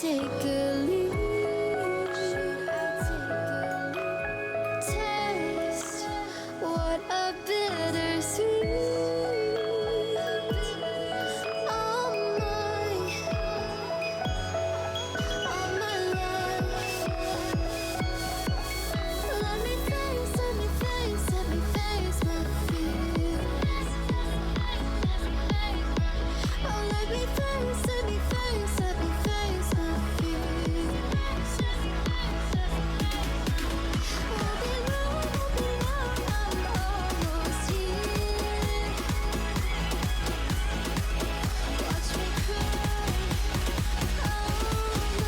take a leap. Taste what a bittersweet. All my life. Let me face my fears. Oh, let me face my fears. Won't be long, I'm almost here. Watch me cry all my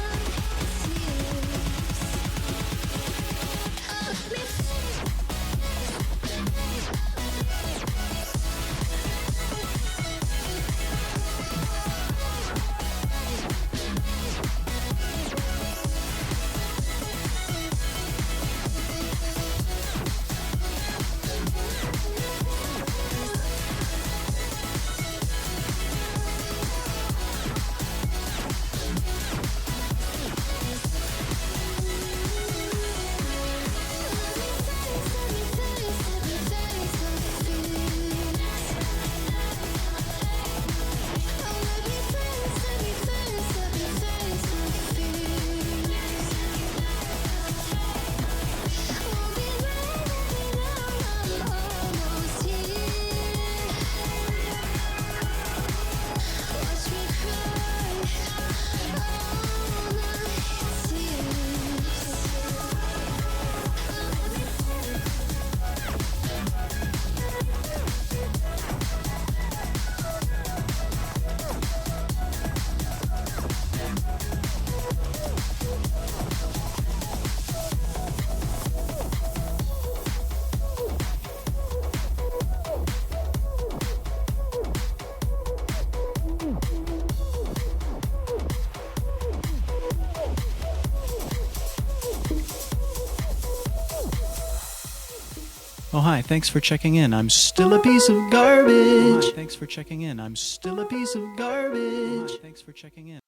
Oh, hi, thanks for checking in. I'm still a piece of garbage. Hi, thanks for checking in. I'm still a piece of garbage. Hi, thanks for checking in.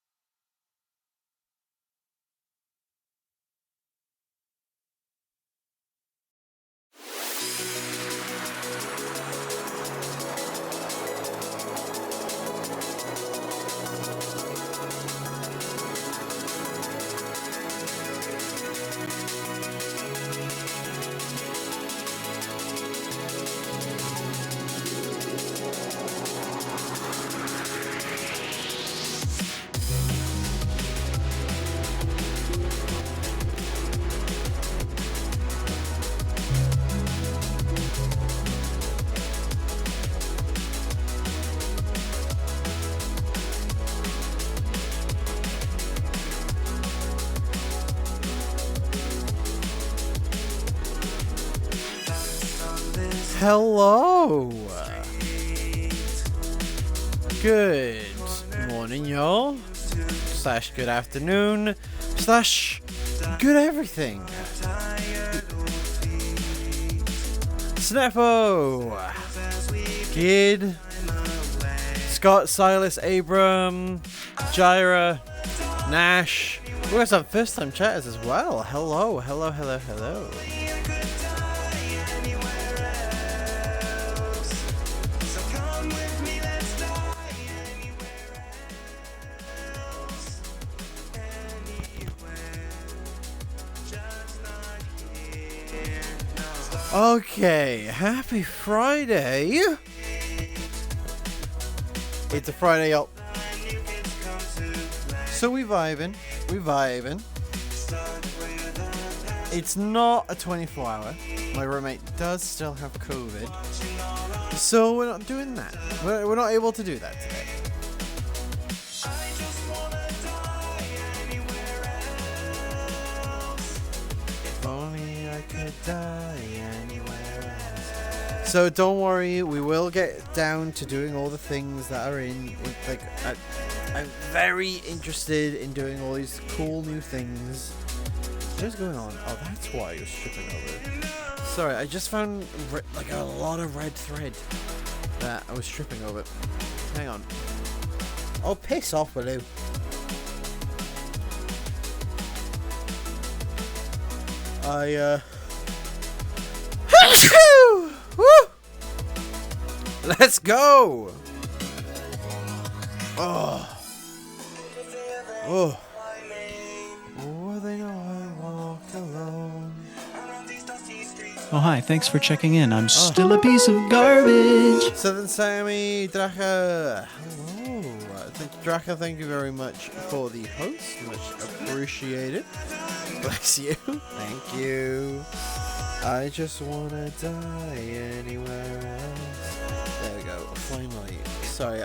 Hello. Good morning, y'all. / good afternoon. / good everything. Snappo. Gid. Scott, Silas, Abram. Jira. Nash. We got some first time chatters as well. Hello. Okay, happy Friday. It's a Friday, y'all. So we vibing. It's not a 24-hour. My roommate does still have COVID. So we're not doing that. We're not able to do that today. If only I could die anywhere else. So don't worry, we will get down to doing all the things that are in like I'm very interested in doing all these cool new things. What's going on? Oh, that's why you're stripping over. Sorry, I just found like a lot of red thread that I was stripping over. Hang on. Oh, piss off, will you? Woo! Let's go! Oh. Oh. Oh, they know I walk alone. Oh, hi. Thanks for checking in. I'm still a piece of garbage. Southern Sammy, Dracha. Hello. Dracha, thank you very much for the host. Much appreciated. Bless you. Thank you. I just wanna die anywhere else. There we go. Finally. Sorry,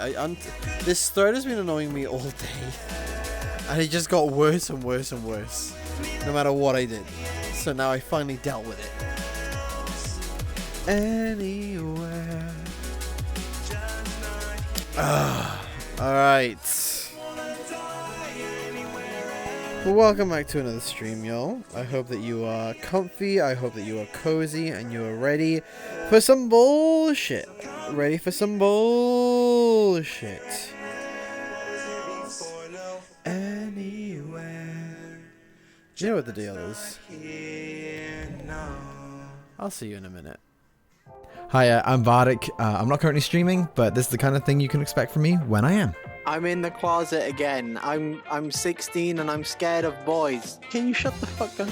this thread has been annoying me all day. And it just got worse and worse and worse. No matter what I did. So now I finally dealt with it. Anywhere. Alright. Well, welcome back to another stream, y'all. I hope that you are comfy, I hope that you are cozy, and you are ready for some bullshit. Ready for some bullshit. Anywhere. Do you know what the deal is? I'll see you in a minute. Hi, I'm Vardic. I'm not currently streaming, but this is the kind of thing you can expect from me when I am. I'm in the closet again. I'm 16 and I'm scared of boys. Can you shut the fuck up?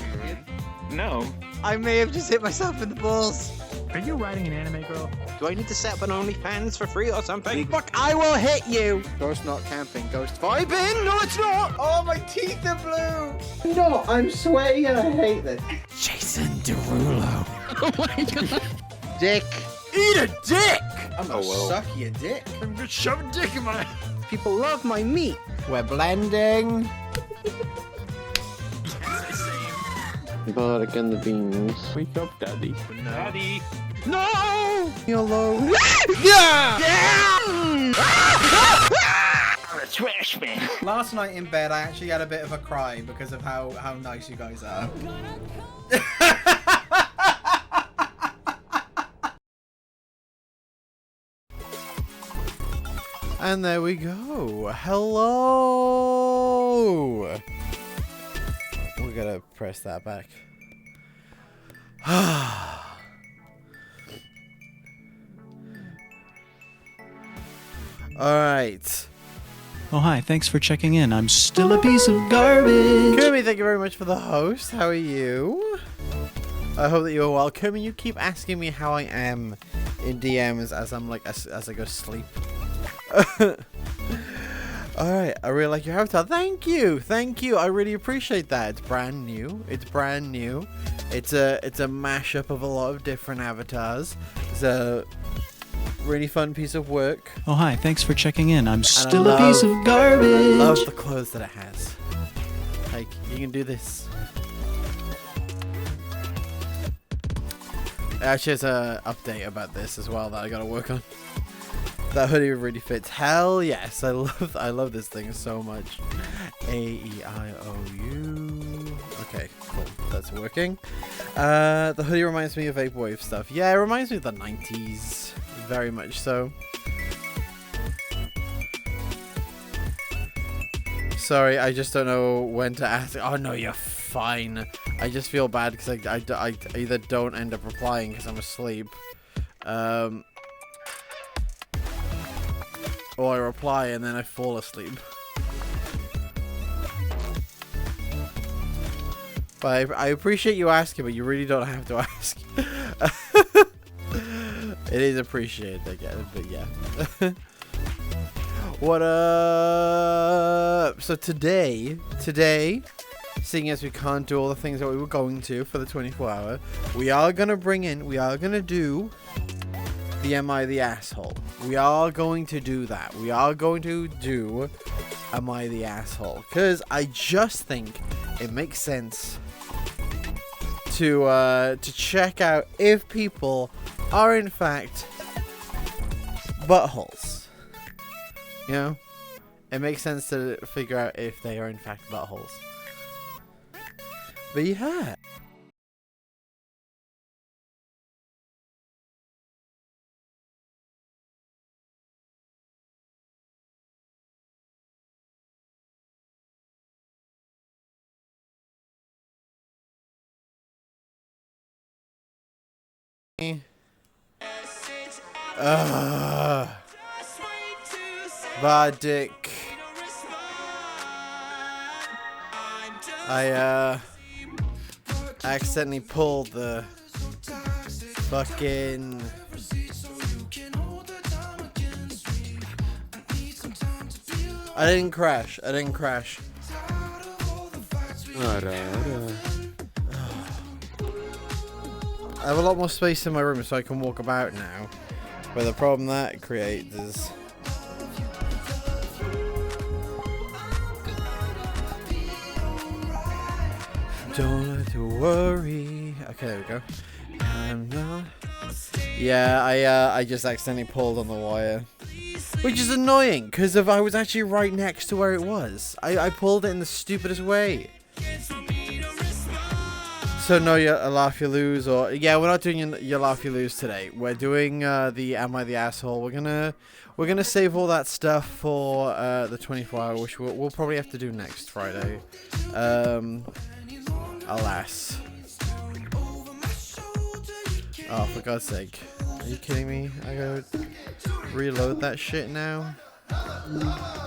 No. I may have just hit myself in the balls. Are you writing an anime girl? Do I need to set up an OnlyFans for free or something? Fuck, I will hit you! Ghost not camping, ghost vibing! No, it's not! Oh, my teeth are blue! No, I'm sweating and I hate this. Jason Derulo. Oh my god. Dick. Eat a dick! I'm gonna suck your dick. I'm gonna shove a dick in my... People love my meat. We're blending. Bardic and the beans. Wake up, Daddy. Daddy! No! YOLO. Yeah! I'm a trash man. Last night in bed, I actually had a bit of a cry because of how nice you guys are. And there we go. Hello. We gotta press that back. Alright. Oh, hi. Thanks for checking in. I'm still a piece of garbage. Kirby, thank you very much for the host. How are you? I hope that you are well. Kirby, you keep asking me how I am in DMs as I'm like, as I go to sleep. Alright, I really like your avatar. Thank you, I really appreciate that. It's brand new. It's a mashup of a lot of different avatars. It's a really fun piece of work. Oh, hi. Thanks for checking in. I'm still a piece of garbage. I love the clothes that it has. Like, you can do this. Actually, there's an update about this as well that I gotta work on. That hoodie really fits. Hell yes, I love this thing so much. A-E-I-O-U. Okay, cool. That's working. The hoodie reminds me of Vaporwave stuff. Yeah, it reminds me of the 90s. Very much so. Sorry, I just don't know when to ask. Oh no, you're fine. I just feel bad because I either don't end up replying because I'm asleep. Or I reply and then I fall asleep. But I appreciate you asking, but you really don't have to ask. It is appreciated, I get it, but yeah. What up? So today, seeing as we can't do all the things that we were going to for the 24-hour, we are gonna do the Am I the Asshole? We are going to do that. We are going to do Am I the Asshole? Because I just think it makes sense to check out if people are in fact buttholes. You know? It makes sense to figure out if they are in fact buttholes. But yeah. Vardic. I accidentally pulled the fucking I didn't crash. I have a lot more space in my room so I can walk about now. But the problem that creates is don't have to worry. Okay, there we go. I'm not. Yeah, I just accidentally pulled on the wire. Which is annoying, because if I was actually right next to where it was. I pulled it in the stupidest way. So no, you laugh, you lose, or yeah, we're not doing you laugh, you lose today. We're doing the Am I the Asshole. We're gonna save all that stuff for the 24-hour, which we'll probably have to do next Friday. Alas. Oh, for God's sake. Are you kidding me? I gotta reload that shit now.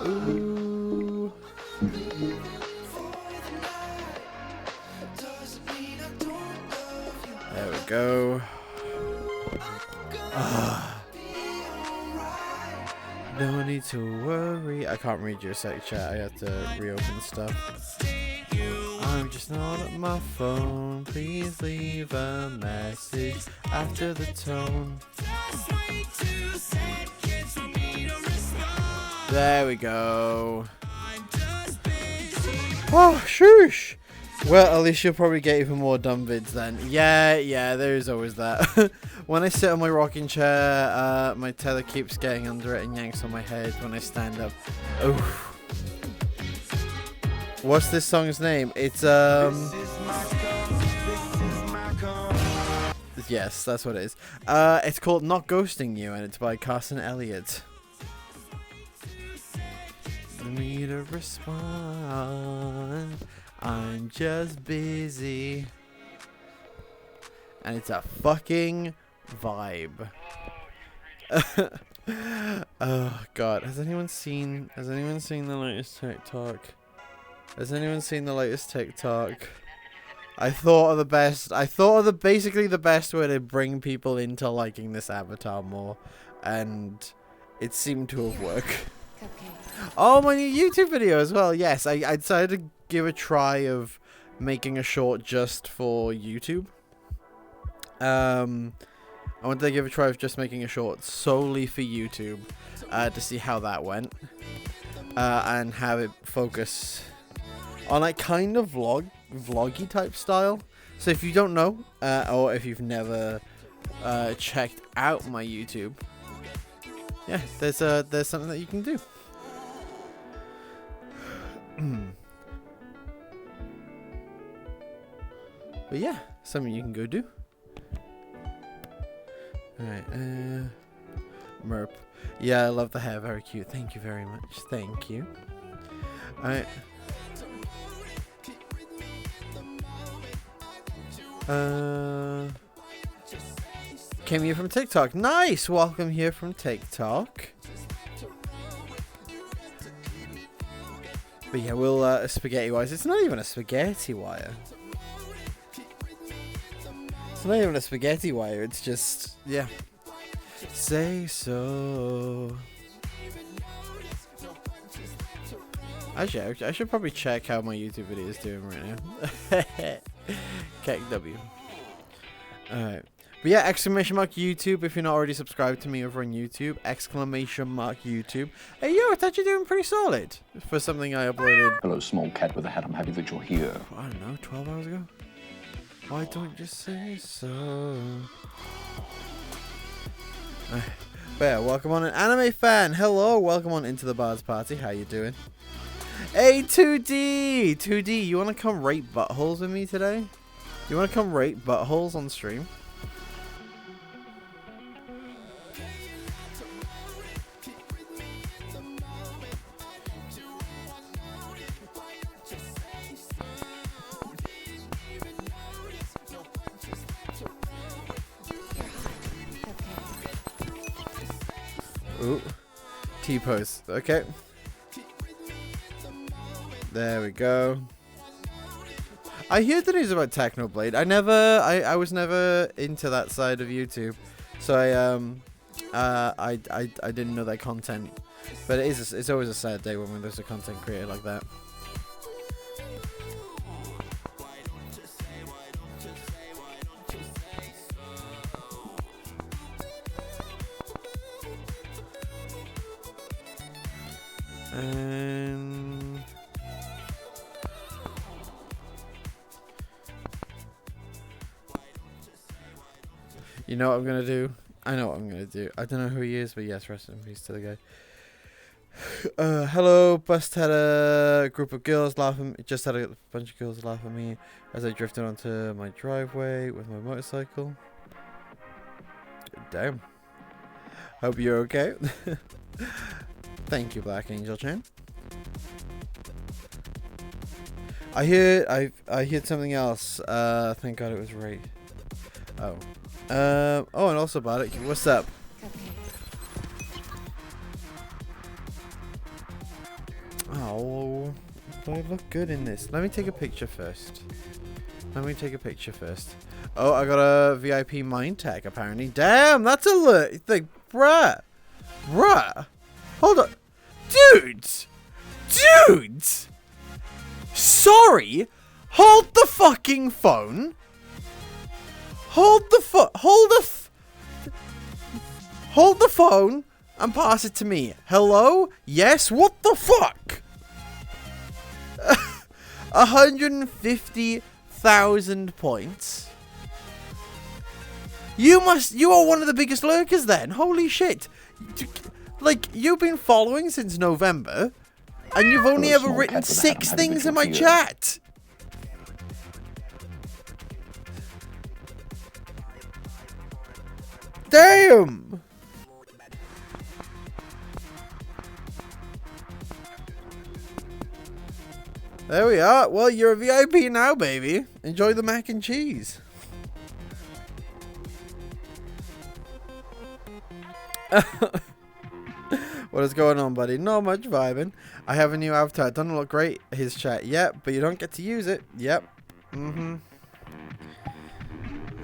Ooh. There we go. No need to worry. I can't read your sec chat. I have to reopen stuff. I'm just not at my phone. Please leave a message after the tone. There we go. Oh, shush. Well, at least you'll probably get even more dumb vids then. Yeah, there is always that. When I sit on my rocking chair, my tether keeps getting under it and yanks on my head when I stand up. Oof. What's this song's name? It's yes, that's what it is. It's called Not Ghosting You, and it's by Carson Elliott. Me to respond. I'm just busy. And it's a fucking vibe. Oh god, has anyone seen the latest TikTok? Has anyone seen the latest TikTok? I thought of basically the best way to bring people into liking this avatar more, and it seemed to have worked. Oh, my new YouTube video as well. Yes, I decided to give a try of making a short just for YouTube. I wanted to give a try of just making a short solely for YouTube, to see how that went, and have it focus on like kind of vloggy type style. So if you don't know, or if you've never checked out my YouTube, yeah, there's something that you can do. But yeah, something you can go do. Alright, Merp. Yeah, I love the hair, very cute. Thank you very much. Thank you. Alright. Came here from TikTok. Nice! Welcome here from TikTok. But yeah, we'll spaghetti wise. It's not even a spaghetti wire. It's not even a spaghetti wire. It's just, yeah. Say so. Actually, I should probably check how my YouTube video is doing right now. KW. Alright. But yeah, exclamation mark YouTube if you're not already subscribed to me over on YouTube. Exclamation mark YouTube. Hey, yo, it's actually doing pretty solid for something I uploaded. Hello, small cat with a hat. I'm happy that you're here. I don't know, 12 hours ago? Why don't you say so? But yeah, welcome on an anime fan. Hello, welcome on into the Bard's Party. How you doing? Hey, 2D! 2D, you want to come rate buttholes with me today? You want to come rate buttholes on stream? Ooh. T-pose. Okay. There we go. I hear the news about Technoblade. I was never into that side of YouTube, so I didn't know that content. But it's always a sad day when there's a content creator like that. You know what I'm gonna do? I know what I'm gonna do. I don't know who he is, but yes, rest in peace to the guy. Hello, Bust had a group of girls laughing. Just had a bunch of girls laugh at me as I drifted onto my driveway with my motorcycle. Damn. Hope you're okay. Thank you, Black Angel Chan. I heard something else. Thank God it was right. Oh. Oh, and also Bardic, what's up? Oh, do I look good in this? Let me take a picture first. Oh, I got a VIP mind tag apparently. Damn, that's a look. Like, bruh. Hold on. Dudes. Sorry. Hold the fucking phone. Hold the phone and pass it to me. Hello? Yes? What the fuck? 150,000 points. You are one of the biggest lurkers then. Holy shit. Like, you've been following since November and you've only ever written 6 things in my chat. Damn! There we are. Well, you're a VIP now, baby. Enjoy the mac and cheese. What is going on, buddy? Not much vibing. I have a new avatar. Doesn't look great, his chat. Yep, but you don't get to use it. Yep.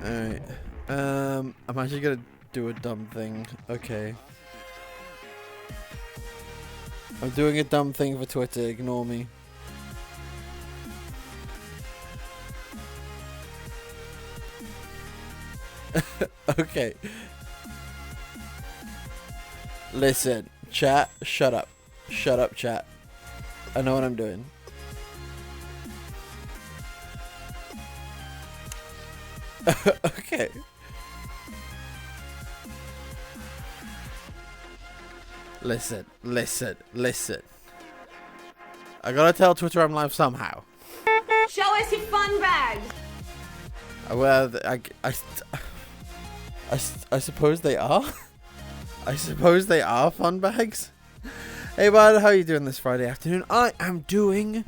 Alright. I'm actually gonna do a dumb thing. Okay. I'm doing a dumb thing for Twitter. Ignore me. Okay. Listen, chat, shut up. Shut up, chat. I know what I'm doing. Okay. Listen. I gotta tell Twitter I'm live somehow. Show us your fun bags. Well, I suppose they are. I suppose they are fun bags. Hey, bud, how are you doing this Friday afternoon? I am doing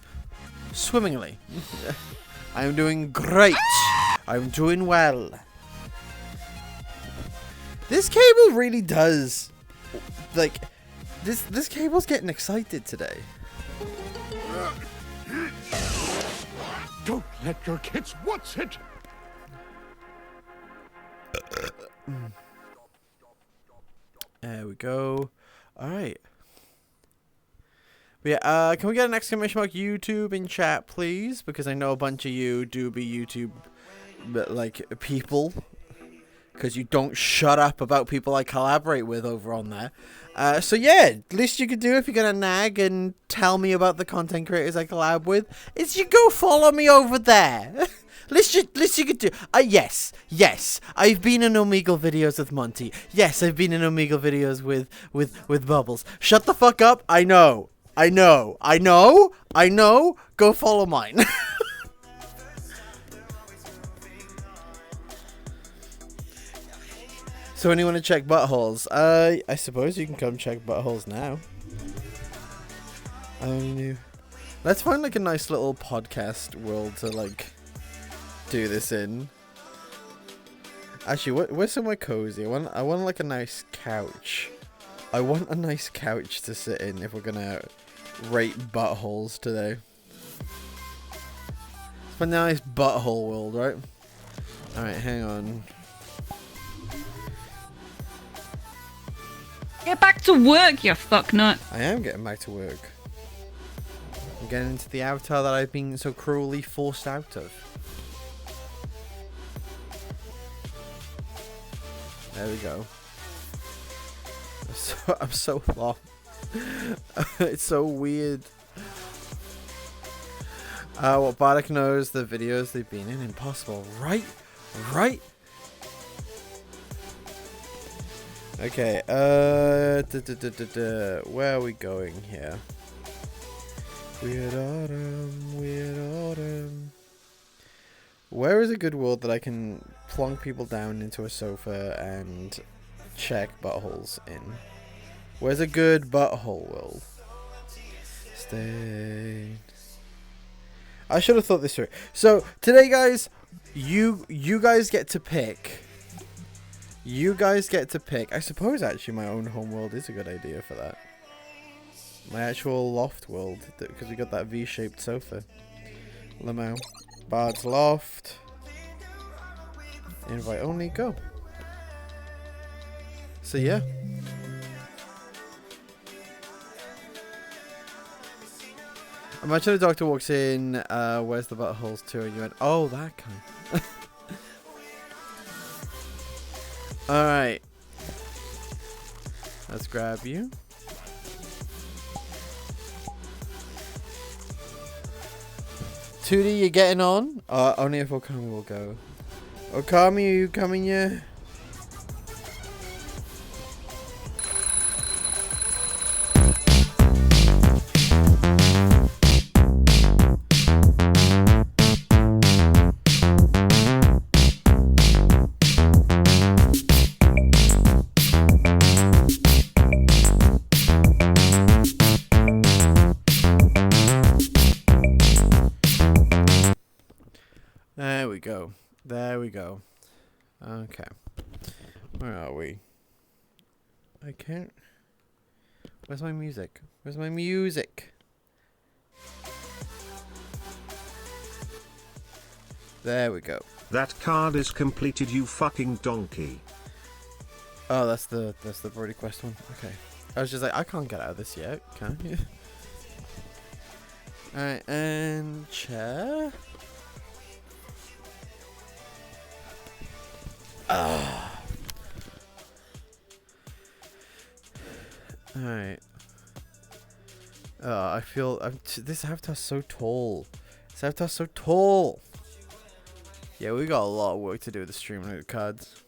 swimmingly. I am doing great. I'm doing well. This cable really does, like, this cable's getting excited today. Don't let your kids watch it. There we go. All right. But yeah, can we get an exclamation mark YouTube in chat, please? Because I know a bunch of you do be YouTube, but like people, because you don't shut up about people I collaborate with over on there. So yeah, least you could do if you're gonna nag and tell me about the content creators I collab with is you go follow me over there. Least you could do. Yes, I've been in Omegle videos with Monty. Yes, I've been in Omegle videos with Bubbles. Shut the fuck up. I know. Go follow mine. So anyone to check buttholes? I suppose you can come check buttholes now. Let's find like a nice little podcast world to like do this in. Actually, where's somewhere cozy? I want like a nice couch. I want a nice couch to sit in if we're gonna rate buttholes today. It's a nice butthole world, right? Alright, hang on. Get back to work, you fucknut. I am getting back to work. I'm getting into the avatar that I've been so cruelly forced out of. There we go. I'm so long. It's so weird. What Bardic knows, the videos they've been in, impossible. Right? Okay, where are we going here? Weird autumn. Where is a good world that I can plonk people down into a sofa and check buttholes in? Where's a good butthole world? Stay. I should have thought this through. So today, guys, you guys get to pick. You guys get to pick. I suppose actually my own home world is a good idea for that. My actual loft world, because we got that V-shaped sofa. Lamau. Bard's Loft. Invite only, go. So yeah. Imagine a doctor walks in, where's the buttholes to? And you went, oh, that kind. Alright. Let's grab you. Tootie, you getting on? Only if Okami will go. Okami, are you coming here? There we go. Okay. Where are we? I can't. Where's my music? Where's my music? There we go. That card is completed, you fucking donkey. Oh, that's the Brody Quest one. Okay. I was just like, I can't get out of this yet, can you? Alright, and chair. Alright. I feel this avatar's so tall. This avatar's so tall. Yeah, we got a lot of work to do with the streamloot cards.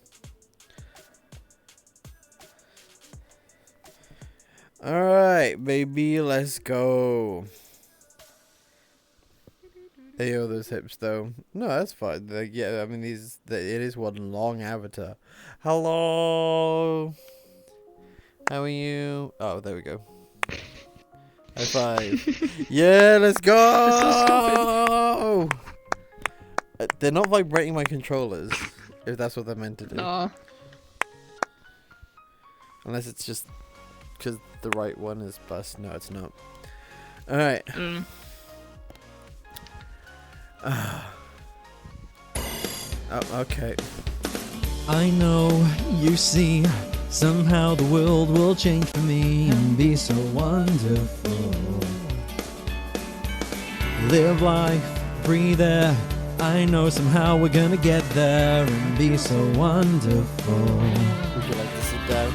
Alright, baby, let's go. Ayo, those hips though. No, that's fine. Like, yeah, I mean it is one long avatar. Hello. How are you? Oh, there we go. High five. Yeah, let's go. They're not vibrating my controllers, if that's what they're meant to do. No. Unless it's just because the right one is bust. No, it's not. All right. Oh, okay. I know, you see, somehow the world will change for me and be so wonderful. Live life, breathe air. I know somehow we're gonna get there and be so wonderful. Would you like to sit down?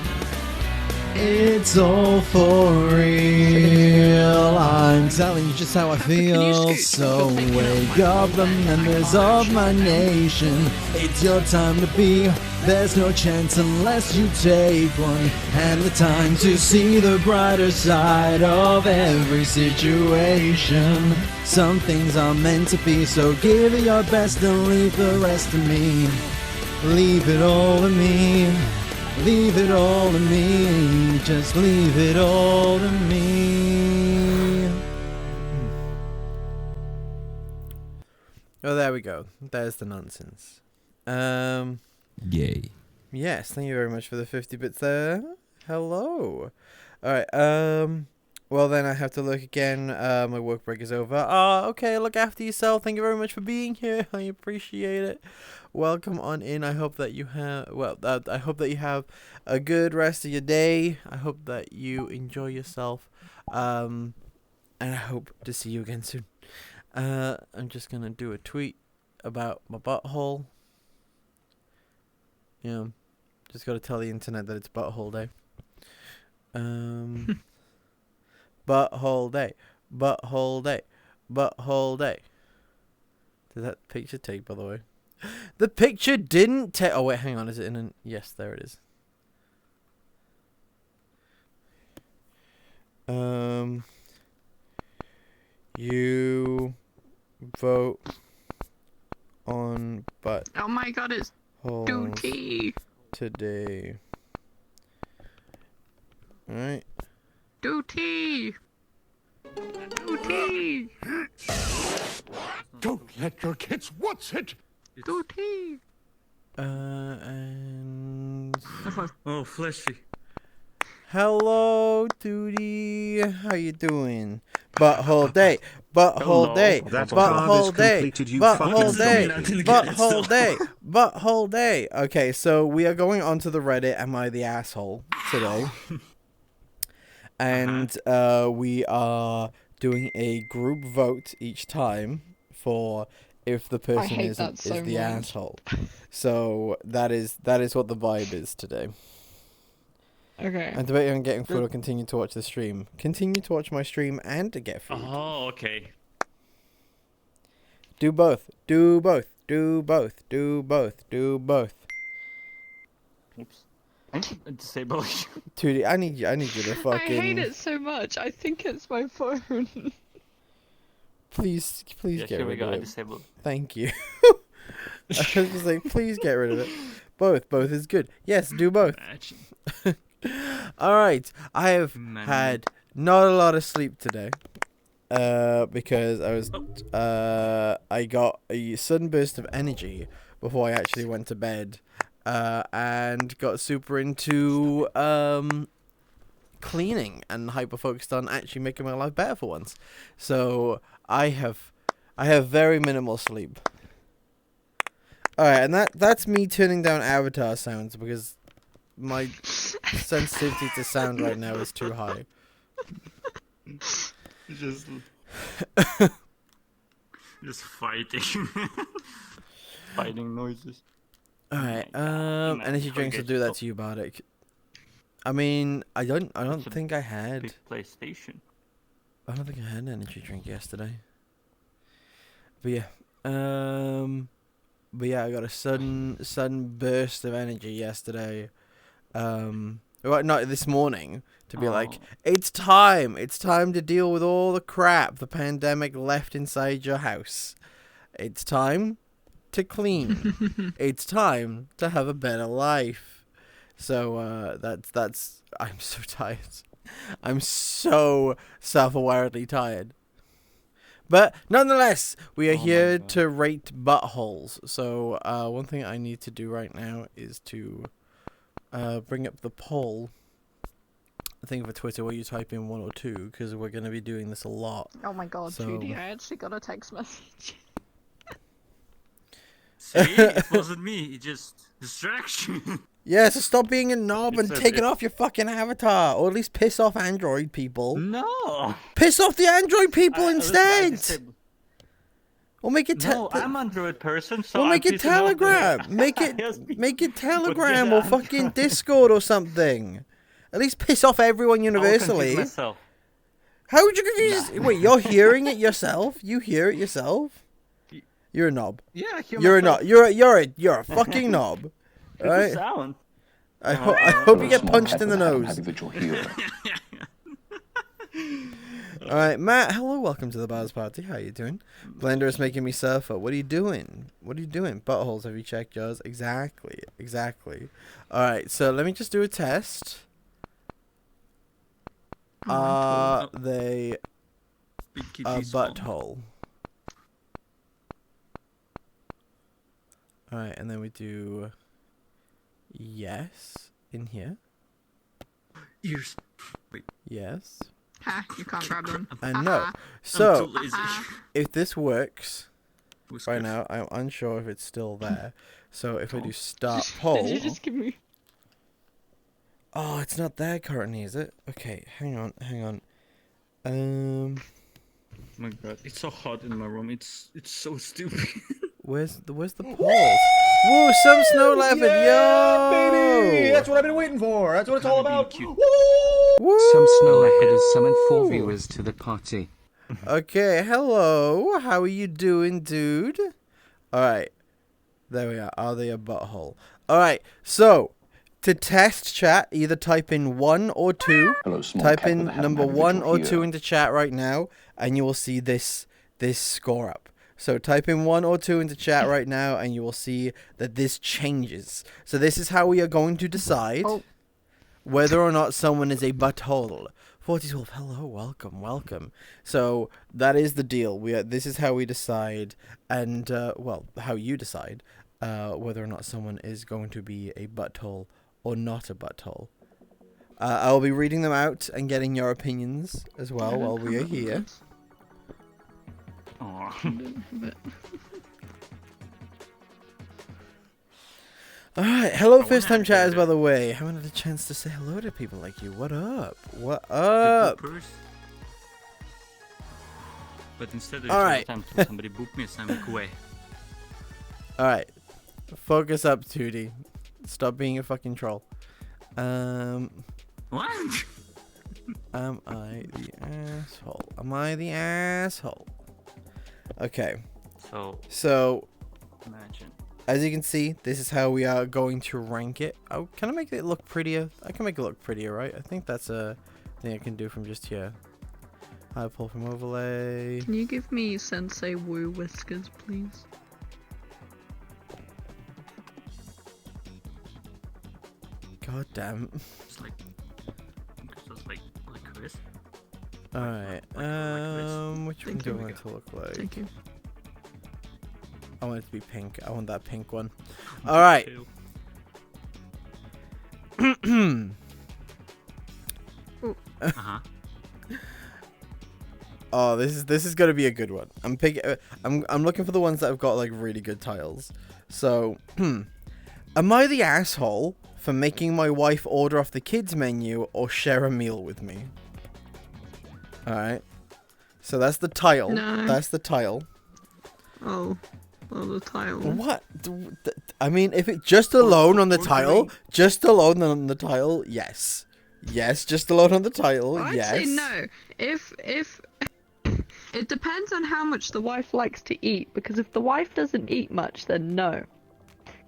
It's all for real. I'm telling you just how I feel. So wake up, the members of my nation. It's your time to be. There's no chance unless you take one. And the time to see the brighter side of every situation. Some things are meant to be, so give it your best and leave the rest to me. Leave it all to me. Leave it all to me, just leave it all to me. Oh, there we go. There's the nonsense. Yay. Yes, thank you very much for the 50 bits there. Hello. Alright, well then I have to look again. My work break is over. Okay, look after yourself. Thank you very much for being here. I appreciate it. Welcome on in. I hope that you have, I hope that you have a good rest of your day. I hope that you enjoy yourself. And I hope to see you again soon. I'm just gonna do a tweet about my butthole. Yeah, just gotta tell the internet that it's butthole day. Butthole day, butthole day, butthole day. Did that picture take, by the way? The picture didn't take. Oh wait, hang on. Is it in an? Yes, there it is. You vote on butt. Oh my god, it's duty. Today. Alright. Duty. Duty. Don't let your kids watch it! Duty. And Oh, fleshy. hello, Duty. How you doing? Butthole day. Butthole day. That Butthole card is day. completed, you Butthole fucking day. donkey. Butthole day. Butthole day. Okay, so we are going onto the Reddit. Am I the asshole today? And we are doing a group vote each time for if the person is the asshole. So that is what the vibe is today. Okay. I'm debating on getting food or continue to watch the stream. Continue to watch my stream and to get food. Oh, okay. Do both. Do both. Do both. Do both. Do both. Oops. I disable you. Tootie, I need you to fucking. I hate it so much. I think it's my phone. Please Yeah, get here we rid go. of I it. disabled. Thank you. I was just like, please get rid of it. Both is good. Yes, do both. All right, I have had not a lot of sleep today. Because I got a sudden burst of energy before I actually went to bed. And got super into cleaning and hyper focused on actually making my life better for once. So I have very minimal sleep. Alright, and that's me turning down avatar sounds because my sensitivity to sound right now is too high. Just fighting. Fighting noises. Alright, energy drinks will do that to you, Bardic. I mean, I don't think I had. Big PlayStation. I don't think I had an energy drink yesterday. But yeah, I got a sudden burst of energy yesterday. Well, not this morning to be like, it's time to deal with all the crap the pandemic left inside your house. It's time to clean. It's time to have a better life. So that's I'm so tired. I'm so self-awaredly tired. But nonetheless, we are here to rate buttholes. So one thing I need to do right now is to bring up the poll. I think for Twitter where you type in 1 or 2 because we're going to be doing this a lot. Oh my god, So- Judy, I actually got a text message. See, it wasn't me. It just distraction. Yeah, so stop being a knob and It's take it off your fucking avatar. Or at least piss off Android people. No. Piss off the Android people I instead! disabled- Or make it No, I'm Android person, so Or make I'm it pissing off the- Telegram. Make it Telegram or fucking Discord or something. At least piss off everyone I will universally. confuse myself. How would you confuse? Wait, you're hearing it yourself? You hear it yourself? You're a knob. Yeah, I hear You're a myself. knob. You're a fucking knob. It's a Right? sound. I hope you get punched in the nose. Alright, Matt, hello, welcome to the Bars Party. How you doing? Blender is making me surfer. What are you doing? Buttholes, have you checked yours? Exactly. Alright, so let me just do a test. Are they a butthole? Alright, and then we do yes in here. ears. Wait. Yes. Ha, you can't grab them. I know. I'm So, too lazy. if this works, Whiskers. right now, I'm unsure if it's still there. So if I do Oh. start Did poll... you just give me? Oh, it's not there currently, is it? Okay, hang on. Oh my god, it's so hot in my room. It's so stupid. Where's the polls? Woo, some snow leopard, yo! baby! That's what I've been waiting for. That's what it's all about. Cute. Woo! Some snow ahead has summoned 4 viewers to the party. Okay, hello. How are you doing, dude? Alright. There we are. Are they a butthole? Alright, so to test chat, either type in 1 or 2. Hello, small Type cat in with a hat number and 1 individual or here. 2 into chat right now, and you will see this score up. So type in 1 or 2 into chat right now, and you will see that this changes. So this is how we are going to decide whether or not someone is a butthole. 4012, hello, welcome. So that is the deal. This is how we decide, and well, how you decide whether or not someone is going to be a butthole or not a butthole. I will be reading them out and getting your opinions as well while we are here. Alright, hello first time chatters by the way. Haven't had a chance to say hello to people like you. What up? What up? But instead of Alright. time to somebody boop me, so I'm like, away. Alright. Focus up, Tootie. Stop being a fucking troll. What? Am I the asshole? Am I the asshole? Okay. So Imagine. as you can see, this is how we are going to rank it. Oh, can I make it look prettier? I can make it look prettier, right? I think that's a thing I can do from just here. I pull from overlay. Can you give me Sensei Woo whiskers, please? God damn. It's like Chris. Alright. Which one do I want it to look like? Thank you. I want it to be pink. I want that pink one. Alright. Uh-huh. Oh, this is gonna be a good one. I'm looking for the ones that have got like really good tiles. So, am I the asshole for making my wife order off the kids menu or share a meal with me? All right. So that's the tile. No. That's the tile. Oh, the tile. What? I mean, if it just alone on the tile, yes. Yes, just alone on the tile, I'd yes. say no. If it depends on how much the wife likes to eat, because if the wife doesn't eat much, then no.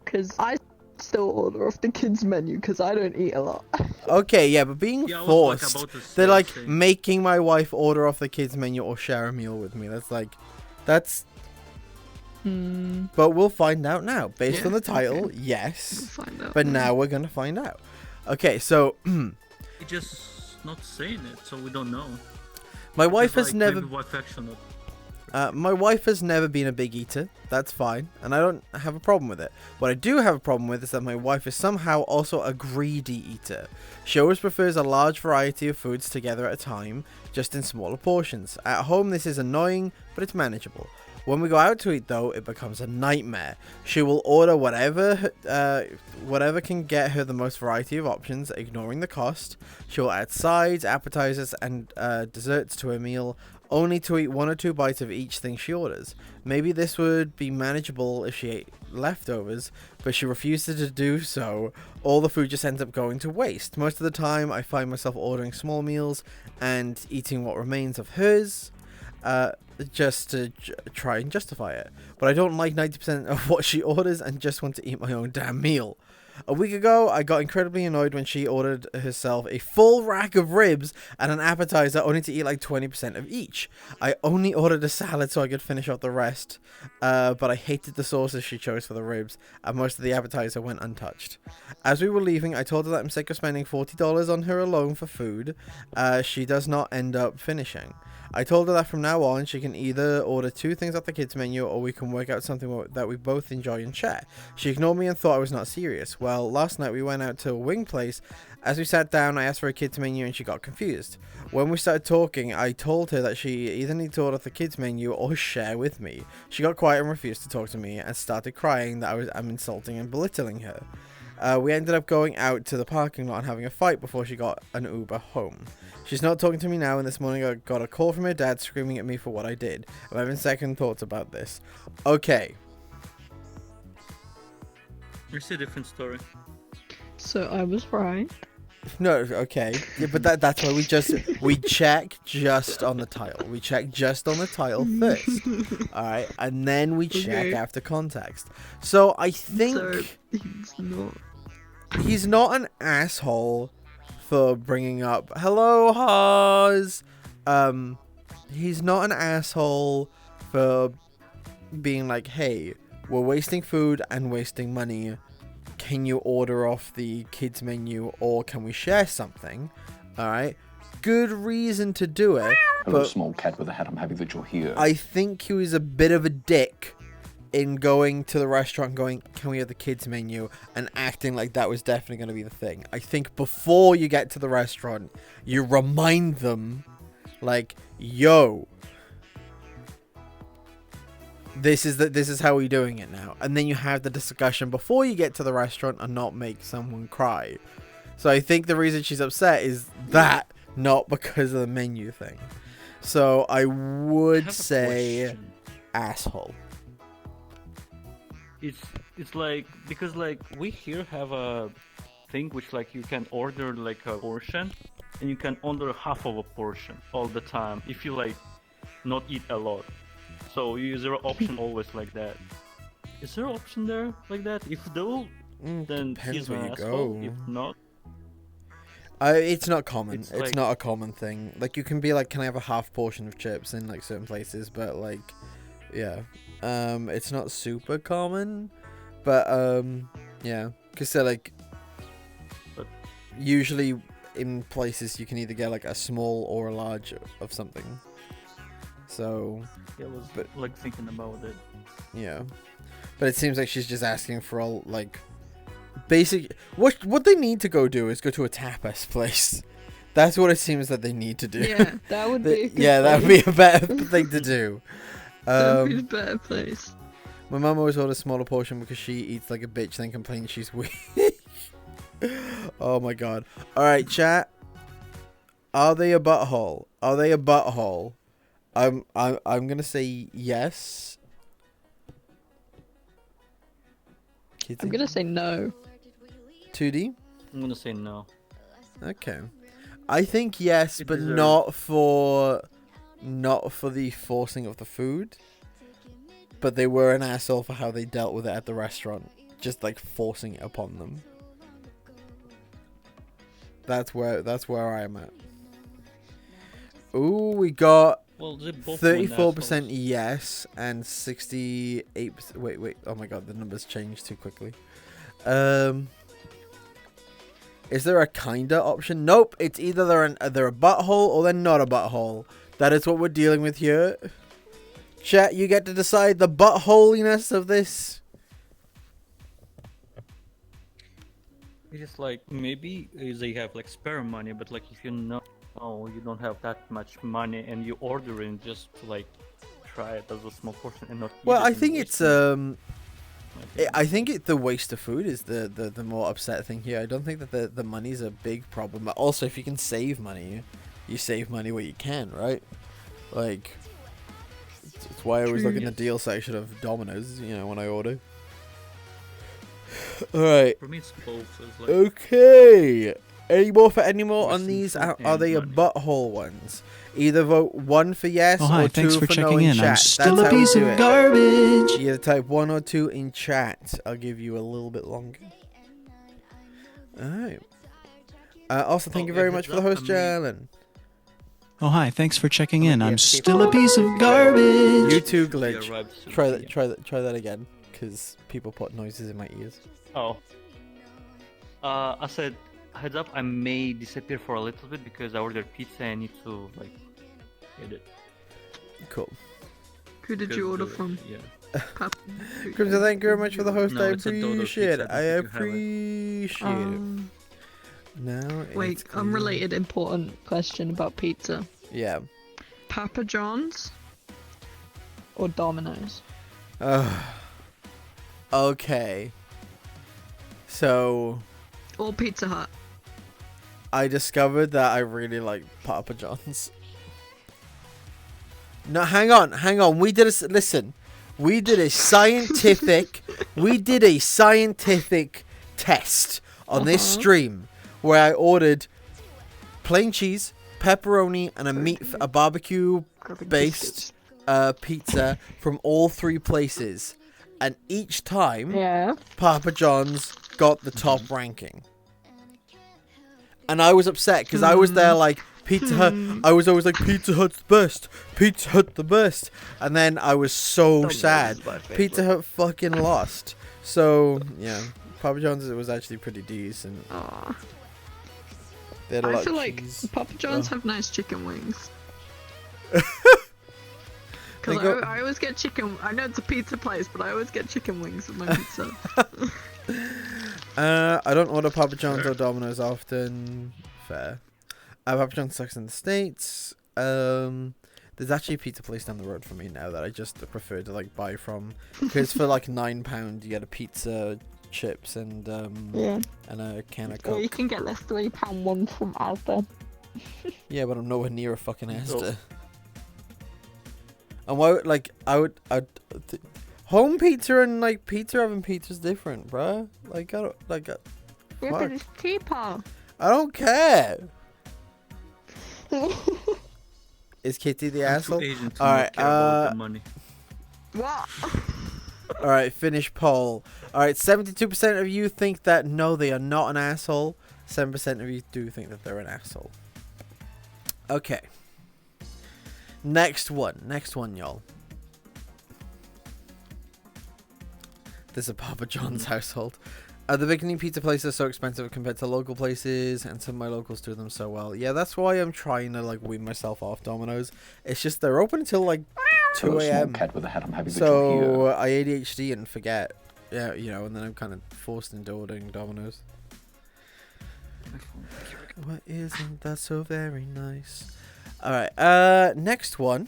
Because I still order off the kids menu because I don't eat a lot. Okay, yeah, but being Yeah, I was, forced, like, about to they're like say. making my wife order off the kids menu or share a meal with me. That's. But we'll find out now. Based on the title, okay. yes. We'll find out But now. now we're gonna find out. Okay, so He just not saying it, so we don't know. my wife It's has like never. maybe wife action or- My wife has never been a big eater. That's fine, and I don't have a problem with it. What I do have a problem with is that my wife is somehow also a greedy eater. She always prefers a large variety of foods together at a time, just in smaller portions. At home, this is annoying, but it's manageable. When we go out to eat, though, it becomes a nightmare. She will order whatever can get her the most variety of options, ignoring the cost. She will add sides, appetizers, and desserts to her meal, only to eat 1 or 2 bites of each thing she orders. Maybe this would be manageable if she ate leftovers, but she refuses to do so. All the food just ends up going to waste. Most of the time, I find myself ordering small meals and eating what remains of hers, just to try and justify it. But I don't like 90% of what she orders and just want to eat my own damn meal. A week ago, I got incredibly annoyed when she ordered herself a full rack of ribs and an appetizer only to eat like 20% of each. I only ordered a salad so I could finish off the rest, but I hated the sauces she chose for the ribs, and most of the appetizer went untouched. As we were leaving, I told her that I'm sick of spending $40 on her alone for food she does not end up finishing. I told her that from now on, she can either order 2 things off the kids menu or we can work out something that we both enjoy and share. She ignored me and thought I was not serious. Well, last night we went out to a wing place. As we sat down, I asked for a kids menu and she got confused. When we started talking, I told her that she either needed to order the kids menu or share with me. She got quiet and refused to talk to me and started crying that I'm insulting and belittling her. We ended up going out to the parking lot and having a fight before she got an Uber home. She's not talking to me now, and this morning I got a call from her dad screaming at me for what I did. I'm having second thoughts about this. Okay. It's a different story. So I was right. No, okay. Yeah, but that's why we check just on the title. We check just on the title first. Alright, and then we check after context. So I think he's not an asshole for bringing up hello Haas. He's not an asshole for being like, hey, we're wasting food and wasting money. Can you order off the kids menu or can we share something? Alright. Good reason to do it. Hello, small cat with a hat. I'm happy that you're here. I think he was a bit of a dick in going to the restaurant going, can we have the kids menu? And acting like that was definitely going to be the thing. I think before you get to the restaurant, you remind them, like, yo, this is how we're doing it now. And then you have the discussion before you get to the restaurant and not make someone cry. So I think the reason she's upset is that, not because of the menu thing. So I would say asshole. It's like, because like we here have a thing which like you can order like a portion and you can order half of a portion all the time if you like not eat a lot. So you use your option always like that. Is there an option there like that? If though, then he's an asshole. If not, it's not common. It's like, not a common thing. Like you can be like, can I have a half portion of chips in like certain places? But like, yeah, it's not super common. But yeah, because they're like, usually in places you can either get like a small or a large of something. So yeah, I was like thinking about it. Yeah, but it seems like she's just asking for all like basic. What they need to go do is go to a tapas place. That's what it seems that they need to do. Yeah, that would be. That would be a better thing to do. That would be a better place. My mum always orders a smaller portion because she eats like a bitch, then complains she's weak. Oh my god! All right, chat. Are they a butthole? Are they a butthole? I'm gonna say yes. I'm gonna say no. 2D? I'm gonna say no. Okay. I think yes, but not for the forcing of the food. But they were an asshole for how they dealt with it at the restaurant. Just like forcing it upon them. That's where I am at. Ooh, we got 34% yes and 68%. Wait. Oh my god, the numbers changed too quickly. Is there a kinda option? Nope. It's either they're a butthole or they're not a butthole. That is what we're dealing with here. Chat, you get to decide the buttholiness of this. It's just like maybe they have like spare money, but like if you know you don't have that much money and you order it just to like try it as a small portion and not. Well, I think it's I think the waste of food is the more upset thing here. I don't think that the money's a big problem. But also, if you can save money, you save money where you can, right? Like, it's why I always look in the deal section of Domino's, you know, when I order. Alright. For me, it's both. Like, okay. Any more on these? Are they a butthole ones? Either vote 1 for yes or 2 for no in chat. I'm still a piece of garbage. Either type 1 or 2 in chat. I'll give you a little bit longer. Alright. Also, thank you very much for the host, Jalen. Oh, hi. Thanks for checking in. I'm still a piece of garbage. You too, glitch. Try that again, because people put noises in my ears. Oh. I said, heads up, I may disappear for a little bit because I ordered pizza and I need to, like, get it. Cool. Who did you order from? Yeah. Crimson, thank you very much for the host. No, I it's a Dodo appreciate it. pizza. I I don't think appreciate it. Now Wait, it's unrelated important question about pizza. Yeah. Papa John's or Domino's? Okay. So Or Pizza Hut? I discovered that I really like Papa John's. No, hang on. We did a scientific test on this stream where I ordered plain cheese, pepperoni, and a barbecue based pizza from all 3 places, and each time Papa John's got the top ranking. And I was upset because I was there like Pizza Hut. I was always like Pizza Hut's the best. Pizza Hut the best. And then I was so sad. Pizza Hut fucking lost. So yeah, Papa John's, it was actually pretty decent. They had a lot I feel of like cheese. Papa John's have nice chicken wings. Because I always get chicken. I know it's a pizza place, but I always get chicken wings with my pizza. I don't order Papa John's or Domino's often. Fair. Papa John's sucks in the States. There's actually a pizza place down the road from me now that I just prefer to like buy from. Because for like £9 you get a pizza, chips, and a can of Coke. Or you can get the £3 one from Asda. Yeah, but I'm nowhere near a fucking Asda. And why? Like I'd home pizza and like pizza oven pizza's different, bruh. Like I don't like. Yeah, but it's cheaper. I don't care. Is Kitty the asshole? Alright, money. What? Alright, finish poll. Alright, 72% of you think that no, they are not an asshole. 7% of you do think that they're an asshole. Okay. Next one, y'all. There's a Papa John's household. The beginning pizza places are so expensive compared to local places, and some of my locals do them so well. Yeah, that's why I'm trying to like wean myself off Domino's. It's just they're open until like 2 a.m. So I ADHD and forget. Yeah, you know, and then I'm kind of forced into ordering Domino's. What isn't that so very nice? All right. Next one.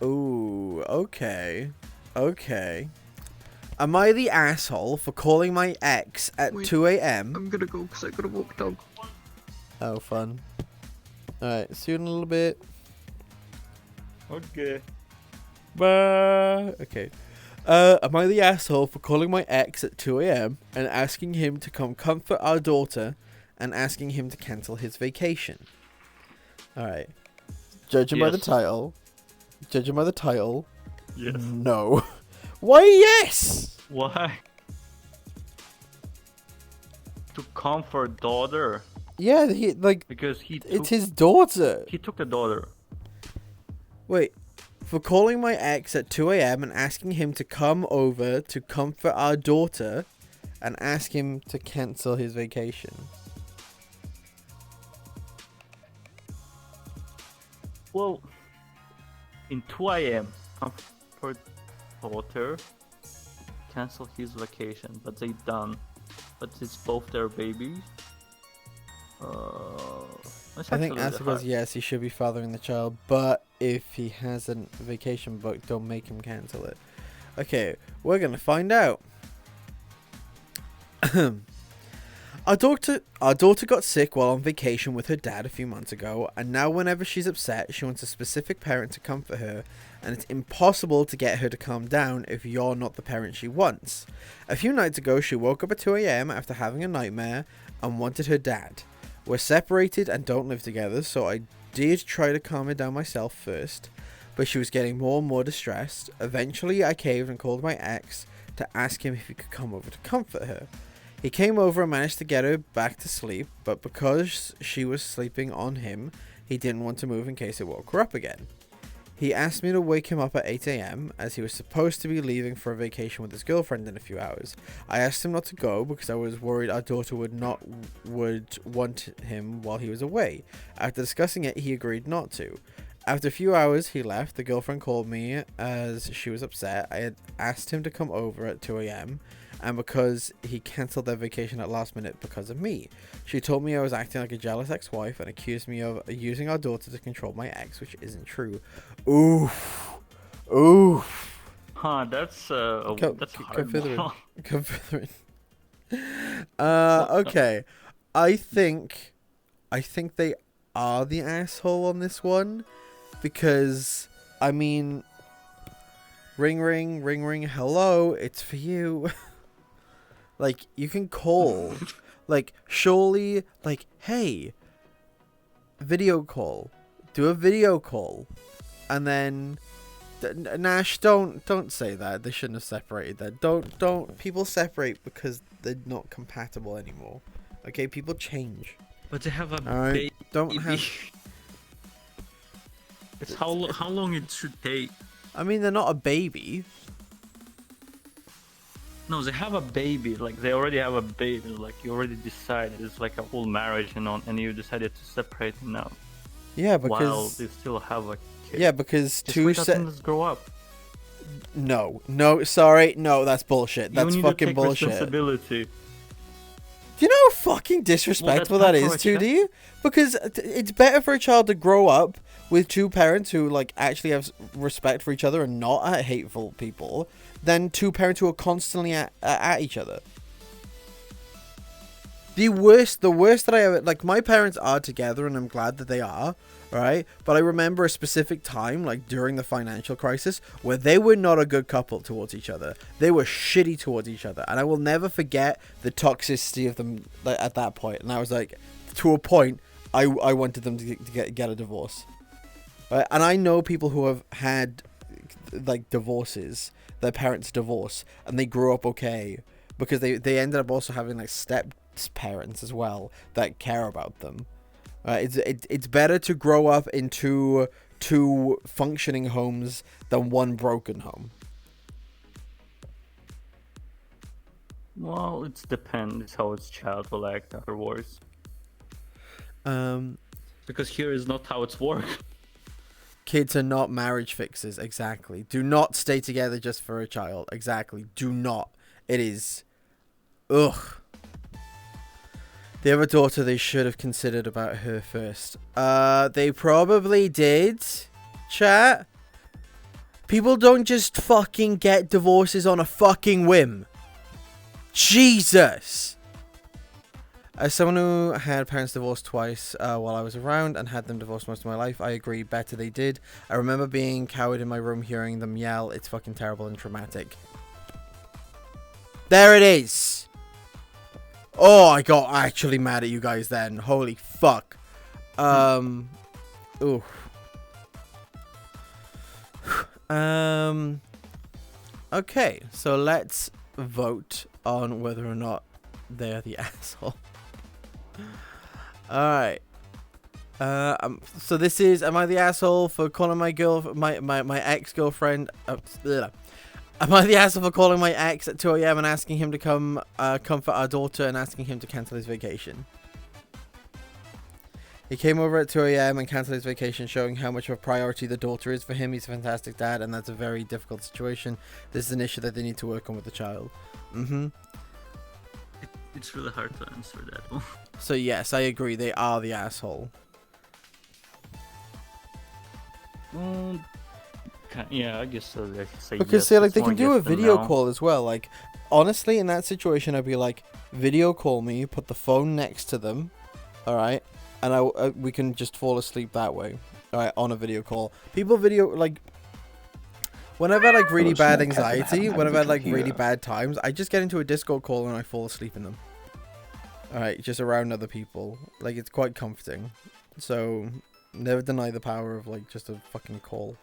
Ooh, okay. Am I the asshole for calling my ex at 2 a.m? I'm gonna go because I gotta walk dog. Oh, fun. Alright, see you in a little bit. Okay. Bye. Okay. Am I the asshole for calling my ex at 2 a.m. and asking him to come comfort our daughter and asking him to cancel his vacation? Alright. Judging by the title. Yes. No. Why yes? Why? To comfort daughter. Yeah, he like because it's his daughter. He took the daughter. Wait, for calling my ex at 2 a.m. and asking him to come over to comfort our daughter and ask him to cancel his vacation. Well, in 2 a.m. comfort daughter, cancel his vacation, but they done. But it's both their babies. I think answer was yes, he should be fathering the child, but if he has a vacation booked, don't make him cancel it. Okay, we're gonna find out. Our daughter got sick while on vacation with her dad a few months ago, and now whenever she's upset, she wants a specific parent to comfort her, and it's impossible to get her to calm down if you're not the parent she wants. A few nights ago, she woke up at 2 a.m. after having a nightmare and wanted her dad. We're separated and don't live together, so I did try to calm her down myself first, but she was getting more and more distressed. Eventually, I caved and called my ex to ask him if he could come over to comfort her. He came over and managed to get her back to sleep, but because she was sleeping on him, he didn't want to move in case it woke her up again. He asked me to wake him up at 8 a.m. as he was supposed to be leaving for a vacation with his girlfriend in a few hours. I asked him not to go because I was worried our daughter would want him while he was away. After discussing it, he agreed not to. After a few hours, he left. The girlfriend called me as she was upset. I had asked him to come over at 2 a.m. and because he cancelled their vacation at last minute because of me. She told me I was acting like a jealous ex-wife and accused me of using our daughter to control my ex, which isn't true. Oof. Oof. Huh, that's that's hard. Confederate. Okay. I think they are the asshole on this one because, I mean, ring, ring, ring, ring, hello, it's for you. Like, you can call. Like, surely, like, hey, video call. Do a video call. And then, Nash, don't say that. They shouldn't have separated that. Don't, people separate because they're not compatible anymore. Okay, people change. But they have a baby. Don't have... It's how long it should take. I mean, they're not a baby. No, they have a baby. Like, they already have a baby. Like, you already decided. It's like a whole marriage, and you decided to separate now. Yeah, because... While they still have a kid. Yeah, because just let grow up. No, sorry. No, that's bullshit. That's fucking bullshit. Responsibility. Do you know how fucking disrespectful that is, 2D? Because it's better for a child to grow up with two parents who, like, actually have respect for each other and not hateful people than two parents who are constantly at each other. The worst that I ever... Like, my parents are together and I'm glad that they are, right? But I remember a specific time, like, during the financial crisis, where they were not a good couple towards each other. They were shitty towards each other. And I will never forget the toxicity of them at that point. And I was like, to a point, I wanted them to get a divorce. Right? And I know people who have had, like, divorces, their parents divorce, and they grew up okay. Because they ended up also having, like, step parents as well that care about them. It's better to grow up into two functioning homes than one broken home. Well, it depends how its child will act afterwards. Because here is not how it's worked. Kids are not marriage fixers, exactly. Do not stay together just for a child, exactly. Do not. It is... Ugh. They have a daughter, they should have considered about her first. They probably did, chat. People don't just fucking get divorces on a fucking whim. Jesus! As someone who had parents divorced twice while I was around and had them divorced most of my life, I agree better they did. I remember being cowed in my room hearing them yell. It's fucking terrible and traumatic. There it is! Oh, I got actually mad at you guys then. Holy fuck. Ooh. Okay, so let's vote on whether or not they're the asshole. Alright. So this is, am I the asshole for calling my ex-girlfriend... Am I the asshole for calling my ex at 2 a.m. and asking him to come comfort our daughter and asking him to cancel his vacation? He came over at 2 a.m. and canceled his vacation, showing how much of a priority the daughter is for him. He's a fantastic dad, and that's a very difficult situation. This is an issue that they need to work on with the child. It's really hard to answer that one. So yes, I agree. They are the asshole. Yeah, I guess so. I should say because yes. they like they can Yes do a than video no. call as well. Like, honestly, in that situation, I'd be like, video call me, put the phone next to them, all right, and we can just fall asleep that way, all right, on a video call. People video like. When I've had like really bad anxiety, when I've had like really bad times, I just get into a Discord call and I fall asleep in them. Alright, just around other people. Like, it's quite comforting. So, never deny the power of like just a fucking call.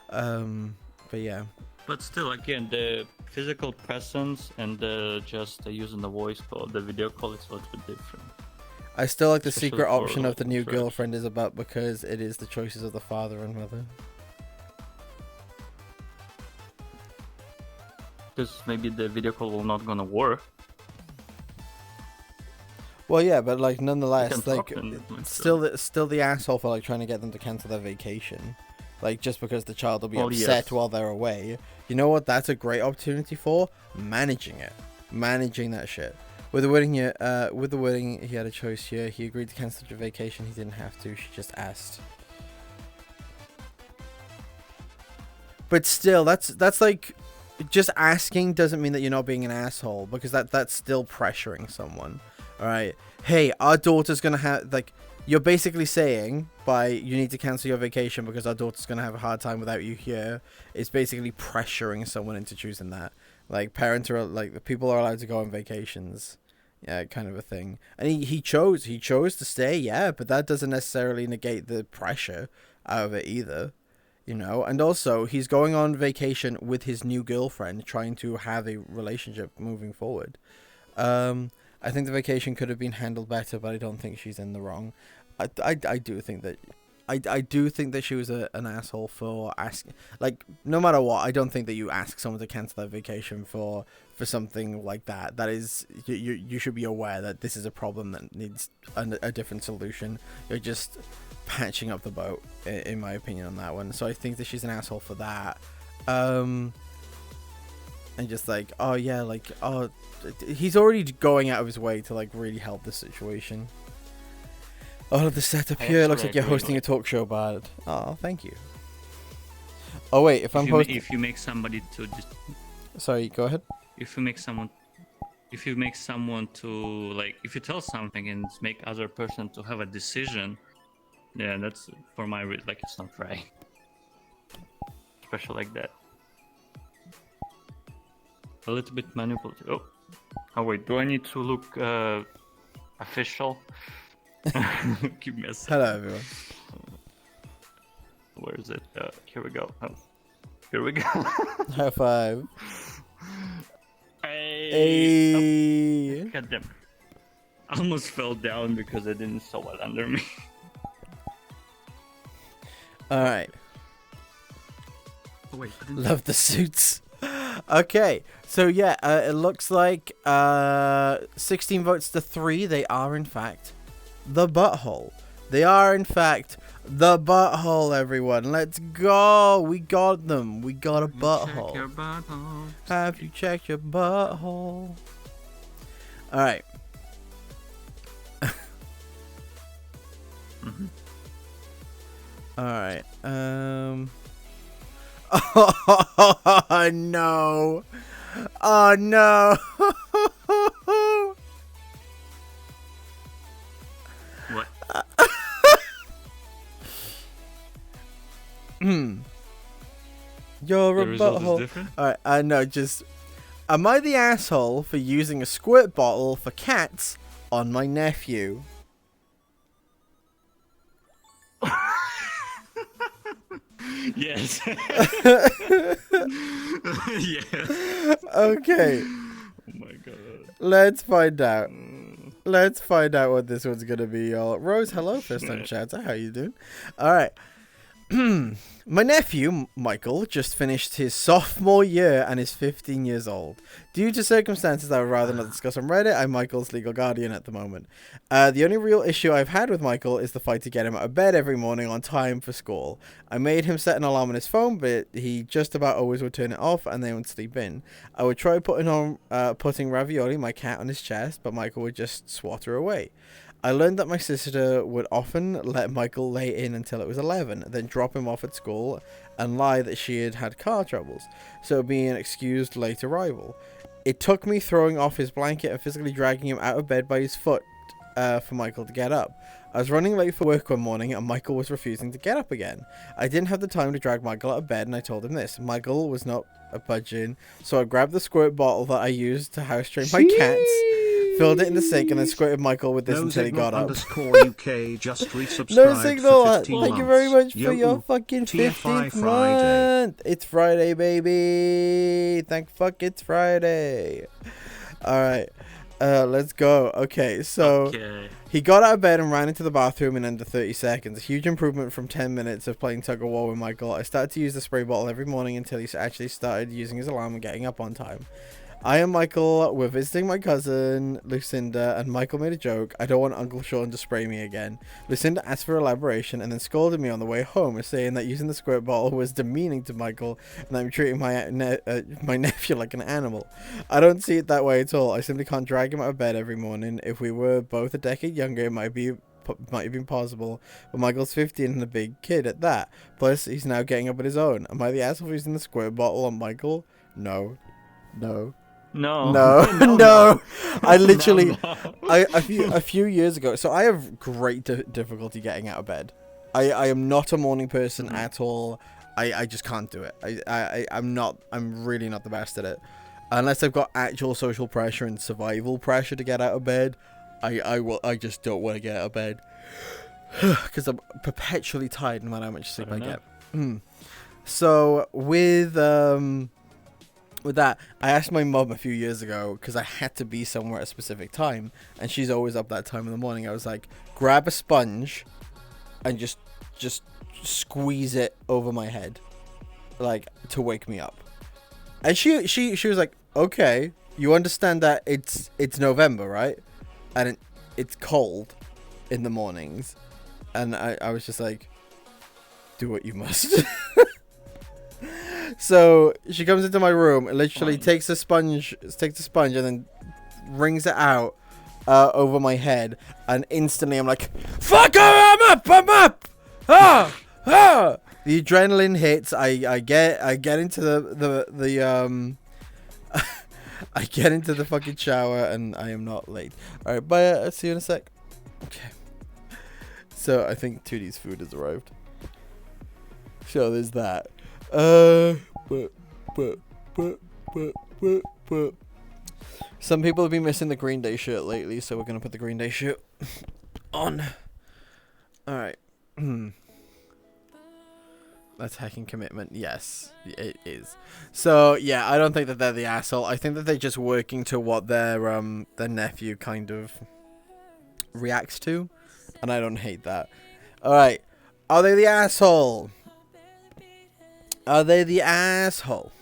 But yeah. But still, again, the physical presence and just using the voice call, the video call is a little bit different. I still like the Especially secret for option of the new church. girlfriend is about because it is the choices of the father and mother. because maybe the video call will not gonna work. Well, yeah, but like You nonetheless, can like talk to them, like, still the asshole for like trying to get them to cancel their vacation, like just because the child will be Oh, upset yes. while they're away. You know what? That's a great opportunity for managing that shit. With the wedding, he had a choice here. He agreed to cancel the vacation. He didn't have to. She just asked. But still, that's like, just asking doesn't mean that you're not being an asshole, because that's still pressuring someone. All right. Hey, our daughter's gonna have, like, you're basically saying by you need to cancel your vacation because our daughter's gonna have a hard time without you here. It's basically pressuring someone into choosing that. Like, parents are like, the people are allowed to go on vacations, yeah, kind of a thing. And he chose to stay, yeah, but that doesn't necessarily negate the pressure out of it either, you know. And also, he's going on vacation with his new girlfriend, trying to have a relationship moving forward. I think the vacation could have been handled better, but I don't think she's in the wrong. I do think that I do think that she was an asshole for asking. Like, no matter what, I don't think that you ask someone to cancel their vacation for something like that. That is, you should be aware that this is a problem that needs a different solution. You're just patching up the boat, in my opinion, on that one. So I think that she's an asshole for that. And just like, oh yeah, like, oh, he's already going out of his way to like really help the situation. Oh, the setup here looks like you're hosting a talk show, Bard. Oh, thank you. Oh wait, if you make somebody to just, sorry, go ahead. if you make someone to, like, if you tell something and make other person to have a decision, yeah, that's for my like, it's not right, especially like that. A little bit manipulative. Oh wait, do I need to look official? Give me a second. Hello, everyone. Where is it? Here we go. Oh. Here we go. High five. Hey. Oh, God damn. I almost fell down because I didn't saw it under me. All right. Oh, wait, Love the suits. Okay, so yeah, it looks like 16 votes to 3. They are in fact the butthole. They are in fact the butthole, everyone. Let's go. We got them. We got a butthole. Check your butthole. Have you checked your butthole? All right. All right. Oh no. Oh no. What? You're a The result is butthole. different? Alright, no, just, am I the asshole for using a squirt bottle for cats on my nephew? Yes. Yes. Okay. Oh my god. Let's find out. Let's find out what this one's gonna be, y'all. Rose, hello, first time chatter. How you doing? Alright. My nephew, Michael, just finished his sophomore year and is 15 years old. Due to circumstances I would rather not discuss on Reddit, I'm Michael's legal guardian at the moment. The only real issue I've had with Michael is the fight to get him out of bed every morning on time for school. I made him set an alarm on his phone, but he just about always would turn it off and then would sleep in. I would try putting Ravioli, my cat, on his chest, but Michael would just swat her away. I learned that my sister would often let Michael lay in until it was 11, then drop him off at school and lie that she had had car troubles, so it would be an excused late arrival. It took me throwing off his blanket and physically dragging him out of bed by his foot for Michael to get up. I was running late for work one morning and Michael was refusing to get up again. I didn't have the time to drag Michael out of bed and I told him this. Michael was not budging, so I grabbed the squirt bottle that I used to house train my cats, filled it in the sink, and then squirted Michael with this until he got up. _UK just resubscribed No Signal, for 15 thank you very much months. for your fucking 15th month. It's Friday, baby. Thank fuck it's Friday. Alright. Let's go. Okay, so he got out of bed and ran into the bathroom in under 30 seconds. A huge improvement from 10 minutes of playing tug of war with Michael. I started to use the spray bottle every morning until he actually started using his alarm and getting up on time. I and Michael were visiting my cousin, Lucinda, and Michael made a joke. I don't want Uncle Sean to spray me again. Lucinda asked for elaboration and then scolded me on the way home, saying that using the squirt bottle was demeaning to Michael and that I'm treating my nephew like an animal. I don't see it that way at all. I simply can't drag him out of bed every morning. If we were both a decade younger, it might have been possible, but Michael's 15 and a big kid at that. Plus, he's now getting up on his own. Am I the asshole for using the squirt bottle on Michael? No. No. I literally, a few years ago. So I have great difficulty getting out of bed. I am not a morning person at all. I just can't do it. I'm really not the best at it. Unless I've got actual social pressure and survival pressure to get out of bed, I just don't want to get out of bed because I'm perpetually tired no matter how much sleep I get. So with that, I asked my mum a few years ago because I had to be somewhere at a specific time, and she's always up that time in the morning. I was like, grab a sponge and just squeeze it over my head, like, to wake me up. And she was like, okay, you understand that it's November, right? And it's cold in the mornings. And I was just like, do what you must. So she comes into my room and literally takes a sponge and then wrings it out over my head, and instantly I'm like, fuck, I'm up. The adrenaline hits. I get into the I get into the fucking shower and I am not late. All right, bye. I'll see you in a sec. Okay. So I think 2D's food has arrived. So there's that. Some people have been missing the Green Day shirt lately, so we're gonna put the Green Day shirt on. Alright. That's hacking commitment. Yes, it is. So yeah, I don't think that they're the asshole. I think that they're just working to what their nephew kind of reacts to, and I don't hate that. Alright. Are they the asshole? Are they the asshole?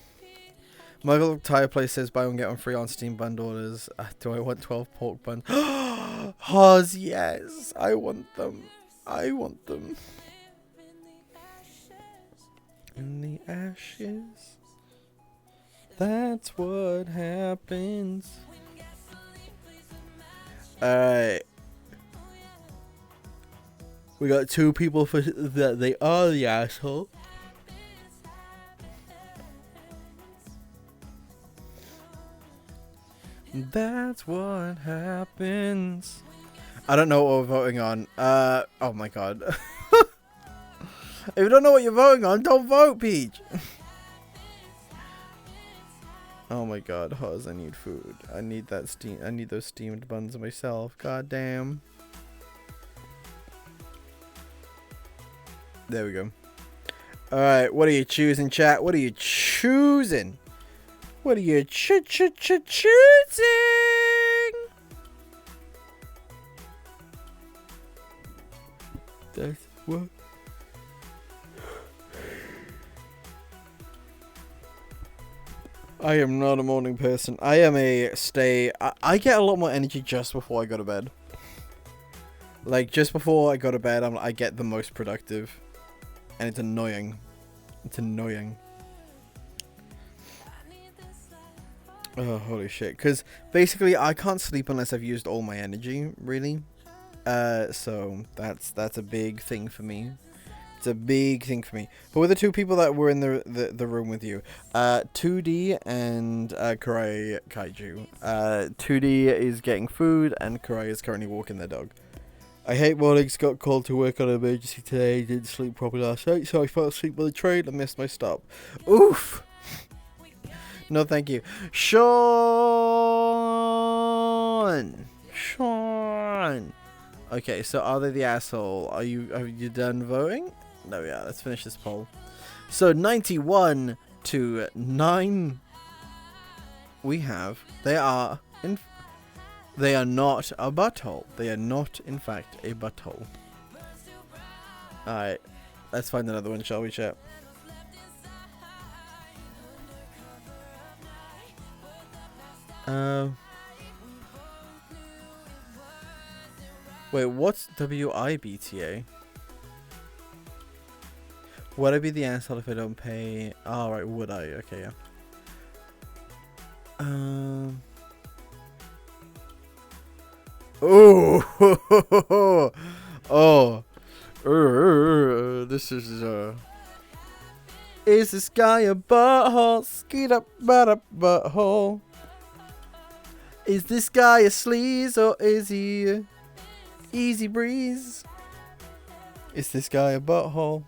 Michael Tire Place says buy one get one free on Steam bundle orders. Do I want 12 pork buns? Oz, yes. I want them. I want them. In the ashes. That's what happens. Alright. We got 2 people for that they are the asshole. That's what happens. I don't know what we're voting on. Oh my god. If you don't know what you're voting on, don't vote, Peach. Oh my god, Huz, I need food. I need those steamed buns myself. God damn. There we go. Alright, what are you choosing, chat? What are you choosing? What are you choosing? That's what. I am not a morning person. I am a stay. I get a lot more energy just before I go to bed. Like, just before I go to bed, I get the most productive. And it's annoying. It's annoying. Oh, holy shit. Because basically, I can't sleep unless I've used all my energy, really. So that's a big thing for me. It's a big thing for me. But with the 2 people that were in the room with you, 2D and Karai Kaiju. 2D is getting food and Karai is currently walking their dog. I hate mornings, got called to work on an emergency today, didn't sleep properly last night, so I fell asleep on the train and missed my stop. Oof! No, thank you. Sean! Okay, so are they the asshole? Have you done voting? No, yeah, let's finish this poll. So 91 to 9 they are in They are not a butthole. They are not, in fact, a butthole. Alright. Let's find another one, shall we, chat? Wait, what's WIBTA? Would I be the asshole if I don't pay? Oh, right, would I? Okay, yeah. Oh, oh, this is Is this guy a butthole? Skeet up, butthole. Is this guy a sleaze or is he easy breeze? Is this guy a butthole?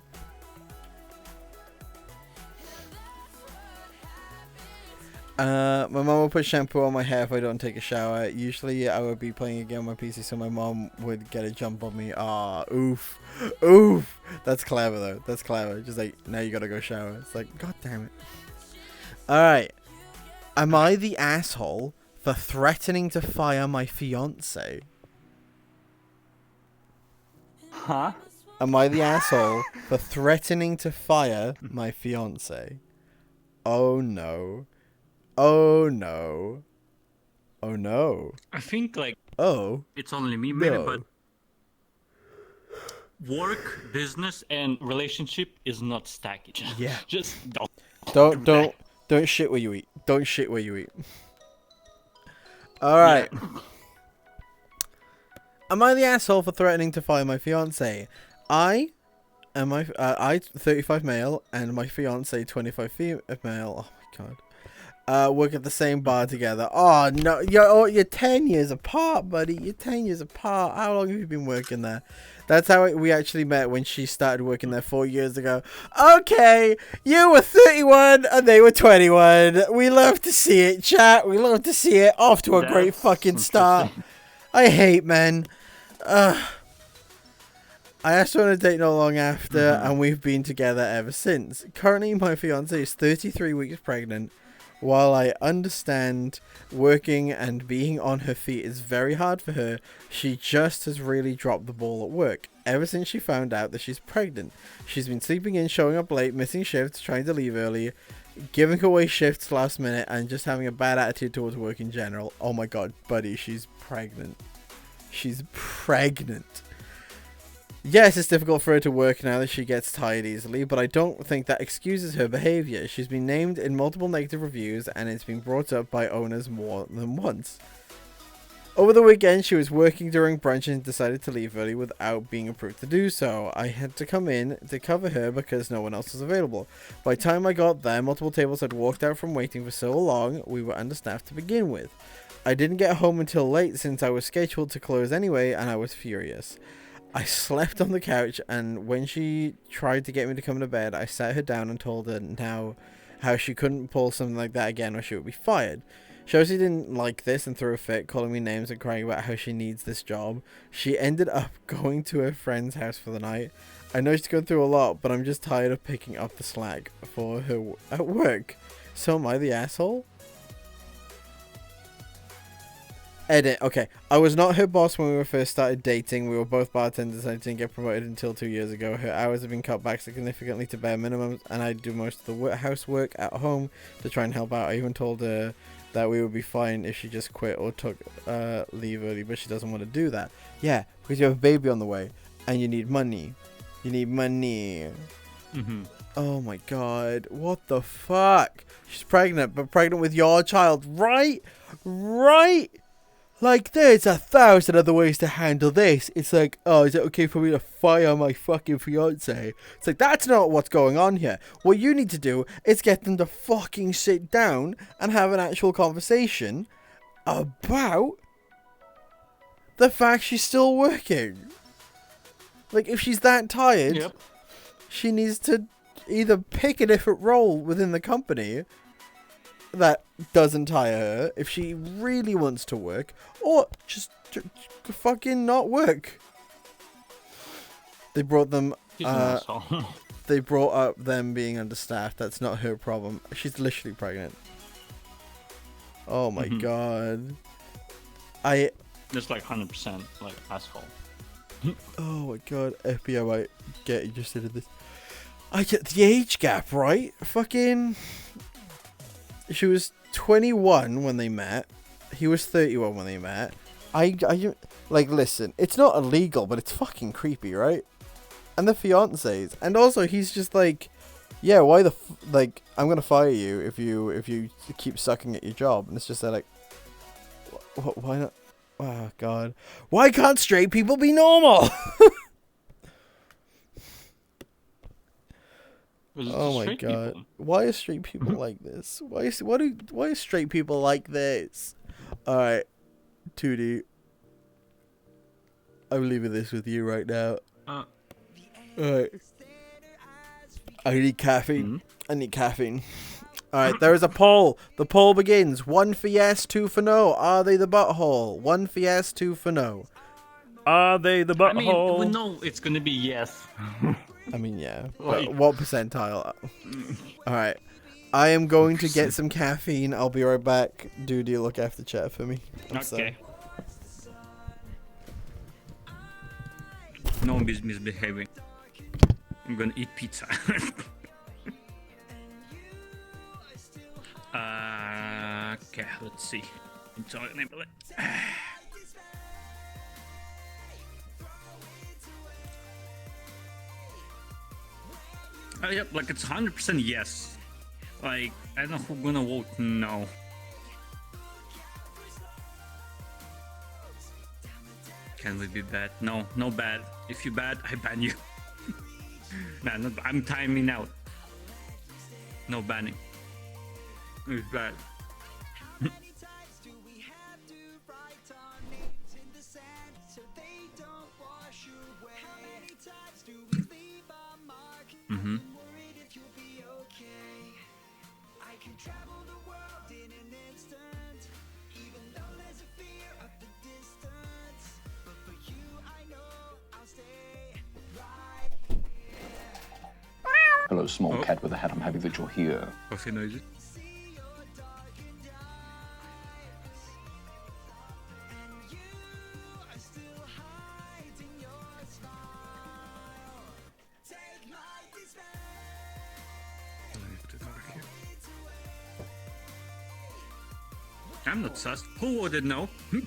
My mom will put shampoo on my hair if I don't take a shower. Usually I would be playing a game on my PC, so my mom would get a jump on me. Ah, oof. Oof. That's clever, though. That's clever. Just like, now you gotta go shower. It's like, god damn it. Alright. Am I the asshole for threatening to fire my fiance? Huh? Am I the asshole for threatening to fire my fiance? Oh no. Oh no. Oh no. I think like it's only me maybe, but work, business, and relationship is not stacked. Yeah. Just don't shit where you eat. Don't shit where you eat. All right. Yeah. Am I the asshole for threatening to fire my fiance? I 35 male and my fiance 25 female. Oh my god. Work at the same bar together. Oh no, you're 10 years apart, buddy. You're 10 years apart. How long have you been working there? That's how we actually met, when she started working there 4 years ago. Okay, you were 31 and they were 21. We love to see it, chat. We love to see it. Off to a great fucking start. I hate men. I asked her on a date not long after, and we've been together ever since. Currently, my fiance is 33 weeks pregnant. While I understand working and being on her feet is very hard for her, she just has really dropped the ball at work. Ever since she found out that she's pregnant, she's been sleeping in, showing up late, missing shifts, trying to leave early, giving away shifts last minute, and just having a bad attitude towards work in general. Oh my god, buddy, she's pregnant. She's pregnant. Yes, it's difficult for her to work now that she gets tired easily, but I don't think that excuses her behavior. She's been named in multiple negative reviews, and it's been brought up by owners more than once. Over the weekend, she was working during brunch and decided to leave early without being approved to do so. I had to come in to cover her because no one else was available. By the time I got there, multiple tables had walked out from waiting for so long, we were understaffed to begin with. I didn't get home until late since I was scheduled to close anyway, and I was furious. I slept on the couch, and when she tried to get me to come to bed, I sat her down and told her how she couldn't pull something like that again or she would be fired. Josie didn't like this and threw a fit, calling me names and crying about how she needs this job. She ended up going to her friend's house for the night. I know she's going through a lot, but I'm just tired of picking up the slack for her at work. So am I the asshole? Edit. Okay, I was not her boss when we first started dating. We were both bartenders. I didn't get promoted until 2 years ago. Her hours have been cut back significantly to bare minimums, and I do most of the housework at home to try and help out. I even told her that we would be fine if she just quit or took leave early, but she doesn't want to do that. Yeah, because you have a baby on the way, and you need money. You need money. Oh my god, what the fuck? She's pregnant, but pregnant with your child, right? Right? Like, there's 1,000 other ways to handle this. It's like, oh, is it okay for me to fire my fucking fiance? It's like, that's not what's going on here. What you need to do is get them to fucking sit down and have an actual conversation about the fact she's still working. Like, if she's that tired, she needs to either pick a different role within the company that doesn't tire her, if she really wants to work, or just fucking not work. They brought them they brought up them being understaffed. That's not her problem. She's literally pregnant. Oh my god. It's like 100% like asshole. Oh my god, FBI might get interested in this. I get the age gap, right? Fucking. She was 21 when they met. He was 31 when they met. Like, listen, it's not illegal, but it's fucking creepy, right? And the fiancés, and also he's just like, yeah, why the like, I'm gonna fire you if you keep sucking at your job, and it's just like, why not? Oh god, why can't straight people be normal? Oh my god, why are straight people like this? Why are straight people like this? All right, 2D. I'm leaving this with you right now. Alright. I need caffeine. I need caffeine. Alright, there is a poll. The poll begins. 1 for yes, 2 for no. Are they the butthole? 1 for yes, 2 for no. Are they the butthole? I mean, we know it's gonna be yes. I mean, yeah. Like... But what percentile? Alright. I am going to get some caffeine. I'll be right back. Dude, you look after chat for me. Okay. No one is misbehaving. I'm gonna eat pizza. Okay, let's see. Oh, yep, like it's 100% yes. Like, I don't know who's gonna vote no. Can we be bad? No, no bad. If you bad, I ban you. Nah, no, I'm timing out. No banning. It's bad. Mm-hmm. Hello, small cat with a hat. I'm happy that you're here. Coffee noise. I'm not sus. Who voted no? Who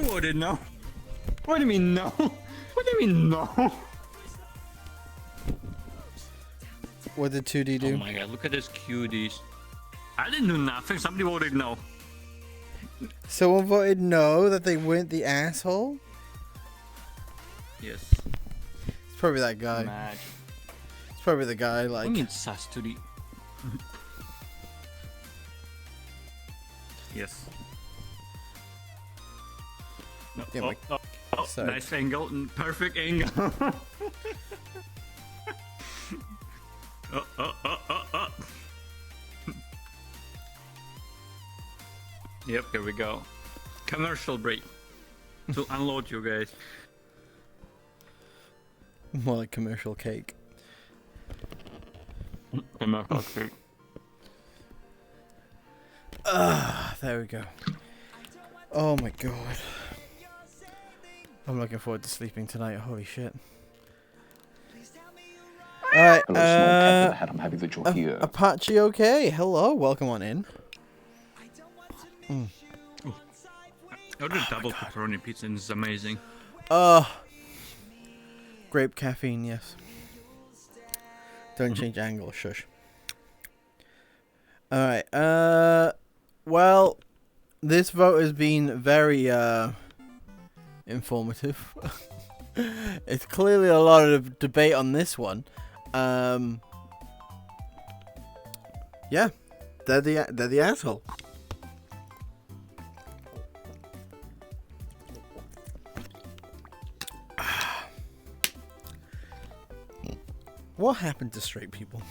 voted no? What do you mean no? What do you mean no? What did 2D do? Oh my god, look at these cuties. I didn't do nothing, somebody voted no. Someone voted no, that they weren't the asshole? Yes. It's probably that guy. Imagine. It's probably the guy, like... I mean sus to the... Yes. No, Yeah, nice angle, perfect angle. Yep, here we go. Commercial break to unload you guys. More like commercial cake. Commercial cake. There we go. Oh my god. I'm looking forward to sleeping tonight. Holy shit. Alright, Hello, small cat with a hat. I'm happy that you're here. Apache, okay. Hello, welcome on in. I ordered double pepperoni pizza and it's amazing. Grape caffeine, yes. Don't change angle, shush. Alright, well, this vote has been very, informative. It's clearly a lot of debate on this one. Yeah, they're the asshole. What happened to straight people?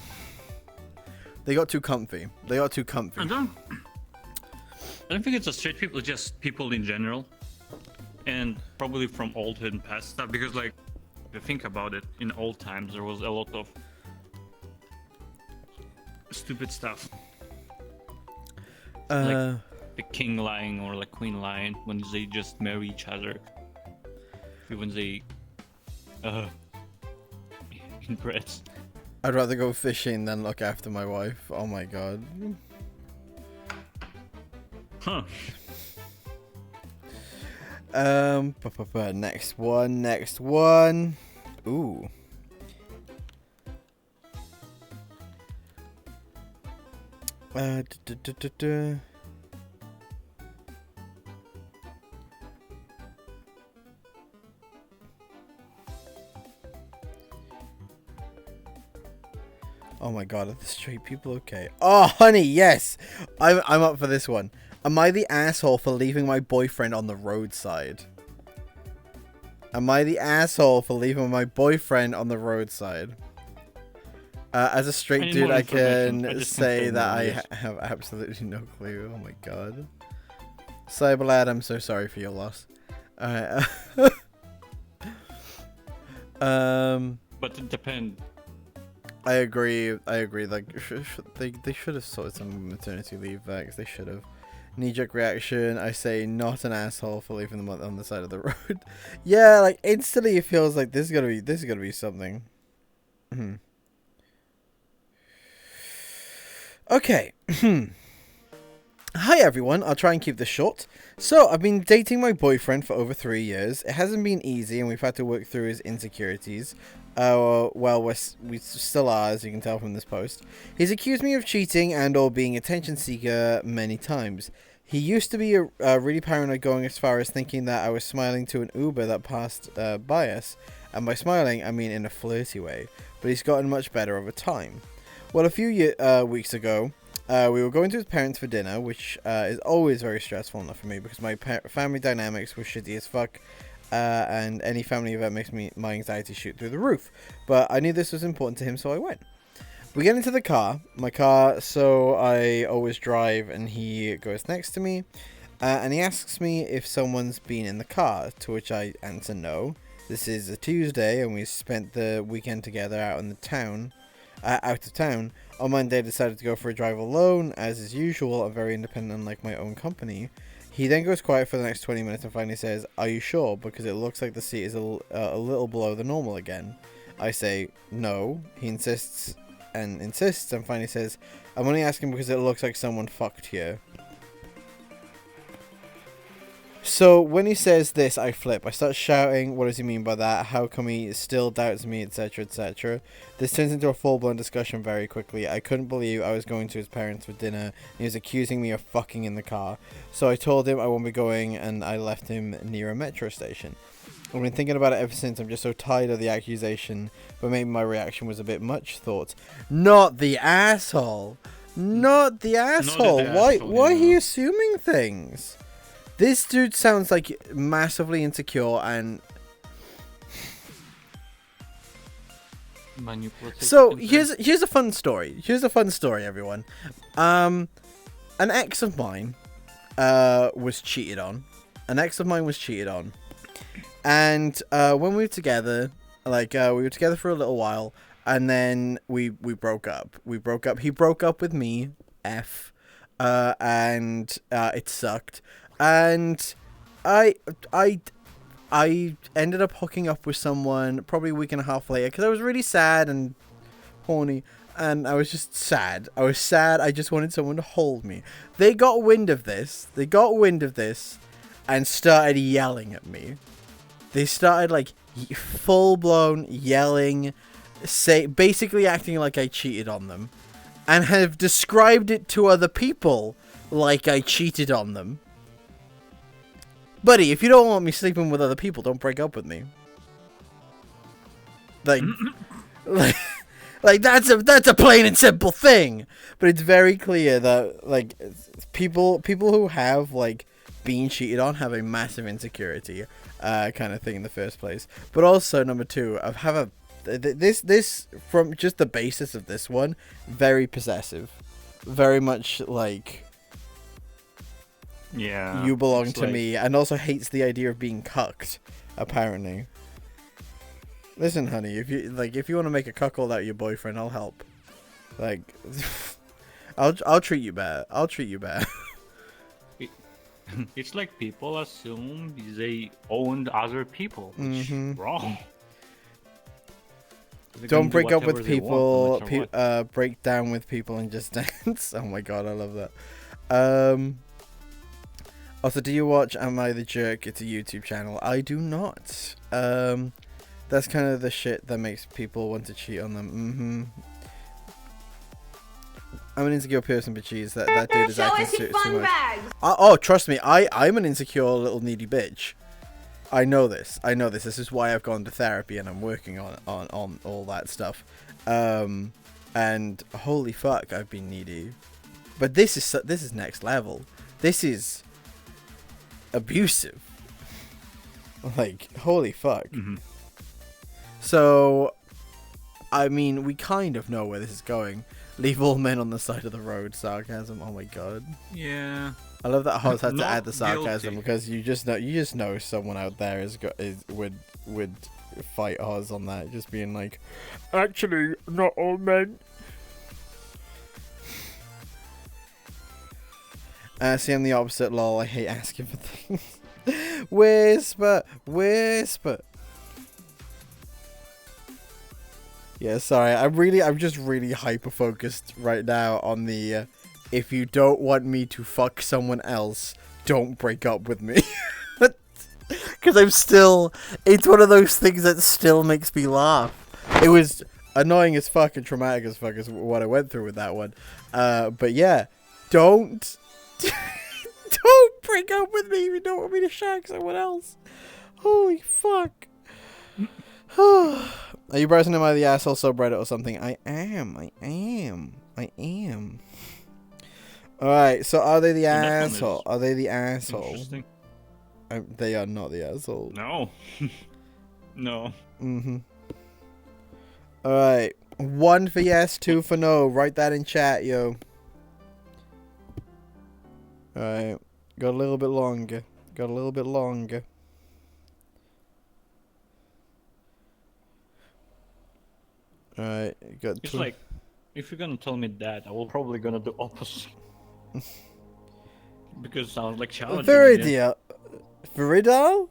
They got too comfy. They got too comfy. I don't think it's a straight people, it's just people in general. And probably from old and past stuff, because like, if you think about it, in old times there was a lot of stupid stuff. Like, a king lion or like queen lion when they just marry each other. When they inbred. I'd rather go fishing than look after my wife. Oh my god. Huh. Next one. Ooh. Oh my god, are the straight people okay? Oh, honey, yes! I'm up for this one. Am I the asshole for leaving my boyfriend on the roadside? Am I the asshole for leaving my boyfriend on the roadside? As a straight dude, I can say that I have absolutely no clue. Oh my god. Cyberlad, I'm so sorry for your loss. Alright. But it depends. I agree. Like, they should have sorted some maternity leave back. They should have. Knee-jerk reaction. I say not an asshole for leaving them on the side of the road. Yeah, like instantly it feels like this is gonna be something. Okay. Hi everyone, I'll try and keep this short. So, I've been dating my boyfriend for over 3 years. It hasn't been easy and we've had to work through his insecurities. Well, we still are, as you can tell from this post. He's accused me of cheating and or being attention seeker many times. He used to be really paranoid, going as far as thinking that I was smiling to an Uber that passed by us. And by smiling, I mean in a flirty way. But he's gotten much better over time. Well, a few weeks ago, we were going to his parents for dinner, which is always very stressful enough for me because my family dynamics were shitty as fuck. And any family event makes my anxiety shoot through the roof. But I knew this was important to him, so I went. We get into my car, so I always drive, and he goes next to me. And he asks me if someone's been in the car, to which I answer no. This is a Tuesday, and we spent the weekend together out of town. On Monday, I decided to go for a drive alone. As is usual, I'm very independent, unlike my own company. He then goes quiet for the next 20 minutes and finally says, "Are you sure? Because it looks like the seat is a little below the normal again." I say, "No." He insists and finally says, "I'm only asking because it looks like someone fucked here." So when he says this, I flip. I start shouting, what does he mean by that? How come he still doubts me, etc, etc. This turns into a full-blown discussion very quickly. I couldn't believe I was going to his parents for dinner, and he was accusing me of fucking in the car. So I told him I won't be going, and I left him near a metro station. I've been thinking about it ever since. I'm just so tired of the accusation, but maybe my reaction was a bit much. Thoughts? Not the asshole! Not the asshole! Why are you assuming things? This dude sounds like massively insecure and... So, here's a fun story. Here's a fun story, everyone. An ex of mine was cheated on. And when we were together, we were together for a little while, and then we broke up. He broke up with me, and it sucked. And I ended up hooking up with someone probably a week and a half later because I was really sad and horny, and I was just sad. I was sad. I just wanted someone to hold me. They got wind of this. And started yelling at me. They started like full-blown yelling, basically acting like I cheated on them, and have described it to other people like I cheated on them. Buddy, if you don't want me sleeping with other people, don't break up with me. Like that's a plain and simple thing. But it's very clear that like people who have like been cheated on have a massive insecurity kind of thing in the first place. But also number two, I have this from just the basis of this one, very possessive, very much like. Yeah, you belong to me, and also hates the idea of being cucked, apparently. Listen, honey, if you want to make a cuckold out of your boyfriend, I'll help. Like, I'll treat you better. It's like people assume they owned other people, which is wrong. They Don't can do break up with whatever they people. want, no matter what. Break down with people and just dance. Oh my god, I love that. Also, do you watch Am I the Jerk? It's a YouTube channel. I do not. That's kind of the shit that makes people want to cheat on them. I'm an insecure person, but geez, that dude is acting too much. Oh, trust me, I'm an insecure little needy bitch. I know this. This is why I've gone to therapy and I'm working on all that stuff. And holy fuck, I've been needy. But this is next level. This is abusive. Like, holy fuck. So, I mean, we kind of know where this is going. Leave all men on the side of the road. Sarcasm. Oh my god. Yeah. I love that Hoz had to Not add the sarcasm guilty. because you just know someone out there would fight Hoz on that, just being like, actually, not all men. See, I'm the opposite. Lol. I hate asking for things. Whisper. Yeah, sorry. I'm just really hyper focused right now on the. If you don't want me to fuck someone else, don't break up with me. Because it's one of those things that still makes me laugh. It was annoying as fuck and traumatic as fuck as what I went through with that one. But yeah, don't break up with me if you don't want me to shag someone else. Holy fuck. Are you browsing Am I the Asshole subreddit or something? I am. Alright, so are they the asshole? Are they the asshole? Interesting. They are not the asshole. No. No. Alright. 1 for yes, 2 for no. Write that in chat, yo. Alright. Got a little bit longer. Alright. It's like, if you're gonna tell me that, I will probably gonna do opposite. Because it sounds like challenging. Viridal?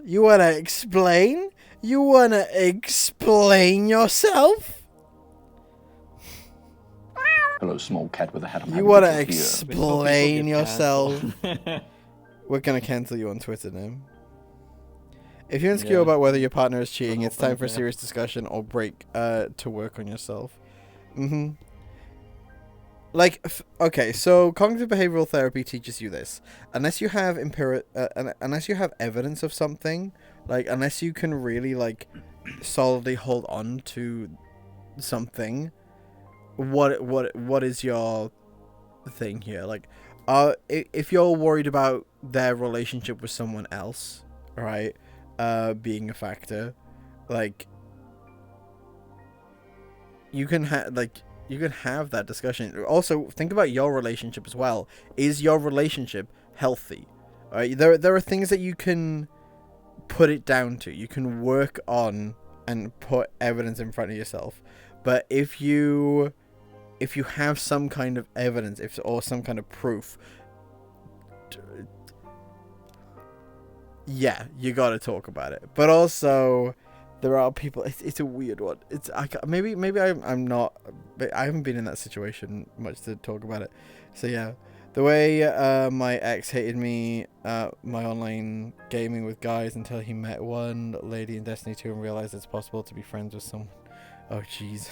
You wanna explain? You wanna explain yourself? Hello, small cat with a hat. You wanna explain yourself? We're gonna cancel you on Twitter now. If you're insecure about whether your partner is cheating, it's time for a serious discussion or break to work on yourself. Like, okay, so cognitive behavioral therapy teaches you this. Unless you have unless you have evidence of something, like, unless you can really, like, solidly hold on to something, what is your thing here? Like, if you're worried about their relationship with someone else, right, being a factor, like, you can have that discussion. Also, think about your relationship as well. Is your relationship healthy? Right? There are things that you can put it down to. You can work on and put evidence in front of yourself. But if you have some kind of evidence, or some kind of proof, yeah, you gotta talk about it. But also, there are people. It's a weird one. Maybe I'm not. I haven't been in that situation much to talk about it. So yeah, the way my ex hated me, my online gaming with guys until he met one lady in Destiny 2 and realized it's possible to be friends with someone. Oh jeez.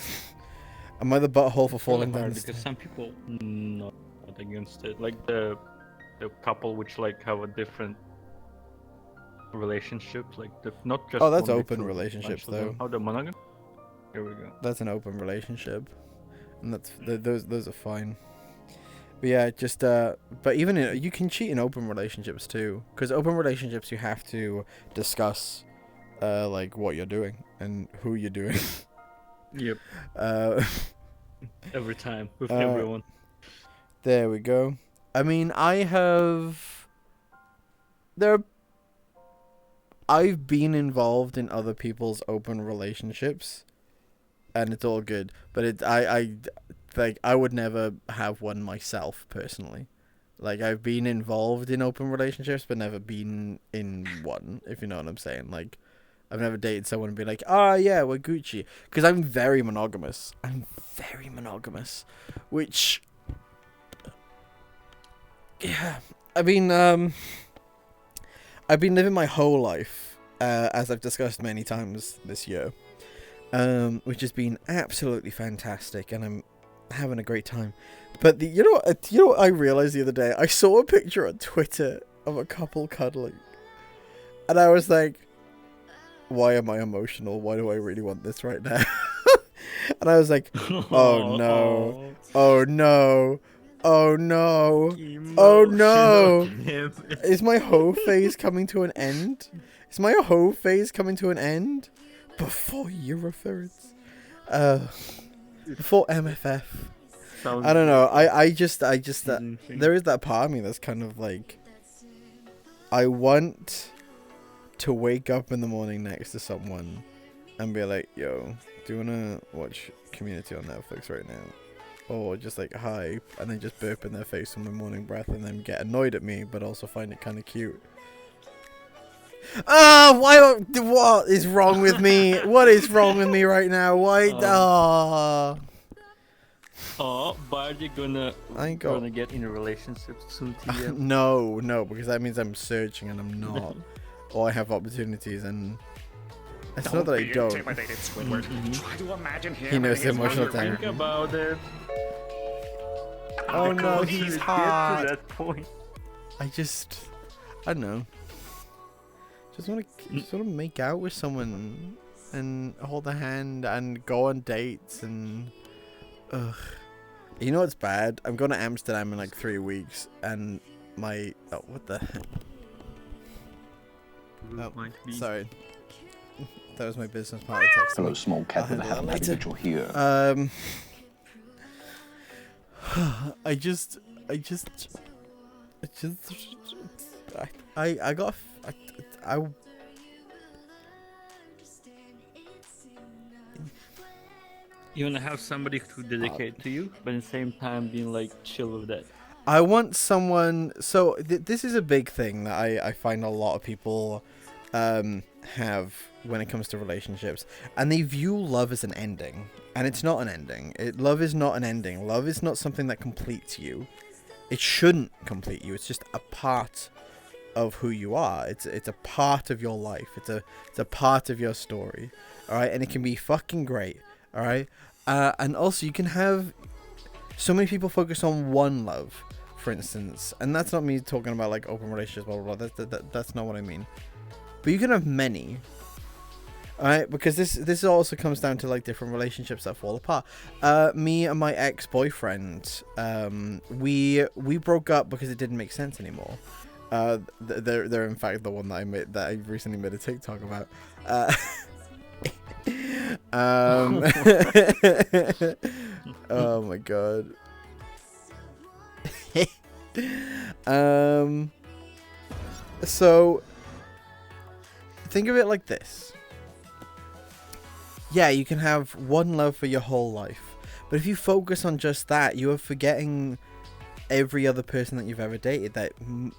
Am I the butthole for falling down? Because some people not against it. Like the couple which like have a different relationships, like not just. Oh, that's open relationships though. Oh, the monogamy. Here we go. That's an open relationship, and those are fine. But yeah, just but even you can cheat in open relationships too, because open relationships you have to discuss, like what you're doing and who you're doing. Yep. Every time with everyone. There we go. I mean, I've been involved in other people's open relationships, and it's all good. But I would never have one myself personally. Like, I've been involved in open relationships, but never been in one, if you know what I'm saying. Like, I've never dated someone and be like, yeah, we're Gucci. Because I'm very monogamous. Which, yeah, I mean, I've been living my whole life, as I've discussed many times this year, which has been absolutely fantastic, and I'm having a great time. But you know what I realized the other day? I saw a picture on Twitter of a couple cuddling, and I was like, why am I emotional? Why do I really want this right now? And I was like, oh no, oh no, oh no, oh no. Is my hoe phase coming to an end? Is my hoe phase coming to an end? Before Eurofirds? Before MFF? I don't know. I just there is that part of me that's kind of like, I want to wake up in the morning next to someone and be like, yo, do you wanna watch Community on Netflix right now? Or just like, hi, and then just burp in their face on my morning breath and then get annoyed at me, but also find it kind of cute. What is wrong with me? What is wrong with me right now? Why? But are you gonna get in a relationship soon, TM? No, because that means I'm searching and I'm not. Or I have opportunities, and it's not that I don't. Try to imagine him. He knows the emotional Think time. about it. Oh no, he's hot. To that point. I don't know. Just want to make out with someone and hold a hand and go on dates and you know what's bad? I'm going to Amsterdam in like 3 weeks, and my what the heck? Oh, sorry. That was my business partner texting. Hello, small cat with a hat. I'm happy that you're here. You wanna have somebody to dedicate to you, but at the same time being like chill with that. I want someone. So this is a big thing that I find a lot of people have when it comes to relationships, and they view love as an ending, and it's not an ending. Love is not an ending. Love is not something that completes you. It shouldn't complete you. It's just a part of who you are. It's a part of your life. It's a part of your story. All right, and it can be fucking great. All right, and also you can have so many people focus on one love, for instance, and that's not me talking about like open relationships, blah blah blah. That's not what I mean. But you can have many. All right, because this also comes down to like different relationships that fall apart. Me and my ex-boyfriend, we broke up because it didn't make sense anymore. They're in fact the one that I recently made a TikTok about. Oh my god. So think of it like this. Yeah, you can have one love for your whole life, but if you focus on just that, you are forgetting every other person that you've ever dated, that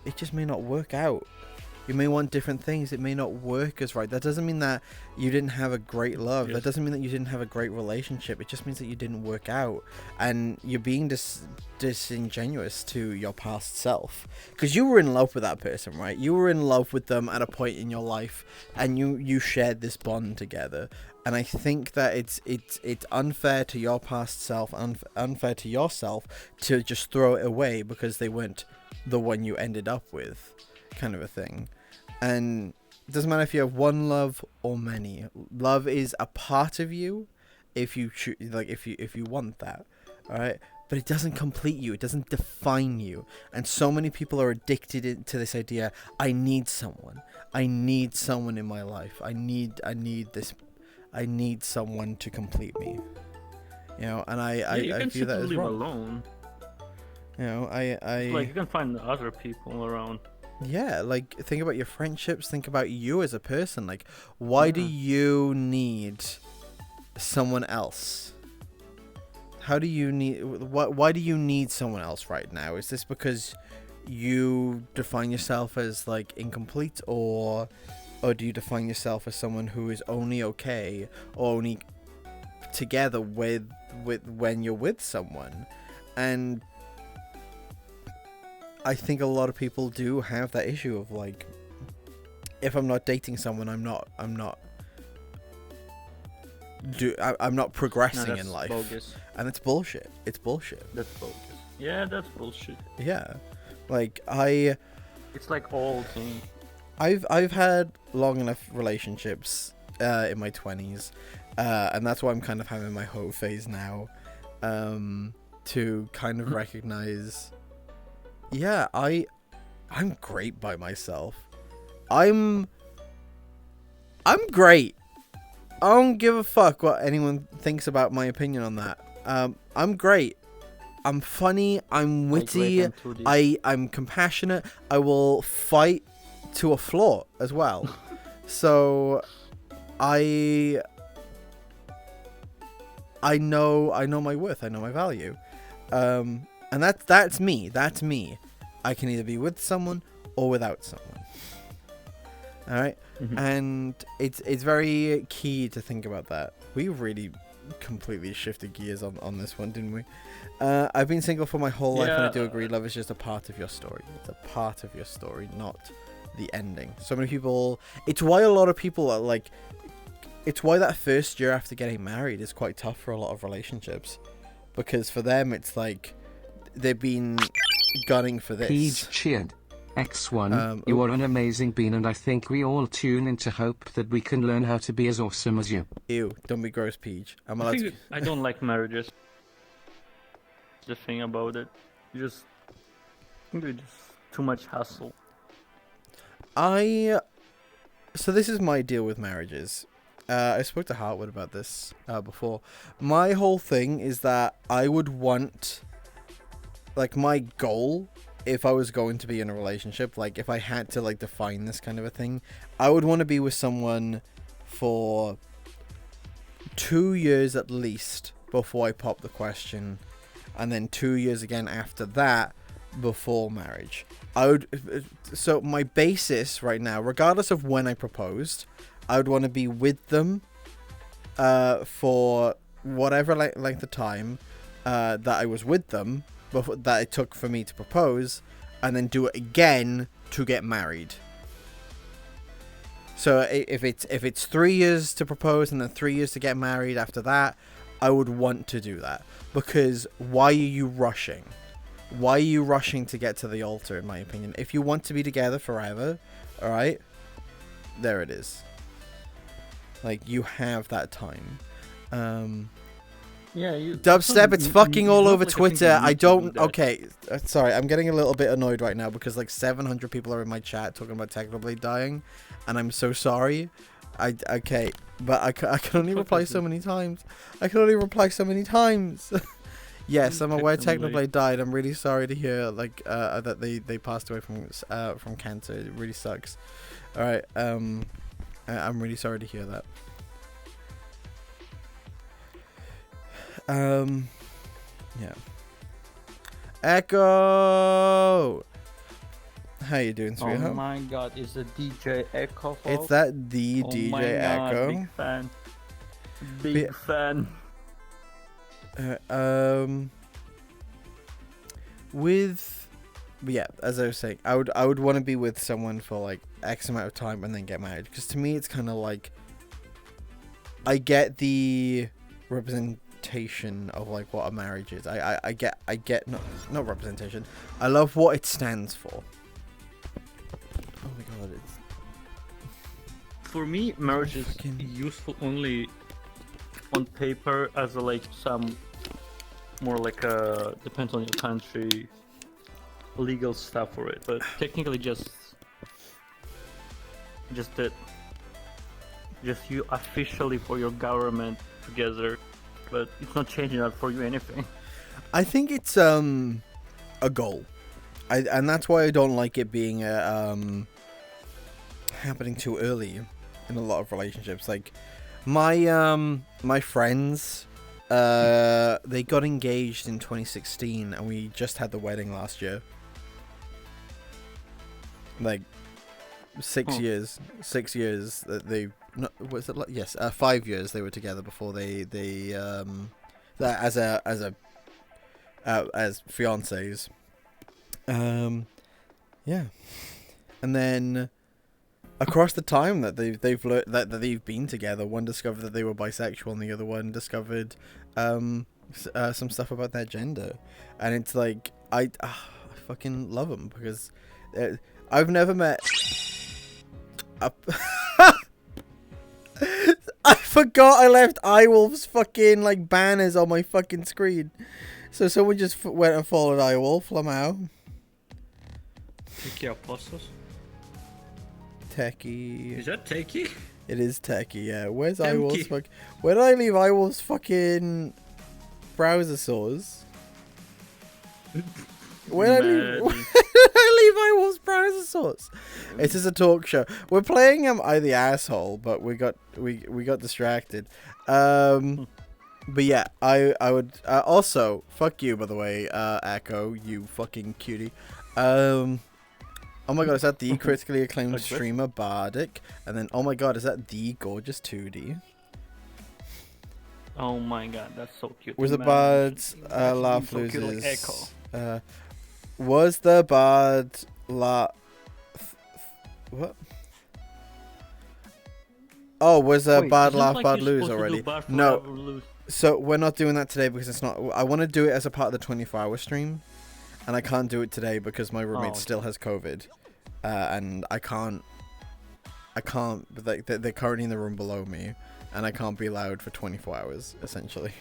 it just may not work out. You may want different things. It may not work as right. That doesn't mean that you didn't have a great love. Yes. That doesn't mean that you didn't have a great relationship. It just means that you didn't work out. And you're being disingenuous to your past self. Because you were in love with that person, right? You were in love with them at a point in your life. And you shared this bond together. And I think that it's unfair to your past self, unfair to yourself, to just throw it away because they weren't the one you ended up with, kind of a thing. And it doesn't matter if you have one love or many. Love is a part of you, if you if you want that, all right. But it doesn't complete you. It doesn't define you. And so many people are addicted to this idea. I need someone. I need someone in my life. I need this. I need someone to complete me. You know, and I feel that as live wrong. Alone. You know, like you can find other people around. Yeah, like think about your friendships, think about you as a person. Like, why do you need someone else? How do you need why do you need someone else right now? Is this because you define yourself as like incomplete, or do you define yourself as someone who is only okay or only together with when you're with someone? And I think a lot of people do have that issue of like, if I'm not dating someone, I'm not progressing in life. Bogus. And it's bullshit. It's bullshit. That's bogus. Yeah, that's bullshit. Yeah. Like it's like all things. I've had long enough relationships in my 20s, and that's why I'm kind of having my hoe phase now, to kind of recognize, yeah, I'm great by myself. I'm great. I don't give a fuck what anyone thinks about my opinion on that. I'm great. I'm funny. I'm witty. I'm compassionate. I will fight to a flaw as well. So I know my worth. I know my value. And that's me. That's me. I can either be with someone or without someone. All right. And it's very key to think about that. We really completely shifted gears on this one, didn't we? I've been single for my whole life, and I do agree, love is just a part of your story. It's a part of your story, not the ending. So many people, it's why a lot of people are like, it's why that first year after getting married is quite tough for a lot of relationships, because for them it's like they've been gunning for this. Peach cheered. X1, you are an amazing bean, and I think we all tune in to hope that we can learn how to be as awesome as you. Ew, don't be gross, Peach. I don't like marriages. The thing about it, just too much hassle. So this is my deal with marriages. I spoke to Hartwood about this before. My whole thing is that I would want, like, my goal, if I was going to be in a relationship, like if I had to like define this kind of a thing, I would want to be with someone for 2 years at least before I pop the question, and then 2 years again after that before marriage. So my basis right now, regardless of when I proposed, I would want to be with them for whatever length of time that I was with them, that it took for me to propose, and then do it again to get married. So if it's 3 years to propose and then 3 years to get married after that, I would want to do that. Because why are you rushing? Why are you rushing to get to the altar, in my opinion? If you want to be together forever, alright, there it is. Like, you have that time. Yeah, Dubstep, it's fucking all over Twitter. I don't... Okay, sorry, I'm getting a little bit annoyed right now because like 700 people are in my chat talking about Technoblade dying, and I'm so sorry. Okay, but I can only reply so many times. Yes, I'm aware Technoblade died. I'm really sorry to hear like that they passed away from cancer. It really sucks. All right, I'm really sorry to hear that. Yeah. Echo! How you doing, sweetheart? Oh my god, is the DJ Echo fault? It's that the oh DJ my god, Echo. Big fan. Big fan. Yeah, as I was saying, I would want to be with someone for like X amount of time and then get married. Because to me, it's kind of like, I get the representation of like what a marriage is. I get not representation. I love what it stands for. Oh my god, it's... For me, marriage is useful only on paper as a, like some more like a, depends on your country, legal stuff for it, but technically just you officially for your government together, but it's not changing that for you anything. I think it's a goal, and that's why I don't like it being happening too early in a lot of relationships. Like my friends, they got engaged in 2016, and we just had the wedding last year. like 6 years. 6 years that they was it like, yes, 5 years they were together before they that as fiancés. Yeah, and then across the time that they've learned that they've been together, one discovered that they were bisexual, and the other one discovered some stuff about their gender, and it's like I fucking love them because I've never met. I forgot I left Iwolf's fucking like banners on my fucking screen, so someone just went and followed Iwolf. Lamau. Techie Apostles. Techie. Is that Techie? It is Techie, yeah. Where's Temki. Iwolf's fuck? Where did I leave Iwolf's fucking browser source? Where did I leave Iwolf's browser source? This is a talk show. We're playing I the asshole, but we got distracted. But yeah, I would also fuck you, by the way, Echo, you fucking cutie. Oh my god, is that the critically acclaimed streamer Bardic? And then, oh my god, is that the gorgeous 2D? Oh my god, that's so cute. Was the Bard's laugh so cute, like loses? Echo. Was the Bard what? Oh, was a Bard isn't laugh, like Bard you're lose supposed to do already? Bard No. forever lose? So we're not doing that today because it's not. I want to do it as a part of the 24-hour stream, and I can't do it today because my roommate still has COVID, and I can't. Like they're currently in the room below me, and I can't be loud for 24 hours essentially.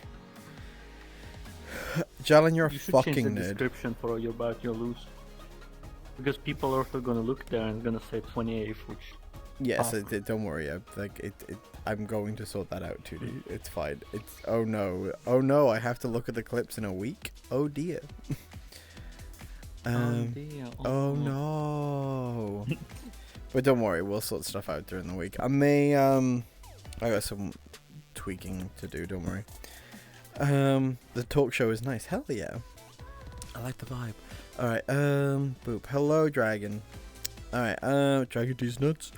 Jalen, you're a You should fucking change the nerd. description for your Bard you lose. Because people are also gonna look there and gonna say 28th, which. Yes, don't worry. I'm going to sort that out, 2D. It's fine. It's oh no, I have to look at the clips in a week. Oh dear. Oh no. But don't worry, we'll sort stuff out during the week. I may I got some tweaking to do. Don't worry. The talk show is nice. Hell yeah. I like the vibe. All right. Boop. Hello, Dragon. All right. Dragon D's nuts.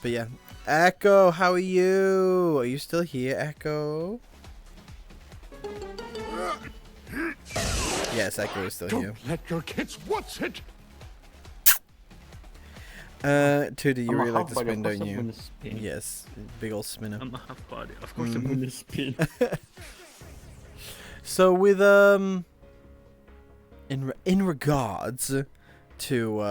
But yeah, Echo, how are you? Are you still here, Echo? Yes, Echo is still here. Don't let your kids watch it. 2D, you I'm a really like half to body, spin, of course don't I'm you? gonna spin. Yes, big old spinner. I'm a half body. Of course I'm gonna spin. So with in regards to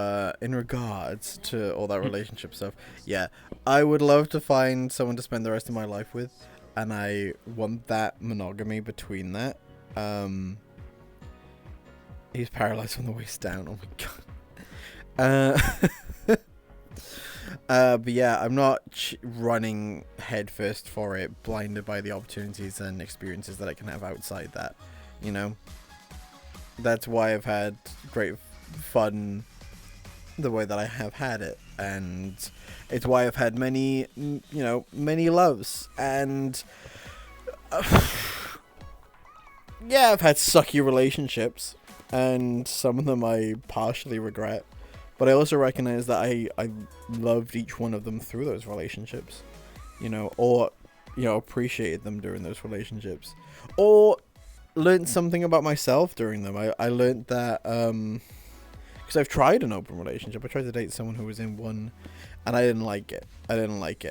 all that relationship stuff, yeah, I would love to find someone to spend the rest of my life with, and I want that monogamy between that. He's paralyzed from the waist down. Oh my god. But yeah, I'm not running headfirst for it, blinded by the opportunities and experiences that I can have outside that, you know? That's why I've had great fun the way that I have had it, and it's why I've had many loves, and yeah, I've had sucky relationships, and some of them I partially regret. But I also recognize that I loved each one of them through those relationships, or, appreciated them during those relationships, or learned something about myself during them. I learned that, because I've tried an open relationship. I tried to date someone who was in one, and I didn't like it. I didn't like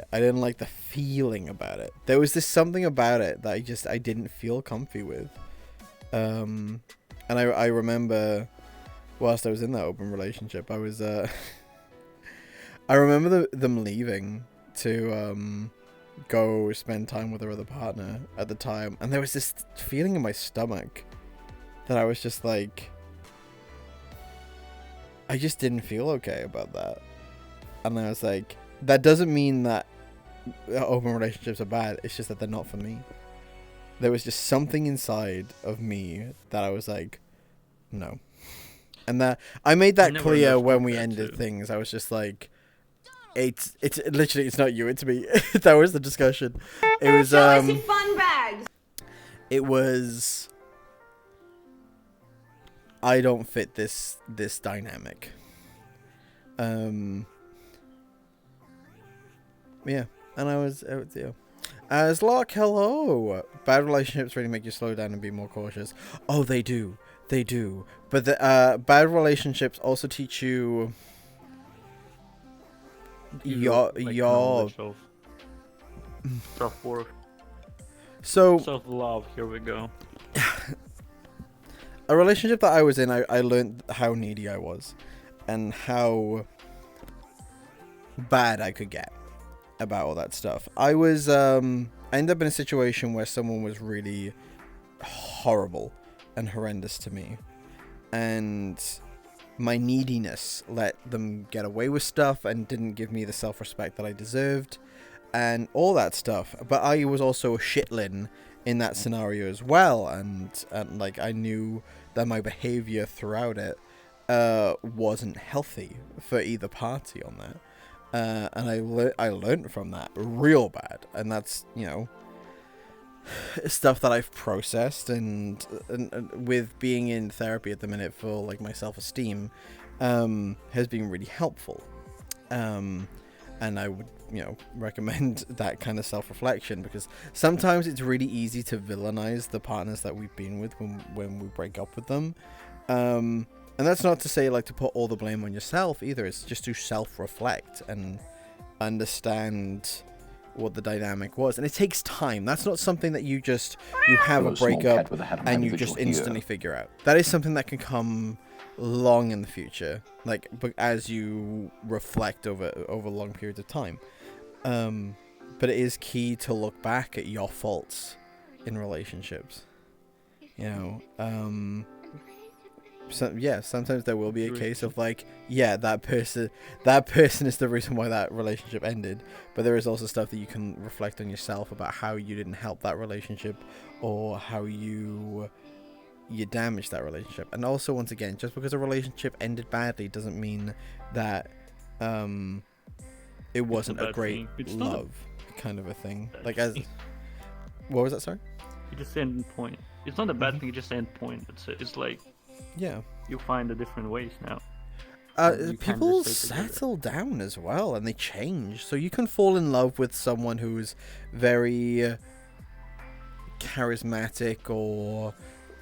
the feeling about it. There was this something about it that I didn't feel comfy with. And I remember, whilst I was in that open relationship, I was I remember them leaving to go spend time with their other partner at the time, and there was this feeling in my stomach that I was just like, I just didn't feel okay about that. And I was like, that doesn't mean that open relationships are bad, it's just that they're not for me. There was just something inside of me that I was like, no. And that I made that clear when we ended things. I was just like, it's literally, it's not you, it's me. That was the discussion. It was fun bags. It was I don't fit this dynamic. Yeah, and I was as Lark, hello. Bad relationships really make you slow down and be more cautious. Oh, they do. But the bad relationships also teach you your self-worth. So Self-love. Here we go. A relationship that I was in, I learned how needy I was, and how bad I could get about all that stuff. I ended up in a situation where someone was really horrible and horrendous to me, and my neediness let them get away with stuff and didn't give me the self-respect that I deserved and all that stuff. But I was also a shitlin in that scenario as well, and like I knew that my behavior throughout it wasn't healthy for either party on that. And I learned from that real bad, and that's, you know, stuff that I've processed, and with being in therapy at the minute for like my self-esteem has been really helpful. And I would, you know, recommend that kind of self-reflection, because sometimes it's really easy to villainize the partners that we've been with when we break up with them. And that's not to say like to put all the blame on yourself either. It's just to self-reflect and understand what the dynamic was. And it takes time. That's not something that you have a breakup and you just instantly figure out. That is something that can come long in the future, like, but as you reflect over long periods of time. But it is key to look back at your faults in relationships. You know, so, yeah, sometimes there will be a case of like, yeah, that person is the reason why that relationship ended. But there is also stuff that you can reflect on yourself about how you didn't help that relationship, or how you damaged that relationship. And also, once again, just because a relationship ended badly doesn't mean that it wasn't a great love kind of a thing. Like, as what was that? Sorry. You just end point. It's not a bad thing. You just end point. It's like, yeah, you find the different ways now. People settle down as well, and they change. So you can fall in love with someone who's very charismatic or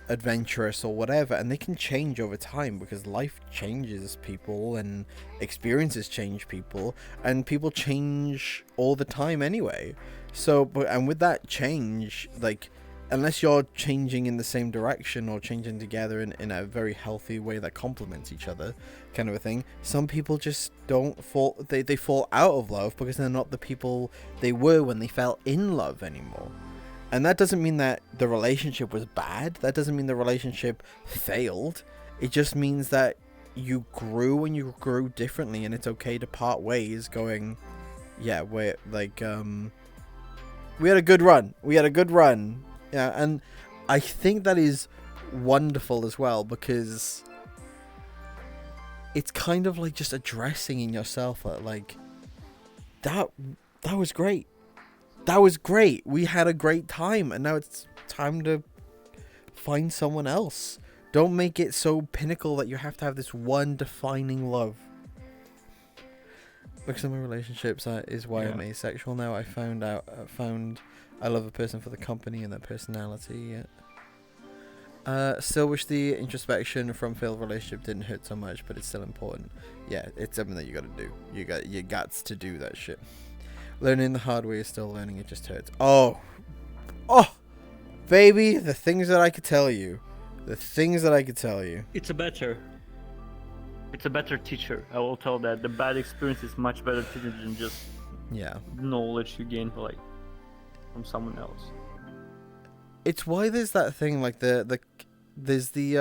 adventurous or whatever, and they can change over time, because life changes people and experiences change people, and people change all the time anyway. So, and with that change, like, unless you're changing in the same direction or changing together in a very healthy way that complements each other, kind of a thing, some people just don't fall, they fall out of love because they're not the people they were when they fell in love anymore. And that doesn't mean that the relationship was bad. That doesn't mean the relationship failed. It just means that you grew, and you grew differently, and it's okay to part ways going, yeah, we're like, we had a good run. Yeah, and I think that is wonderful as well, because it's kind of like just addressing in yourself that, like, that was great. That was great. We had a great time, and now it's time to find someone else. Don't make it so pinnacle that you have to have this one defining love. Because of my relationships is why I'm asexual now. I found I love a person for the company and their personality. Still wish the introspection from failed relationship didn't hurt so much, but it's still important. Yeah, it's something that you gotta do. You got to do that shit. Learning the hard way is still learning, it just hurts. Oh, baby, the things that I could tell you. It's a better teacher. I will tell that. The bad experience is much better teacher than just knowledge you gain from someone else. It's why there's that thing, like there's the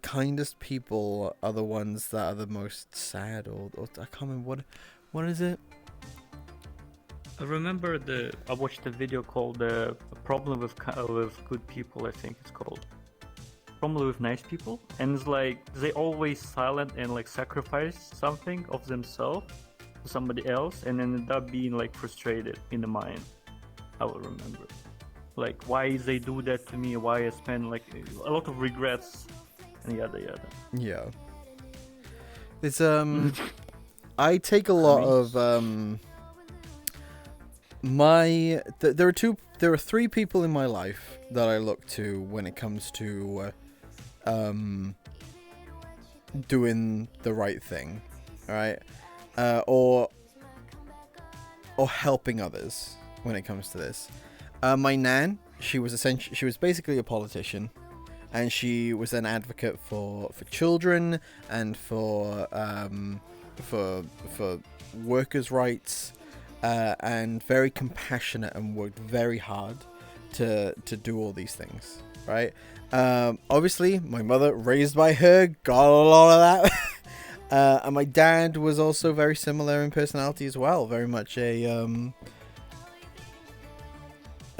kindest people are the ones that are the most sad, or I can't remember what is it. I remember I watched a video called "The Problem with Good People." I think it's called "Problem with Nice People," and it's like they always silent and like sacrifice something of themselves to somebody else, and then end up being like frustrated in the mind. I will remember. like why they do that to me, why I spend like a lot of regrets, and yada yada. Yeah. It's I take a lot of there are three people in my life that I look to when it comes to doing the right thing, all right, or helping others when it comes to this. My nan, she was basically a politician, and she was an advocate for children and for workers' rights, and very compassionate and worked very hard to do all these things, right? Obviously, my mother, raised by her, got a lot of that. And my dad was also very similar in personality as well. Very much a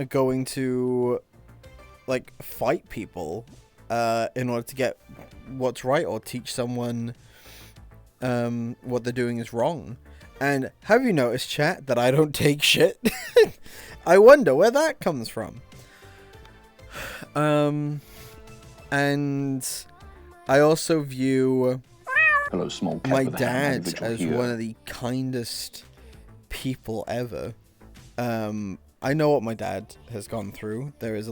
going to like fight people in order to get what's right, or teach someone what they're doing is wrong. And have you noticed, chat, that I don't take shit? I wonder where that comes from. And I also view Hello, small cat my with a hand. dad Have you as here? one of the kindest people ever. I know what my dad has gone through. There is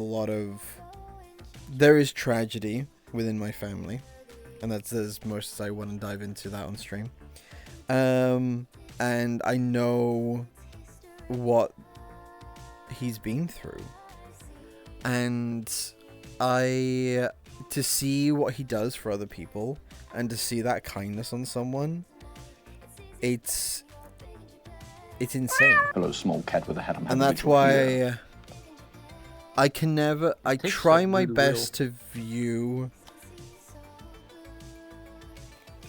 tragedy within my family, and that's as much as I want to dive into that on stream. And I know what he's been through, and to see what he does for other people and to see that kindness on someone, it's insane. Hello, small cat with a hat. And that's why I try my best to view,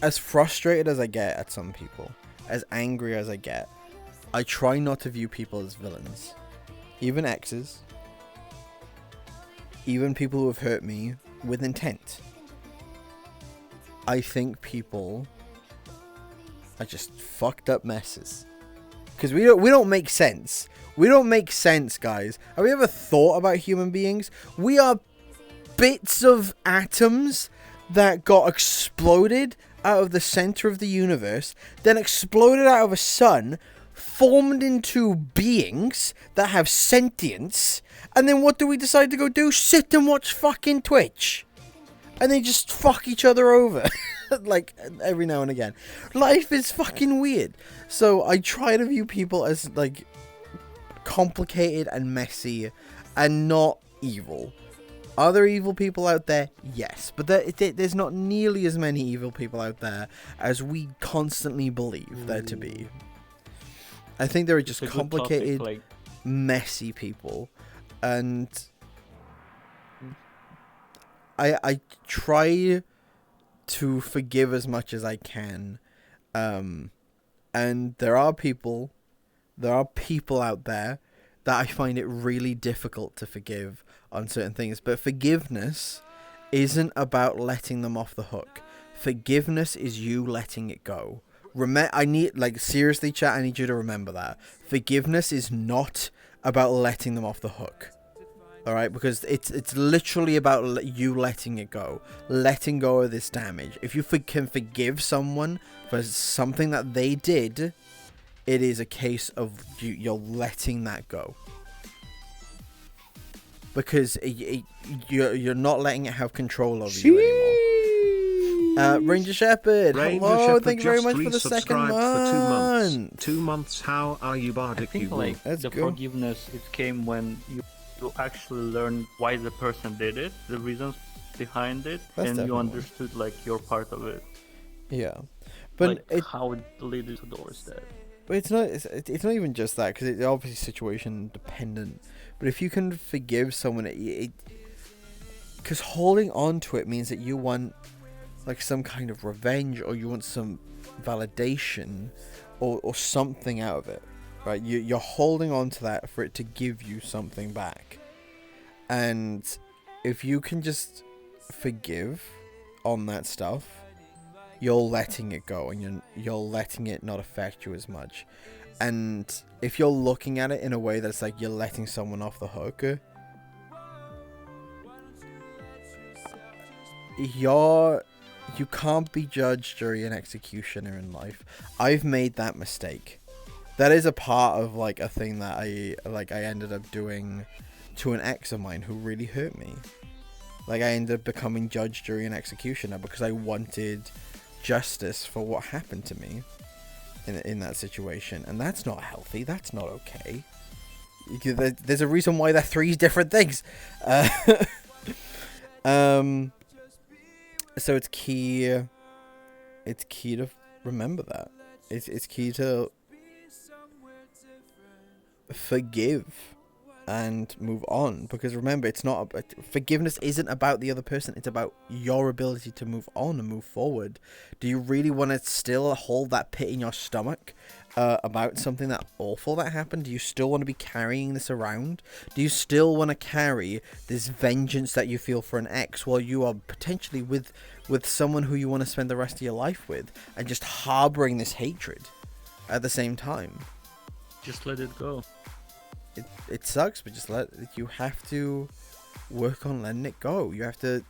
as frustrated as I get at some people, as angry as I get, I try not to view people as villains. Even exes. Even people who have hurt me with intent. I think people are just fucked up messes. Because we don't make sense. We don't make sense, guys. Have you ever thought about human beings? We are bits of atoms that got exploded out of the center of the universe, then exploded out of a sun, formed into beings that have sentience, and then what do we decide to go do? Sit and watch fucking Twitch. And they just fuck each other over. Like, every now and again. Life is fucking weird. So I try to view people as, like, complicated and messy and not evil. Are there evil people out there? Yes. But there's not nearly as many evil people out there as we constantly believe there to be. I think there are just complicated, topic, messy people. And I try to forgive as much as I can. And there are people out there that I find it really difficult to forgive on certain things. But forgiveness isn't about letting them off the hook. Forgiveness is you letting it go. Seriously, chat, I need you to remember that. Forgiveness is not about letting them off the hook. Alright, because it's literally about you letting it go. Letting go of this damage. If you can forgive someone for something that they did, it is a case of you're letting that go. Because you're not letting it have control over you anymore. Ranger Shepherd, hello, thank you very much for the second month. 2 months, how are you, Bardic? I think like the forgiveness, it came when you actually learn why the person did it, the reasons behind it, and you understood like your part of it. Yeah, but like how it led to towards that. But it's not even just that, because it's obviously situation dependent. But if you can forgive someone, because holding on to it means that you want like some kind of revenge, or you want some validation, or something out of it. Right, you're holding on to that for it to give you something back. And if you can just forgive on that stuff, you're letting it go, and you're letting it not affect you as much. And if you're looking at it in a way that's like you're letting someone off the hook, you can't be judge, jury, and executioner in life. I've made that mistake. That is a part of like a thing that I ended up doing to an ex of mine who really hurt me. Like, I ended up becoming judge, jury, and executioner because I wanted justice for what happened to me in that situation, and that's not healthy. That's not okay. There's a reason why they're three different things. So it's key. It's key to remember that. It's key to forgive and move on, because remember, it's not forgiveness isn't about the other person. It's about your ability to move on and move forward. Do you really want to still hold that pit in your stomach about something that awful that happened? Do you still want to be carrying this around? Do you still want to carry this vengeance that you feel for an ex while you are potentially with someone who you want to spend the rest of your life with, and just harboring this hatred at the same time? Just let it go. It sucks, but you have to work on letting it go. You have to,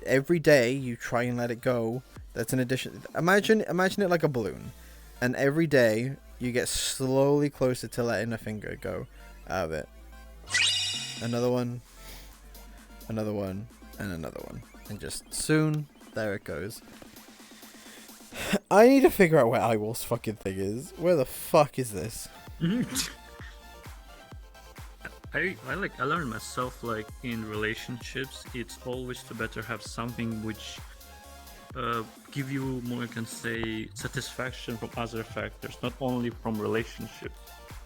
every day you try and let it go. That's an addition. Imagine it like a balloon, and every day you get slowly closer to letting a finger go out of it. Another one, and another one, and just soon there it goes. I need to figure out where Iwolf's fucking thing is. Where the fuck is this? I learned myself, like, in relationships, it's always better have something which give you more, I can say, satisfaction from other factors, not only from relationship.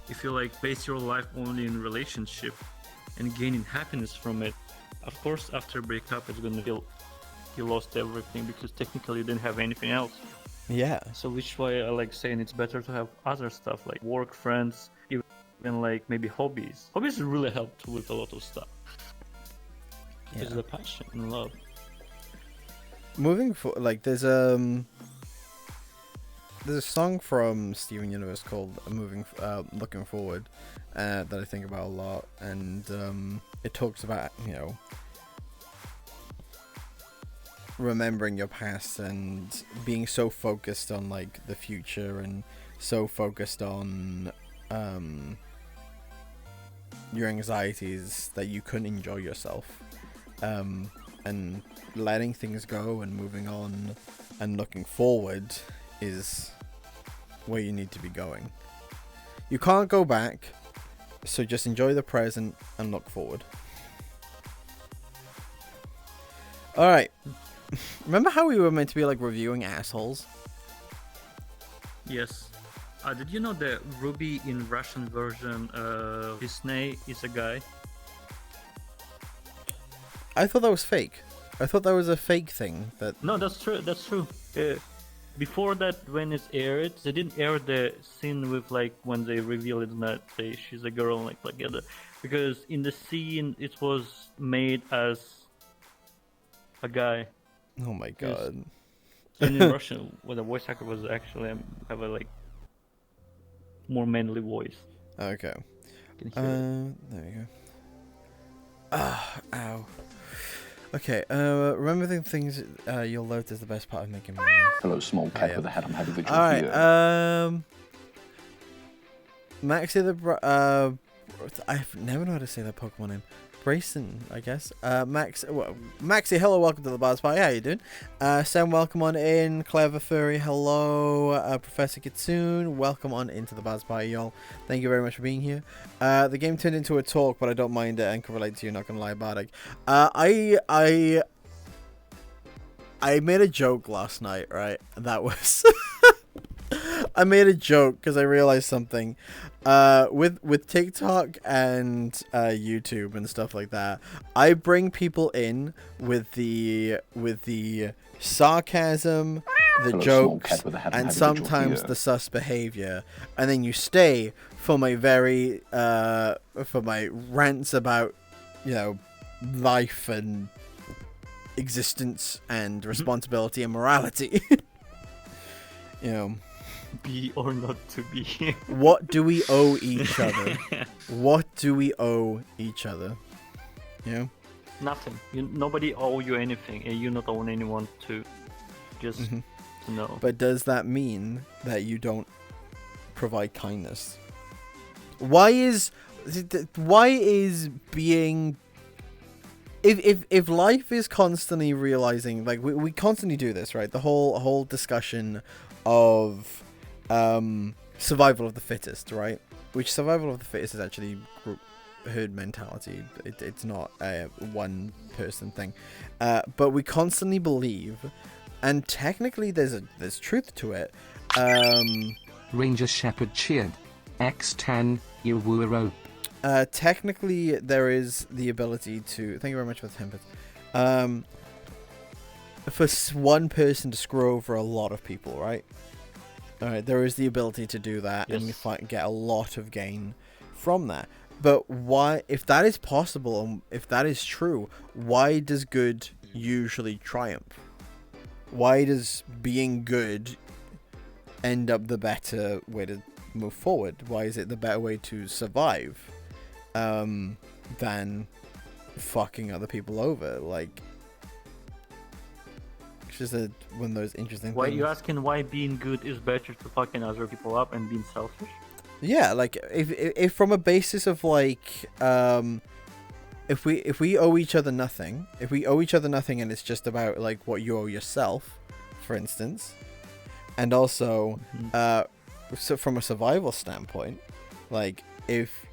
If you like base your life only in relationship and gaining happiness from it, of course after breakup it's gonna feel you lost everything, because technically you didn't have anything else. Yeah. So which is why I like saying it's better to have other stuff like work, friends, even like maybe hobbies. Hobbies really help with a lot of stuff. It's the passion and love. Moving forward, like there's a song from Steven Universe called Looking Forward that I think about a lot, and it talks about, you know, remembering your past and being so focused on like the future and so focused on your anxieties that you couldn't enjoy yourself, and letting things go and moving on and looking forward is where you need to be going. You can't go back, so just enjoy the present and look forward. Alright. Remember how we were meant to be like reviewing assholes? Yes. Did you know that Ruby in Russian version Disney is a guy? I thought that was fake. I thought that was a fake thing. No, that's true. That's true. Before that, when it aired, they didn't air the scene with like when they reveal it that she's a girl, like that, because in the scene it was made as a guy. Oh my god! And in Russian, where the voice actor was actually have a like more manly voice. Okay. There we go. Ow. Okay, remember the things you'll load is the best part of making money. Hello, small cat with a hat. I'm having the job here. Alright, Maxie I've never known how to say that Pokemon name. Brayson, I guess. Maxie, hello, welcome to the Bars Party. How you doing? Sam, welcome on in. Clever Furry, hello. Professor Kitsune, welcome on into the Bars Party, y'all. Thank you very much for being here. The game turned into a talk, but I don't mind it and can relate to you, not gonna lie about it. I made a joke last night, right? That was... I made a joke because I realized something. With TikTok and YouTube and stuff like that, I bring people in with the sarcasm, the jokes, and sometimes the sus behavior, and then you stay for my for my rants about, you know, life and existence and responsibility and morality. You know. Be or not to be. What do we owe each other? What do we owe each other? You know? Nothing. Nobody owe you anything, and you not own anyone to just to know. But does that mean that you don't provide kindness? Why is being if life is constantly realizing, like we constantly do this, right? The whole discussion of survival of the fittest, right? Which survival of the fittest is actually group herd mentality. It's not a one person thing, but we constantly believe, and technically there's truth to it. Ranger Shepherd cheered. X10, you woo. Technically, there is the ability to... Thank you very much for the 10 bits. For one person to screw over a lot of people, right? Alright, there is the ability to do that, and you get a lot of gain from that. But why... If that is possible, and if that is true, why does good usually triumph? Why does being good end up the better way to move forward? Why is it the better way to survive than fucking other people over? Like, it's just one of those interesting Why things. you asking why being good is better to fucking other people up and being selfish? Yeah, like if from a basis of like if we owe each other nothing, and it's just about like what you owe yourself, for instance, and also so from a survival standpoint, like if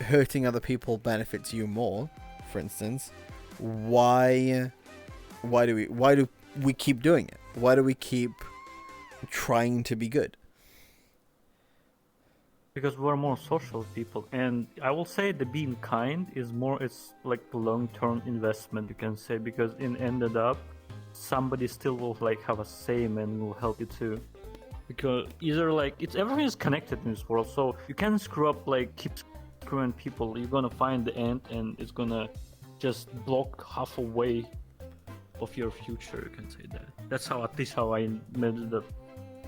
hurting other people benefits you more, for instance, why do we keep doing it? Why do we keep trying to be good? Because we're more social people, and I will say the being kind is more, it's like long-term investment, you can say, because in ended up somebody still will like have a say and will help you too. Because either like everything is connected in this world, so you can't screw up, like keep screwing people. You're gonna find the end, and it's gonna just block half a way of your future. You can say that. That's how, at least how I made it,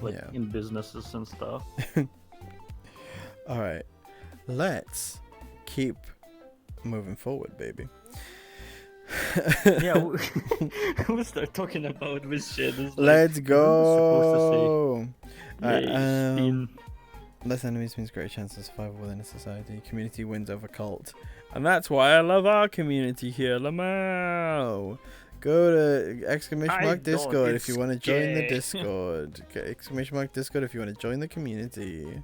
like in businesses and stuff. All right, let's keep moving forward, baby. Yeah, we'll start talking about this shit. Let's like, go. Yay, less enemies means greater chance of survival within a society. Community wins over cult, and that's why I love our community here, Lamau. Go to ! Discord if you want to join the Discord. ! Discord if you want to join the community.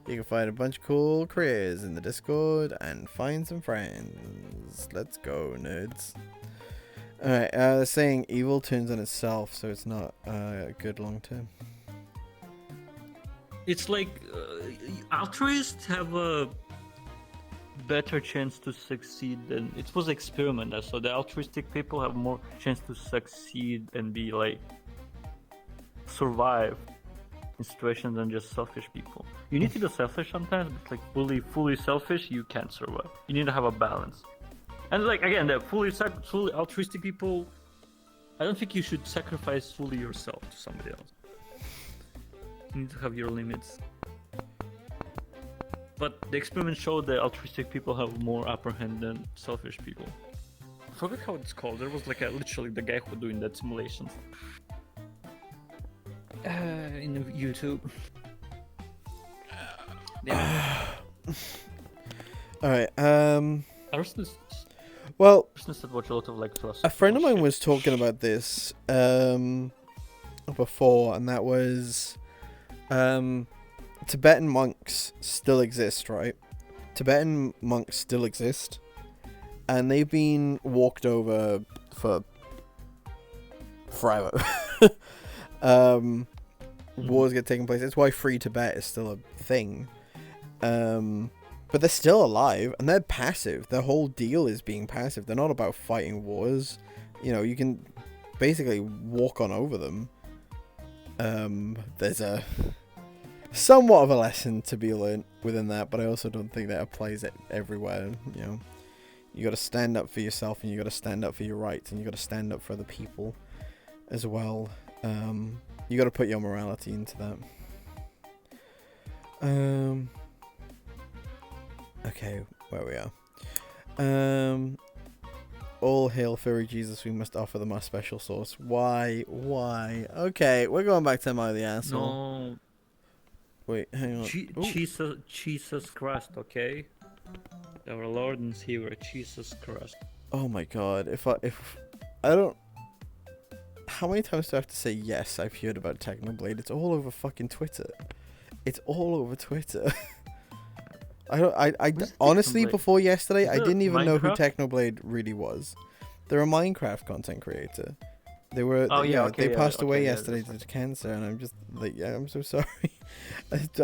You can find a bunch of cool creators in the Discord and find some friends. Let's go, nerds. Alright, saying evil turns on itself, so it's not good long term. It's like altruists have a better chance to succeed than it was experiment. So the altruistic people have more chance to succeed and be like survive in situations than just selfish people. You need to be selfish sometimes, but like fully selfish, you can't survive. You need to have a balance. And like again, the fully altruistic people, I don't think you should sacrifice fully yourself to somebody else. You need to have your limits. But the experiment showed that altruistic people have more upper hand than selfish people. I forgot how it's called. There was like literally the guy who doing that simulations. In YouTube. Alright, well, watch a lot of like a friend of mine was talking about this before, and that was Tibetan monks still exist, right? Tibetan monks still exist, and they've been walked over for forever. Wars get taking place. That's why Free Tibet is still a thing. But they're still alive, and they're passive. Their whole deal is being passive. They're not about fighting wars. You know, you can basically walk on over them. There's a somewhat of a lesson to be learned within that, but I also don't think that applies it everywhere. You know, you got to stand up for yourself, and you got to stand up for your rights, and you got to stand up for other people as well. You got to put your morality into that. Okay, where we are. All hail furry Jesus, we must offer them our special sauce. Why? Why? Okay, we're going back to Am I the Asshole? No. Wait, hang on. Jesus Christ, okay? Our Lord and Savior, Jesus Christ. Oh my god, if I don't... How many times do I have to say yes, I've heard about Technoblade? It's all over fucking Twitter. It's all over Twitter. I honestly, before yesterday, I didn't even know who Technoblade really was. They're a Minecraft content creator. They were, they passed away yesterday to cancer, and I'm just like, yeah, I'm so sorry. It's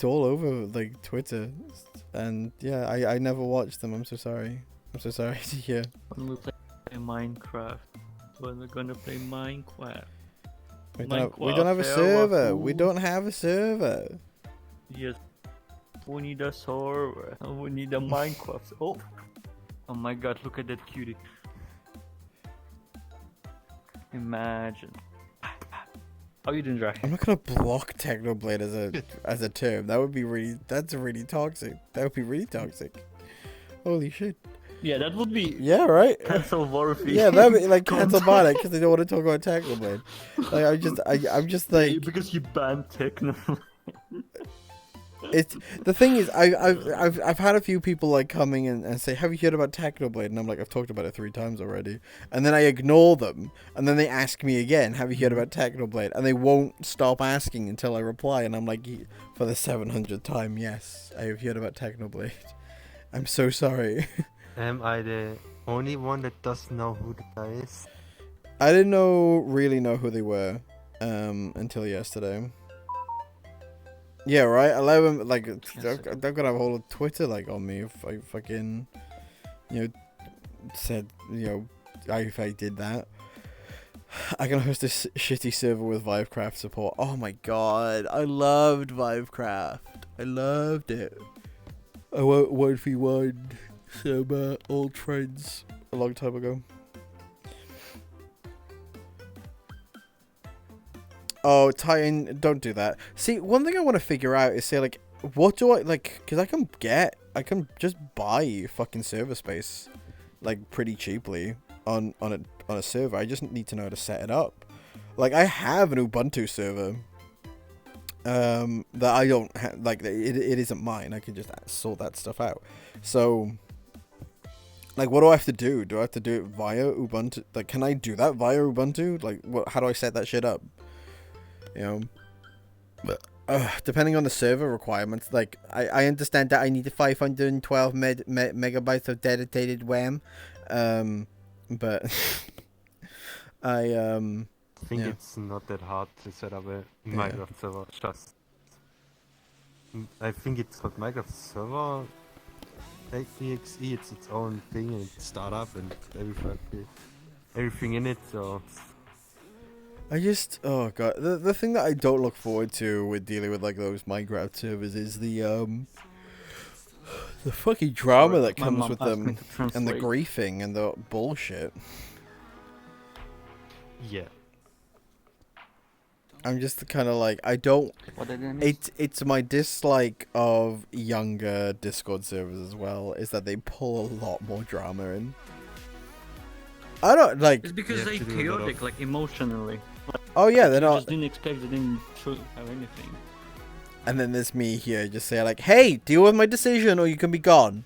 all over like Twitter, and yeah, I never watched them. I'm so sorry. I'm so sorry to hear. When we play Minecraft, when we're gonna play Minecraft. We don't have a server. We don't have a server. Yes, we need a server. We need a Minecraft. Oh my god, look at that cutie. Imagine. How you doing, Drac? I'm not gonna block Technoblade as a term. That would be that's really toxic. That would be really toxic. Holy shit. Yeah, that would be. Yeah, right. Cancel worthy. Yeah, that'd be like cancel Bardic because they don't want to talk about Technoblade. Like I'm just like because you banned Technoblade. It's the thing is I've had a few people like coming in and say, have you heard about Technoblade? And I'm like, I've talked about it 3 times already, and then I ignore them, and then they ask me again, have you heard about Technoblade? And they won't stop asking until I reply, and I'm like, for the 700th time, yes, I have heard about Technoblade. I'm so sorry. Am I the only one that doesn't know who the guy is? I didn't really know who they were until yesterday. Yeah, right. 11. Like, they're gonna have a whole Twitter like on me if I fucking, said, if I did that. I can host a shitty server with Vivecraft support. Oh my god, I loved Vivecraft. I loved it. I went 1v1 some old friends a long time ago. Oh, Titan, don't do that. See, one thing I want to figure out is say, like, what do I, like, because I can just buy fucking server space, like, pretty cheaply on a server. I just need to know how to set it up. Like, I have an Ubuntu server that I don't have, like, it isn't mine. I can just sort that stuff out. So, like, what do I have to do? Do I have to do it via Ubuntu? Like, can I do that via Ubuntu? Like, how do I set that shit up? Depending on the server requirements, like I understand that I need 512 megabytes of dedicated RAM, but I think it's not that hard to set up a Minecraft server. I think it's called Minecraft server. .exe, it's its own thing, and it's startup and everything in it. So. Oh god, the thing that I don't look forward to with dealing with like those Minecraft servers is the fucking drama that comes with them, and the griefing and the bullshit. Yeah. I'm just kind of like, I don't. It's my dislike of younger Discord servers as well, is that they pull a lot more drama in. I don't like. It's because they're chaotic, like emotionally. Oh yeah, they're not. Just didn't expect, they didn't have anything. And then there's me here, just say like, "Hey, deal with my decision, or you can be gone."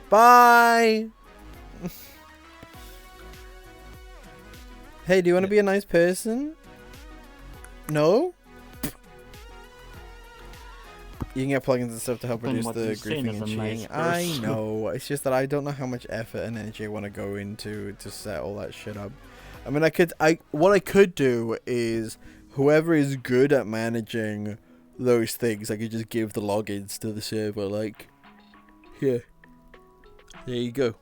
Bye. Hey, do you want to be a nice person? No. You can get plugins and stuff to help reduce the griefing and cheating. I know. It's just that I don't know how much effort and energy I want to go into to set all that shit up. I mean, what I could do is whoever is good at managing those things, I could just give the logins to the server. Like, here, there you go.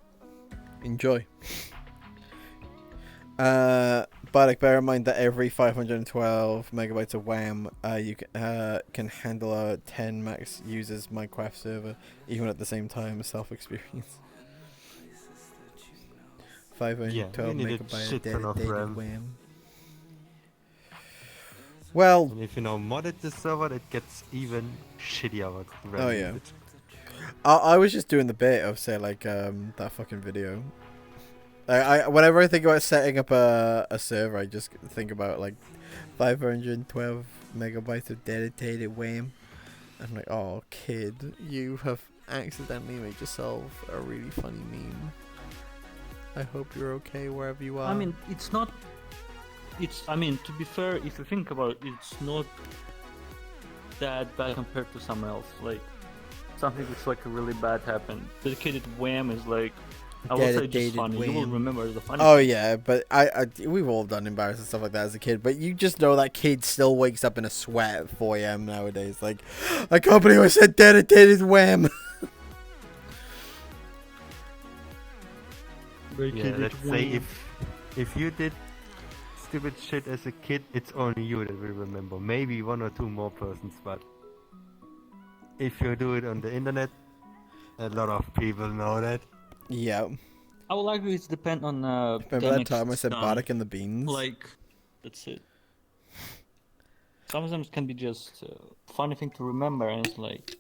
Enjoy. But bear in mind that every 512 megabytes of RAM, you can handle 10 max users Minecraft server, even at the same time as self-experience. 512 megabytes of dedicated RAM. Well, and if you now modded the server, it gets even shittier. Oh yeah. I was just doing the bit of say like that fucking video. I whenever I think about setting up a server, I just think about like 512 megabytes of dedicated RAM. I'm like, oh kid, you have accidentally made yourself a really funny meme. I hope you're okay wherever you are. I mean, it's not. I mean, to be fair, if you think about it, it's not that bad compared to someone else. Like, something that's like really bad happened. Dedicated wham is like, I will say just funny. You will remember the funny. Oh thing. yeah, but we've all done embarrassing stuff like that as a kid. But you just know that kid still wakes up in a sweat at 4 AM nowadays. Like, I can't believe I said dedicated wham. Yeah, let's say if you did stupid shit as a kid, it's only you that will remember. Maybe 1 or 2 more persons, but if you do it on the internet, a lot of people know that. Yeah. I would argue it's depend on Remember that time I said Bardic and the beans? Like, that's it. Some of them can be just a funny thing to remember, and it's like.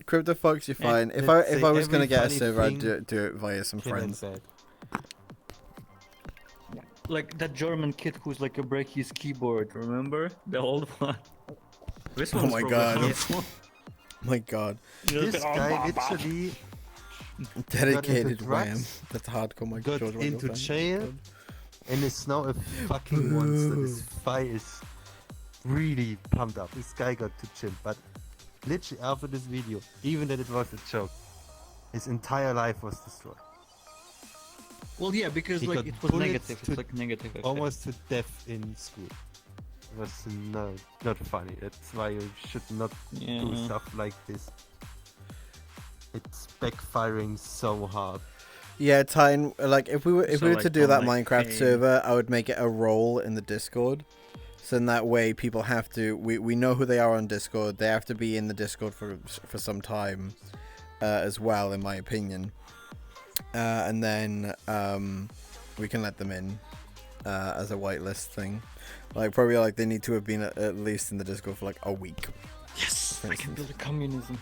CryptoFox, you're fine. If I was gonna get a server, I'd do it via some friends. Like that German kid who's like a break his keyboard, remember? The old one. This Oh my god. My god. This guy literally dedicated drugs, wham. That's hardcore. My got George into Michael jail, fan. and is now a fucking monster. This fight is really pumped up. This guy got to chill, but literally after this video, even that it was a joke, his entire life was destroyed. Well, yeah, because He like got it was bullets negative. It's like negative. Effect. Almost to death in school. It was not funny. That's why you should not do stuff like this. It's backfiring so hard. Yeah, Tyne, like if we were to do that Minecraft hey. server, I would make it a role in the Discord. So in that way people have to we know who they are on Discord. They have to be in the Discord for some time as well, in my opinion. And then we can let them in as a whitelist thing. Like probably like they need to have been at least in the Discord for like a week. Yes, I can build a communism.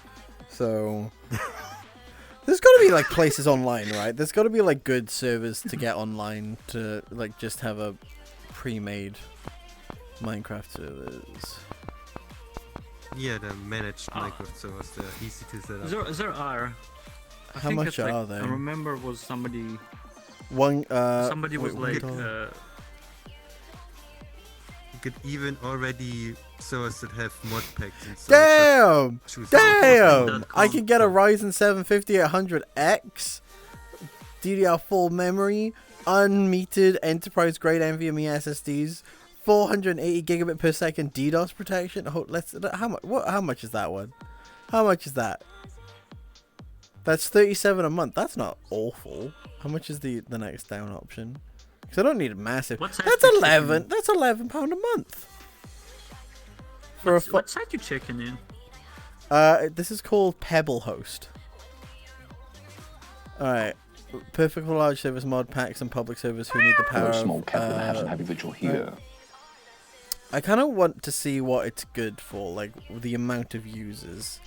So there's got to be like places online, right? There's got to be like good servers to get online to like just have a pre-made Minecraft servers. Yeah, the managed Minecraft servers, they're easy to set up. There are. How much are they? I remember was somebody. Somebody was like. You could even already servers that have mod packs and stuff. Damn! I can get a Ryzen 7 5800X, DDR4 memory, unmetered enterprise grade NVMe SSDs, 480 gigabit per second DDoS protection. How much is that one? How much is that? That's 37 a month. That's not awful. How much is the next down option? Because I don't need a massive. That's 11. That's £11 a month. For what site you checking in? This is called Pebble Host. All right. Perfect for large service mod packs and public servers who need the power. Hello, small cat with a hat. I'm happy that you're here. I kind of want to see what it's good for, like the amount of users,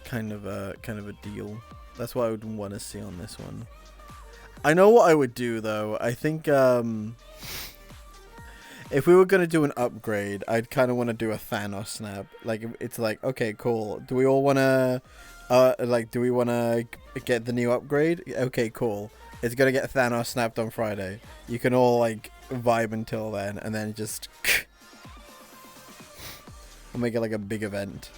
kind of a deal. That's what I would want to see on this one. I know what I would do though. I think if we were gonna do an upgrade, I'd kind of want to do a Thanos snap. Like it's like, okay, cool. Do we all wanna do we wanna get the new upgrade? Okay, cool. It's gonna get Thanos snapped on Friday. You can all like vibe until then, and then just we'll make it like a big event.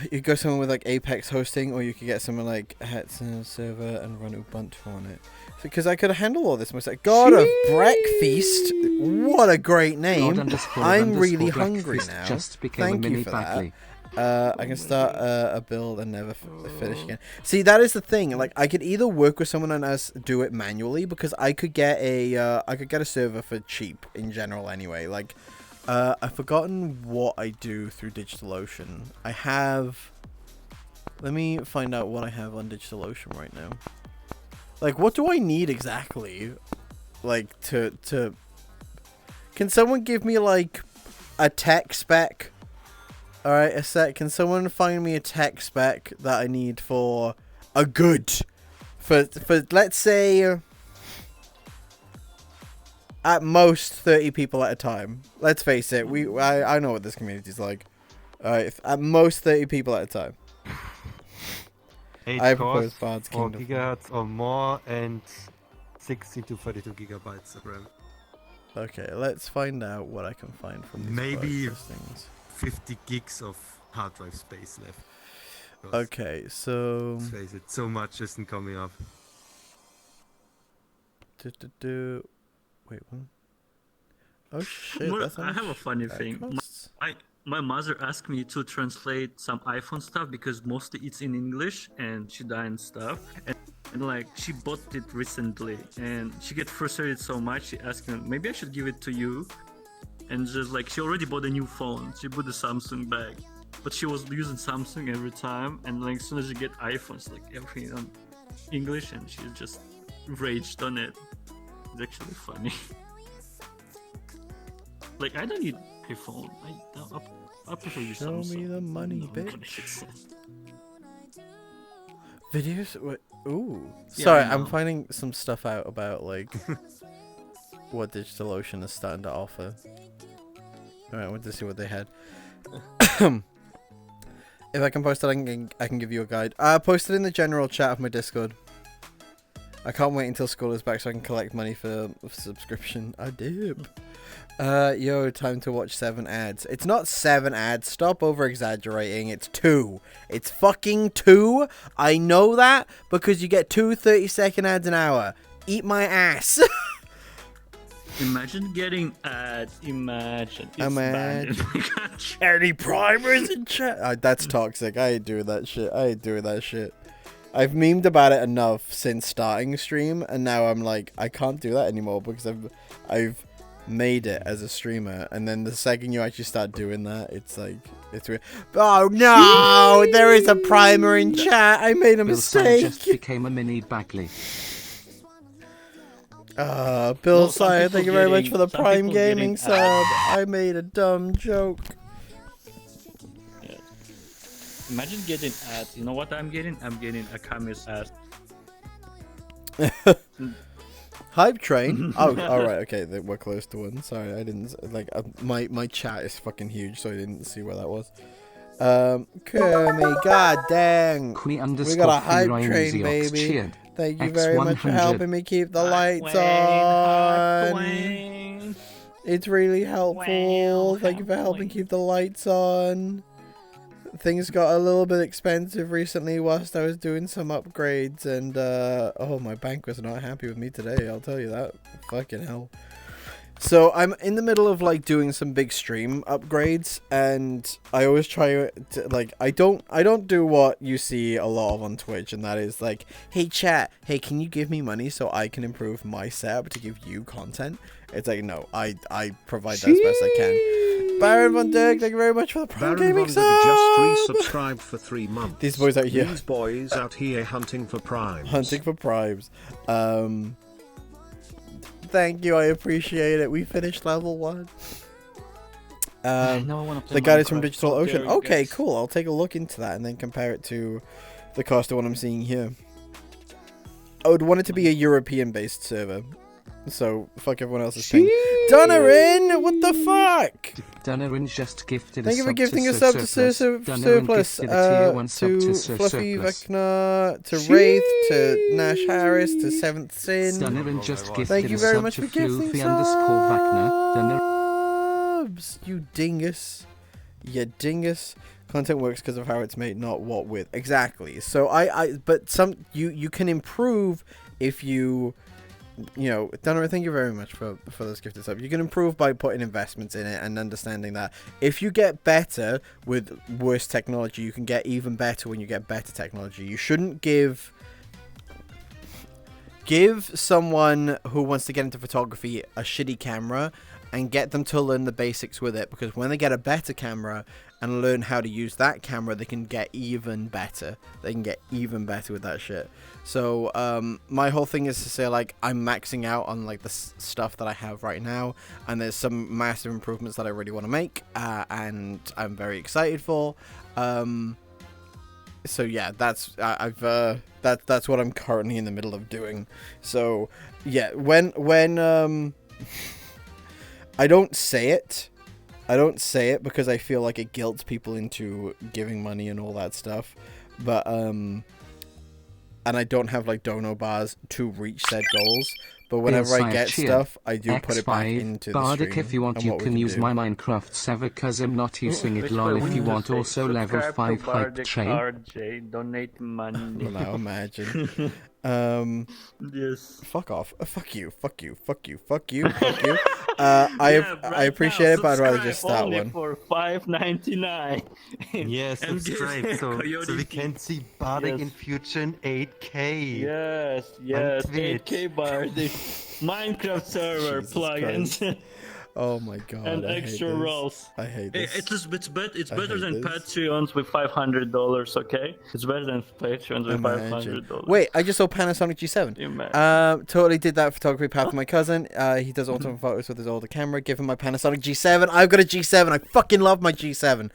You could go somewhere with like Apex hosting, or you could get someone like Hetson server and run Ubuntu on it. Because I could handle all this myself. God of Breakfast, what a great name! I'm really hungry now. Thank you for that. I can start a build and never finish again. See, that is the thing. Like, I could either work with someone and us do it manually, because I could get a server for cheap in general anyway. Like. I've forgotten what I do through DigitalOcean. I have... Let me find out what I have on DigitalOcean right now. Like, what do I need exactly? Like, to... Can someone give me, like, a tech spec. All right, a sec. Can someone find me a tech spec that I need for a good, for let's say at most 30 people at a time. Let's face it, I know what this community's like. All right, at most 30 people at a time. 8 I cores, propose Bard's 4 Kingdom. gigahertz or more, and 16 to 32 gigabytes of RAM. Okay, let's find out what I can find from these Maybe price listings. 50 gigs of hard drive space left. Okay, so Let's face it, so much isn't coming up. Wait, what? Oh shit! Well, That's how I have much a funny that thing. costs. My mother asked me to translate some iPhone stuff because mostly it's in English and she and stuff. And like she bought it recently and she get frustrated so much. She asked me, maybe I should give it to you. And just like she already bought a new phone. She bought the Samsung bag, but she was using Samsung every time. And like as soon as you get iPhones, like everything on English, and she just raged on it. It's actually funny. Like I don't need iPhone. I prefer use Samsung. Show me the money, bitch. Videos? What? Ooh. Yeah, Sorry, I I'm know. finding some stuff out about like what DigitalOcean is starting to offer. Alright, I want to see what they had. If I can post it, I can give you a guide. I posted in the general chat of my Discord. I can't wait until school is back so I can collect money for subscription. I did. Yo, time to watch 7 ads. It's not 7 ads. Stop over exaggerating. It's 2. It's fucking 2. I know that because you get 2 30-second ads an hour. Eat my ass. Imagine getting ads. Imagine. It's banned in my country. Any primers in chat? That's toxic. I ain't doing that shit. I've memed about it enough since starting stream, and now I'm like, I can't do that anymore because I've made it as a streamer, and then the second you actually start doing that, it's like, it's weird. Oh no, there is a primer in chat. I made a mistake. just became a mini Bagley. Bill Sire, thank you very much for the some Prime people Gaming getting sub. I made a dumb joke. Yeah. Imagine getting ads. You know what I'm getting? I'm getting a Kami's ass. Hype train. Oh, all right. Okay, we're close to one. Sorry, I didn't like my chat is fucking huge, so I didn't see where that was. Kermie, god dang, we got a hype train, baby. Thank you very much for helping me keep the lights on. It's really helpful. Thank you for helping keep the lights on. Things got a little bit expensive recently whilst I was doing some upgrades, and oh, my bank was not happy with me today, I'll tell you that. Fucking hell. So I'm in the middle of like doing some big stream upgrades, and I always try to like, I don't do what you see a lot of on Twitch, and that is like, hey chat, hey, can you give me money so I can improve my setup to give you content? It's like, no, I provide that as best I can. Baron Von Dirk, thank you very much for the Prime Gaming sub. just resubscribed for 3 months. These boys out here. These boys out here hunting for primes. Hunting for primes. Thank you, I appreciate it. We finished level 1. The guide is from DigitalOcean. Okay, cool. I'll take a look into that and then compare it to the cost of what I'm seeing here. I would want it to be a European-based server. So, fuck everyone else's ping. Dunnerin! What the fuck? Dunnerin just gifted Thank a you for sub gifting to a sub to Surplus. Surplus, to Fluffy Vecna, to Wraith, to Nash Harris, to Seventh Sin. Dunnerin just gifted Thank you very a much sub for to gifting subs, you dingus. You dingus. Content works because of how it's made, not what with. Exactly. So but you can improve if you know, Dunner, thank you very much for this gifted sub. You can improve by putting investments in it and understanding that if you get better with worse technology, you can get even better when you get better technology. You shouldn't give someone who wants to get into photography a shitty camera and get them to learn the basics with it, because when they get a better camera and learn how to use that camera, they can get even better. They can get even better with that shit. So my whole thing is to say, like, I'm maxing out on like the stuff that I have right now, and there's some massive improvements that I really want to make, and I'm very excited for. So yeah, that's that's what I'm currently in the middle of doing. So yeah, when I don't say it because I feel like it guilts people into giving money and all that stuff, but and I don't have like dono bars to reach said goals. But whenever I get stuff, I do put it back into the Bardic, stream. if you want, you can use my Minecraft server, cause I'm not using it. Lol, if you want, also level 5 hype train. RJ, donate money. Well, now imagine. Yes. Fuck off. Fuck you. Fuck you. Fuck you. Fuck you. Fuck you. I appreciate it, but I'd rather just start only one. For $5.99. Yes, subscribe so we can see Bardic in future in 8K. Yes, On Twitch. 8K Bardic. Minecraft server Jesus plugins. Christ. Oh my god. And I hate extra this. rolls. I hate this. It's I better hate than this. Patreons with $500, okay? It's better than Patreons with Imagine. $500. Wait, I just saw Panasonic G7. Imagine. Totally did that photography path for my cousin. He does autumn photos with his older camera. Give him my Panasonic G7. I've got a G7. I fucking love my G7.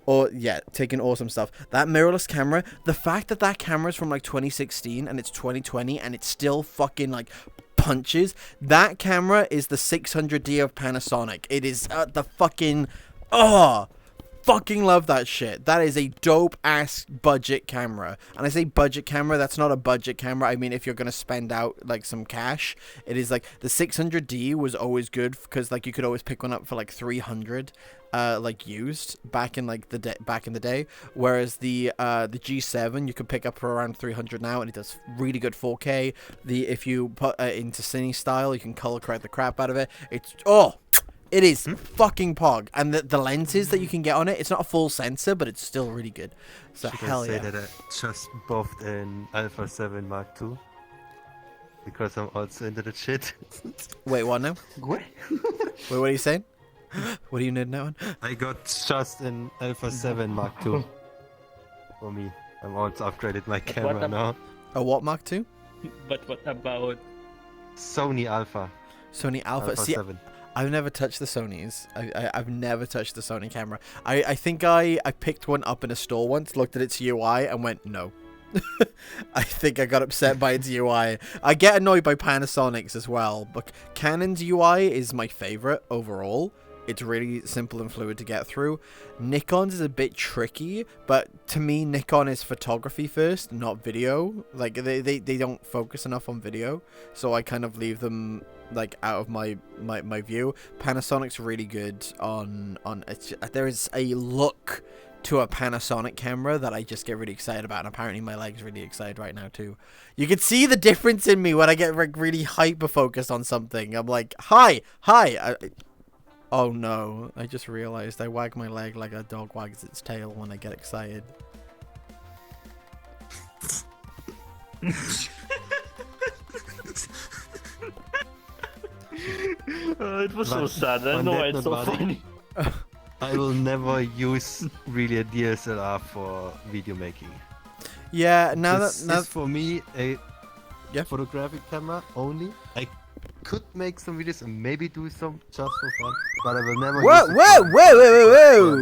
Or yeah, taking awesome stuff. That mirrorless camera, the fact that that camera is from like 2016 and it's 2020 and it's still fucking like punches. That camera is the 600D of Panasonic. It is the fucking fucking love that shit. That is a dope ass budget camera. And I say budget camera, that's not a budget camera. I mean, if you're gonna spend out like some cash, it is like the 600D was always good because like you could always pick one up for like 300 like used back in like the day, whereas the G7 you can pick up for around 300 now, and it does really good 4K. If you put into cine style, you can color correct the crap out of it. It is fucking pog, and the lenses that you can get on it, it's not a full sensor, but it's still really good. So Should hell I say yeah. that I just buffed an Alpha 7 Mark II? Because I'm also into the shit. Wait, what now? What? Wait, what are you saying? What are you nerding out on? I got just an Alpha 7 Mark II. For me. I'm also upgraded my camera now. A what Mark II? But what about Sony Alpha. Sony Alpha. See, 7. I've never touched the Sonys. I've never touched the Sony camera. I think I picked one up in a store once, looked at its UI, and went, no. I think I got upset by its UI. I get annoyed by Panasonic's as well, but Canon's UI is my favorite overall. It's really simple and fluid to get through. Nikon's is a bit tricky, but to me, Nikon is photography first, not video. Like, they don't focus enough on video, so I kind of leave them like out of my view. Panasonic's really good on there is a look to a Panasonic camera that I just get really excited about, and apparently my leg's really excited right now too. You can see the difference in me when I get like really hyper focused on something. I'm like, hi. Oh no, I just realized I wag my leg like a dog wags its tail when I get excited. it was so sad. I don't know why it's so funny. I will never use really a DSLR for video making. Yeah, This is for me a photographic camera only. I could make some videos and maybe do some just for fun, but I will never use it. Whoa!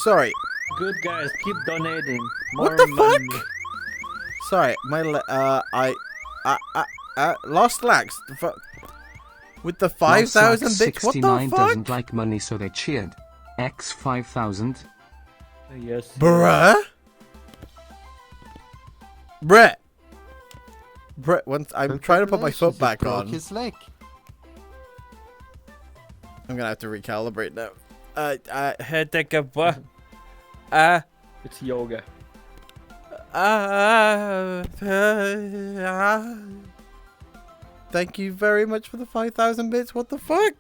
Sorry. Good guys, keep donating. What the fuck? Sorry, my lost lags. With the 5,000 bits, what the fuck? doesn't like money, so they cheered. X 5,000. Yes. Bruh. Once I'm trying to put my foot back on. His leg. I'm gonna have to recalibrate now. It's yoga. Thank you very much for the 5,000 bits. What the fuck?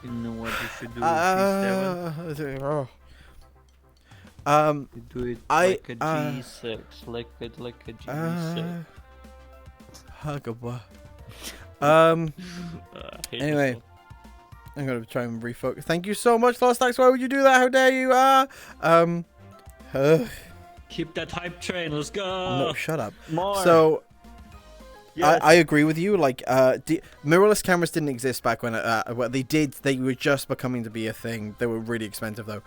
You know what you should do with You do it like a G6, like a G6. Anyway, I'm gonna try and refocus. Thank you so much, Lost Axe. Why would you do that? How dare you? Keep that hype train. Let's go. No, shut up. More. So, Yes. I agree with you. Like, mirrorless cameras didn't exist back when. Well, they did. They were just becoming to be a thing. They were really expensive though.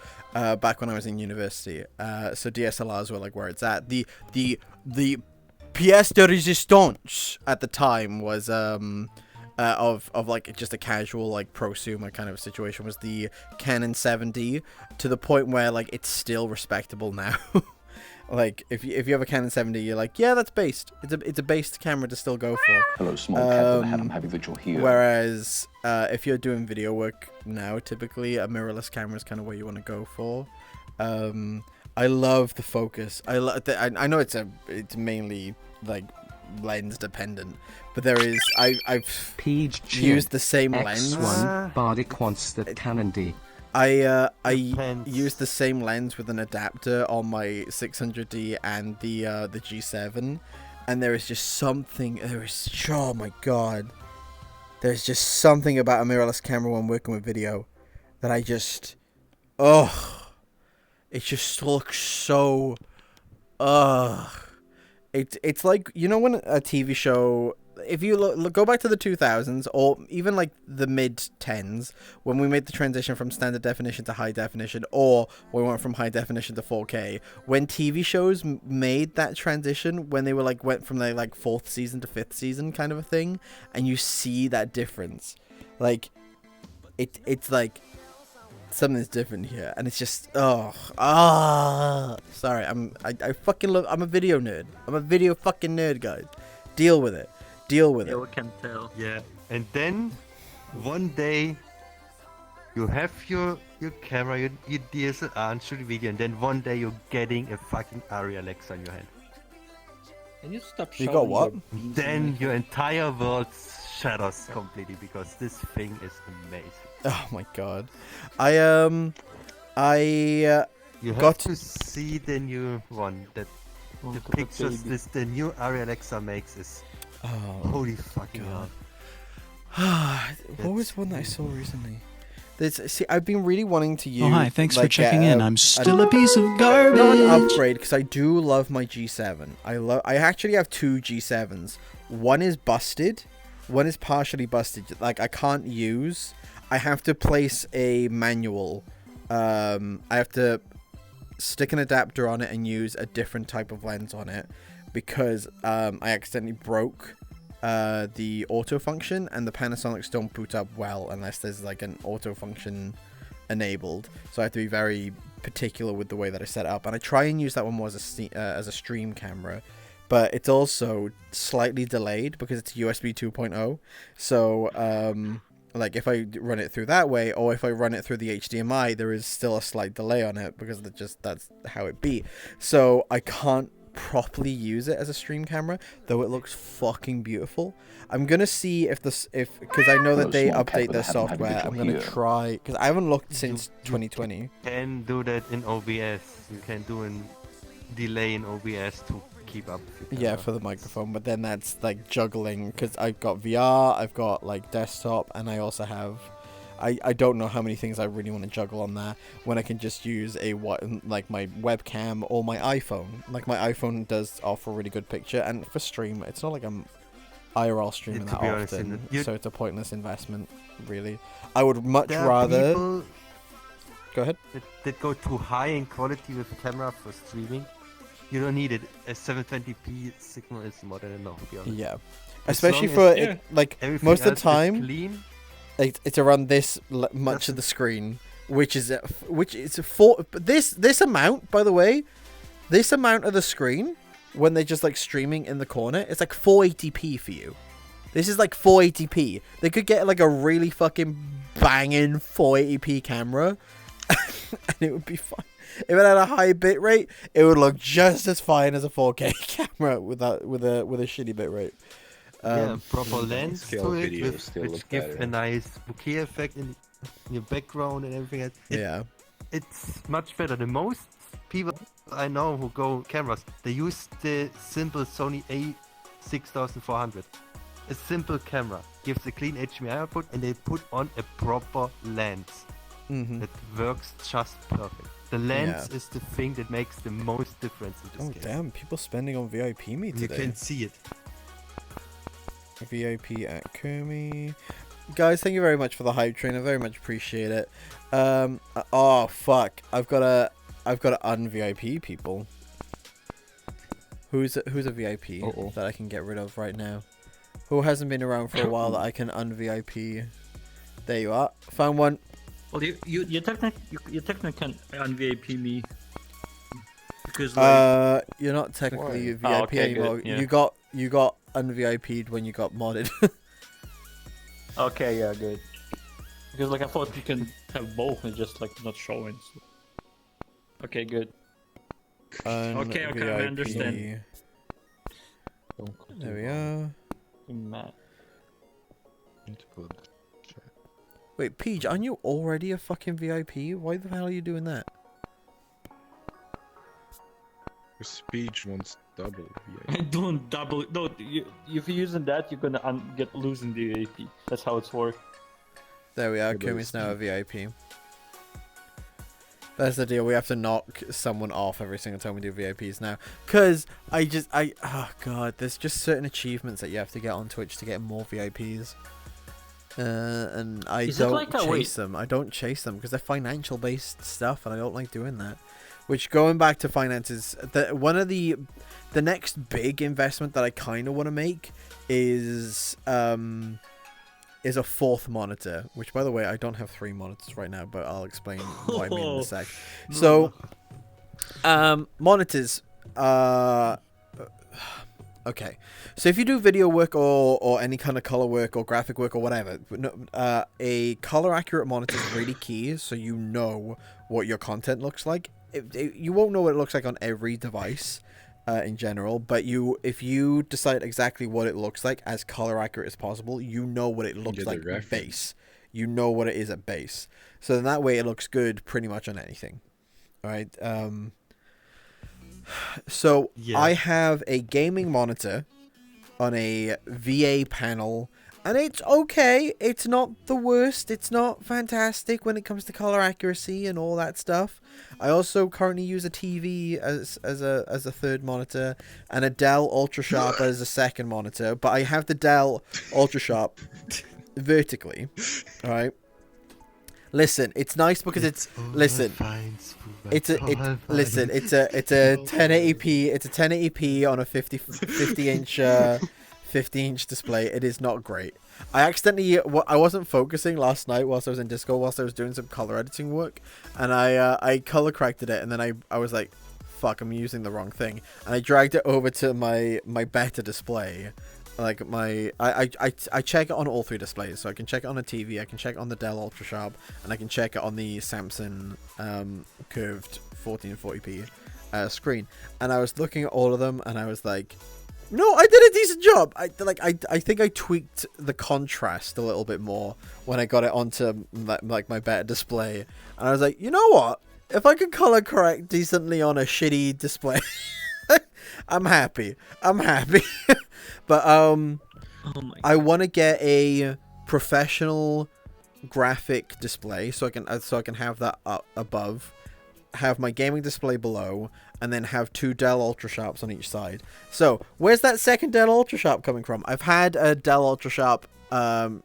Back when I was in university. So DSLRs were like where it's at. The pièce de résistance at the time was of like just a casual like prosumer kind of situation was the Canon 7D, to the point where like it's still respectable now. Like if you have a Canon 7D, you're like, yeah, that's based. It's a based camera to still go for. Hello, small cat with a hat. I'm happy that you're here. Whereas if you're doing video work now, typically a mirrorless camera is kind of where you want to go for. I love the focus. I know it's mainly like lens dependent, but there is I've used the same lens. X1 Bardic wants that Canon D. I used the same lens with an adapter on my 600D and the G7, and there is just something. Oh my god, there's just something about a mirrorless camera when working with video that I just it just looks so it's like, you know, when a TV show, if you go back to the 2000s or even like the mid 10s, when we made the transition from standard definition to high definition, or we went from high definition to 4K, when TV shows made that transition, when they were like went from the like 4th season to 5th season kind of a thing, and you see that difference, like it's like something's different here, and it's just sorry, I fucking love. I'm a video nerd. I'm a video fucking nerd, guys. Deal with it. Deal with it. We can tell. Yeah, and then one day you have your camera, your DSLR, and shoot video, and then one day you're getting a fucking Arri Alexa in your hand. Can you stop You got what? Then your entire world shatters completely, because this thing is amazing. Oh my god, you got have to see the new one. That the pictures the new Arri Alexa makes is holy fucking hell. What was one that I saw recently? See, I've been really wanting to use. Oh hi, thanks for checking in. I'm still a piece of garbage. Not an upgrade, because I do love my G7. I actually have two G7s. One is busted. One is partially busted. Like I can't use. I have to place a manual. I have to stick an adapter on it and use a different type of lens on it, because I accidentally broke the auto function, and the Panasonics don't boot up well unless there's like an auto function enabled. So I have to be very particular with the way that I set it up, and I try and use that one more as a stream camera, but it's also slightly delayed because it's USB 2.0. So like if I run it through that way, or if I run it through the HDMI, there is still a slight delay on it, because that's how it be. So I can't properly use it as a stream camera, though it looks fucking beautiful. I'm gonna see because I know that they update their software. I'm gonna try, because I haven't looked since 2020. You can do that in OBS. You can do a delay in OBS to keep up. Yeah, for the microphone, but then that's like juggling, because I've got VR, I've got like desktop, and I also have I don't know how many things I really want to juggle on there, when I can just use like my webcam or my iPhone. Like my iPhone does offer a really good picture, and for stream, it's not like I'm IRL streaming that often, so it's a pointless investment, really. I would much rather. Go ahead. That go too high in quality with camera for streaming. You don't need it. A 720p signal is more than enough, to be honest. Yeah, especially for like most of the time. Clean. It's around this much of the screen, which is for this amount, by the way, this amount of the screen when they're just like streaming in the corner, it's like 480p for you. This is like 480p. They could get like a really fucking banging 480p camera, and it would be fine. If it had a high bit rate, it would look just as fine as a 4K camera with a shitty bit rate. Yeah, proper lens to it, which give a nice bokeh effect in your background and everything. It's much better. The most people I know who go cameras, they use the simple Sony A6400. A simple camera. gives a clean HDMI output, and they put on a proper lens that works just perfect. The lens is the thing that makes the most difference in this game. Damn, people spending on VIP me today. You can see it. VIP at Kermy. Guys, thank you very much for the hype train. I very much appreciate it. Oh fuck, I've got to un-VIP people. Who's a VIP that I can get rid of right now? Who hasn't been around for a while that I can un-VIP? There you are. Found one. Well, you technically can un-VIP me. Because you're not technically a VIP okay, anymore. good, yeah. You got un-VIP'd when you got modded. Okay, yeah, good. Because like I thought you can have both and just like not showing. So. Okay, good. Okay, I understand. There we are. Matt. Wait, Peach, aren't you already a fucking VIP? Why the hell are you doing that? Speech wants double VIP. I don't double. No, if you're using that, you're gonna get losing the VIP. That's how it's worked. There we are. Kumi's now a VIP. That's the deal. We have to knock someone off every single time we do VIPs now. Cause oh god, there's just certain achievements that you have to get on Twitch to get more VIPs. And I don't chase them. I don't chase them because they're financial based stuff, and I don't like doing that. Which, going back to finances, one of the next big investment that I kind of want to make is a 4th monitor. Which, by the way, I don't have 3 monitors right now, but I'll explain what I mean in a sec. So, monitors. Okay, so if you do video work or any kind of color work or graphic work or whatever, a color accurate monitor is really key, so you know what your content looks like. You won't know what it looks like on every device in general, but if you decide exactly what it looks like as color accurate as possible, you know what it looks like at base. You know what it is at base. So then that way it looks good pretty much on anything. All right. So I have a gaming monitor on a VA panel, and it's okay. It's not the worst. It's not fantastic when it comes to color accuracy and all that stuff. I also currently use a TV as a 3rd monitor and a Dell Ultra Sharp as a 2nd monitor, but I have the Dell Ultra Sharp vertically. All right. Listen, it's nice because it's a 1080p. It's a 1080p on a 50 inch display. It is not great. I wasn't focusing last night whilst I was in Discord whilst I was doing some color editing work, and I color corrected it, and then I was like, fuck, I'm using the wrong thing, and I dragged it over to my better display. Like I check it on all 3 displays, so I can check it on a TV, I can check it on the Dell Ultra Sharp, and I can check it on the Samsung curved 1440p screen. And I was looking at all of them, and I was like, no, I did a decent job. I think I tweaked the contrast a little bit more when I got it onto my better display, and I was like, you know what? If I can color correct decently on a shitty display, I'm happy. But I want to get a professional graphic display so I can have that up above, have my gaming display below, and then have 2 Dell Ultra Sharps on each side. So where's that 2nd Dell Ultra Sharp coming from? I've had a Dell Ultra Sharp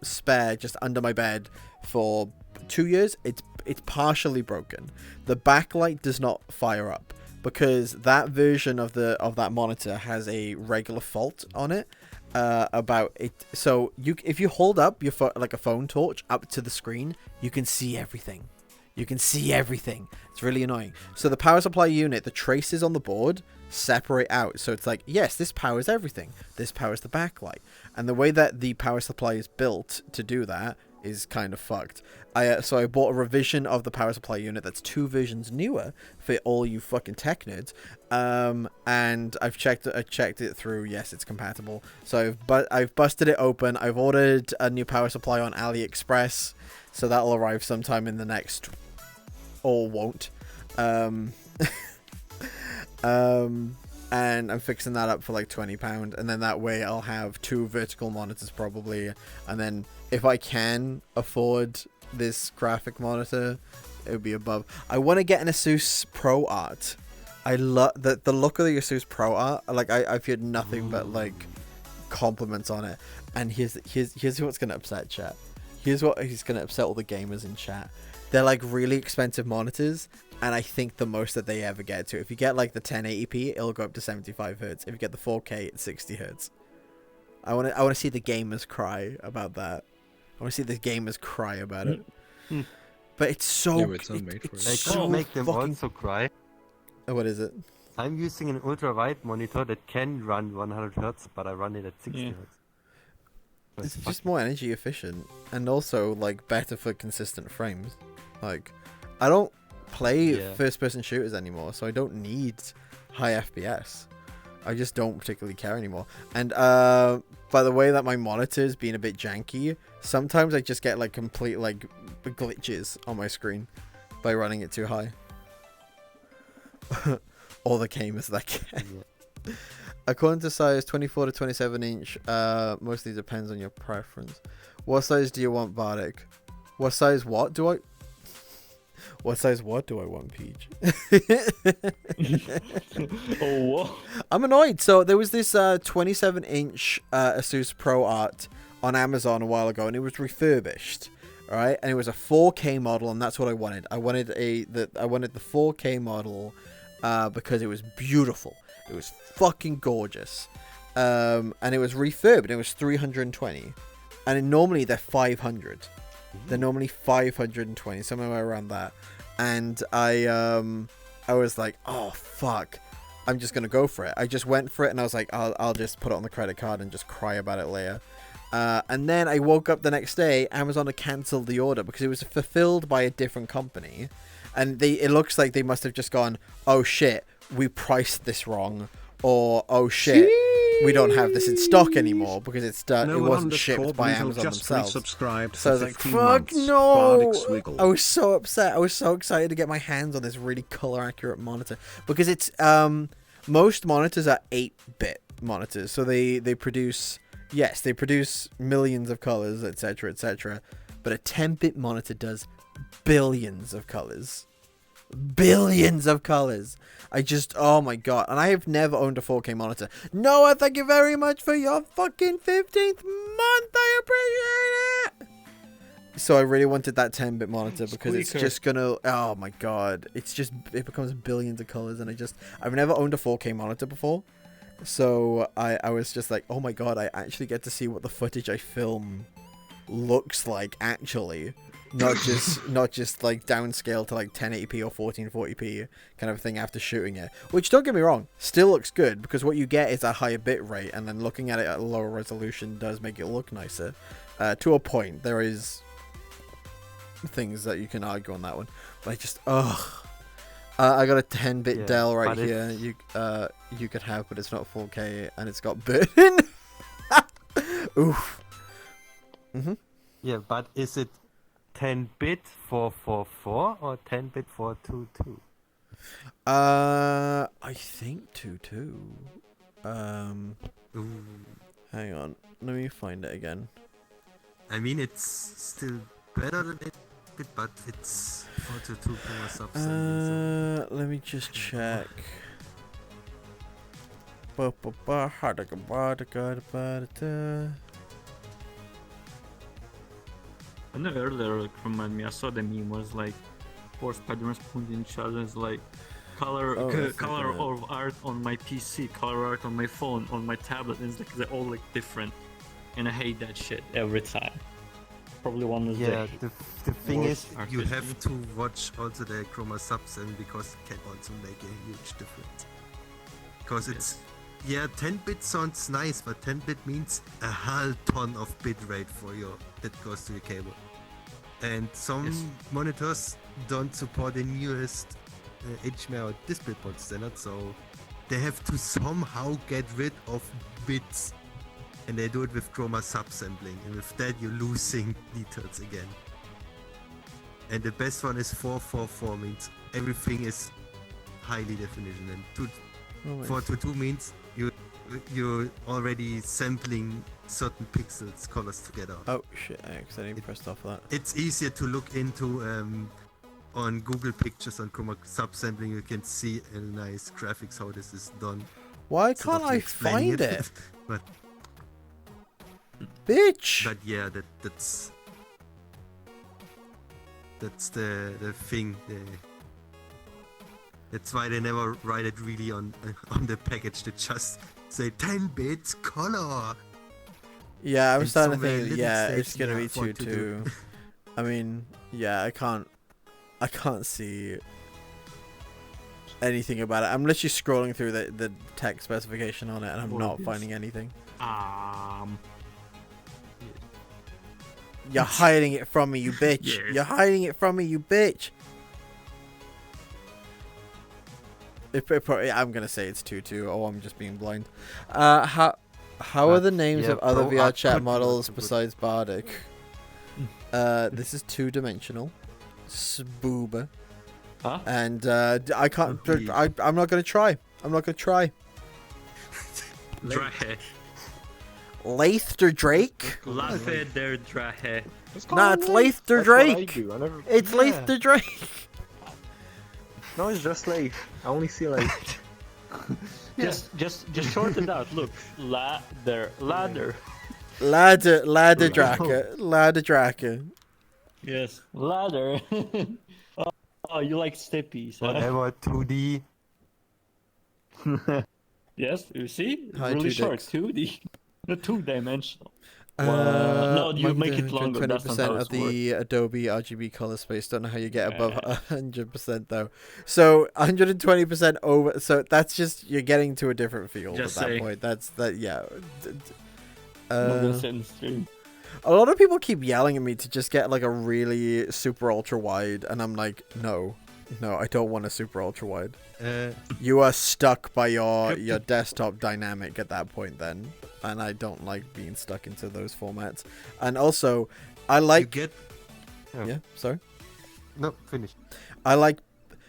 spare just under my bed for 2 years. It's partially broken. The backlight does not fire up, because that version of that monitor has a regular fault on it about it. So if you hold up your like a phone torch up to the screen, you can see everything. It's really annoying. So the power supply unit, the traces on the board separate out. So it's like, yes, this powers everything. This powers the backlight. And the way that the power supply is built to do that is kind of fucked. So I bought a revision of the power supply unit that's 2 versions newer for all you fucking tech nerds. And I checked it through. Yes, it's compatible. So I've busted it open. I've ordered a new power supply on AliExpress, so that'll arrive sometime in the next, or won't. And and I'm fixing that up for like £20, and then that way I'll have 2 vertical monitors probably, and then if I can afford this graphic monitor, it would be above. I want to get an Asus Pro Art. I love the look of the Asus Pro Art. Like I've heard nothing but like compliments on it. And here's what's gonna upset chat. Here's what he's gonna upset all the gamers in chat. They're like really expensive monitors, and I think the most that they ever get to. If you get like the 1080p, it'll go up to 75 hertz. If you get the 4K, it's 60 hertz. I want to see the gamers cry about that. I want to see the gamers cry about it. But it's so. Yeah, but it's not made for it. They so can't make them fucking... also cry. What is it? I'm using an ultra-wide monitor that can run 100 Hz, but I run it at 60 Hz. It's just more energy efficient, and also like better for consistent frames. Like, I don't play first-person shooters anymore, so I don't need high FPS. I just don't particularly care anymore. And by the way that my monitor's being a bit janky, sometimes I just get like complete like glitches on my screen by running it too high. All the gamers that can. According to size, 24 to 27 inch, mostly depends on your preference. What size do you want, Bardic? What size what do I... What size what do I want, Peach? Oh, what? I'm annoyed. So there was this 27 inch Asus Pro Art on Amazon a while ago, and it was refurbished. Alright, and it was a 4K model, and that's what I wanted. I wanted the 4K model because it was beautiful. It was fucking gorgeous. And it was refurbed. It was 320. And normally they're 500. They're normally 520, somewhere around that. And I was like, oh fuck, I'm just gonna go for it. I just went for it, and I was like, I'll just put it on the credit card and just cry about it later. And then I woke up the next day, Amazon had cancelled the order because it was fulfilled by a different company, and it looks like they must have just gone, oh shit, we priced this wrong, or oh shit, we don't have this in stock anymore because it's done. It wasn't shipped by Amazon themselves. So I was like, fuck no! I was so upset. I was so excited to get my hands on this really color accurate monitor because it's most monitors are 8-bit monitors, so they produce millions of colors, etc., etc. But a 10-bit monitor does billions of colors. Billions of colors. Oh my god. And I have never owned a 4K monitor. Noah, thank you very much for your fucking 15th month. I appreciate it. So I really wanted that 10-bit monitor because it's just gonna, oh my god, it becomes billions of colors, and I've never owned a 4K monitor before. So I was just like, oh my god, I actually get to see what the footage I film looks like actually. Not just like downscale to like 1080p or 1440p kind of thing after shooting it. Which, don't get me wrong, still looks good because what you get is a higher bit rate, and then looking at it at a lower resolution does make it look nicer. To a point, there is things that you can argue on that one, but I just I got a 10-bit Dell right here. You could have, but it's not 4K, and it's got burn. Oof. Yeah, but is it 10-bit 444 or 10-bit 422? I think 22. Hang on, let me find it again. I mean, it's still better than 8-bit, but it's 422 more subs. Let me just check. And earlier, like, remind me, I saw the meme was like, four Spider-Mans pointing each other is like, color of art on my PC, color art on my phone, on my tablet, and it's like they're all like different, and I hate that shit every time. Probably one of the thing is, you have to watch also the chroma subs, and because it can also make a huge difference. Because it's 10-bit sounds nice, but 10-bit means a whole ton of bit rate that goes to your cable. And some monitors don't support the newest HDMI or DisplayPort standard, so they have to somehow get rid of bits, and they do it with chroma subsampling, and with that you're losing details again. And the best one is 444, means everything is highly definition, and For to-do means you're already sampling certain pixels colors together. Oh shit! I accidentally pressed off that. It's easier to look into on Google Pictures on Chroma subsampling. You can see a nice graphics how this is done. Why Instead can't of I explaining find it? But bitch. But yeah, that's the thing. That's why they never write it really on the package. They just say 10 bits color. Yeah, I was And starting to somewhere think. little Yeah, steps it's gonna you be have what to do. 2-2. I mean, yeah, I can't see anything about it. I'm literally scrolling through the text specification on it, and I'm not finding anything. You're hiding it from me, you bitch. Yes. You're hiding it from me, you bitch. I'm gonna say it's 2-2. Oh, I'm just being blind. How are the names yeah, of other bro, I VR chat could models not- besides Bardic? This is 2-dimensional. Spooba. Huh? And I can't. Please. I'm not gonna try. I'm not gonna try. Drahe. Leither Drake. Laugh der Drahe. Nah, it's Leither Drake. It's Yeah. Leither Drake. No, it's just Leith. I only see Leith. Just short it out. Look, ladder. Ladder Draka. Yes, ladder. Oh, you like steppies, huh? Whatever 2D. Yes, you see? Hi, Really 2D. short, 2D. Not 2-dimensional. No, you make it longer. That's not how 20% it of the works. Adobe RGB color space. Don't know how you get above 100% though. So 120% over. So that's just you're getting to a different field Just at that say. point. That's that. Yeah. I'm not gonna send stream. A lot of people keep yelling at me to just get like a really super ultra wide, and I'm like, no, I don't want a super ultra wide. You are stuck by your desktop dynamic at that point then, and I don't like being stuck into those formats. And also, I like yeah, sorry. No, finish.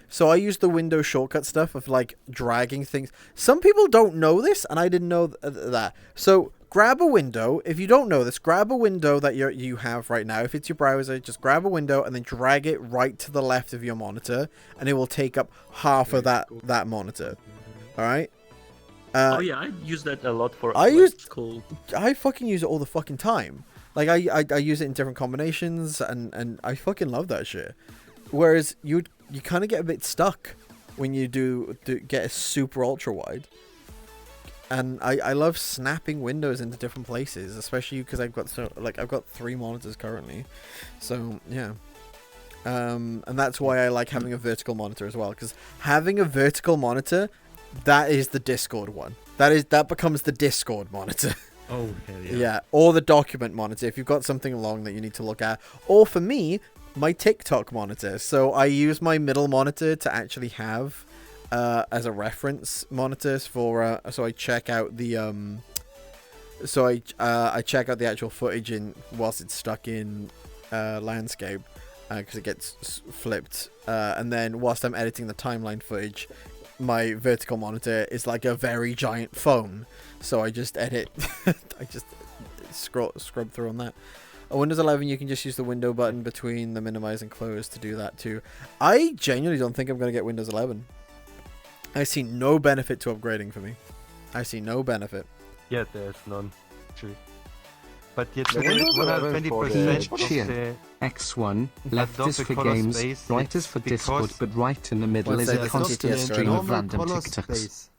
So I use the Windows shortcut stuff of like dragging things. Some people don't know this, and I didn't know that. So grab a window. If you don't know this, grab a window that you have right now. If it's your browser, just grab a window and then drag it right to the left of your monitor, and it will take up half of that monitor. All right. Oh yeah, I use that a lot for. School. I fucking use it all the fucking time. Like I use it in different combinations, and I fucking love that shit. Whereas you kind of get a bit stuck when you do get a super ultra wide. And I love snapping windows into different places, especially because I've got 3 monitors currently, so yeah. And that's why I like having a vertical monitor as well, because having a vertical monitor, that is the Discord one. That becomes the Discord monitor. Oh hell yeah. Yeah, or the document monitor if you've got something long that you need to look at, or for me, my TikTok monitor. So I use my middle monitor to actually have as a reference monitors for so I check out the I check out the actual footage in whilst it's stuck in landscape because it gets flipped, and then whilst I'm editing the timeline footage, my vertical monitor is like a very giant phone, so I just edit I just scrub through on that. On Windows 11, you can just use the window button between the minimize and close to do that too. I genuinely don't think I'm going to get Windows 11. I see no benefit to upgrading for me. I see no benefit. Yeah, there's none. True. But yet, The Windows 120% of Cheer. the X1, left is for color games, space, right is it's for Discord, because but right in the middle Let's is say a the constant CTS stream of normal random color TikToks. space,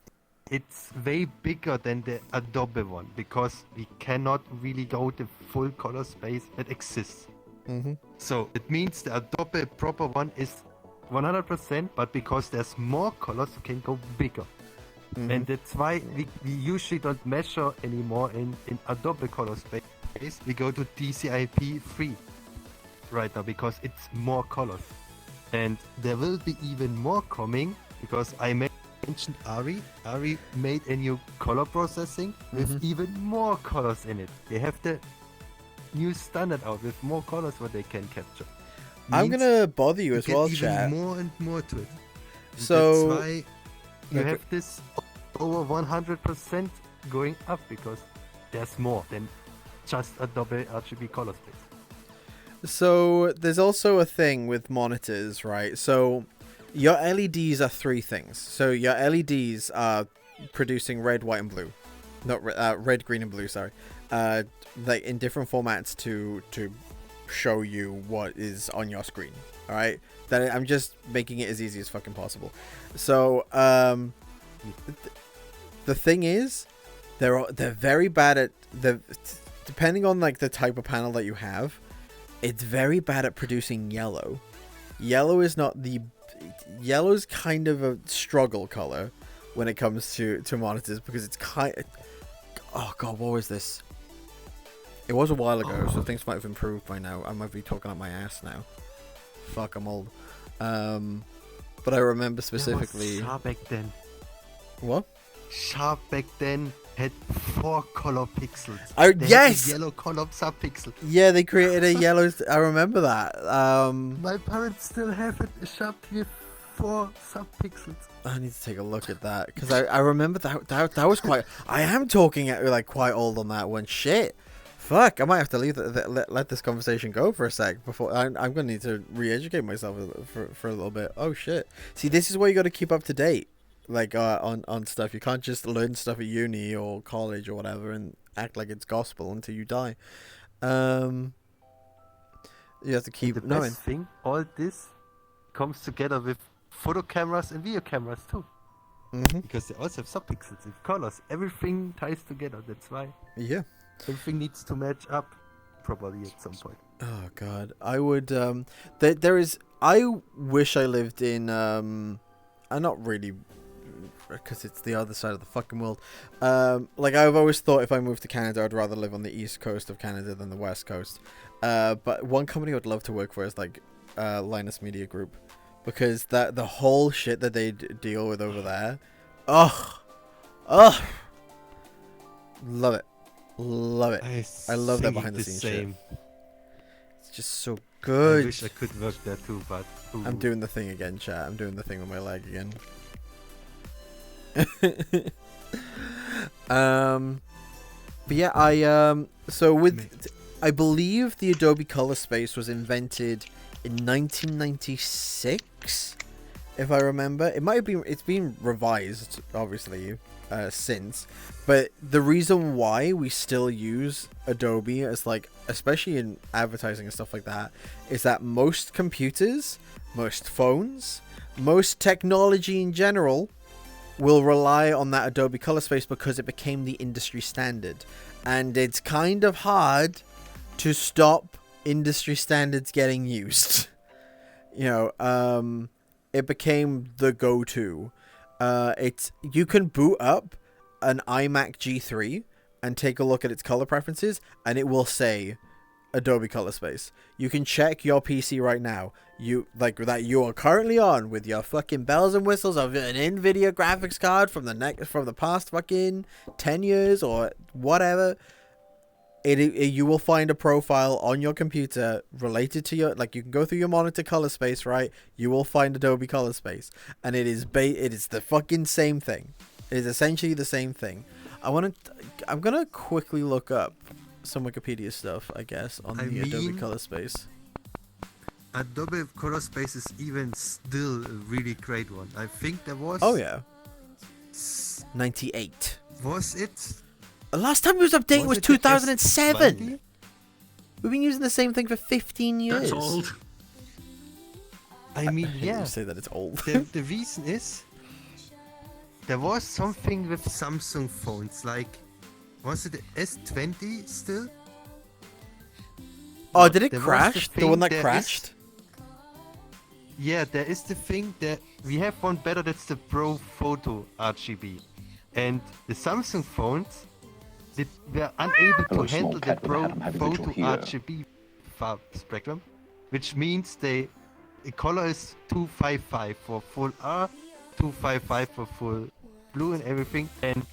it's way bigger than the Adobe one, because we cannot really go the full color space that exists. Mm-hmm. So it means the Adobe proper one is 100%, but because there's more colors, you can go bigger. Mm-hmm. And that's why we usually don't measure anymore in Adobe color space. We go to DCI-P 3 right now because it's more colors. And there will be even more coming because I mentioned Ari. Ari made a new color processing with even more colors in it. They have the new standard out with more colors what they can capture. I'm Means gonna bother you as get well, even chat. more and more to it. And So that's why you have this over 100% going up because there's more than just a double RGB color space. So there's also a thing with monitors, right? So your LEDs are three things. So your LEDs are producing red, white, and blue. Not red, green, and blue. Sorry, like in different formats to show you what is on your screen. All right, that I'm just making it as easy as fucking possible. So the thing is, they're very bad at depending on like the type of panel that you have. It's very bad at producing yellow. Yellow's kind of a struggle color when it comes to monitors because it's oh god, what was this? It was a while ago, so things might have improved by now. I might be talking up my ass now. Fuck, I'm old. But I remember specifically. Sharp back then. What? Sharp back then had 4 color pixels. Yes! Yellow color subpixel. Yeah, they created a yellow. I remember that. My parents still have it. Sharp with 4 subpixels. I need to take a look at that because I remember that was quite. I am talking at like quite old on that one. Shit. Fuck, I might have to let this conversation go for a sec before I'm gonna need to re-educate myself for a little bit. Oh shit! See, this is where you got to keep up to date, like on stuff. You can't just learn stuff at uni or college or whatever and act like it's gospel until you die. You have to keep knowing. The best thing, all this comes together with photo cameras and video cameras too, because they also have subpixels and colors. Everything ties together. That's why. Yeah. Everything needs to match up properly at some point. Oh god, I would. There is. I wish I lived in. Not really, because it's the other side of the fucking world. Like I've always thought, if I moved to Canada, I'd rather live on the east coast of Canada than the west coast. But one company I would love to work for is like Linus Media Group, because the whole shit that they deal with over there. Love it. Love it. I love that behind the scenes shit. It's just so good. I wish I could work there too, but I'm doing the thing again, chat. I'm doing the thing with my leg again. But yeah, I believe the Adobe Color Space was invented in 1996, if I remember. It might have been. It's been revised, obviously, since. But the reason why we still use Adobe as like, especially in advertising and stuff like that, is that most computers, most phones, most technology in general will rely on that Adobe Color Space because it became the industry standard. And it's kind of hard to stop industry standards getting used. You know, it became the go-to. You can boot up an iMac G3 and take a look at its color preferences, and it will say Adobe Color Space. You can check your PC right now, you are currently on with your fucking bells and whistles of an NVIDIA graphics card from the past fucking 10 years or whatever. You will find a profile on your computer related to your, like, you can go through your monitor color space, right? You will find Adobe Color Space, and it is the fucking same thing. It is essentially the same thing. I'm gonna quickly look up some Wikipedia stuff, I guess, on the Adobe Color Space. Adobe Color Space is even still a really great one. I think there was. Oh yeah. 98. Was it? The last time it was updated was 2007. We've been using the same thing for 15 years. That's old. I mean, You say that it's old. The reason is there was something with Samsung phones, like, was it the S20 still? Oh, did it crash? The one that crashed? Yeah, there is the thing that we have one better, that's the Pro Photo RGB. And the Samsung phones, they were unable to handle the Pro Photo RGB spectrum, which means the color is 255 for full R, 255 for full blue and everything. And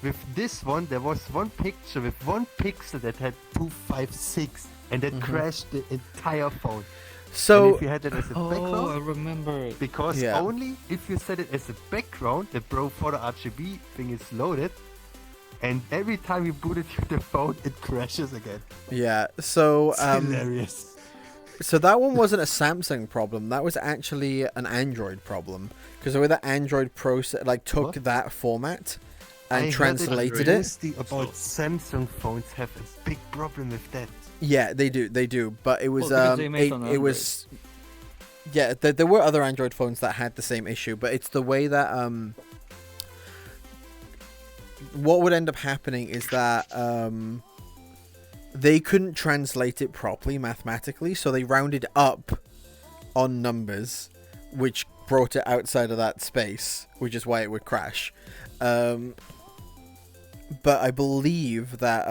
with this one, there was one picture with one pixel that had 256, and that crashed the entire phone. So and if you had it as a background, I remember. because Yeah. only if you set it as a background, the Pro Photo RGB thing is loaded, and every time you boot it to the phone, it crashes again. yeah, so It's hilarious. So that one wasn't a Samsung problem. That was actually an Android problem, because the way that Android took that format and translated it. About Samsung phones have a big problem with that. Yeah, they do. But it was Well, because they made on it was. Yeah, there were other Android phones that had the same issue, but it's the way that what would end up happening is that they couldn't translate it properly mathematically, so they rounded up on numbers, which brought it outside of that space, which is why it would crash. But I believe that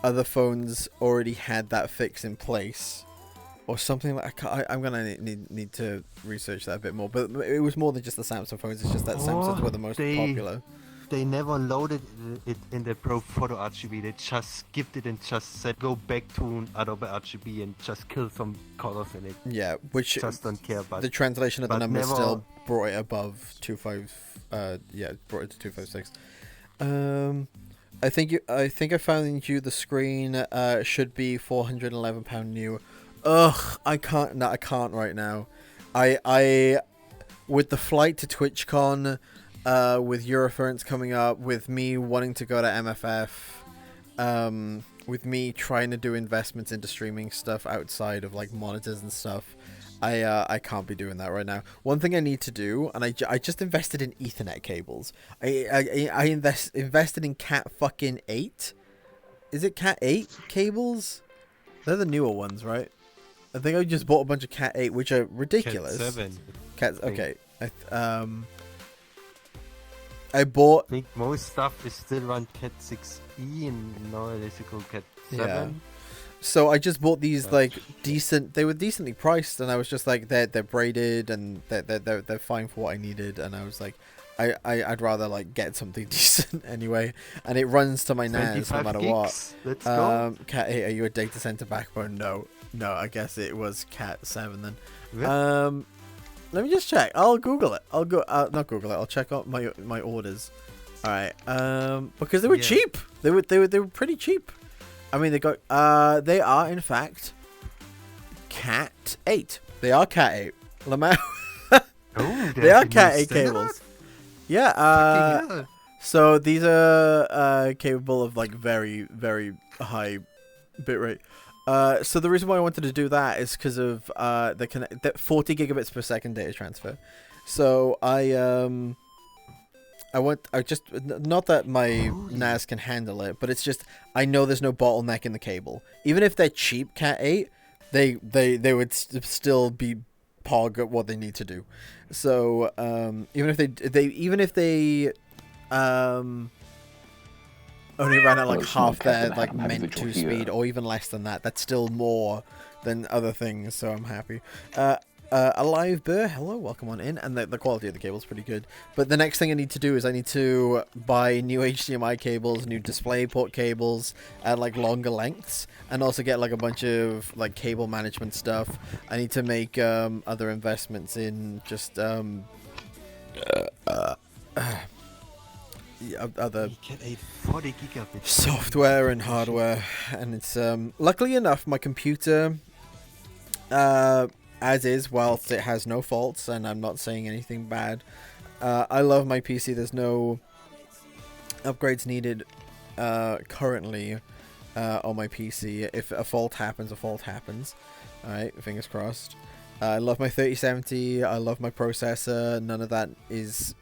other phones already had that fix in place, or something like. I'm gonna need to research that a bit more. But it was more than just the Samsung phones. It's just that Samsungs were the most popular. They never loaded it in the Pro Photo RGB. They just skipped it and just said go back to Adobe RGB and just kill some colors in it. Yeah, which just don't care about. The translation of the but numbers never... still brought it above 2.5. Yeah, brought it to 256. I think I found you the screen. Should be £411 new. Ugh, I can't. No, I can't right now. I with the flight to TwitchCon. With Euroference coming up, with me wanting to go to MFF, with me trying to do investments into streaming stuff outside of like monitors and stuff, I can't be doing that right now. One thing I need to do, and I just invested in Ethernet cables. I invested in Cat fucking 8. Is it Cat 8 cables? They're the newer ones, right? I think I just bought a bunch of Cat 8, which are ridiculous. Cat 7. Okay. I bought. I think most stuff is still run Cat 6e, and now it is called Cat 7. Yeah. So I just bought these decent. They were decently priced, and I was just like, they're braided and they're fine for what I needed, and I was like, I'd rather like get something decent anyway, and it runs to my NAS no matter what. Let's go. Cat 8, are you a data center backbone? No, I guess it was Cat 7 then. Yeah. Let me just check. I'll Google it. I'll go. Not Google it. I'll check out my orders. All right. Because they were cheap. They were pretty cheap. I mean, they are in fact Cat 8. They are Cat 8. Lamau. They are Cat 8 cables. Yeah. So these are capable of like very, very high bitrate. So the reason why I wanted to do that is because of the 40 gigabits per second data transfer. So not that my NAS can handle it, but it's just I know there's no bottleneck in the cable. Even if they're cheap Cat 8, they would still be pog at what they need to do. So even if they only ran at like half their like meant to speed, or even less than that, that's still more than other things, so I'm happy. Alive Burr, hello, welcome on in, and the quality of the cable is pretty good. But the next thing I need to do is I need to buy new HDMI cables, new DisplayPort cables at like longer lengths, and also get like a bunch of like cable management stuff. I need to make other investments in just other software and hardware, and it's luckily enough my computer as is, whilst it has no faults, and I'm not saying anything bad, I love my PC. There's no upgrades needed currently on my PC. If a fault happens, a fault happens. Alright, fingers crossed. I love my 3070, I love my processor, none of that is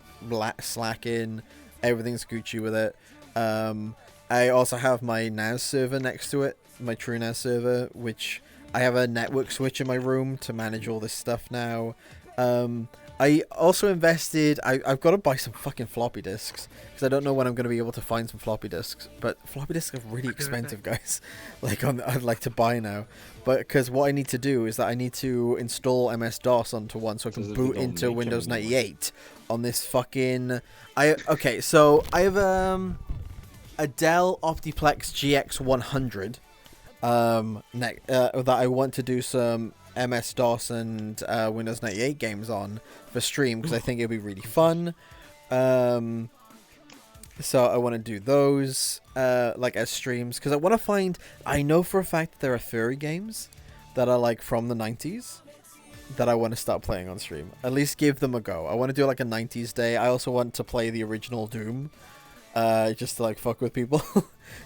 slacking. Everything's Gucci with it. I also have my NAS server next to it, my true NAS server, which I have a network switch in my room to manage all this stuff now. I also invested. I've got to buy some fucking floppy disks because I don't know when I'm going to be able to find some floppy disks. But floppy disks are really expensive, guys. Like I'd like to buy now, but because what I need to do is that I need to install MS-DOS onto one so I can boot into Windows 98 on this fucking. Okay, so I have a Dell Optiplex GX100. that I want to do some MS-DOS and Windows 98 games on for stream, because I think it'd be really fun. So I want to do those like as streams, because I know for a fact that there are furry games that are like from the 90s that I want to start playing on stream. At least give them a go. I want to do like a 90s day. I also want to play the original Doom, just to like fuck with people.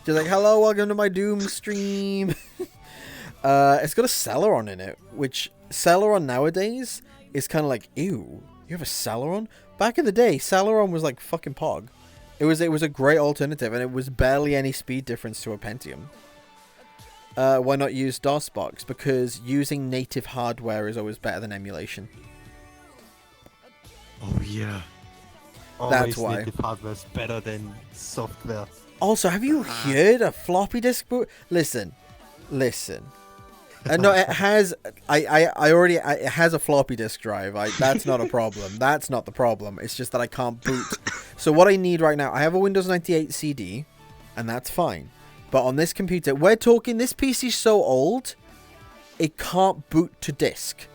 Just like, hello, welcome to my Doom stream. It's got a Celeron in it, which Celeron nowadays is kind of like, ew, you have a Celeron? Back in the day, Celeron was like fucking Pog. It was a great alternative, and it was barely any speed difference to a Pentium. Why not use DOSBox? Because using native hardware is always better than emulation. Oh yeah. That's why. Native hardware is better than software. Also, have you heard a floppy disk boot? Listen. No, it has. It has a floppy disk drive. That's not a problem. That's not the problem. It's just that I can't boot. So what I need right now, I have a Windows 98 CD, and that's fine. But on this computer, we're talking, this PC's so old, it can't boot to disk.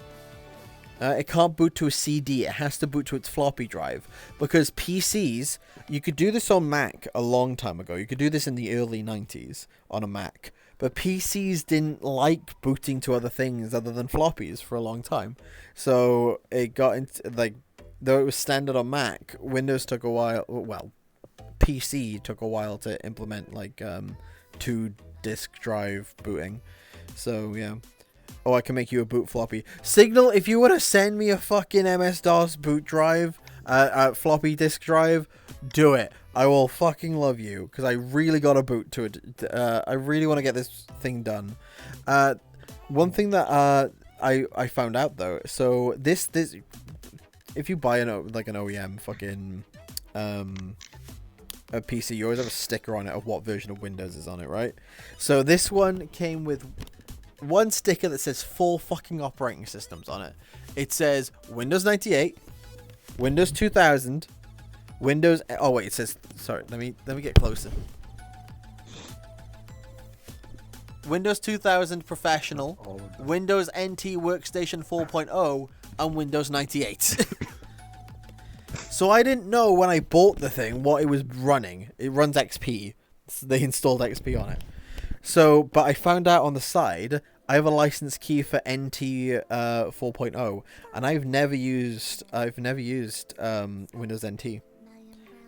It can't boot to a CD. It has to boot to its floppy drive. Because PCs, you could do this on Mac a long time ago. You could do this in the early 90s on a Mac. But PCs didn't like booting to other things other than floppies for a long time. So it got into, like, though it was standard on Mac, Windows took a while, well, PC took a while to implement, like, 2 disk drive booting. So, yeah. Oh, I can make you a boot floppy. Signal, if you want to send me a fucking MS-DOS boot drive, floppy disk drive, do it. I will fucking love you, because I really got a boot to it. I really want to get this thing done. One thing that I found out, though, so this if you buy an OEM fucking a PC, you always have a sticker on it of what version of Windows is on it, right? So this one came with one sticker that says 4 fucking operating systems on it. It says Windows 98, Windows 2000, Windows... Oh, wait, it says... Sorry, let me get closer. Windows 2000 Professional, Windows NT Workstation 4.0, and Windows 98. So I didn't know when I bought the thing what it was running. It runs XP. So they installed XP on it. So, but I found out on the side, I have a license key for NT 4.0, and I've never used Windows NT.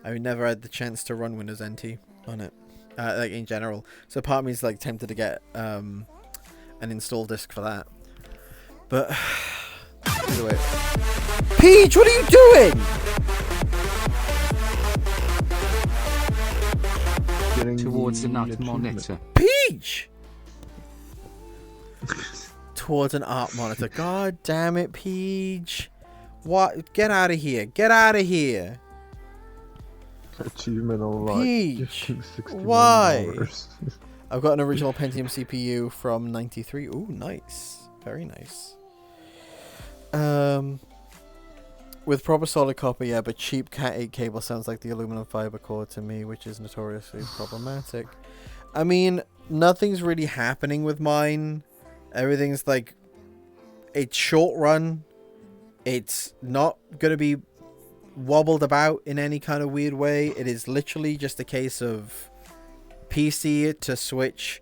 I've never had the chance to run Windows NT on it, like in general. So part of me is like tempted to get an install disk for that. But either way, Peach, what are you doing? Towards an art monitor. Peach! Towards an art monitor. God damn it, Peach. What? Get out of here. Get out of here. Achievement unlocked. Peach. $69. Why? I've got an original Pentium CPU from 93. Ooh, nice. Very nice. With proper solid copper, yeah, but cheap Cat 8 cable sounds like the aluminum fiber cord to me, which is notoriously problematic. I mean, nothing's really happening with mine. Everything's like, it's short run. It's not going to be wobbled about in any kind of weird way. It is literally just a case of PC to switch,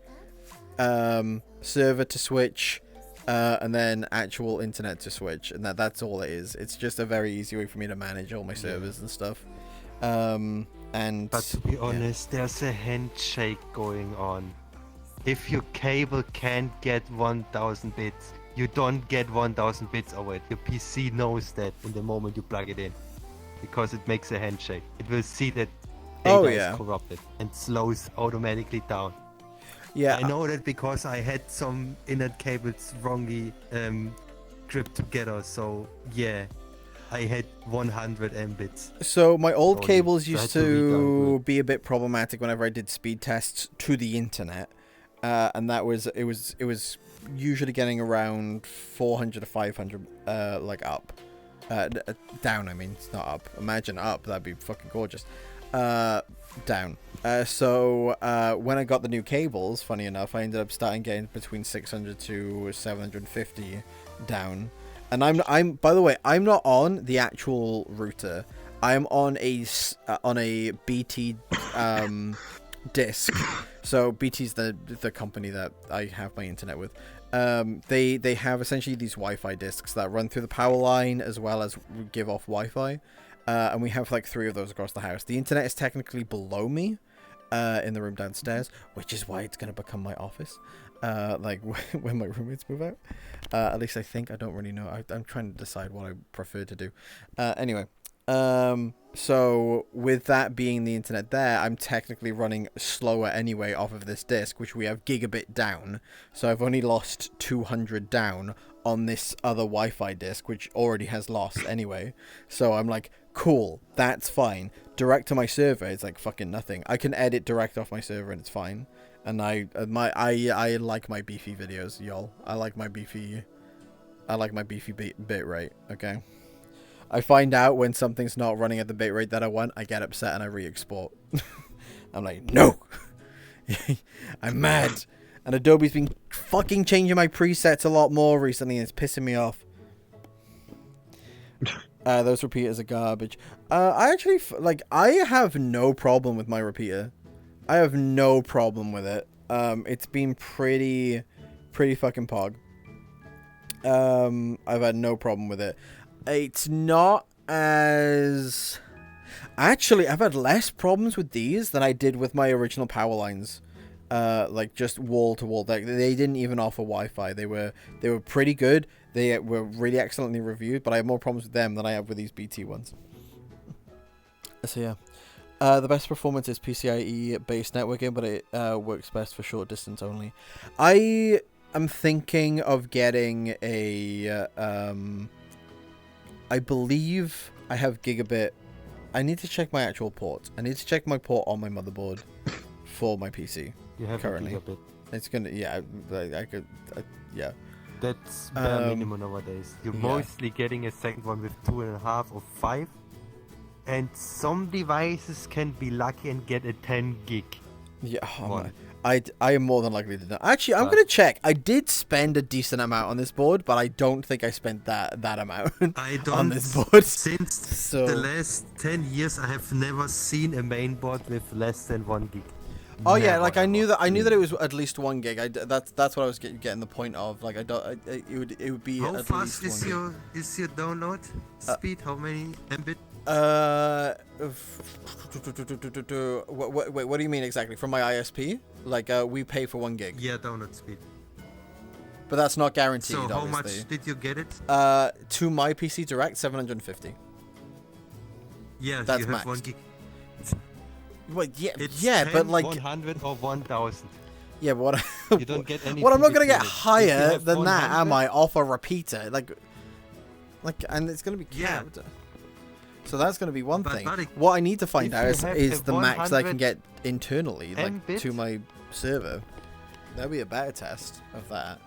server to switch, and then actual internet to switch, and that's all it is. It's just a very easy way for me to manage all my servers and stuff. But to be honest, there's a handshake going on. If your cable can't get 1000 bits, you don't get 1000 bits over it. Your PC knows that in the moment you plug it in, because it makes a handshake. It will see that data is corrupted and slows automatically down. Yeah, I know that because I had some internet cables wrongly gripped together. So yeah, I had 100 Mbits. So my old cables used to be a bit problematic whenever I did speed tests to the internet, and it was usually getting around 400 to 500 like up, down. I mean, it's not up. Imagine up, that'd be fucking gorgeous. Down. So when I got the new cables, funny enough, I ended up starting getting between 600 to 750 down. And I'm by the way, I'm not on the actual router. I'm on a BT disc. So BT's the company that I have my internet with. They have essentially these Wi-Fi discs that run through the power line as well as give off Wi-Fi. And we have like 3 of those across the house. The internet is technically below me in the room downstairs, which is why it's going to become my office. Like when my roommates move out. At least I think. I don't really know. I'm trying to decide what I prefer to do. Anyway. So with that being the internet there, I'm technically running slower anyway off of this disk, which we have gigabit down. So I've only lost 200 down on this other Wi-Fi disk, which already has loss anyway. So I'm like, cool, that's fine. Direct to my server is like fucking nothing. I can edit direct off my server and it's fine. And I like my beefy videos, y'all. I like my beefy bit rate, okay? I find out when something's not running at the bitrate that I want, I get upset and I re-export. I'm like, no! I'm mad! And Adobe's been fucking changing my presets a lot more recently and it's pissing me off. Those repeaters are garbage. I actually, I have no problem with my repeater. I have no problem with it. It's been pretty fucking pog. I've had no problem with it. It's not as... Actually, I've had less problems with these than I did with my original power lines. Like, just wall-to-wall. They didn't even offer Wi-Fi. They were pretty good. They were really excellently reviewed, but I have more problems with them than I have with these BT ones. So, yeah. The best performance is PCIe-based networking, but it works best for short distance only. I am thinking of getting a... I believe I have gigabit. I need to check my actual port. I need to check my port on my motherboard for my PC. You have currently. a gigabit. It's gonna, yeah. I could, yeah. That's bare minimum nowadays. You're mostly getting a second one with 2.5 or 5, and some devices can be lucky and get a 10 gig. Yeah, I am more than likely to know. Actually, I'm gonna check. I did spend a decent amount on this board, but I don't think I spent that amount on this board. Since the last 10 years, I have never seen a main board with less than 1 gig. Oh yeah, like I knew that it was at least 1 gig. That's what I was getting the point of. Like it would be how at fast least is your download speed? How many Mbit? What do you mean exactly? From my ISP? Like we pay for 1 gig. Yeah, download speed. But that's not guaranteed. So how obviously. much did you get it? To my PC Direct, 750. Yeah, that's you have maxed. 1 gig. Well, yeah, It's yeah, 10, but like 100 or 1000. Yeah, but you don't get any. Well, I'm not gonna get higher than that, am I? Off a repeater, like, and it's gonna be capped. Yeah. So that's gonna be one thing. What I need to find out is the max that I can get internally, like to my server. That'll be a better test of that.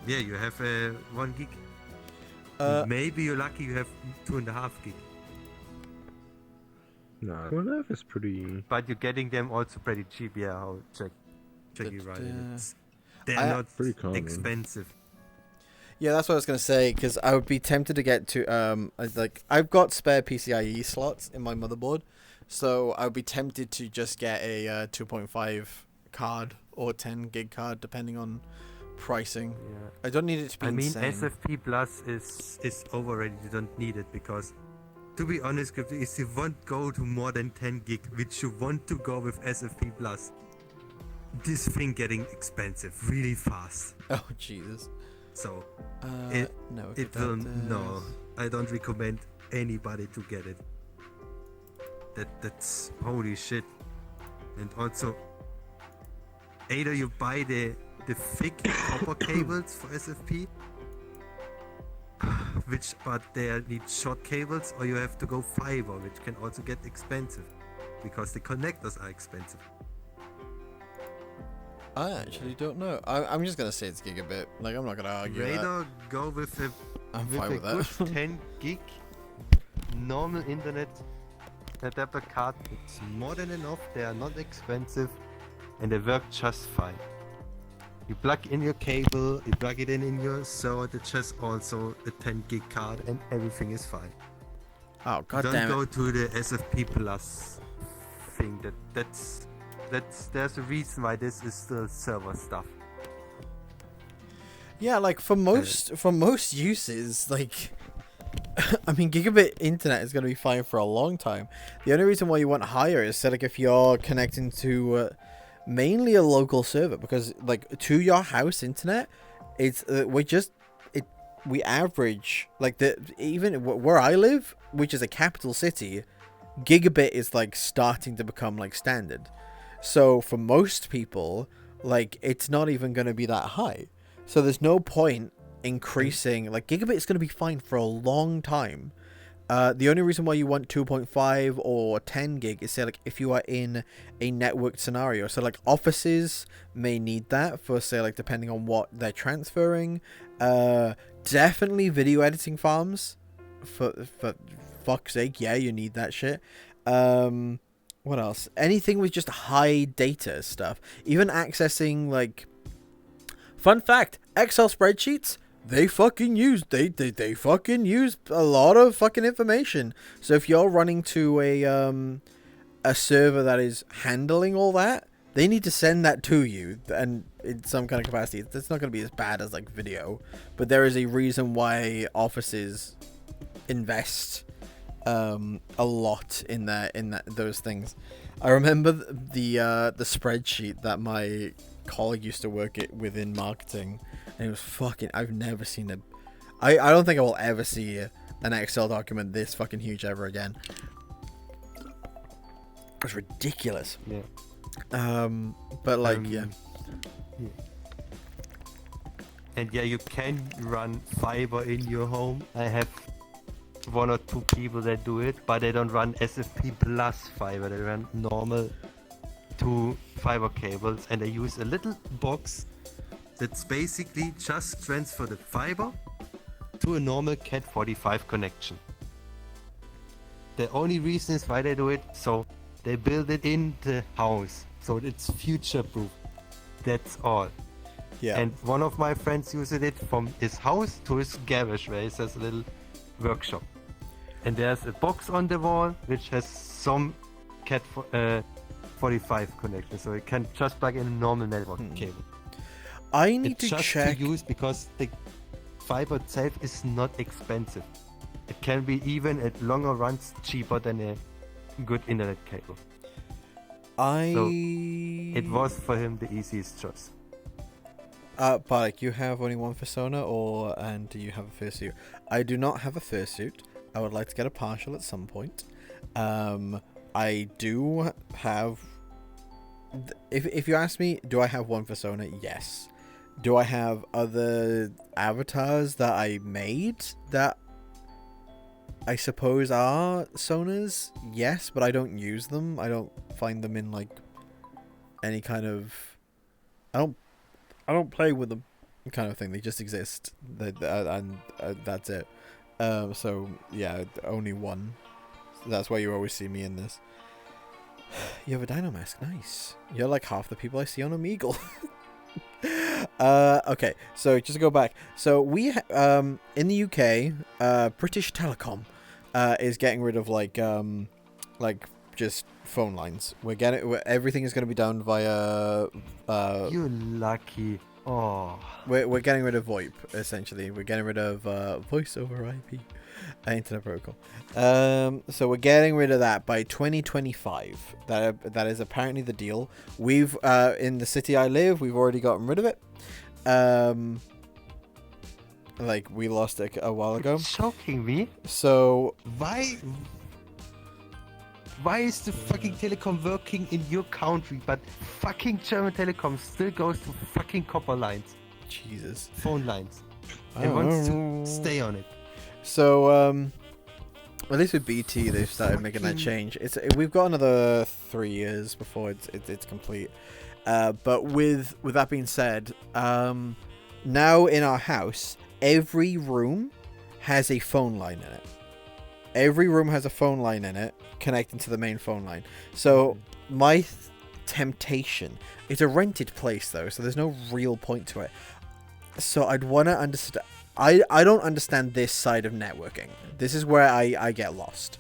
Yeah, you have 1 gig. Maybe you're lucky. You have 2.5 gig. No, 2.5 is pretty. But you're getting them also pretty cheap. Yeah, I'll check you right. They're not pretty common. Expensive. Yeah, that's what I was gonna say, because I would be tempted to get to I've got spare PCIe slots in my motherboard, so I would be tempted to just get a 2.5 card or 10 gig card depending on pricing. Yeah. I don't need it to be insane. SFP Plus is overrated. You don't need it because, to be honest, if you want to go to more than 10 gig, which you want to go with SFP Plus, this thing getting expensive really fast. Oh Jesus. So no, I don't recommend anybody to get it. That's holy shit. And also, either you buy the thick copper cables for SFP, but they need short cables, or you have to go fiber, which can also get expensive because the connectors are expensive. I actually don't know. I'm just gonna say it's gigabit. Like, I'm not gonna argue Rather that. go with a I'm fine with good that. 10 gig normal internet adapter card. It's more than enough. They are not expensive, and they work just fine. You plug in your cable, you plug it in your server. It's just also a 10 gig card, and everything is fine. Oh god Don't damn go it! to the SFP Plus thing. That's there's a reason why this is still server stuff. Yeah, like for most uses, like I mean, gigabit internet is going to be fine for a long time. The only reason why you want higher is like if you're connecting to mainly a local server, because like to your house internet, it's we average like even where I live, which is a capital city, gigabit is like starting to become like standard. So for most people, like it's not even going to be that high. So there's no point increasing. Like gigabit is going to be fine for a long time. The only reason why you want 2.5 or 10 gig is say like if you are in a networked scenario. So like offices may need that for say like depending on what they're transferring. Definitely video editing farms. For fuck's sake, yeah, you need that shit. What else? Anything with just high data stuff. Even accessing like. Fun fact: Excel spreadsheets. They fucking use a lot of fucking information. So if you're running to a server that is handling all that, they need to send that to you, and in some kind of capacity. It's not going to be as bad as like video, but there is a reason why offices invest a lot in those things. I remember the spreadsheet that my colleague used to work it within marketing, and it was fucking. I've never seen it. I don't think I will ever see an Excel document this fucking huge ever again. It's ridiculous. Yeah. But like yeah. And yeah, you can run fiber in your home. I have 1 or 2 people that do it, but they don't run SFP plus fiber. They run normal 2 fiber cables, and they use a little box that's basically just transfer the fiber to a normal Cat45 connection. The only reason is why they do it, so they build it in the house, so it's future proof. That's all. Yeah. And one of my friends uses it from his house to his garage, where he has a little workshop. And there's a box on the wall which has some Cat45 connection, so it can just plug in a normal network cable. I need it's to just check. To use because the fiber itself is not expensive. It can be even at longer runs cheaper than a good internet cable. So it was for him the easiest choice. Bardic, you have only one persona, and do you have a fursuit? I do not have a fursuit. I would like to get a partial at some point. I do have. If you ask me, do I have one persona? Yes. Do I have other avatars that I made that I suppose are sonas? Yes, but I don't use them. I don't find them in like any kind of. I don't play with them, kind of thing. They just exist, and that's it. So yeah, only one. That's why you always see me in this. You have a dino mask, nice. You're like half the people I see on Omegle. Okay, so just to go back. So we in the UK, British Telecom is getting rid of like just phone lines. Everything is going to be done via. You lucky. Oh. We're getting rid of VoIP essentially. We're getting rid of voice over IP, internet protocol. So we're getting rid of that by 2025. That is apparently the deal. We've in the city I live, we've already gotten rid of it. Like we lost it a while ago. It's shocking me. So why is the fucking telecom working in your country, but fucking German telecom still goes to fucking copper lines? Jesus. Phone lines. It wants to stay on it. So, at least with BT, they've started making that change. We've got another 3 years before it's complete. But with that being said, now in our house, every room has a phone line in it. Every room has a phone line in it connecting to the main phone line. So my temptation, it's a rented place though, so there's no real point to it. So I'd want to understand. I don't understand this side of networking. This is where I get lost.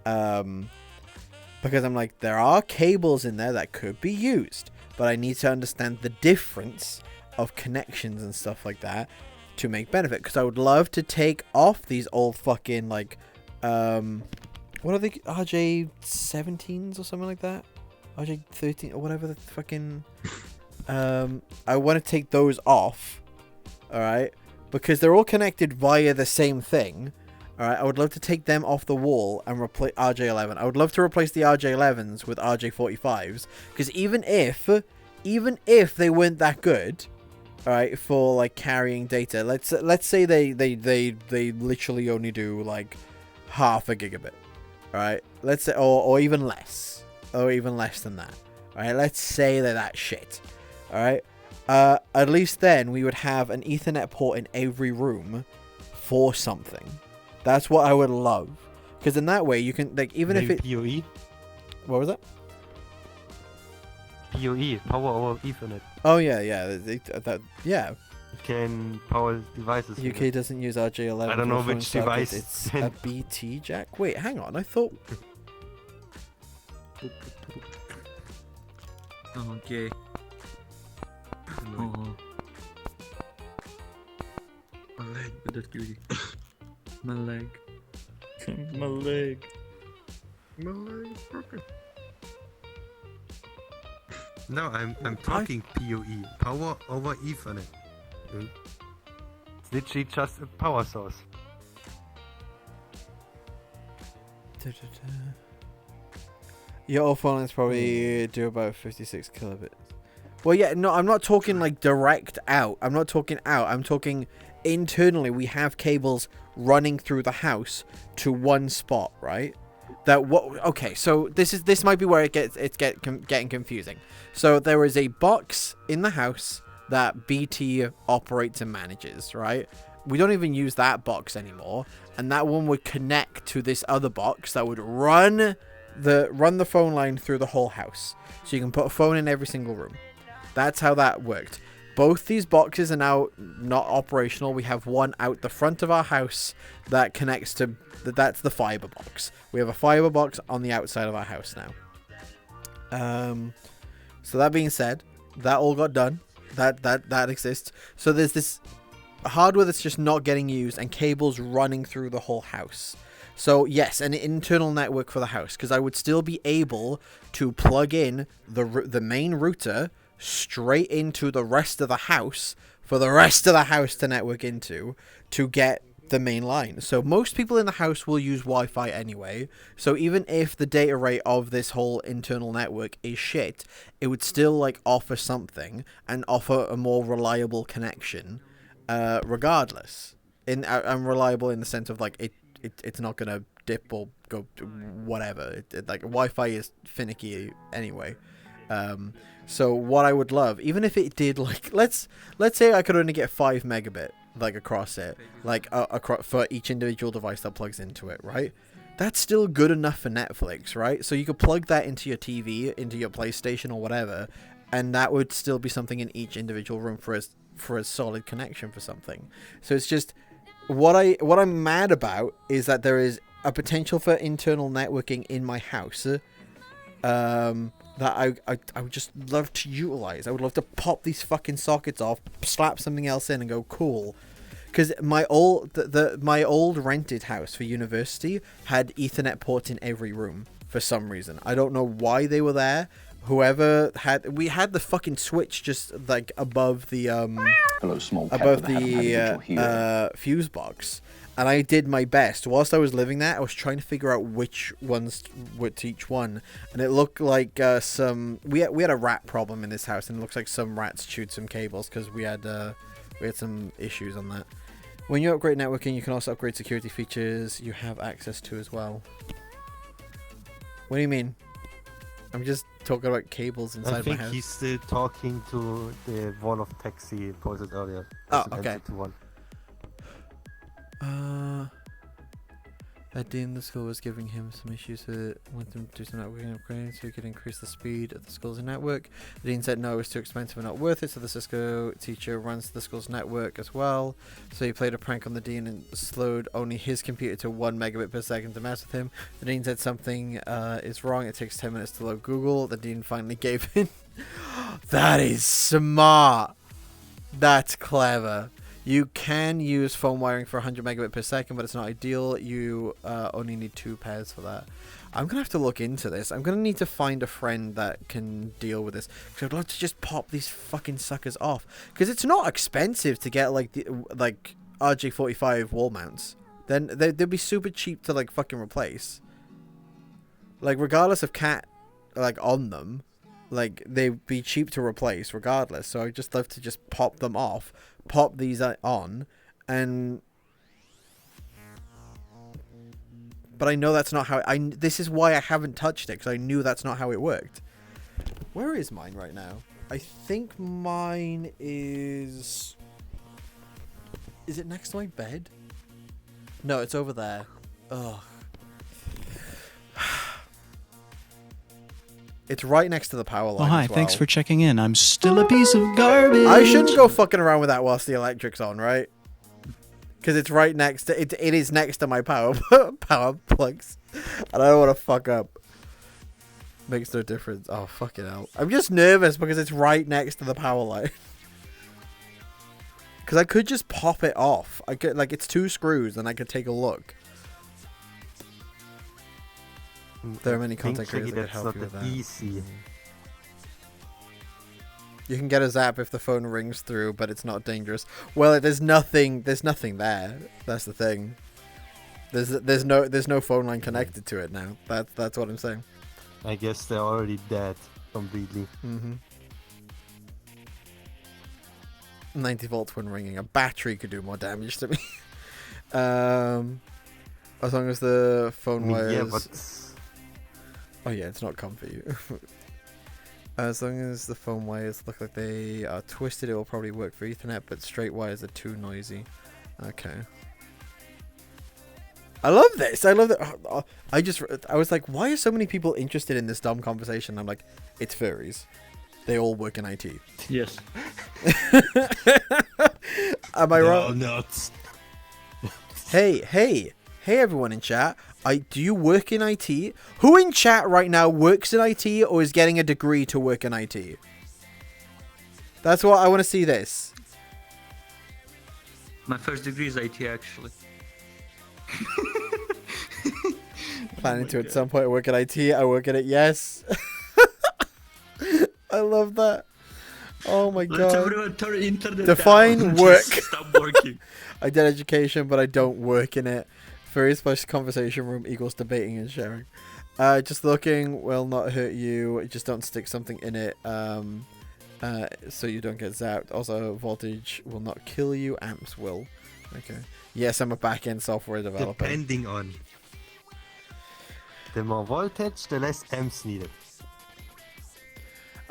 Because I'm like, there are cables in there that could be used, but I need to understand the difference of connections and stuff like that to make benefit. Because I would love to take off these old fucking, like, what are they, RJ17s or something like that? RJ13 or whatever the fucking, I want to take those off, alright? Because they're all connected via the same thing. Alright, I would love to take them off the wall and replace RJ11. I would love to replace the RJ11s with RJ45s. Because even if they weren't that good, alright, for like carrying data, let's say they literally only do like half a gigabit. Alright, let's say, or even less. Or even less than that. Alright, let's say they're that shit. Alright, at least then we would have an Ethernet port in every room for something. That's what I would love, because in that way you can, like, even maybe if it PoE. What was that? PoE, power over Ethernet. Oh yeah, yeah. You can power devices. UK doesn't use RJ11. I don't know which device. It's a BT jack. Wait, hang on. I thought. Okay. Oh. My leg, but that's beauty. My leg. My leg. My leg is broken. No, I'm talking PoE, power over Ethernet. It's literally just a power source. Your phone lines probably do about 56 kilobits. Well, yeah, no, I'm not talking like direct out. I'm not talking out. I'm talking internally. We have cables running through the house to one spot, right? Okay, so this might be where it gets getting confusing. So there is a box in the house that BT operates and manages, right? We don't even use that box anymore, and that one would connect to this other box that would run the phone line through the whole house. So you can put a phone in every single room. That's how that worked. Both these boxes are now not operational. We have one out the front of our house that connects to that's the fiber box. We have a fiber box on the outside of our house now. So that being said, that all got done. That exists. So there's this hardware that's just not getting used and cables running through the whole house. So yes, an internal network for the house, because I would still be able to plug in the main router straight into the rest of the house for the rest of the house to network into to get the main line. So most people in the house will use Wi-Fi anyway, so even if the data rate of this whole internal network is shit, it would still like offer something and offer a more reliable connection regardless. I'm reliable in the sense of like it's not gonna dip or go whatever. Like Wi-Fi is finicky anyway. So what I would love, even if it did, like, let's say I could only get 5 megabit, like, across it, like, for each individual device that plugs into it, right? That's still good enough for Netflix, right? So you could plug that into your TV, into your PlayStation or whatever, and that would still be something in each individual room for a solid connection for something. So it's just, what I'm mad about is that there is a potential for internal networking in my house, that I would just love to utilize. I would love to pop these fucking sockets off, slap something else in, and go cool. Because my old rented house for university had Ethernet ports in every room for some reason. I don't know why they were there. We had the fucking switch just like above the fuse box. And I did my best. Whilst I was living there, I was trying to figure out which ones were to each one. And it looked like we had a rat problem in this house, and it looks like some rats chewed some cables because we had some issues on that. When you upgrade networking, you can also upgrade security features you have access to as well. What do you mean? I'm just talking about cables inside my house. I think he's still talking to the wall of text he posted earlier. Oh, okay. Dean, the school was giving him some issues with them to do some networking upgrades so he could increase the speed of the school's network. The dean said no, it was too expensive and not worth it, so the Cisco teacher runs the school's network as well. So he played a prank on the dean and slowed only his computer to 1 megabit per second to mess with him. The dean said something is wrong. It takes 10 minutes to load Google. The dean finally gave in. That is smart. That's clever. You can use phone wiring for 100 megabit per second, but it's not ideal. You only need 2 pairs for that. I'm going to have to look into this. I'm going to need to find a friend that can deal with this. Because I'd love to just pop these fucking suckers off. Because it's not expensive to get like RJ45 wall mounts. Then they'd be super cheap to like fucking replace. Like regardless of cat like on them. Like they'd be cheap to replace regardless. So I'd just love to just pop them off. Pop these on, and but I know that's not how this is why I haven't touched it, because I knew that's not how it worked. Where is mine right now? I think mine is it next to my bed? No, it's over there. Ugh. It's right next to the power line. Oh, hi, as well. thanks for checking in. I'm still a piece of garbage. I shouldn't go fucking around with that whilst the electric's on, right? Because it's right next to it. It is next to my power plugs, and I don't want to fuck up. Makes no difference. Oh fucking hell! I'm just nervous because it's right next to the power line. Because I could just pop it off. I could it's 2 screws, and I could take a look. There are many content creators that could help you with that. Easy. You can get a zap if the phone rings through, but it's not dangerous. Well, there's nothing there. That's the thing. There's no phone line connected to it now. That's what I'm saying. I guess they're already dead completely. 90 volts when ringing. A battery could do more damage to me. As long as the phone wires. Yeah, but oh yeah, it's not comfy. As long as the phone wires look like they are twisted, it will probably work for Ethernet, but straight wires are too noisy. Okay. I love this. I love that. I was like, why are so many people interested in this dumb conversation? I'm like, it's furries. They all work in IT. Yes. Am I wrong? No, nuts. Hey everyone in chat. Do you work in IT? Who in chat right now works in IT or is getting a degree to work in IT? That's what I want to see this. My first degree is IT, actually. Planning to at some point work at IT. I work at it, yes. I love that. Oh my god. Let's everyone turn internet Define down. work. Just stop working. I did education, but I don't work in it. Furries plus conversation room equals debating and sharing. Just looking will not hurt you. Just don't stick something in it so you don't get zapped. Also, voltage will not kill you. Amps will. Okay. Yes, I'm a back-end software developer. Depending on. The more voltage, the less amps needed.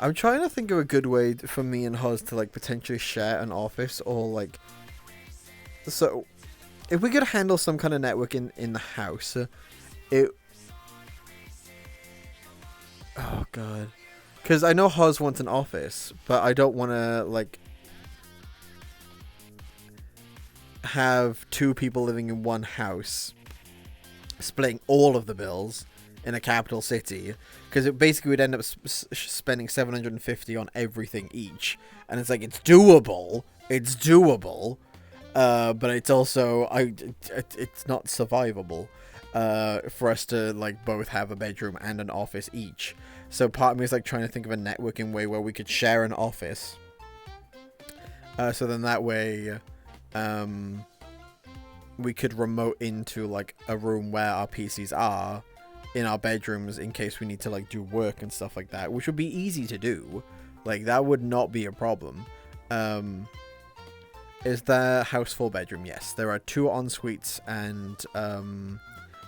I'm trying to think of a good way for me and Huz to potentially share an office or so if we could handle some kind of network in the house, oh god, because I know Huz wants an office, but I don't want to have 2 people living in one house splitting all of the bills in a capital city, because it basically would end up spending $750 on everything each, and it's it's doable, but it's also it's not survivable for us to both have a bedroom and an office each. So part of me is trying to think of a networking way where we could share an office, so then that way we could remote into a room where our PCs are in our bedrooms in case we need to do work and stuff like that, which would be easy to do. That would not be a problem. Is the house 4-bedroom? Yes, there are 2 en-suites and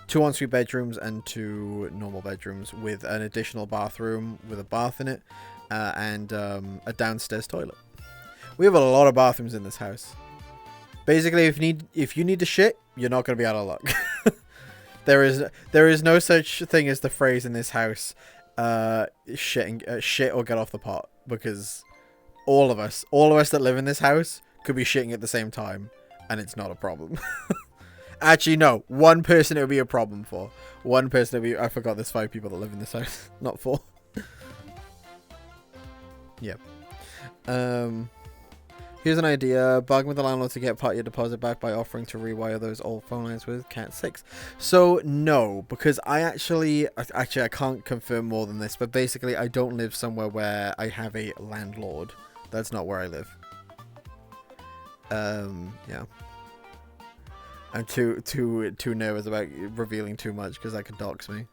2 ensuite bedrooms and 2 normal bedrooms with an additional bathroom with a bath in it and a downstairs toilet. We have a lot of bathrooms in this house. Basically, if you need to shit, you're not going to be out of luck. There is no such thing as the phrase in this house, shit or get off the pot, because all of us that live in this house could be shitting at the same time, and it's not a problem. Actually, no. One person it would be a problem for. One person it would be... I forgot there's 5 people that live in this house. Not 4. Yep. Here's an idea. Bargain with the landlord to get part of your deposit back by offering to rewire those old phone lines with Cat 6. So, no. Because I actually, I can't confirm more than this. But basically, I don't live somewhere where I have a landlord. That's not where I live. Yeah. I'm too nervous about revealing too much because that could dox me.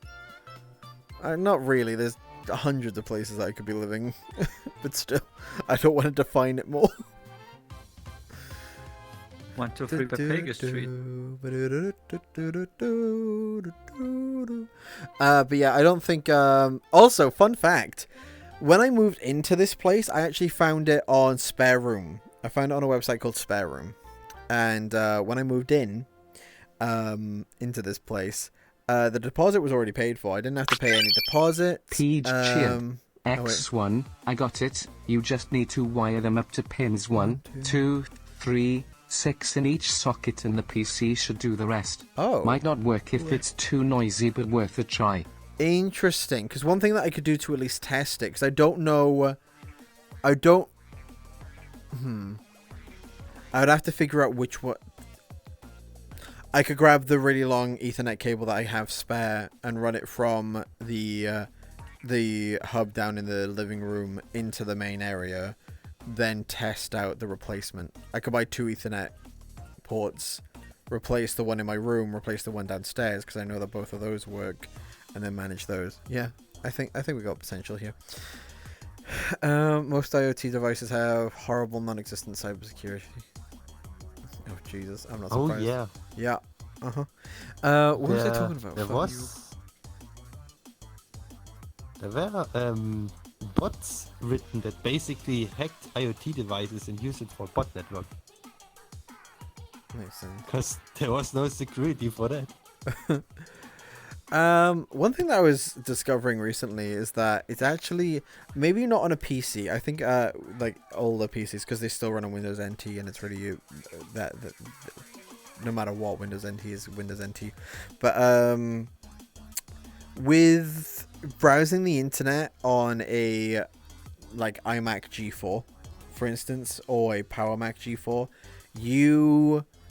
Not really. There's hundreds of places I could be living, but still, I don't want to define it more. 123 Papega Street. But yeah, I don't think. Also, fun fact: when I moved into this place, I actually found it on Spare Room. I found it on a website called Spare Room. And when I moved in into this place, the deposit was already paid for. I didn't have to pay any deposit. Peach X1, I got it. You just need to wire them up to pins 1, 2, 3, 6 in each socket, and the PC should do the rest. Oh. Might not work if it's too noisy, but worth a try. Interesting, because one thing that I could do to at least test it, because I don't know... I don't... I would have to figure out which one. I could grab the really long Ethernet cable that I have spare and run it from the hub down in the living room into the main area, then test out the replacement. I could buy 2 Ethernet ports, replace the one in my room, replace the one downstairs, because I know that both of those work, and then manage those. Yeah, I think we got potential here. Most IoT devices have horrible non-existent cybersecurity. Oh Jesus, I'm not surprised. Oh yeah. Yeah. What was I talking about? There were bots written that basically hacked IoT devices and used it for bot network. Makes sense. Because there was no security for that. One thing that I was discovering recently is that it's actually maybe not on a PC. I think like older PCs, because they still run on Windows NT, and it's really that no matter what, Windows NT is Windows NT. But with browsing the internet on a like iMac G4, for instance, or a Power Mac G4,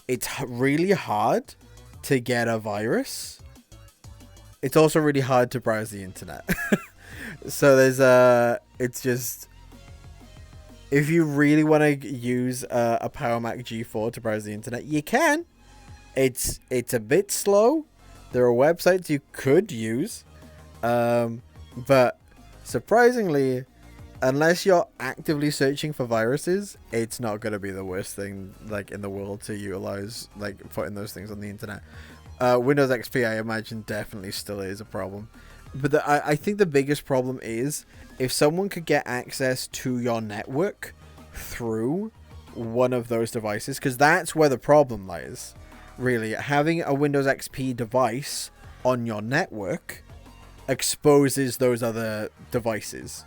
it's really hard to get a virus. It's also really hard to browse the internet. So there's it's just, if you really want to use a Power Mac G4 to browse the internet, you can. It's a bit slow. There are websites you could use, but surprisingly, unless you're actively searching for viruses, it's not going to be the worst thing like in the world to utilize, like putting those things on the internet. Windows XP, I imagine, definitely still is a problem. But I think the biggest problem is if someone could get access to your network through one of those devices, because that's where the problem lies. Really, having a Windows XP device on your network exposes those other devices,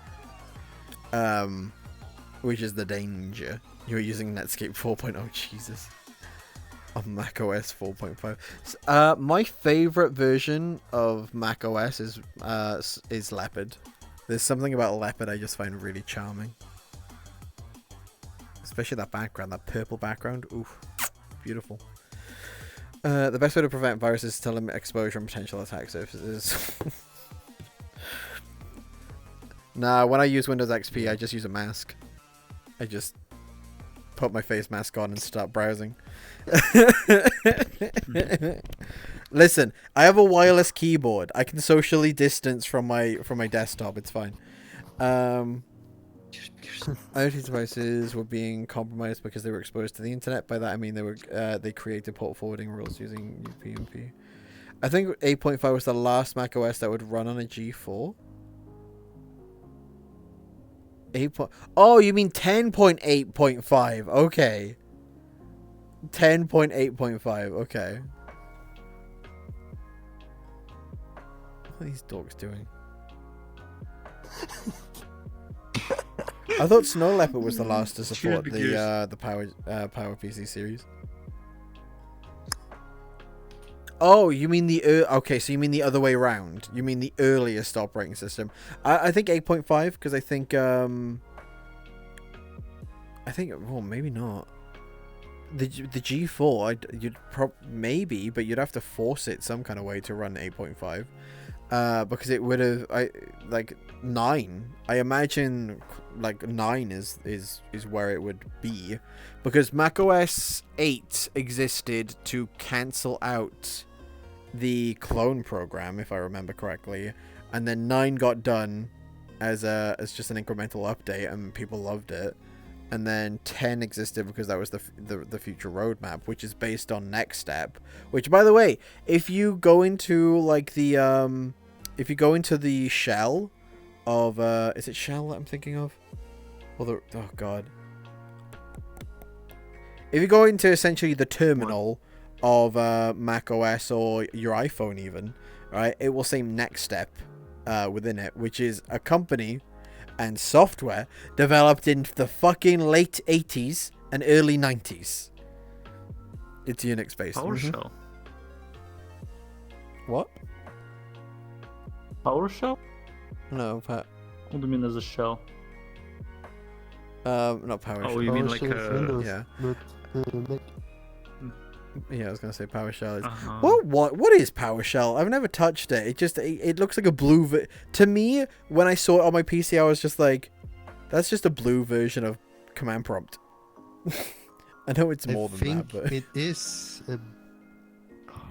which is the danger. You're using Netscape 4.0, Jesus. On macOS 4.5. My favorite version of macOS is Leopard. There's something about Leopard I just find really charming. Especially that background, that purple background. Oof, beautiful. The best way to prevent viruses is to limit exposure and potential attack surfaces. Nah, when I use Windows XP, I just use a mask. I just put my face mask on and start browsing. Listen, I have a wireless keyboard. I can socially distance from my desktop. It's fine. IoT devices were being compromised because they were exposed to the internet. By that I mean they created port forwarding rules using UPnP. I think 8.5 was the last macOS that would run on a G4. 8. Oh, you mean 10.8.5? Okay. 10.8.5. Okay. What are these dogs doing? I thought Snow Leopard was the last to support the Power PC series. Oh, you mean the okay? So you mean the other way around? You mean the earliest operating system? I think 8.5 because I think well maybe not. The G4 you'd maybe, but you'd have to force it some kind of way to run 8.5 because it would have like 9. I imagine like 9 is where it would be because macOS 8 existed to cancel out the clone program, if I remember correctly, and then 9 got done as just an incremental update and people loved it, and then 10 existed because that was the future roadmap, which is based on Next Step, which, by the way, if you go into like the shell of is it shell that I'm thinking of, or oh god, if you go into essentially the terminal of Mac OS or your iPhone even, right, it will say Next Step within it, which is a company and software developed in the fucking late 80s and early 90s. It's Unix based. PowerShell. What? PowerShell? No, What do you mean as a shell? Not PowerShell. Oh, you mean like Windows, yeah. Mac. Yeah, I was gonna say PowerShell is. What is PowerShell? I've never touched it. It looks like a blue. To me, when I saw it on my PC, I was just like, that's just a blue version of command prompt. I know it's more than that, but it is.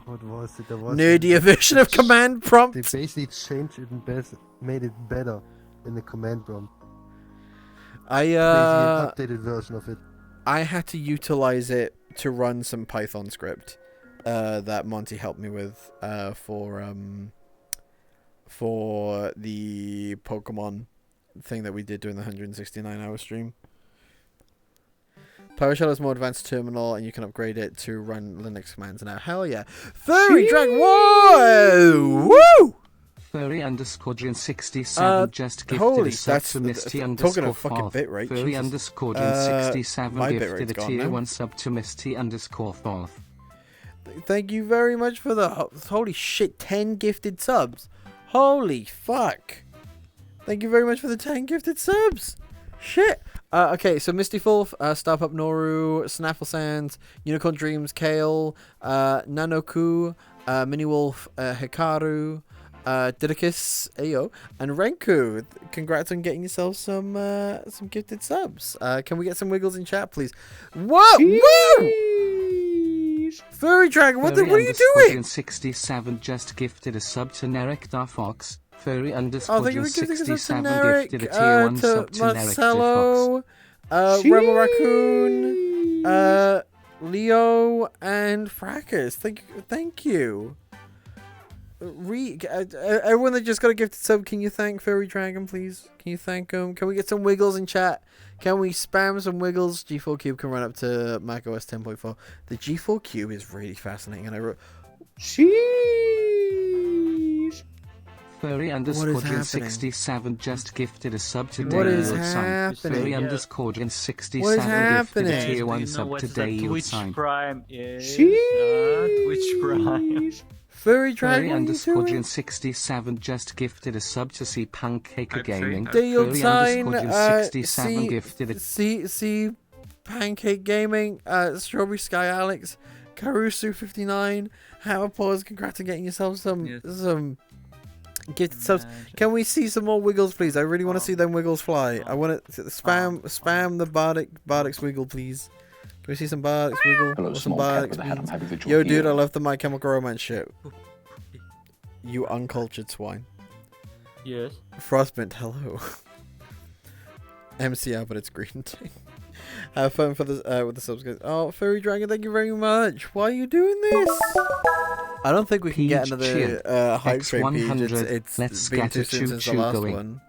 What was it? There was nerdier version of command prompt. They basically changed it and made it better in the command prompt. Basically an updated version of it. I had to utilize it to run some Python script that Monty helped me with for the Pokemon thing that we did during the 169-hour stream. PowerShell is more advanced terminal, and you can upgrade it to run Linux commands now. Hell yeah! Furry Drag! Whoa! Woo! Furry underscore Jin 67 just gifted a sub to Misty underscore Foth. Furry underscore Jin 67 gifted a tier 1 sub to Misty underscore Foth. Thank you very much for the holy shit 10 gifted subs. Holy fuck! Thank you very much for the 10 gifted subs. Shit. Okay, so Misty Fulf, Starpup Noru, Snaffle Sands, Unicorn Dreams, Kale, Nanoku, Mini Wolf, Hikaru, Didicus, Ayo, and Renku. Congrats on getting yourself some gifted subs. Can we get some wiggles in chat, please? Whoa! Woo! Furry Dragon, what are you doing? 67 just gifted a sub to Nerek Darfox. Furry underscore 67 gifted a tier 1 sub to Marcelo, Rebel Raccoon, Leo, and Fracas. Thank you. Everyone that just got a gifted sub, can you thank Furry Dragon, please? Can you thank him? Can we get some wiggles in chat? Can we spam some wiggles? G4 Cube can run up to macOS 10.4. The G4 Cube is really fascinating, and I wrote, sheesh. Furry underscore Jin 67 just gifted a sub to What is Day happening? Furry underscore Jin 67 What is gifted happening? a tier 1 sub to Day Twitch sign. Prime is Sheesh. Twitch Prime. Furry Dragon, Furry underscore Jin 67 just gifted a sub to see Pancake Gaming. Deal Furry sign, underscore Jin 67 gifted a see Pancake Gaming, Strawberry Sky Alex, Karusu 59, Hammer Paws, congrats on getting yourself some gifted subs. Can we see some more wiggles, please? I really want to see them wiggles fly. I want to spam the Bardix wiggle, please. Can we see some Bardix wiggle? Hello, Or some small cat Bardix with a hat. I'm beans? happy that Yo, you're dude, here. I love the My Chemical Romance shit. You uncultured swine. Yes. Frostbent, hello. MCR, but it's green tea. Have fun for this with the subs, guys. Oh, Furry Dragon, thank you very much. Why are you doing this? I don't think we can get another hype train page. It's been too soon since the last one.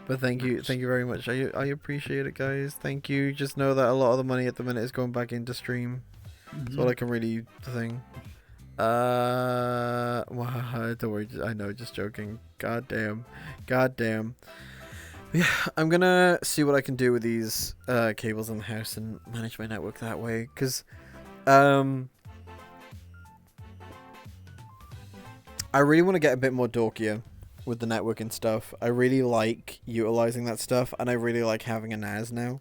But thank you very much. I appreciate it, guys. Thank you. Just know that a lot of the money at the minute is going back into stream. That's all I can really think. Well, don't worry. I know, just joking. God damn. Yeah, I'm gonna see what I can do with these cables in the house and manage my network that way. Cause, I really want to get a bit more dorkier with the network and stuff. I really like utilizing that stuff, and I really like having a NAS now.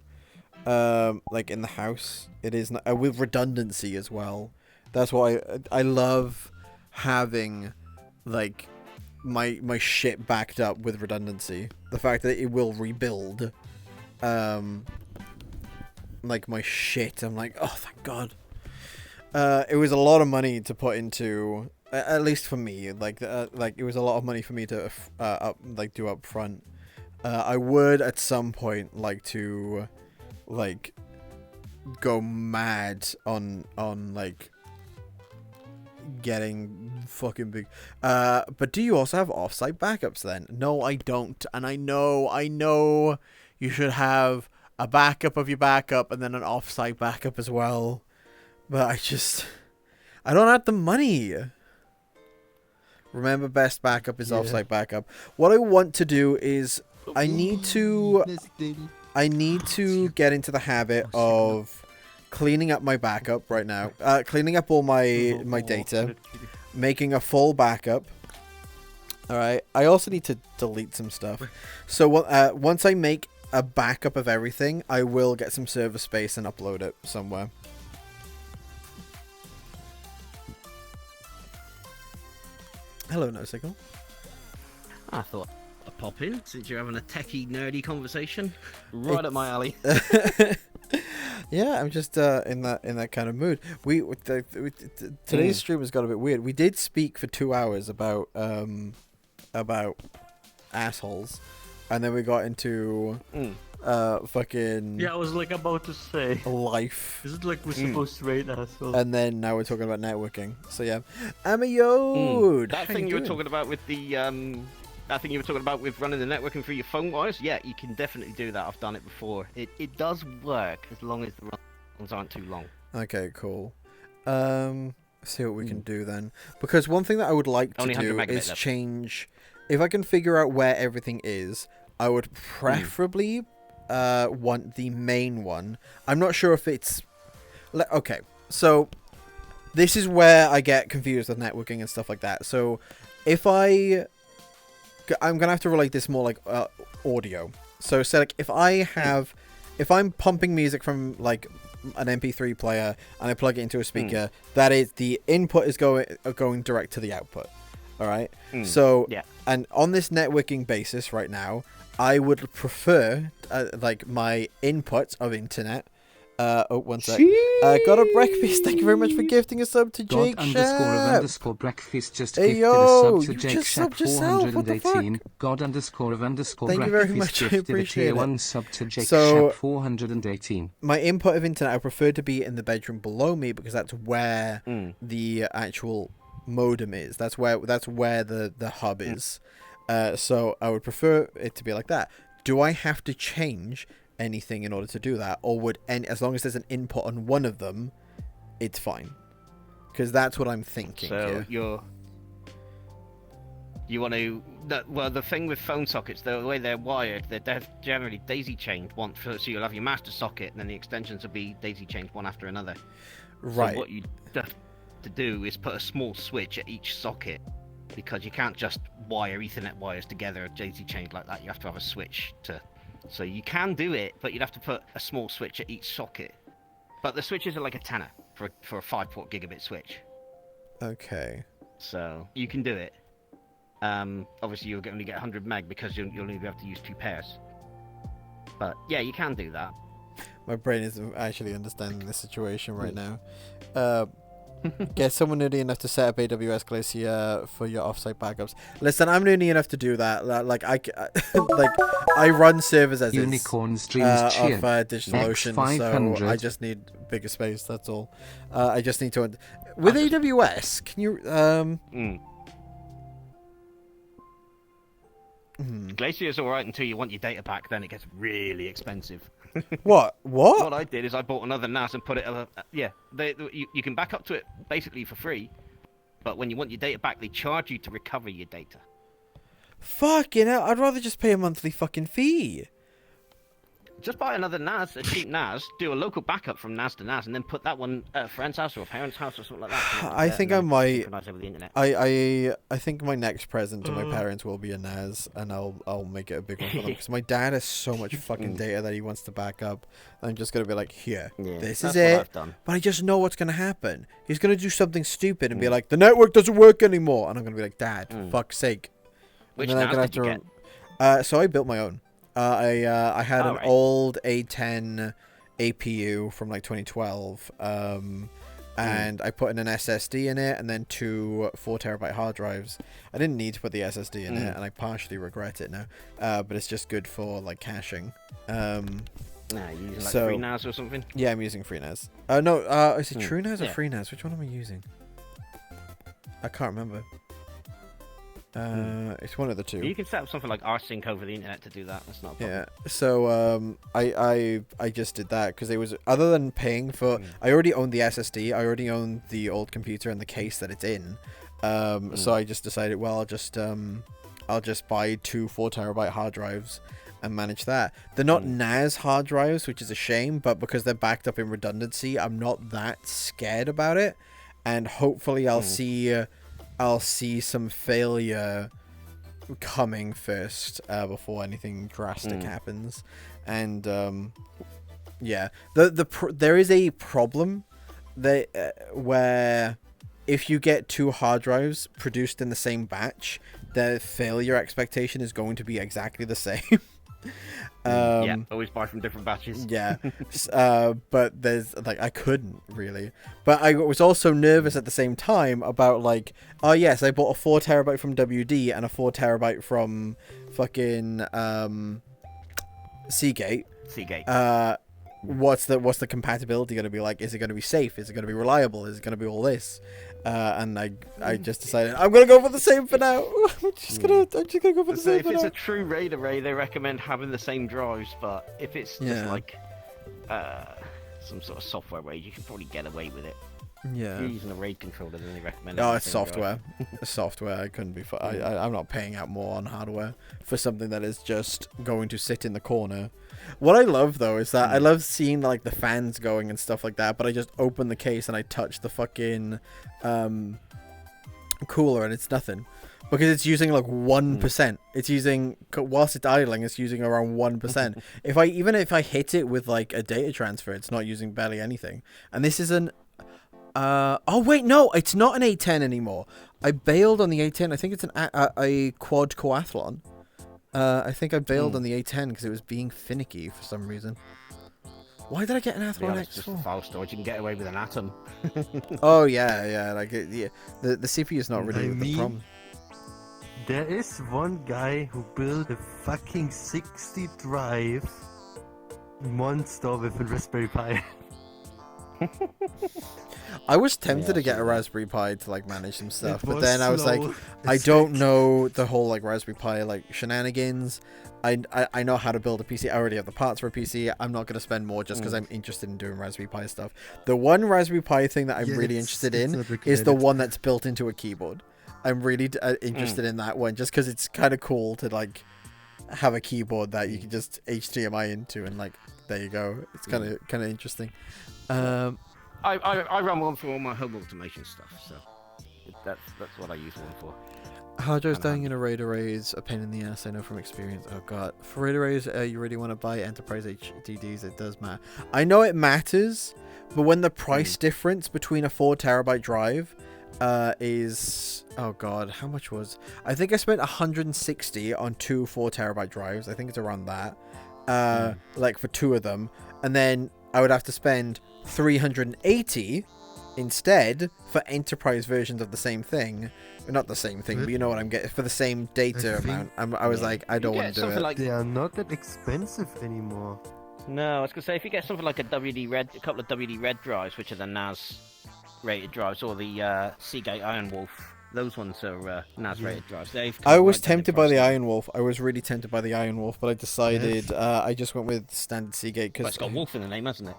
Like in the house, it is with redundancy as well. That's why I love having like my shit backed up with redundancy. The fact that it will rebuild, like my shit. I'm like, oh, thank God. It was a lot of money to put into. At least for me, like it was a lot of money for me to do up front. I would at some point like to like go mad on like getting fucking big. But do you also have offsite backups then? No, I don't. And I know you should have a backup of your backup and then an offsite backup as well. But I don't have the money. Remember, best backup is offsite backup. What I want to do is I need to get into the habit of cleaning up my backup right now. Cleaning up all my data, making a full backup. All right. I also need to delete some stuff. So once I make a backup of everything, I will get some server space and upload it somewhere. Hello, No Signal. I thought I'd pop in since you're having a techie, nerdy conversation. Right up my alley. Yeah, I'm just in that kind of mood. Today's stream has got a bit weird. We did speak for 2 hours about assholes, and then we got into fucking Yeah, I was like about to say life. Is it like we're supposed to rate assholes? And then now we're talking about networking. So yeah, Amayode. That thing you were talking about with the that thing you were talking about with running the networking through your phone wires. Yeah, you can definitely do that. I've done it before. It does work as long as the runs aren't too long. Okay, cool. See what we can do then. Because one thing that I would like to do is change. If I can figure out where everything is, I would preferably want the main one. I'm not sure if it's... Okay, so this is where I get confused with networking and stuff like that. So if I'm going to have to relate this more like audio. So say like if I'm pumping music from like an MP3 player and I plug it into a speaker, that is the input is going direct to the output. All right. So yeah. And on this networking basis right now, I would prefer like my input of internet. Oh, one sec. Got a breakfast. Thank you very much for gifting a sub to Jake God Shep. _breakfast just Hey, gifted yo, a sub to Jake Shep 418. God _ Thank you very breakfast much. I gifted a appreciate tier it. 1 sub to Jake So, Shep 418. My input of internet, I prefer to be in the bedroom below me because that's where the actual modem is. That's where the hub is. So I would prefer it to be like that. Do I have to change anything in order to do that, or would as long as there's an input on one of them, it's fine? Because that's what I'm thinking. So you want to well, the thing with phone sockets, the way they're wired, they're generally daisy chained one. So you'll have your master socket, and then the extensions will be daisy chained one after another. Right. So what you have to do is put a small switch at each socket, because you can't just wire Ethernet wires together daisy chained like that. You have to have a switch to. So you can do it, but you'd have to put a small switch at each socket. But the switches are like a tenner for a 5-port gigabit switch. Okay. So you can do it. Obviously you'll only get 100 meg because you'll only be able to use 2 pairs. But yeah, you can do that. My brain isn't actually understanding the situation right now. Get someone nerdy enough to set up AWS Glacier for your offsite backups. Listen, I'm nerdy enough to do that. Like I run servers as Unicorn is streams of DigitalOcean, so I just need bigger space. That's all. I just need to. With AWS, can you? Glacier is alright until you want your data pack. Then it gets really expensive. What? What I did is I bought another NAS and put it. You can back up to it basically for free, but when you want your data back, they charge you to recover your data. Fucking hell, I'd rather just pay a monthly fucking fee. Just buy another NAS, a cheap NAS, do a local backup from NAS to NAS, and then put that one at a friend's house or a parent's house or something like that. I think I might. Synchronize over the internet. I think my next present to my parents will be a NAS, and I'll make it a big one for them because my dad has so much fucking data that he wants to back up. I'm just gonna be like, here, this is it. But I just know what's gonna happen. He's gonna do something stupid and be like, the network doesn't work anymore, and I'm gonna be like, Dad, for fuck's sake. Which and then NAS did you get? So I built my own. I had an old A10 APU from like 2012, and I put in an SSD in it, and then 2 4TB hard drives. I didn't need to put the SSD in it, and I partially regret it now. But it's just good for like caching. Nah, you using like FreeNAS or something? Yeah, I'm using FreeNAS. No, is it TrueNAS or FreeNAS? Which one am I using? I can't remember. It's one of the two. You can set up something like rsync over the internet to do that. That's not a problem. Yeah. So I just did that because it was, other than paying for, I already owned the SSD. I already owned the old computer and the case that it's in. So I just decided, well, I'll just buy 2 4TB hard drives and manage that. They're not NAS hard drives, which is a shame, but because they're backed up in redundancy, I'm not that scared about it. And hopefully I'll see some failure coming first before anything drastic happens. And yeah, there is a problem where if you get 2 hard drives produced in the same batch, the failure expectation is going to be exactly the same. Yeah, always buy from different batches. Yeah, but there's like, I couldn't really, but I was also nervous at the same time about like, oh yes, I bought a 4TB from WD and a 4TB from fucking Seagate. What's the compatibility going to be like? Is it going to be safe? Is it going to be reliable? Is it going to be all this? And I just decided I'm gonna go for the same for now. I'm just gonna go for the same if for it's now. a true RAID array, they recommend having the same drives, but if it's just like some sort of software RAID, you can probably get away with it. Yeah. If you're using a RAID controller, then they recommend. No, it's software. It's software. I couldn't be. I'm not paying out more on hardware for something that is just going to sit in the corner. What I love though is that I love seeing like the fans going and stuff like that, but I just open the case and I touch the fucking cooler and it's nothing because it's using like 1%. It's using, whilst it's idling, it's using around 1%. Even if I hit it with like a data transfer, it's not using barely anything. And this is an oh wait, no, it's not an A10 anymore. I bailed on the A10. I think it's a quad coathlon. I think I bailed on the A10 because it was being finicky for some reason. Why did I get an Athlon X4? Just file storage, you can get away with an Atom. Oh yeah, like the CPU is not really the problem. There is one guy who built a fucking 60 drive monster with a Raspberry Pi. I was tempted to get a Raspberry Pi to like manage some stuff, but then I was like, I don't know the whole like Raspberry Pi like shenanigans. I know how to build a PC. I already have the parts for a PC. I'm not going to spend more just because I'm interested in doing Raspberry Pi stuff. The one Raspberry Pi thing that I'm really interested in is the one that's built into a keyboard. I'm really interested in that one just because it's kind of cool to like have a keyboard that you can just HDMI into and like there you go. It's kind of interesting. I run one for all my home automation stuff, so that's what I use one for. Hard drives dying in a RAID array is a pain in the ass, I know from experience. Oh god. For RAID arrays, you really want to buy enterprise HDDs, it does matter. I know it matters, but when the price difference between a 4TB drive is... Oh god, how much was... I think I spent 160 on 2 4TB drives. I think it's around that. Like for 2 of them. And then I would have to spend 380 instead for enterprise versions of the same thing. Not the same thing, but you know what I'm getting, for the same data amount. I was like, I don't want to do it. Like, they are not that expensive anymore. No, I was gonna say, if you get something like a couple of WD Red drives, which are the NAS rated drives, or the Seagate Iron Wolf those ones are NAS rated drives. They've I come was right down in tempted by the price. Iron Wolf. I was really tempted by the Iron Wolf, but I decided I just went with standard Seagate But because it's got Wolf in the name, hasn't it?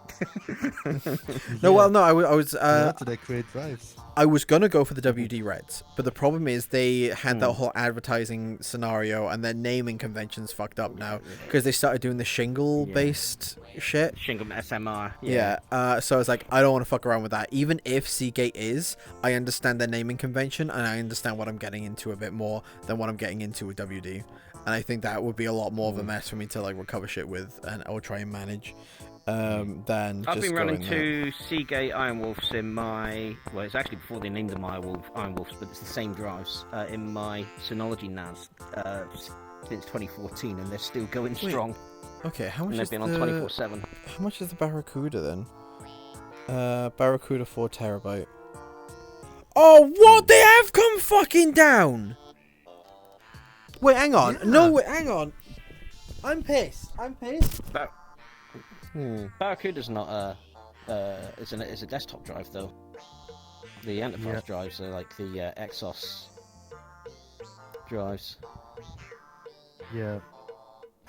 no, well, no, I was to they create drives. I was gonna go for the WD Reds, but the problem is they had that whole advertising scenario, and their naming conventions fucked up now because they started doing the shingle based shit. Shingle SMR. Yeah. So I was like, I don't want to fuck around with that. Even if Seagate is, I understand their naming convention, and I understand what I'm getting into a bit more than what I'm getting into with WD. And I think that would be a lot more of a mess for me to like recover shit with, and I will try and manage. Than I've just been running going two Seagate Iron Wolves in my... Well, it's actually before they named them Iron Wolves, but it's the same drives in my Synology NAS since 2014, and they're still going strong. Okay, how much and is they've been on 24/7. How much is the Barracuda then? Barracuda 4 terabyte. Oh, what? They have come fucking down! Wait, hang on. Yeah. No, wait, hang on. I'm pissed. Barracuda's not it's a desktop drive though. The enterprise drives are like the Exos drives. Yeah.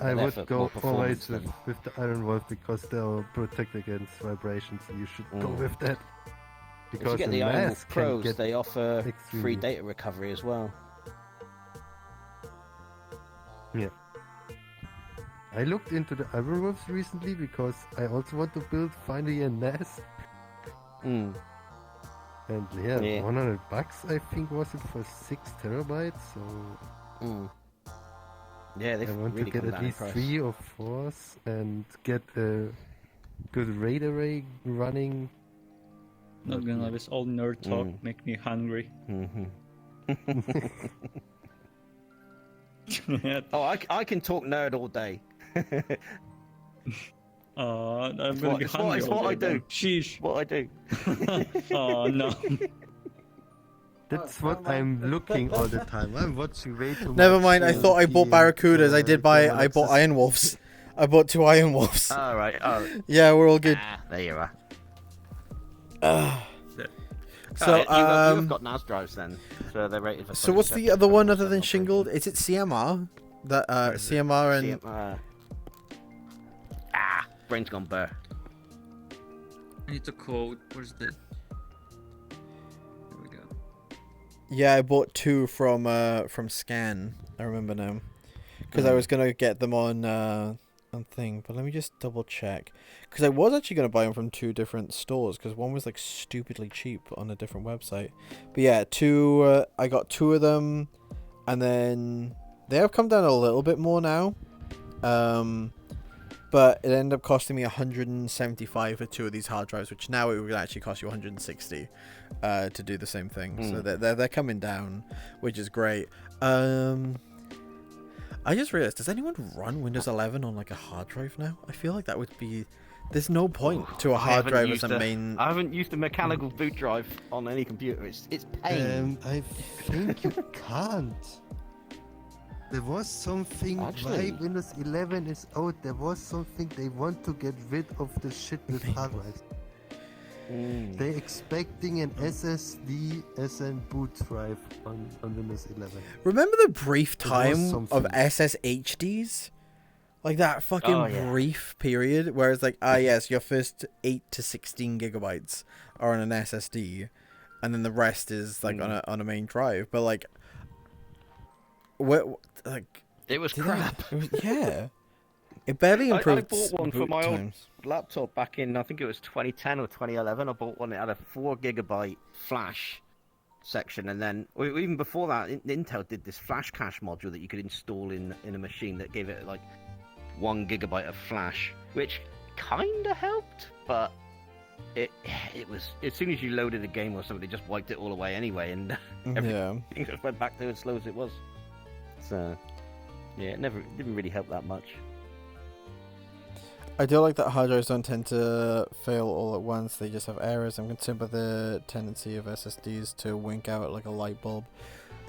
Well, I they're would for go more always performance with the Iron Wolf because they'll protect against vibrations. So you should go with that. If Because you get the the Iron NAS Wolf can Pros, get they offer free extremely- data recovery as well. Yeah. I looked into the Iron Wolves recently because I also want to build finally a NAS. And yeah, 100 bucks I think was it for 6 terabytes. So yeah, I want really to get come at down in least price. 3 or 4 and get a good RAID array running. Not gonna lie, this all nerd talk make me hungry. Oh, I can talk nerd all day. I'm gonna be It's hungry what all I day do. then. Sheesh. What I do. Oh no. That's what I'm looking all the time. I'm watching way too much. Never mind. I thought I bought Barracudas. I did buy. I bought Iron Wolves. I bought 2 Iron Wolves. All right. Oh. Yeah, we're all good. There you are. So you've got NAS drives then, so they're rated for. So what's the other one other than shingled? Is it CMR? That CMR and brain's gone burr. I need to code. Where's the? There we go. yeah, I bought 2 from Scan. I remember now, because I was gonna get them on thing, but let me just double check, because I was actually gonna buy them from 2 different stores, because one was like stupidly cheap on a different website. But yeah, 2. I got 2 of them, and then they have come down a little bit more now. But it ended up costing me 175 for 2 of these hard drives, which now it would actually cost you 160 to do the same thing. So they're coming down, which is great. I just realized, does anyone run Windows 11 on like a hard drive now? I feel like that would be... There's no point to a hard drive as a main... I haven't used a mechanical boot drive on any computer. It's pain. I think you can't. There was something Actually- why Windows 11 is out. There was something they want to get rid of the shit with hard drives. They're expecting an SSD as a boot drive on Windows 11. Remember the brief There was time of something. SSHDs? Like that fucking brief period where it's like, yes, your first 8 to 16 gigabytes are on an SSD, and then the rest is like on a main drive. But like, it was crap. Yeah. It barely improved. I bought one for boot my times. old laptop back in, I think it was 2010 or 2011. I bought one that had a 4 gigabyte flash section, and then even before that, Intel did this flash cache module that you could install in a machine that gave it like 1 gigabyte of flash, which kind of helped, but it was, as soon as you loaded a game or something, it just wiped it all away anyway, and everything just went back to as slow as it was. So yeah, it didn't really help that much. I do like that hard drives don't tend to fail all at once. They just have errors. I'm concerned by the tendency of SSDs to wink out like a light bulb.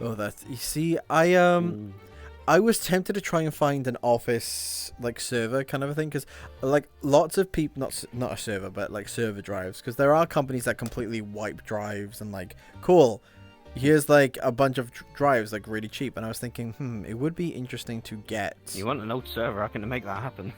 Oh, that's... You see, I was tempted to try and find an office like server kind of a thing, because like lots of people, not a server, but like server drives, because there are companies that completely wipe drives and like, cool, here's like a bunch of drives like really cheap, and I was thinking, it would be interesting to get. You want an old server? I can make that happen.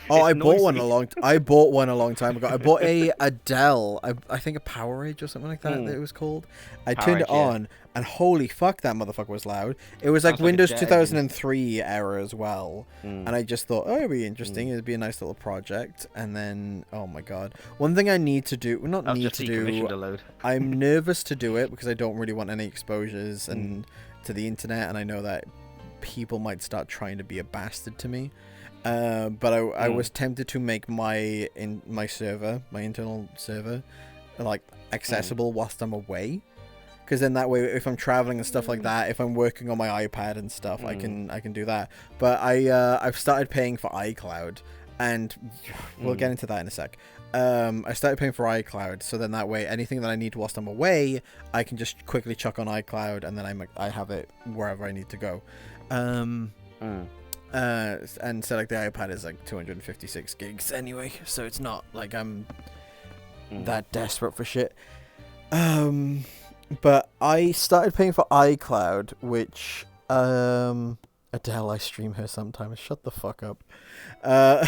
Oh, I It's bought one noisy. I bought one a long time ago. I bought a Dell, I think a Power Age or something like that. That it was called. I Power turned Edge, it on, and holy fuck, that motherfucker was loud. It was like Sounds like a Windows jet 2003 era as well, and I just thought, it'd be interesting. It'd be a nice little project. And then, oh my god, one thing I need to do, not I've need just to decommissioned a do. load. I'm nervous to do it because I don't really want any exposures and to the internet, and I know that people might start trying to be a bastard to me. But I was tempted to make my internal server, like accessible whilst I'm away, because then that way, if I'm traveling and stuff like that, if I'm working on my iPad and stuff, I can do that. But I've started paying for iCloud, and we'll get into that in a sec. I started paying for iCloud, so then that way anything that I need whilst I'm away, I can just quickly chuck on iCloud, and then I have it wherever I need to go. And so like the iPad is like 256 gigs anyway, so it's not like I'm that desperate for shit. But I started paying for iCloud, which Adele, I stream her sometimes. Shut the fuck up. I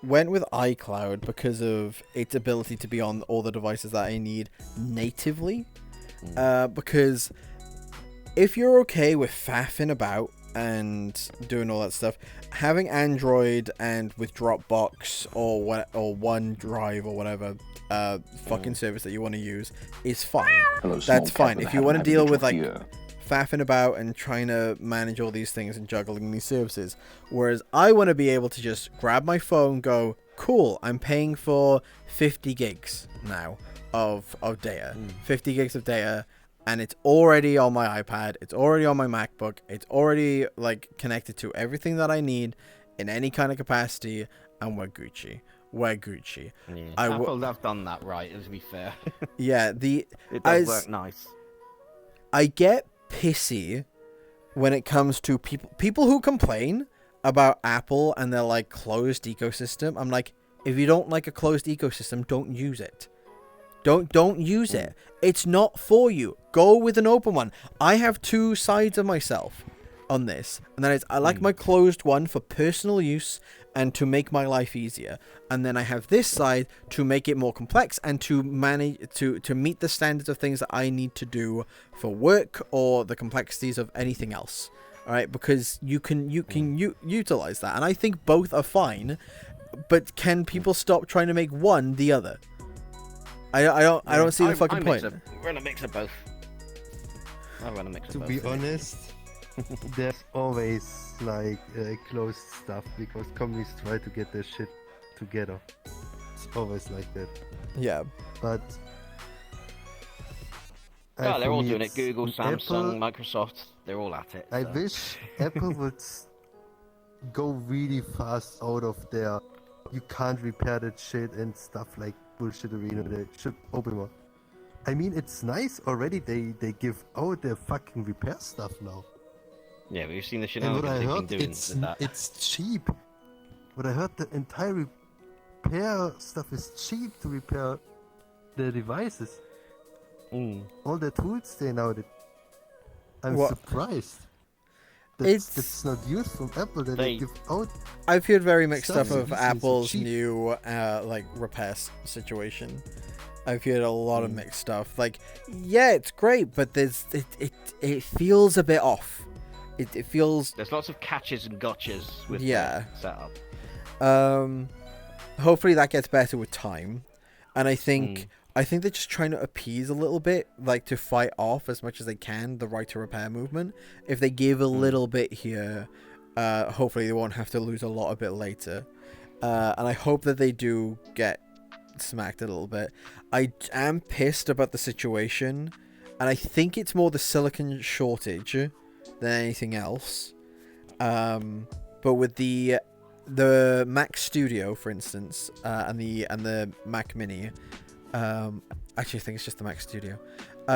went with iCloud because of its ability to be on all the devices that I need natively. Because if you're okay with faffing about and doing all that stuff, having Android and with Dropbox or OneDrive or whatever fucking service that you want to use is fine. That's fine. If you want to deal with like faffing about and trying to manage all these things and juggling these services, whereas I want to be able to just grab my phone, go, cool, I'm paying for 50 gigs now of data, 50 gigs of data, and it's already on my iPad, it's already on my MacBook, it's already like connected to everything that I need in any kind of capacity, and we're Gucci. Yeah. Apple have done that right, to be fair. Yeah, it does work nice. I get pissy when it comes to people who complain about Apple and their like closed ecosystem. I'm like, if you don't like a closed ecosystem, don't use it. Don't use it. It's not for you. Go with an open one. I have two sides of myself on this, and that is I like my closed one for personal use and to make my life easier, and then I have this side to make it more complex and to manage to meet the standards of things that I need to do for work or the complexities of anything else. All right, because you can utilize that, and I think both are fine. But can people stop trying to make one the other? I don't see the fucking point. Run a mix of both. I run a mix of both. To be honest, there's always like closed stuff because companies try to get their shit together. It's always like that. Yeah. But yeah, they're for all me, doing it. it's Google, Samsung, Apple. Microsoft, they're all at it. I so. wish Apple would go really fast out of their you can't repair that shit and stuff like bullshit arena. They should open more. I mean, it's nice already. They give out their fucking repair stuff now. Yeah, we've seen the And what shenanigans I they've been heard, doing with that. it's cheap. What I heard, the entire repair stuff is cheap to repair the devices. All the tools they now. I'm surprised. It's not used from Apple that they give out. I've heard very mixed stuff of Subsidies Apple's cheap. new like repair situation. I've heard a lot of mixed stuff. Like, yeah, it's great, but it feels a bit off. It feels there's lots of catches and gotchas with the setup. Hopefully that gets better with time, and I think they're just trying to appease a little bit, like to fight off as much as they can the right to repair movement. If they give a little bit here, hopefully they won't have to lose a lot a bit later. And I hope that they do get smacked a little bit. I am pissed about the situation, and I think it's more the silicon shortage than anything else. But with the Mac Studio, for instance, and the Mac Mini. Actually, I think it's just the Mac Studio.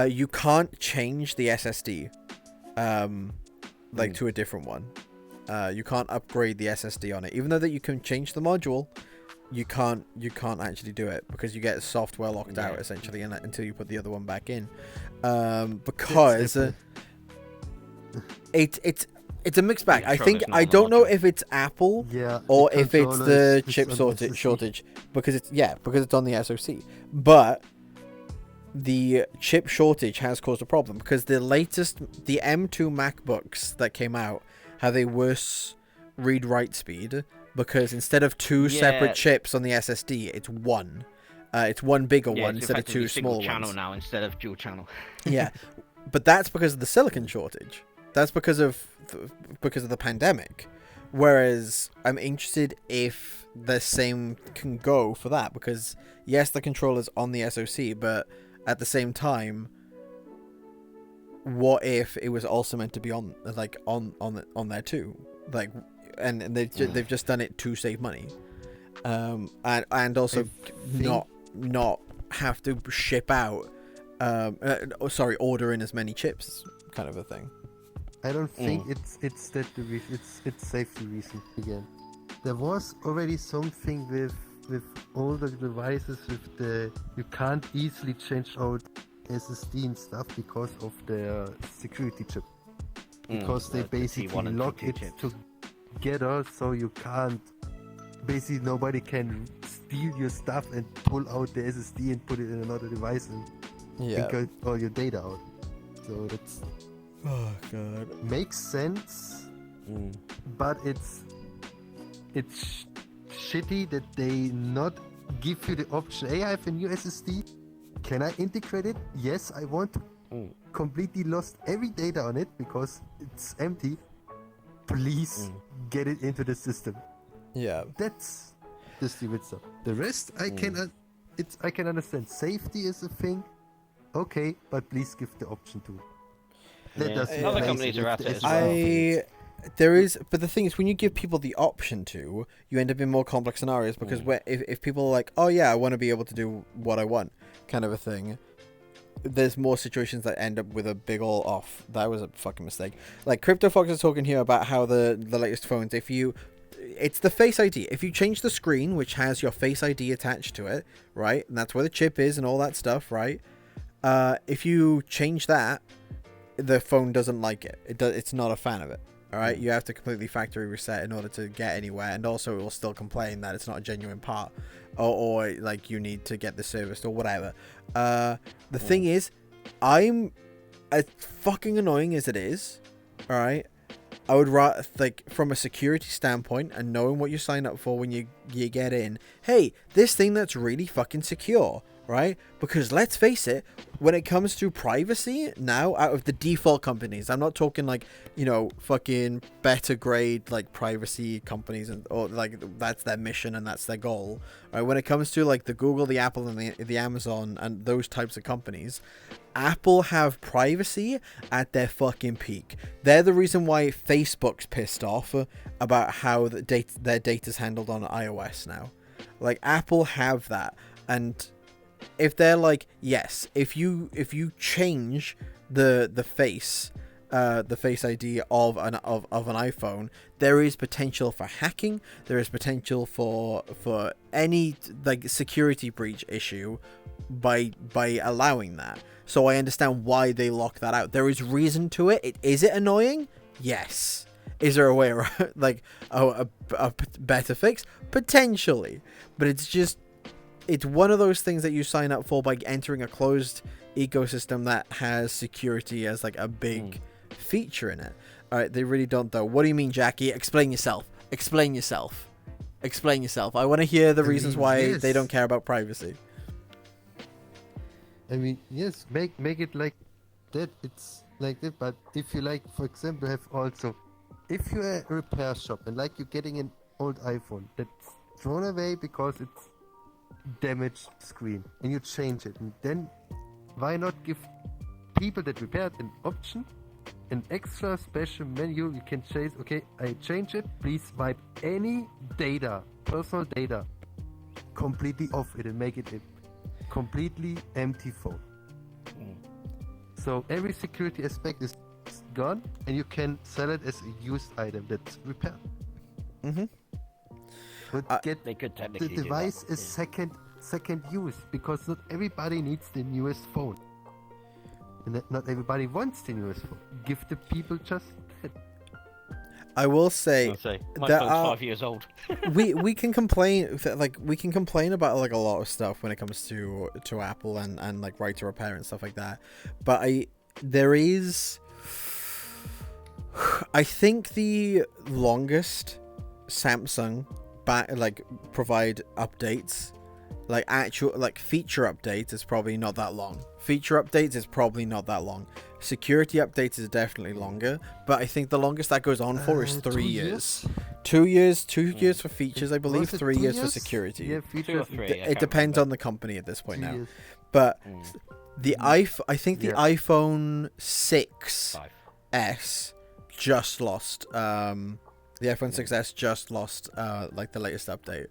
You can't change the SSD, to a different one. You can't upgrade the SSD on it, even though that you can change the module. you can't actually do it because you get software locked out essentially until you put the other one back in, because it's a mixed bag. I don't know if it's Apple or if it's the chip shortage because it's on the SoC, but the chip shortage has caused a problem because the M2 MacBooks that came out have a worse read-write speed because instead of two separate chips on the SSD, it's one. It's one bigger one instead of two small ones. Channel now instead of dual channel. Yeah, but that's because of the silicon shortage. That's because of the pandemic. Whereas I'm interested if the same can go for that because yes, the controller's on the SoC, but at the same time, what if it was also meant to be on there too? Like, and they've just done it to save money, and also not have to ship out, order in as many chips, kind of a thing. I don't think it's that the reason. It's safety reason again. There was already something with older devices you can't easily change out SSD and stuff because of their security chip. Because they basically lock it together, so you can't. Basically, nobody can steal your stuff and pull out the SSD and put it in another device and get all your data out. So that's. Oh god. Makes sense, but it's shitty that they not give you the option. Hey, I have a new SSD. Can I integrate it? Yes, I want to. Completely lost every data on it because it's empty. Please get it into the system. Yeah, that's the stupid stuff. The rest I can understand. Safety is a thing. Okay, but please give the option to. Other companies are at it as well. There is, but the thing is, when you give people the option to, you end up in more complex scenarios because if people are like, oh yeah, I want to be able to do what I want, kind of a thing, there's more situations that end up with a big ol' off. That was a fucking mistake. Like CryptoFox is talking here about how the latest phones, it's the Face ID. If you change the screen, which has your Face ID attached to it, right, and that's where the chip is and all that stuff, right, if you change that, the phone doesn't like it. It's not a fan of it. All right, you have to completely factory reset in order to get anywhere, and also it will still complain that it's not a genuine part, or like you need to get this serviced or whatever. The thing is, I'm as fucking annoying as it is. All right, I would rather, like, from a security standpoint and knowing what you sign up for when you get in. Hey, this thing that's really fucking secure. Right? Because let's face it, when it comes to privacy now, out of the default companies, I'm not talking like, fucking better grade like privacy companies or like that's their mission and that's their goal. Right? When it comes to like the Google, the Apple, and the Amazon and those types of companies, Apple have privacy at their fucking peak. They're the reason why Facebook's pissed off about how their data's handled on iOS now. Like Apple have that, and if they're like, yes, if you change the face ID of an iPhone, there is potential for hacking. There is potential for any like security breach issue by allowing that. So I understand why they lock that out. There is reason to it. Is it annoying? Yes. Is there a way around, like a better fix? Potentially, but it's one of those things that you sign up for by entering a closed ecosystem that has security as like a big feature in it. All right, they really don't though. What do you mean, Jackie? Explain yourself. I want to hear the reasons why they don't care about privacy. I mean, yes, make it like that. It's like that. But if you like, for example, have also, if you're a repair shop and like you're getting an old iPhone that's thrown away because it's damaged screen and you change it, and then why not give people that repaired an option, an extra special menu you can change. Okay, I change it, please wipe any data, personal data, completely off it and make it a completely empty phone. So every security aspect is gone and you can sell it as a used item that's repaired. But they could the technically do that, device is yeah. second use because not everybody needs the newest phone. And not everybody wants the newest phone. Give the people just that. I will say, My that phone's 5 years old. we can complain we can complain about like a lot of stuff when it comes to Apple and like right to repair and stuff like that. But I think the longest Samsung provide updates, like actual like feature updates, is probably not that long. Feature updates is probably not that long. Security updates is definitely longer, but I think the longest that goes on for is 3 years. 2 years, 2 years for features, I believe. 3 years for security. Yeah, Two or three, It depends on the company at this point 3 now. years. But the I think the Yeah. iPhone 6s just lost. The iPhone 6s just lost like the latest update.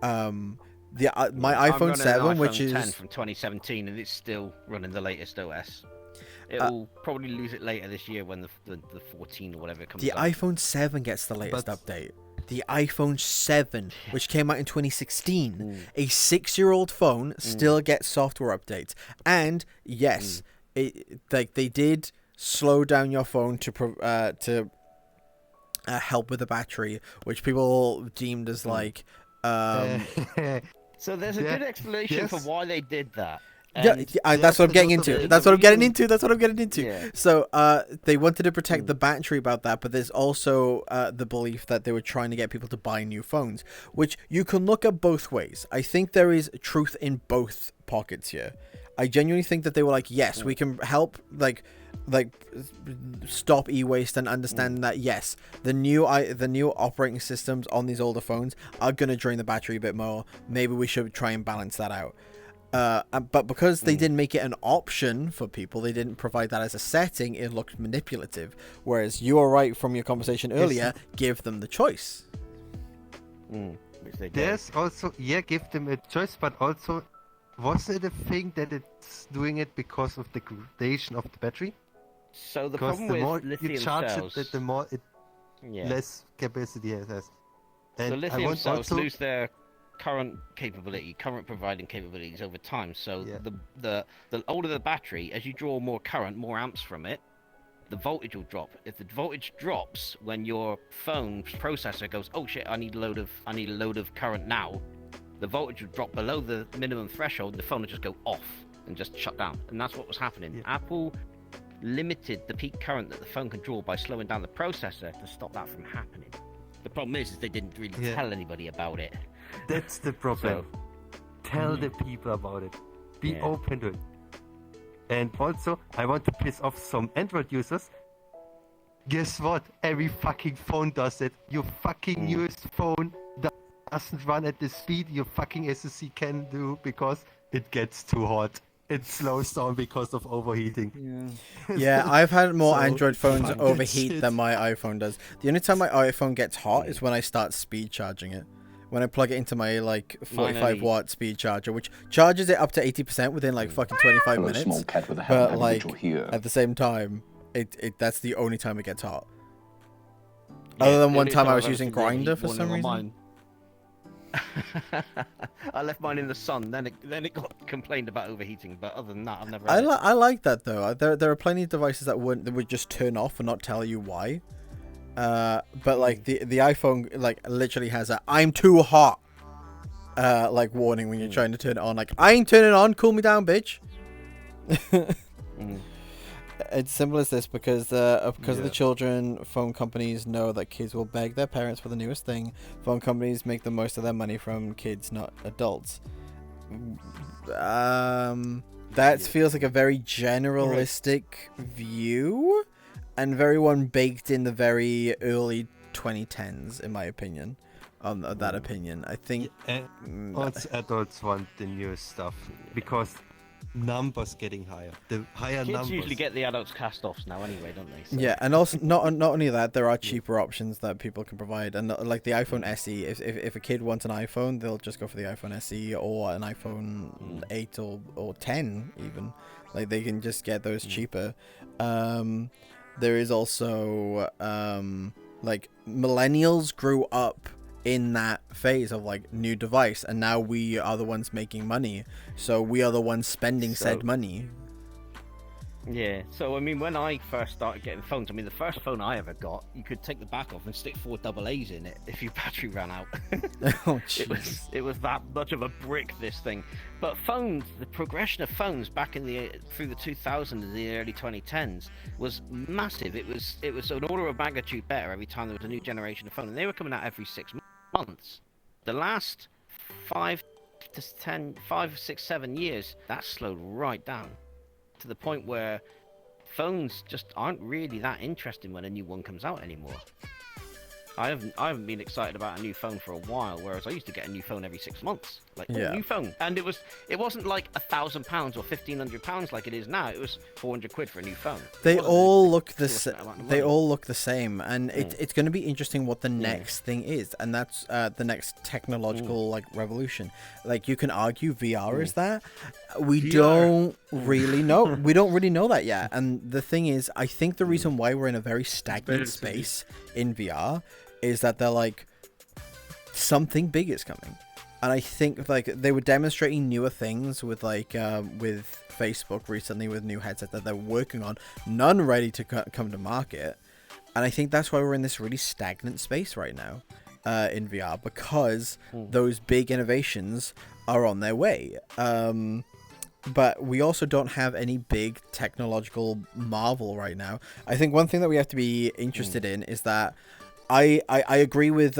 My I'm iPhone running 7, an which iPhone is 10 from 2017, and it's still running the latest OS. It'll probably lose it later this year when the 14 or whatever comes the out. iPhone 7 gets the latest update. The iPhone 7, which came out in 2016, a 6-year-old phone still gets software updates. And yes, they did slow down your phone to help with the battery, which people deemed as like. So there's a good explanation for why they did that. That's what I'm getting into. That's what I'm getting into. Yeah. So they wanted to protect the battery about that, but there's also the belief that they were trying to get people to buy new phones, which you can look at both ways. I think there is truth in both pockets here. I genuinely think that they were like, yes, we can help like stop e-waste and understand that yes, the new operating systems on these older phones are going to drain the battery a bit more. Maybe we should try and balance that out. But because they didn't make it an option for people, they didn't provide that as a setting, it looked manipulative. Whereas you are right from your conversation earlier, give them the choice. Which they did. There's also, give them a choice, but also, was it a thing that it's doing it because of the degradation of the battery? So the Because problem the with more lithium you charge cells, it, the more it less capacity it has. And so I lithium want cells also, lose their current providing capabilities over time. So the older the battery, as you draw more current, more amps from it, the voltage will drop. If the voltage drops when your phone's processor goes, oh shit, I need a load of current now, the voltage will drop below the minimum threshold. The phone will just go off and just shut down. And that's what was happening. Apple limited the peak current that the phone can draw by slowing down the processor to stop that from happening. The problem is they didn't really tell anybody about it. That's the problem. Tell the people about it. Be open to it. And also, I want to piss off some Android users. Guess what? Every fucking phone does it. Your fucking newest phone doesn't run at the speed your fucking SoC can do because it gets too hot. It slows down because of overheating. Yeah, I've had more Android phones overheat than my iPhone does. The only time my iPhone gets hot is when I start speed charging it. When I plug it into my like 45-watt speed charger, which charges it up to 80% within like fucking 25 minutes. Small cat with a But like at the same time, that's the only time it gets hot. Other than one time I was using Grindr for some reason. I left mine in the sun, then it got complained about overheating, but other than that, I've never. I like that though. There are plenty of devices that would just turn off and not tell you why. But like the iPhone like literally has a "I'm too hot" like warning when you're trying to turn it on. Like, I ain't turning it on. Cool me down, bitch. It's simple as this because of the children, phone companies know that kids will beg their parents for the newest thing. Phone companies make the most of their money from kids, not adults. That feels like a very generalistic view, and very one baked in the very early 2010s, in my opinion. On that opinion, I think. Also, adults want the newest stuff because numbers getting higher. The higher Kids numbers usually get the adults cast-offs now anyway, don't they? So. Yeah, and also not only that, there are cheaper options that people can provide, and like the iPhone SE. If a kid wants an iPhone, they'll just go for the iPhone SE or an iPhone 8 or 10 even. Like they can just get those cheaper. There is also like millennials grew up in that phase of like new device, and now we are the ones making money, so we are the ones spending said money. Yeah, so I mean, when I first started getting phones, I mean, the first phone I ever got, you could take the back off and stick 4 AA's in it if your battery ran out. Oh, jeez. It was that much of a brick, this thing. But phones, the progression of phones back in through the 2000s and the early 2010s was massive. It was an order of magnitude better every time there was a new generation of phone, and they were coming out every 6 months. The last 5 to 10, 5, 6, 7 years, that slowed right down, to the point where phones just aren't really that interesting when a new one comes out anymore. I haven't been excited about a new phone for a while, whereas I used to get a new phone every 6 months. Like, Yeah. new phone. And it wasn't like £1,000 or £1,500 like it is now. It was 400 quid for a new phone. They all look the They all look the same, and it's going to be interesting what the next thing is, and that's the next technological like revolution. Like, you can argue VR is that. We don't really know. We don't really know that yet. And the thing is, I think the reason why we're in a very stagnant space in VR is that they're like, something big is coming. And I think like they were demonstrating newer things with like with Facebook recently, with new headsets that they're working on, none ready to come to market. And I think that's why we're in this really stagnant space right now in VR, because those big innovations are on their way. But we also don't have any big technological marvel right now. I think one thing that we have to be interested in is that I agree with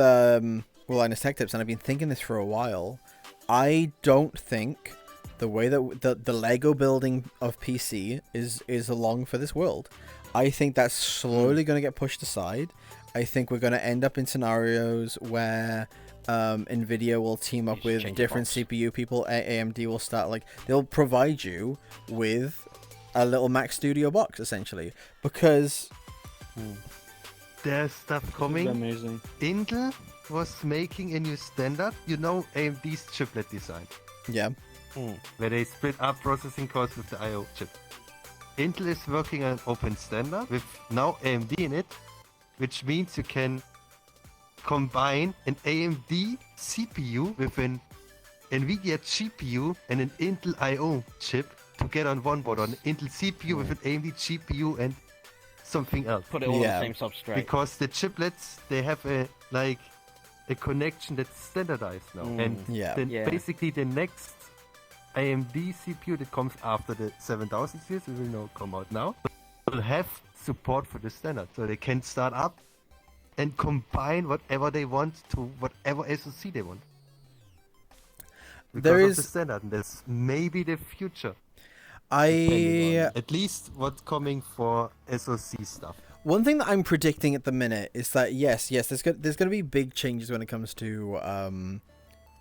Linus Tech Tips, and I've been thinking this for a while. I don't think the way that the Lego building of PC is along for this world. I think that's slowly going to get pushed aside. I think we're going to end up in scenarios where NVIDIA will team up with different CPU people. AMD will start, like, they'll provide you with a little Mac Studio box, essentially, because there's stuff coming. Amazing. Intel was making a new standard, AMD's chiplet design. Yeah. Where they split up processing cores with the I/O chip. Intel is working on an open standard with now AMD in it, which means you can combine an AMD CPU with an NVIDIA GPU and an Intel I/O chip to get on one board, on an Intel CPU with an AMD GPU and something else. Put it all on the same substrate. Because the chiplets, they have a connection that's standardized now. And basically the next AMD CPU that comes after the 7000 series, we will know come out now, will have support for the standard. So they can start up and combine whatever they want to whatever SoC they want. Because of the standard, and that's maybe the future. At least what's coming for SoC stuff. One thing that I'm predicting at the minute is that yes, there's going to be big changes when it comes to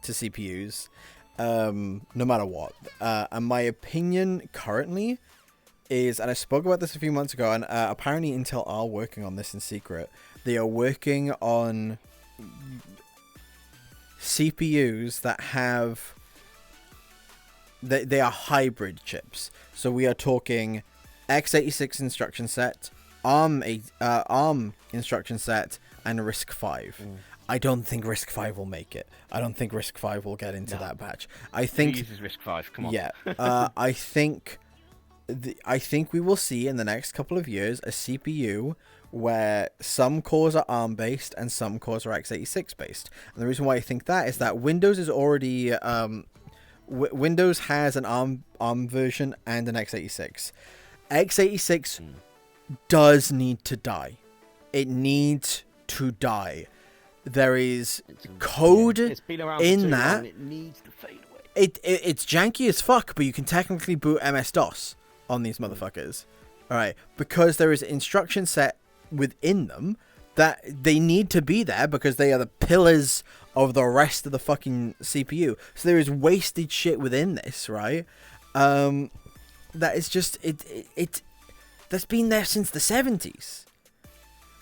CPUs, no matter what. And my opinion currently is, and I spoke about this a few months ago, and apparently Intel are working on this in secret. They are working on CPUs that have they are hybrid chips. So we are talking x86 instruction set, ARM instruction set, and RISC-V. I don't think RISC-V will make it. I don't think RISC-V will get into that batch. I think Who uses RISC-V? Come on. Yeah. I think we will see in the next couple of years a CPU where some cores are ARM based and some cores are x86 based. And the reason why I think that is that Windows is already Windows has an ARM version and an x86. x86 does need to die. It needs to die. There is code in that. It needs to fade away. It's janky as fuck, but you can technically boot MS-DOS on these motherfuckers. Alright, because there is instruction set within them that they need to be there because they are the pillars of the rest of the fucking CPU. So there is wasted shit within this, right? That is just it that's been there since the 70s.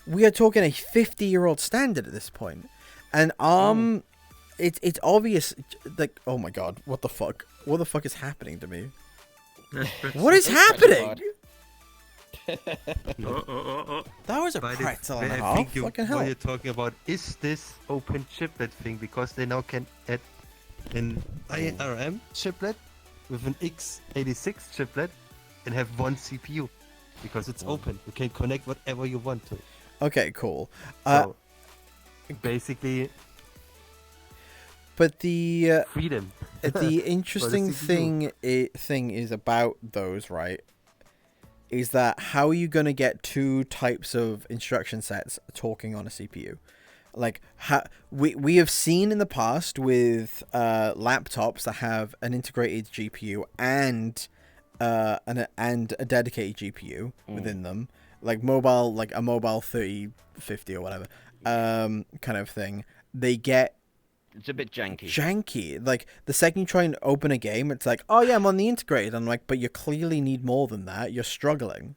We are talking a 50-year-old standard at this point. And ARM it's obvious, like, oh my god, what the fuck is happening to me? What is happening? That was a But pretzel and a I half. think Fucking hell. what you're talking about is this open chiplet thing, because they now can add an IRM chiplet with an x86 chiplet and have one CPU, because it's open. You can connect whatever you want to. Okay, cool. So basically, but the freedom. the interesting thing is about those, right? Is that how are you going to get two types of instruction sets talking on a CPU? Like, we have seen in the past with laptops that have an integrated GPU and a dedicated GPU within them, like a mobile 3050 or whatever, kind of thing. They get It's a bit janky. Like, the second you try and open a game, it's like, oh yeah, I'm on the integrated. I'm like, but you clearly need more than that. You're struggling.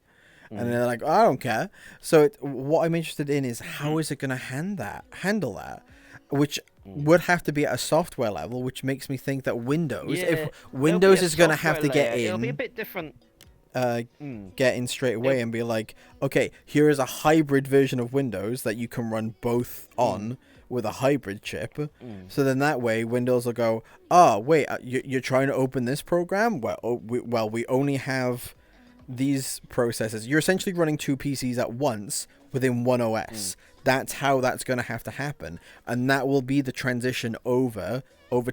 And they're like, I don't care. So what I'm interested in is how is it going to handle that? Which would have to be at a software level, which makes me think that Windows, if Windows is going to have to get in, it'll be a bit different. Get in straight away and be like, okay, here is a hybrid version of Windows that you can run both on with a hybrid chip. So then that way Windows will go, oh wait, you're trying to open this program? Well, we only have these processors. You're essentially running two PCs at once within one OS. That's how that's going to happen, and that will be the transition over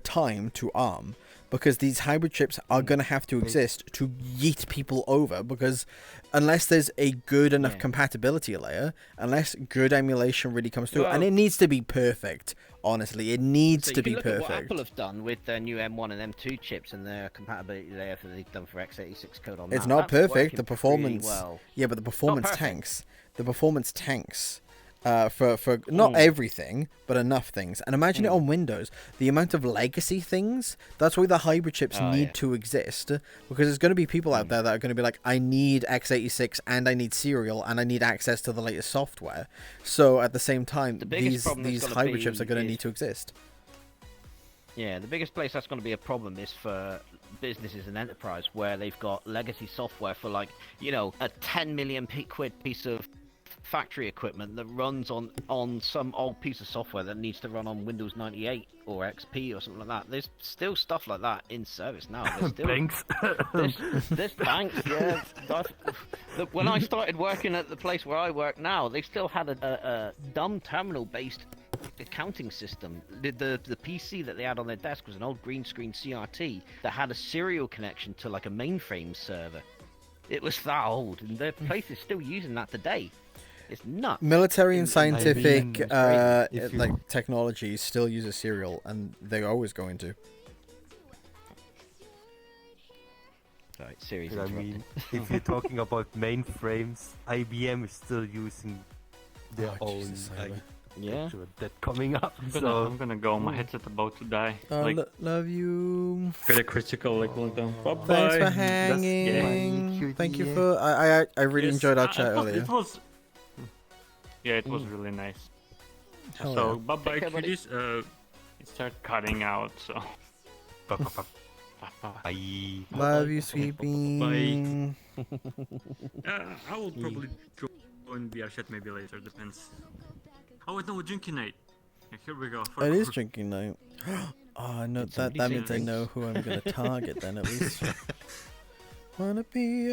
time to ARM, because these hybrid chips are going to have to exist to yeet people over, because unless there's a good enough compatibility layer, unless good emulation really comes through, and it needs to be perfect, honestly, it needs to be perfect. Look at what Apple have done with their new M1 and M2 chips and their compatibility layer that they've done for x86 code on that. It's not perfect. The performance, really well. but the performance tanks. The performance tanks. For not everything, but enough things. And imagine it on Windows. The amount of legacy things, that's why the hybrid chips need to exist. Because there's going to be people out there that are going to be like, I need x86 and I need Serial and I need access to the latest software. So at the same time, these hybrid chips are going to need to exist. Yeah, the biggest place that's going to be a problem is for businesses and enterprise, where they've got legacy software for, like, you know, a 10 million quid piece of factory equipment that runs on some old piece of software that needs to run on Windows 98 or XP or something like that. There's still stuff like that in service now. There's still, Banks. there's banks, yeah. When I started working at the place where I work now, they still had a dumb terminal-based accounting system. The PC that they had on their desk was an old green screen CRT that had a serial connection to like a mainframe server. It was that old, and the place is still using that today. It's nuts. Military and scientific like technology still uses serial, and they're always going to. Right, series. I mean, if you're talking about mainframes, IBM is still using their own. That coming up. I'm gonna go. My headset about to die. Love you. Get a critical like one down. Bye bye. Thanks for hanging. Thank you for. I really enjoyed our chat earlier. It was really nice. Hell So yeah. bye bye, cuties. It started cutting out. So. Bye. Love you, sweet bean. I will probably join VR chat maybe later. Depends. Oh wait, no, drinking night. Yeah, here we go. It is drinking night. Oh no, that means I know who I'm gonna target then at least. Wanna be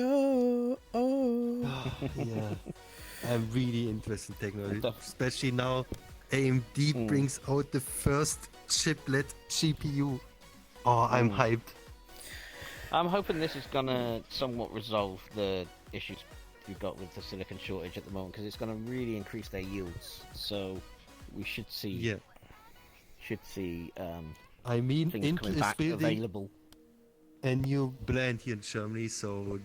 Yeah. I'm really interested in technology, especially now AMD brings out the first chiplet GPU. Oh, I'm hyped. I'm hoping this is gonna somewhat resolve the issues we've got with the silicon shortage at the moment, because it's gonna really increase their yields. So we should see. I mean, things Intel coming is back building available. a new plant here in Germany, so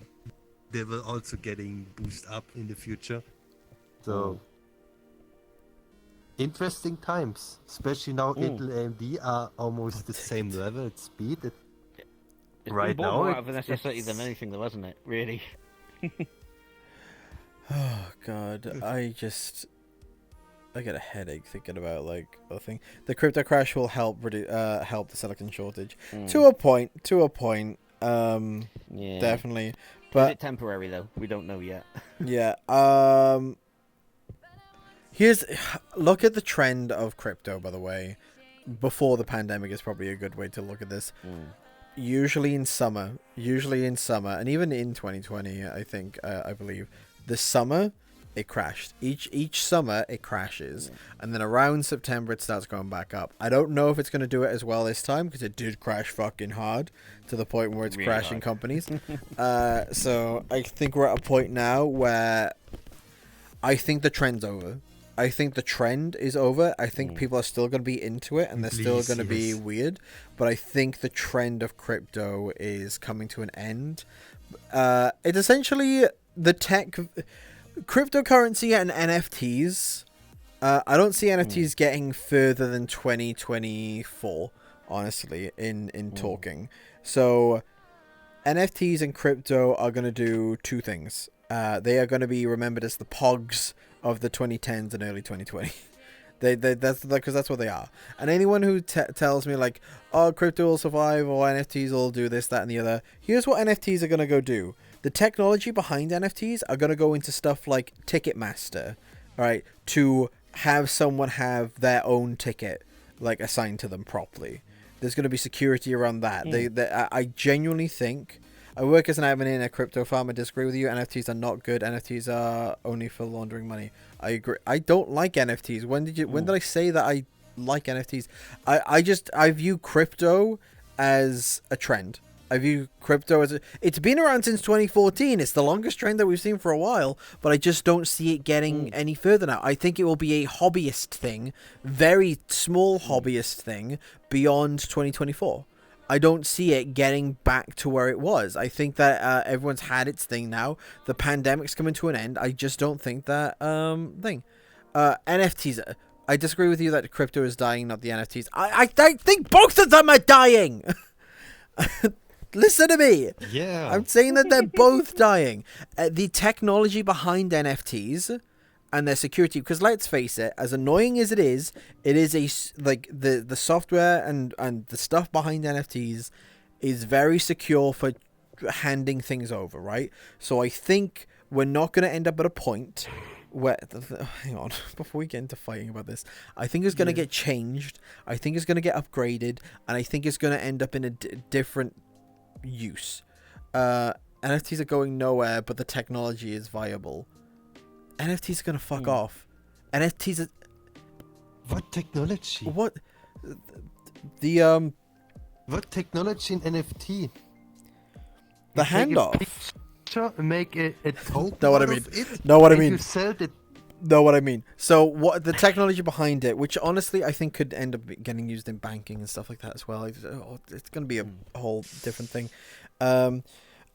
they will also getting boosted up in the future. So interesting times, especially now. Intel and AMD are almost the same level at speed. It's right been now, more out of a necessity than anything, though, hasn't it? Really. Oh god, I get a headache thinking about like the thing. The crypto crash will help help the silicon shortage to a point. Yeah. Definitely. But is it temporary though? We don't know yet. Yeah. Look at the trend of crypto, by the way. Before the pandemic is probably a good way to look at this. Usually in summer, and even in 2020, I think, I believe, the summer, it crashed. Each summer, it crashes. And then around September, it starts going back up. I don't know if it's going to do it as well this time, because it did crash fucking hard, to the point where it's Really crashing hard. companies. So I think we're at a point now where I think the trend's over. I think the trend is over. I think people are still going to be into it, and they're still going to be weird. But I think the trend of crypto is coming to an end. It's essentially the tech, cryptocurrency and NFTs. I don't see NFTs getting further than 2024, honestly, in talking. So NFTs and crypto are going to do two things. They are going to be remembered as the pogs of the 2010s and early 2020. That's because that's what they are. And anyone who tells me like, oh, crypto will survive or NFTs will do this, that, and the other, here's what NFTs are going to go do. The technology behind NFTs are going to go into stuff like Ticketmaster, all right, to have someone have their own ticket like assigned to them properly. There's going to be security around that. I genuinely think. I work as an admin in a crypto farm. I disagree with you. NFTs are not good. NFTs are only for laundering money. I agree. I don't like NFTs. When did I say that I like NFTs? I view crypto as a trend. I view crypto as it's been around since 2014. It's the longest trend that we've seen for a while, but I just don't see it getting any further now. I think it will be a hobbyist thing, very small hobbyist thing beyond 2024. I don't see it getting back to where it was. I think that everyone's had its thing now. The pandemic's coming to an end. I just don't think that thing. NFTs. I disagree with you that crypto is dying, not the NFTs. I think both of them are dying. Listen to me. Yeah. I'm saying that they're both dying. The technology behind NFTs and their security, because let's face it, as annoying as it is the software and the stuff behind NFTs is very secure for handing things over, right? So I think we're not going to end up at a point where hang on, before we get into fighting about this, I think it's going to get changed. I think it's going to get upgraded, and I think it's going to end up in a different use. NFTs are going nowhere, but the technology is viable. NFTs are gonna fuck off. NFTs are... What technology? What? The What technology in NFT? The handoff. Make a token. Know what I out mean? of it, Know what I and mean? You sell it. Know what I mean? So what the technology behind it, which honestly I think could end up getting used in banking and stuff like that as well. It's gonna be a whole different thing.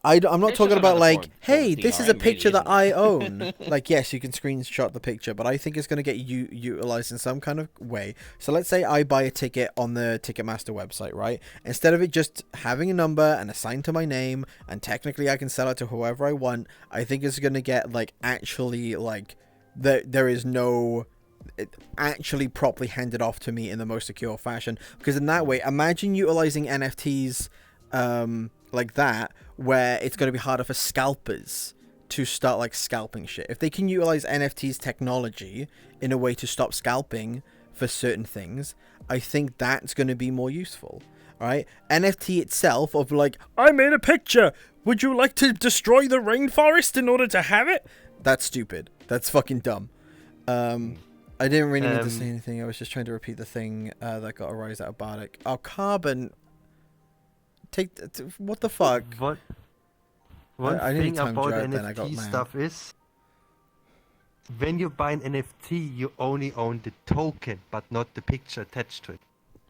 I'm not talking about like, hey, this is a picture that I own. Like, yes, you can screenshot the picture, but I think it's going to get utilized in some kind of way. So let's say I buy a ticket on the Ticketmaster website, right? Instead of it just having a number and assigned to my name, and technically I can sell it to whoever I want, I think it's going to get like actually like there is no... It actually properly handed off to me in the most secure fashion. Because in that way, imagine utilizing NFTs like that, where it's going to be harder for scalpers to start like scalping shit. If they can utilize NFTs technology in a way to stop scalping for certain things, I think that's going to be more useful. All right, NFT itself of like, I made a picture, would you like to destroy the rainforest in order to have it? That's stupid. That's fucking dumb. I didn't really need to say anything. I was just trying to repeat the thing that got a rise out of Bardic. Oh, Carbon. What the fuck? One I thing tongue about jerk, then I got NFT mad. stuff is, when you buy an NFT, you only own the token, but not the picture attached to it.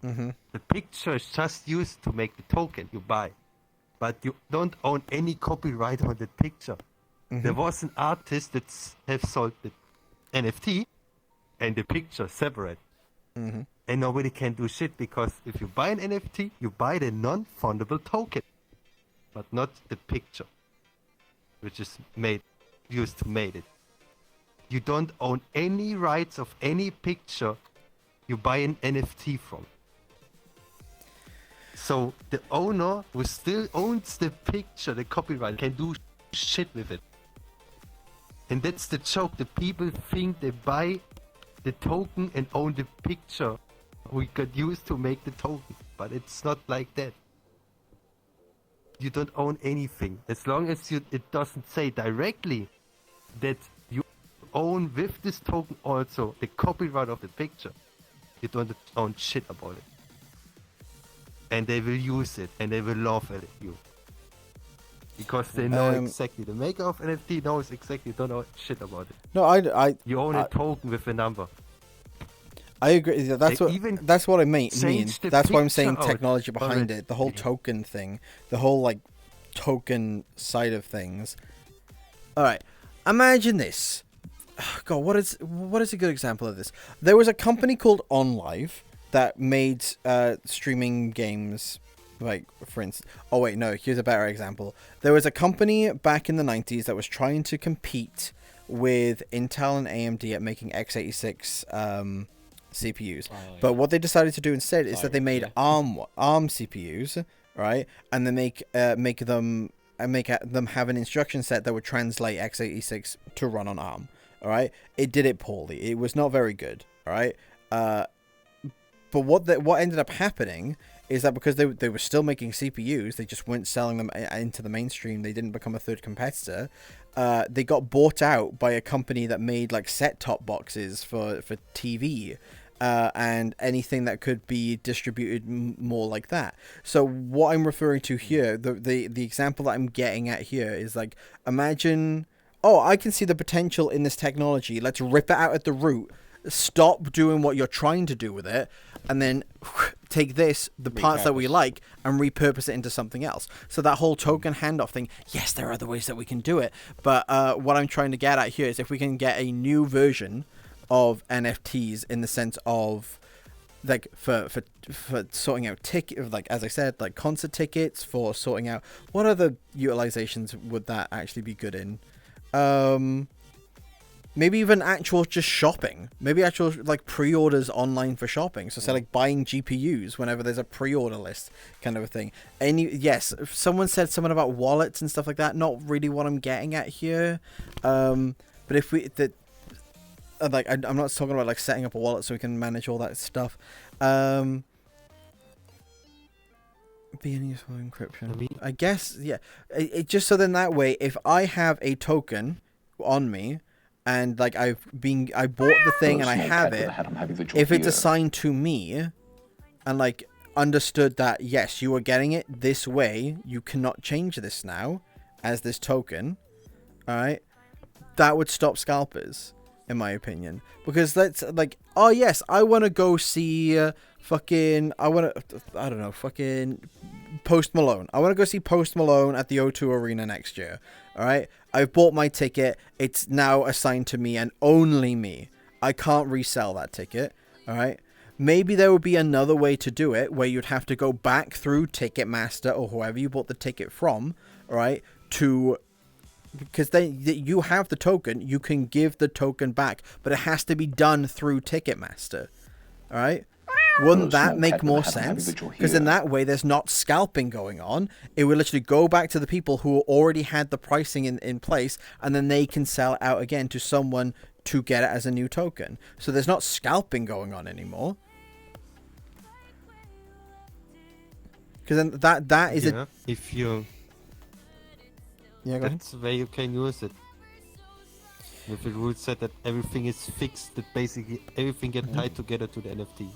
Mm-hmm. The picture is just used to make the token you buy, but you don't own any copyright on the picture. Mm-hmm. There was an artist that have sold the NFT and the picture separate. Mm-hmm. And nobody can do shit, because if you buy an NFT, you buy the non-fundable token, but not the picture, which is used to make it. You don't own any rights of any picture you buy an NFT from. So the owner who still owns the picture, the copyright, can do shit with it. And that's the joke. The people think they buy the token and own the picture we got used to make the token. But it's not like that. You don't own anything. As long as it doesn't say directly that you own with this token also the copyright of the picture. You don't own shit about it. And they will use it and they will laugh at you. Because they know exactly. The maker of NFT knows exactly, don't know shit about it. No, you own a token with a number. I agree. That's what I mean. That's why I'm saying technology behind it. The whole token thing. The whole, like, token side of things. Alright. Imagine this. God, what is a good example of this? There was a company called OnLive that made streaming games. Like, for instance, oh wait, no, here's a better example. There was a company back in the 90s that was trying to compete with Intel and AMD at making x86 CPUs. But what they decided to do instead is that they made ARM CPUs, right? And then make them have an instruction set that would translate x86 to run on ARM. All right, it did it poorly. It was not very good. All right, but what ended up happening is that because they were still making CPUs, they just weren't selling them into the mainstream. They didn't become a third competitor. They got bought out by a company that made like set-top boxes for TV and anything that could be distributed more like that. So what I'm referring to here, the example that I'm getting at here is like, imagine, oh, I can see the potential in this technology. Let's rip it out at the root. Stop doing what you're trying to do with it, and then take the parts that we like, and repurpose it into something else. So that whole token handoff thing, yes, there are other ways that we can do it, but what I'm trying to get at here is if we can get a new version of NFTs in the sense of, like, for sorting out ticket, like as I said, like concert tickets, for sorting out what other utilizations would that actually be good in. Maybe even actual just shopping. Maybe actual like pre-orders online for shopping. So say like buying GPUs whenever there's a pre-order list kind of a thing. Yes, someone said something about wallets and stuff like that. Not really what I'm getting at here. But if I'm not talking about like setting up a wallet so we can manage all that stuff. Being useful encryption. I guess, yeah. It just so then that way, if I have a token on me, and like I bought the thing and I have it, if it's assigned to me, and like understood that yes, you are getting it this way, you cannot change this now as this token, all right, that would stop scalpers, in my opinion, because that's like, oh yes, I want to go see fucking Post Malone. I want to go see Post Malone at the O2 Arena next year. All right, I've bought my ticket. It's now assigned to me and only me. I can't resell that ticket. All right. Maybe there would be another way to do it where you'd have to go back through Ticketmaster or whoever you bought the ticket from. All right, because then you have the token, you can give the token back, but it has to be done through Ticketmaster. All right. Wouldn't that make more sense? Because in that way, there's not scalping going on. It will literally go back to the people who already had the pricing in place, and then they can sell it out again to someone to get it as a new token. So there's not scalping going on anymore. Because then that is if you... Yeah, go ahead. That's where you can use it. With the rule set that everything is fixed, that basically everything gets tied together to the NFT.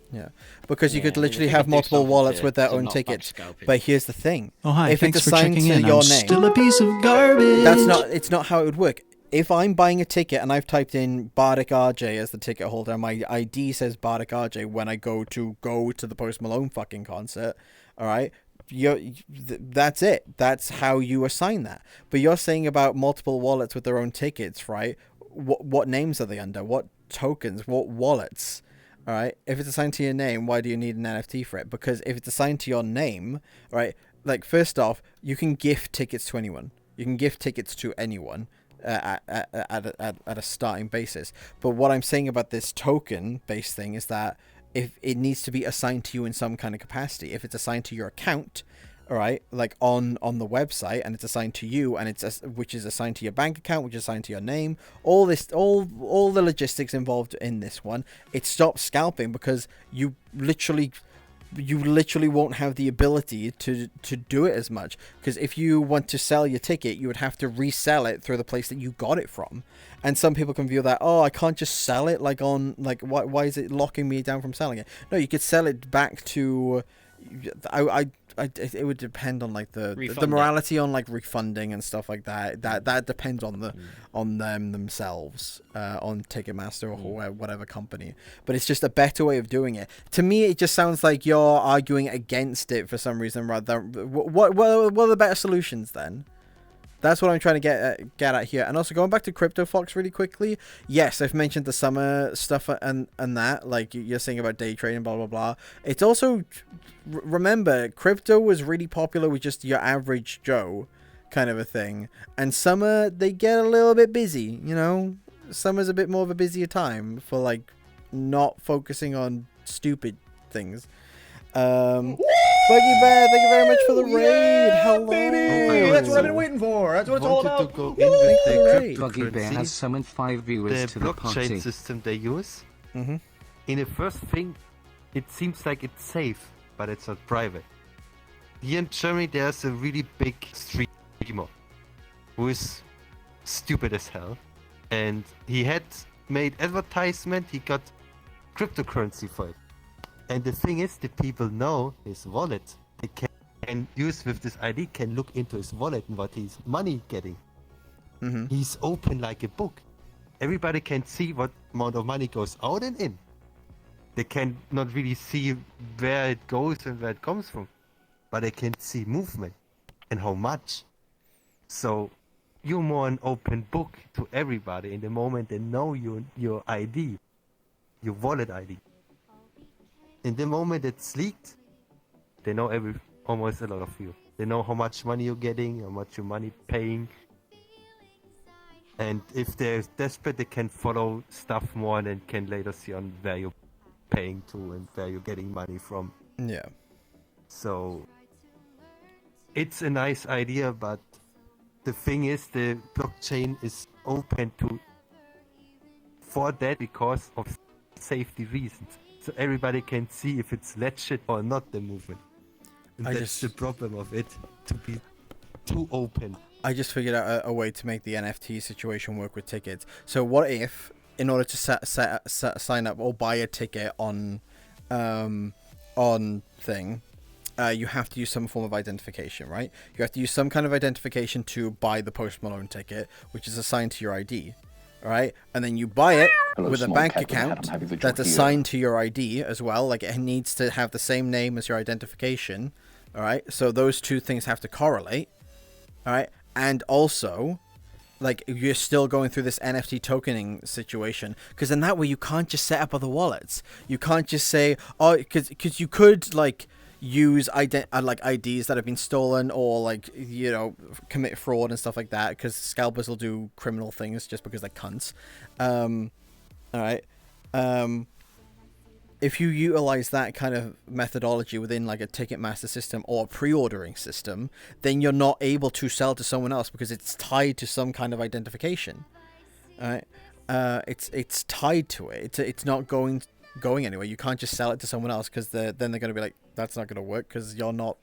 Yeah, because you could literally have multiple wallets with their own tickets. But here's the thing: oh hi, if thanks it's for assigned checking to in. your I'm name, still a piece of garbage. It's not how it would work. If I'm buying a ticket and I've typed in Bardic RJ as the ticket holder, and my ID says Bardic RJ when I go to the Post Malone fucking concert, all right. That's it. That's how you assign that. But you're saying about multiple wallets with their own tickets, right? What names are they under? What tokens? What wallets? All right. If it's assigned to your name, why do you need an NFT for it? Because if it's assigned to your name, right? Like first off, you can gift tickets to anyone. You can gift tickets to anyone at a starting basis. But what I'm saying about this token-based thing is that if it needs to be assigned to you in some kind of capacity. If it's assigned to your account, all right, like on the website, and it's assigned to you, and which is assigned to your bank account, which is assigned to your name, all the logistics involved in this one, it stops scalping because you literally won't have the ability to do it as much, because if you want to sell your ticket, you would have to resell it through the place that you got it from. And some people can view that, oh, I can't just sell it, like on, like, why is it locking me down from selling it? No, you could sell it back to, it would depend on like the morality on like refunding and stuff like that. That depends on them themselves, on Ticketmaster or whatever company. But it's just a better way of doing it. To me, it just sounds like you're arguing against it for some reason rather than what are the better solutions then? That's what I'm trying to get at here. And also going back to CryptoFox really quickly. Yes, I've mentioned the summer stuff and that, like you're saying about day trading, blah blah blah. It's also, remember, crypto was really popular with just your average Joe kind of a thing. And summer, they get a little bit busy, you know. Summer's a bit more of a busier time for like not focusing on stupid things. Buggy Bear, thank you very much for the raid. Hello, baby. That's what I've been waiting for. That's what it's all about. Buggy Bear has summoned 5 viewers to the party. The blockchain system they use. In the first thing, it seems like it's safe, but it's not private. Here in Germany, there's a really big streamer who is stupid as hell, and he had made advertisement. He got cryptocurrency for it. And the thing is, the people know his wallet. They can use with this ID, can look into his wallet and what his money getting. He's open like a book. Everybody can see what amount of money goes out and in. They can not really see where it goes and where it comes from, but they can see movement and how much. So you're more an open book to everybody in the moment they know your ID, your wallet ID. In the moment it's leaked, they know almost a lot of you. They know how much money you're getting, how much your money paying. And if they're desperate, they can follow stuff more and can later see on where you're paying to and where you're getting money from. Yeah. So it's a nice idea, but the thing is, the blockchain is open for that because of safety reasons. So everybody can see if it's legit or not, the movement. And that's the problem of it, to be too open. I just figured out a way to make the NFT situation work with tickets. So what if, in order to sign up or buy a ticket on thing, you have to use some form of identification, right? You have to use some kind of identification to buy the Post Malone ticket, which is assigned to your ID. All right, and then you buy it with a bank account that's assigned to your ID as well. Like, it needs to have the same name as your identification. All right, so those two things have to correlate. All right, and also, like, you're still going through this NFT tokening situation, because in that way you can't just set up other wallets. You can't just say, oh, because you could like use like IDs that have been stolen, or like, you know, commit fraud and stuff like that, because scalpers will do criminal things just because they're cunts. All right, if you utilize that kind of methodology within like a Ticketmaster system or a pre-ordering system, then you're not able to sell to someone else because it's tied to some kind of identification. All right, it's tied to it. It's not going anywhere. You can't just sell it to someone else, because then they're going to be like, that's not going to work because you're not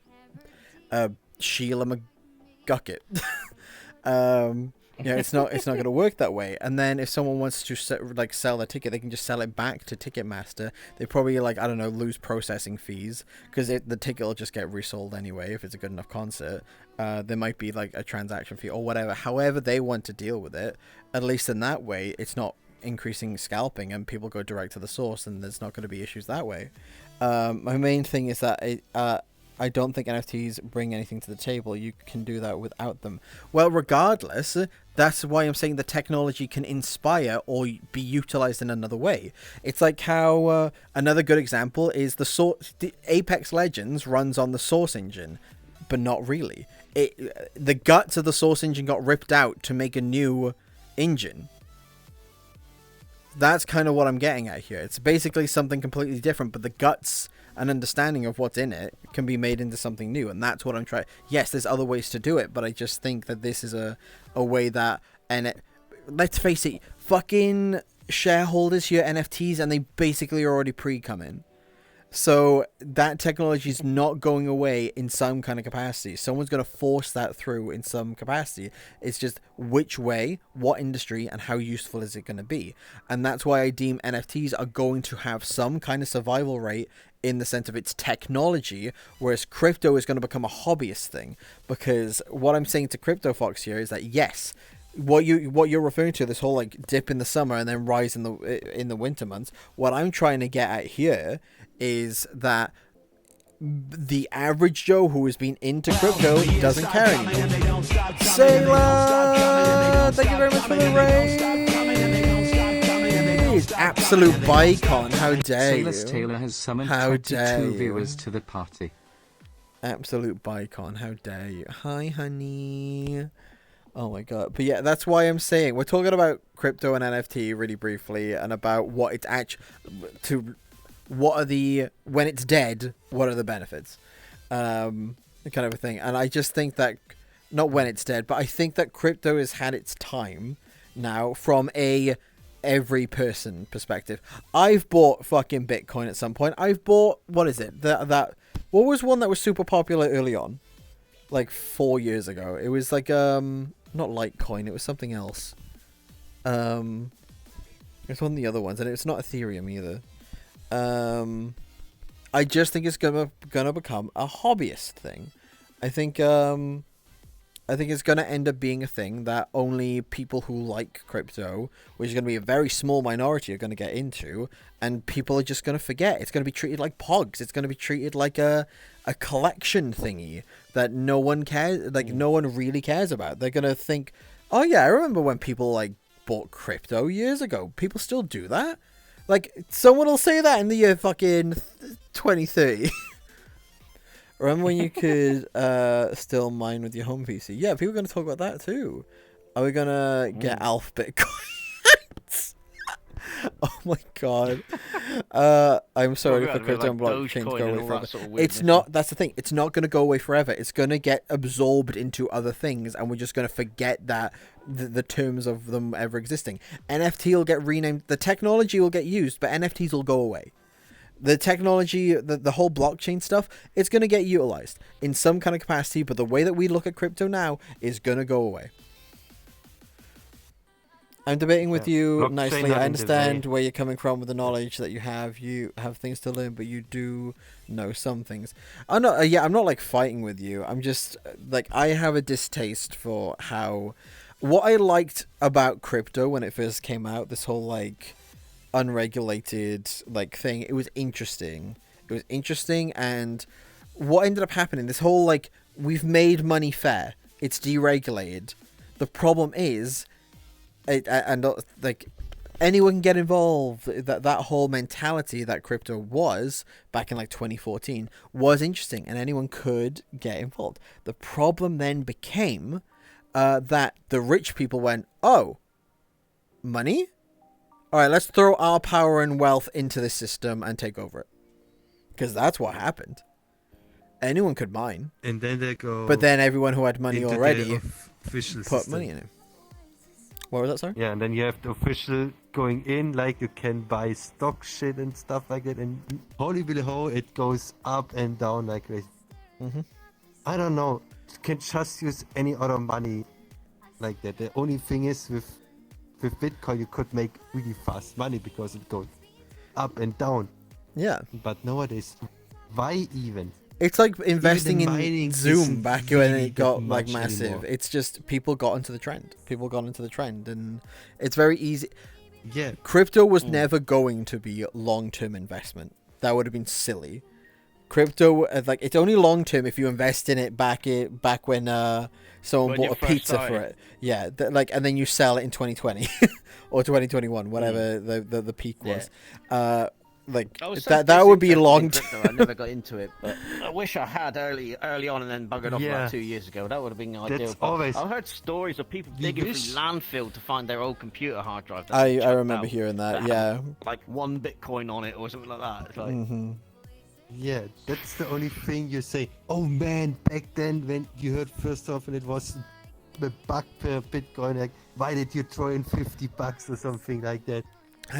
Sheila McGucket. Yeah, it's not going to work that way. And then if someone wants to sell a ticket, they can just sell it back to Ticketmaster. They probably, like, I don't know, lose processing fees, because the ticket will just get resold anyway if it's a good enough concert. There might be like a transaction fee or whatever. However they want to deal with it, at least in that way, it's not increasing scalping and people go direct to the source, and there's not going to be issues that way. My main thing is that I don't think NFTs bring anything to the table. You can do that without them. Well, regardless, that's why I'm saying the technology can inspire or be utilized in another way. It's like how another good example is the Apex Legends runs on the Source engine, but not really. The guts of the Source engine got ripped out to make a new engine. That's kind of what I'm getting at here. It's basically something completely different, but the guts and understanding of what's in it can be made into something new, and that's what I'm trying. Yes, there's other ways to do it, but I just think that this is a way that, and let's face it, fucking shareholders here, NFTs, and they basically are already pre-coming. So that technology is not going away in some kind of capacity. Someone's going to force that through in some capacity. It's just which way, what industry, and how useful is it going to be. And that's why I deem NFTs are going to have some kind of survival rate in the sense of its technology, whereas crypto is going to become a hobbyist thing. Because what I'm saying to Crypto Fox here is that yes, what you're referring to, this whole like dip in the summer and then rise in the winter months, what I'm trying to get at here is that the average Joe who has been into crypto doesn't care anymore. Sailor, thank you very much for the raid. Absolute Bicon, how dare you? Taylor has summoned how 22 viewers to the party. Absolute Bicon, how dare you? Hi, honey. Oh my god. But yeah, that's why I'm saying we're talking about crypto and NFT really briefly, and about what it's what are the, when it's dead, what are the benefits, kind of a thing. And I just think that, not when it's dead, but I think that crypto has had its time now from a every person perspective. I've bought fucking Bitcoin at some point. I've bought, what is it, that what was one that was super popular early on, like 4 years ago? It was like not Litecoin, it was something else. It's one of the other ones, and it's not Ethereum either. I just think it's gonna become a hobbyist thing. I think it's gonna end up being a thing that only people who like crypto, which is gonna be a very small minority, are gonna get into, and people are just gonna forget. It's gonna be treated like Pogs. It's gonna be treated like a collection thingy that no one cares, like no one really cares about. They're gonna think, oh yeah, I remember when people like bought crypto years ago. People still do that. Like, someone will say that in the year fucking 2030. Remember when you could still mine with your home PC? Yeah, people are going to talk about that too. Are we going to get Alf Bitcoins? Oh my god. I'm sorry for crypto and blockchain to go away forever. It's not, that's the thing. It's not going to go away forever. It's going to get absorbed into other things, and we're just going to forget that the terms of them ever existing. NFT will get renamed. The technology will get used, but NFTs will go away. The technology, the whole blockchain stuff, it's going to get utilized in some kind of capacity, but the way that we look at crypto now is going to go away. I'm debating with you nicely. I understand where you're coming from with the knowledge that you have. You have things to learn, but you do know some things. I'm not, I'm not like fighting with you. I'm just like, I have a distaste for how, what I liked about crypto when it first came out, this whole like unregulated like thing, it was interesting. It was interesting, and what ended up happening, this whole like, we've made money fair. It's deregulated. The problem is, like anyone can get involved. That whole mentality that crypto was back in like 2014 was interesting, and anyone could get involved. The problem then became that the rich people went, oh, money? All right, let's throw our power and wealth into the system and take over it. Because that's what happened. Anyone could mine. And then they go. But then everyone who had money already put system. money in it. What was that, sorry? Yeah, and then you have the official going in, like you can buy stock shit and stuff like that, and holy billy-ho, it goes up and down like crazy. I don't know, you can just use any other money like that. The only thing is with Bitcoin you could make really fast money because it goes up and down. Yeah. But nowadays, why even? It's like investing in Zoom back when really it got like massive. anymore. It's just people got into the trend. And it's very easy. Yeah. Crypto was never going to be long-term investment. That would have been silly. Crypto, like, it's only long-term if you invest in it back when someone bought a pizza for it. Yeah, like, and then you sell it in 2020 or 2021, whatever the peak was. Like I was so that would be interested in long. crypto, I never got into it, but I wish I had early on and then buggered off Yeah. about 2 years ago. That would have been ideal. That's But always- I've heard stories of people digging through landfill to find their old computer hard drive. that I they chucked remember out hearing that. had, Yeah. like 1 Bitcoin on it or something like that. It's like, Mm-hmm. Yeah, that's the only thing you say. Oh man, back then when you heard first off and it was a buck per Bitcoin, like why did you throw in $50 or something like that?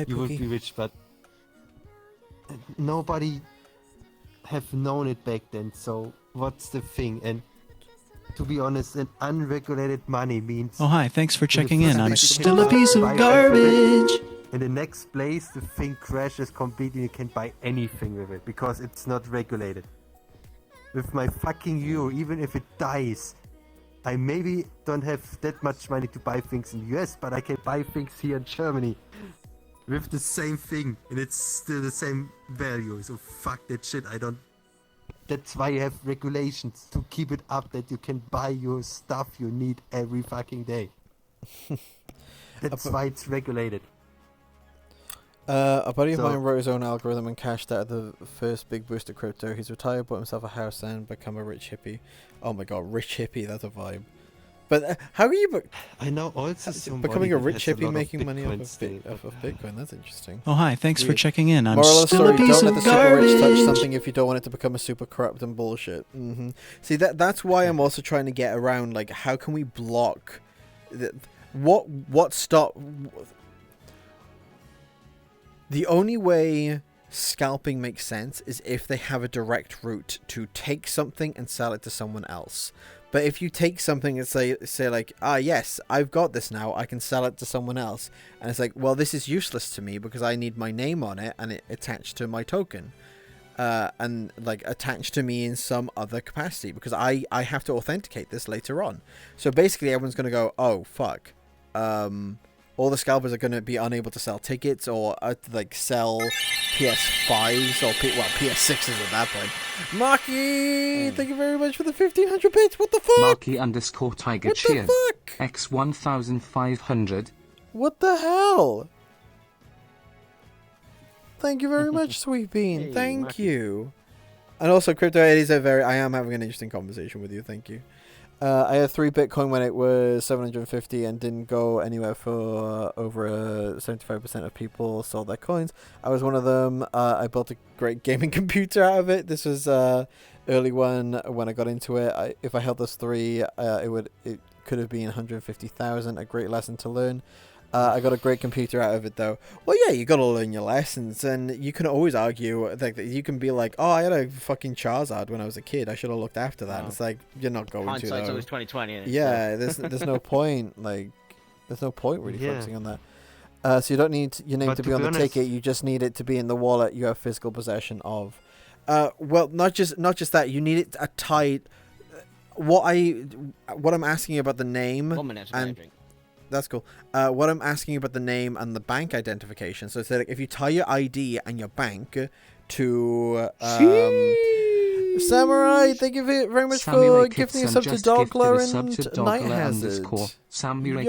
You would be rich, but nobody have known it back then. So what's the thing? And to be honest, an unregulated money means. Oh, hi. Thanks for in the checking first in. I'm place you still a can piece of buy garbage. everything. In the next place, the thing crashes completely. You can buy anything with it because it's not regulated. With my fucking euro, even if it dies, I maybe don't have that much money to buy things in the US, but I can buy things here in Germany with the same thing, and it's still the same value. So fuck that shit. I don't. That's why you have regulations to keep it up that you can buy your stuff you need every fucking day. That's why it's regulated. A buddy of So- mine wrote his own algorithm and cashed out the first big boost of crypto. He's retired, bought himself a house, and become a rich hippie. Oh my god, rich hippie, that's a vibe. But how are you I know also somebody becoming a that rich has a lot hippie of making money off Bitcoin of, still. off of Bitcoin? That's interesting. Oh, hi. Thanks for Weird. checking in. I'm Moral of the still a story, piece don't let of the super rich touch garbage. something if you don't want it to become a super corrupt and bullshit. See, that's why I'm also trying to get around, like, how can we block... What stop... The only way scalping makes sense is if they have a direct route to take something and sell it to someone else. But if you take something and say like, yes, I've got this now, I can sell it to someone else, and it's like, well, this is useless to me because I need my name on it and it attached to my token, and like attached to me in some other capacity because I have to authenticate this later on. So basically, everyone's gonna go, oh fuck, all the scalpers are gonna be unable to sell tickets or like sell PS5s or PS6s at that point. Marky, thank you very much for the 1500 bits. What the fuck? Marky_Tiger What Cheer. the fuck? X1500. What the hell? Thank you very much, Sweet Bean. Thank you. And also, Crypto, I am having an interesting conversation with you. Thank you. I had 3 Bitcoin when it was 750 and didn't go anywhere for over 75% of people sold their coins. I was one of them. I built a great gaming computer out of it. This was early one when I got into it. If I held those 3, it could have been 150,000. A great lesson to learn. I got a great computer out of it, though. Well, yeah, you got to learn your lessons, and you can always argue that you can be like, "Oh, I had a fucking Charizard when I was a kid. I should have looked after that." And it's like you're not going hindsight's to. always 20/20. Isn't it? Yeah, there's no point. Like, there's no point really focusing on that. So you don't need your name But to to be on be the honest- ticket. You just need it to be in the wallet you have physical possession of. Well, not just that. You need it tied. What I'm asking about the name 1 minute. and. That's cool. What I'm asking about the name and the bank identification. So it's like if you tie your ID and your bank to Samurai, thank you very much for gifting a sub to Dogler and Night Hazard. Samurai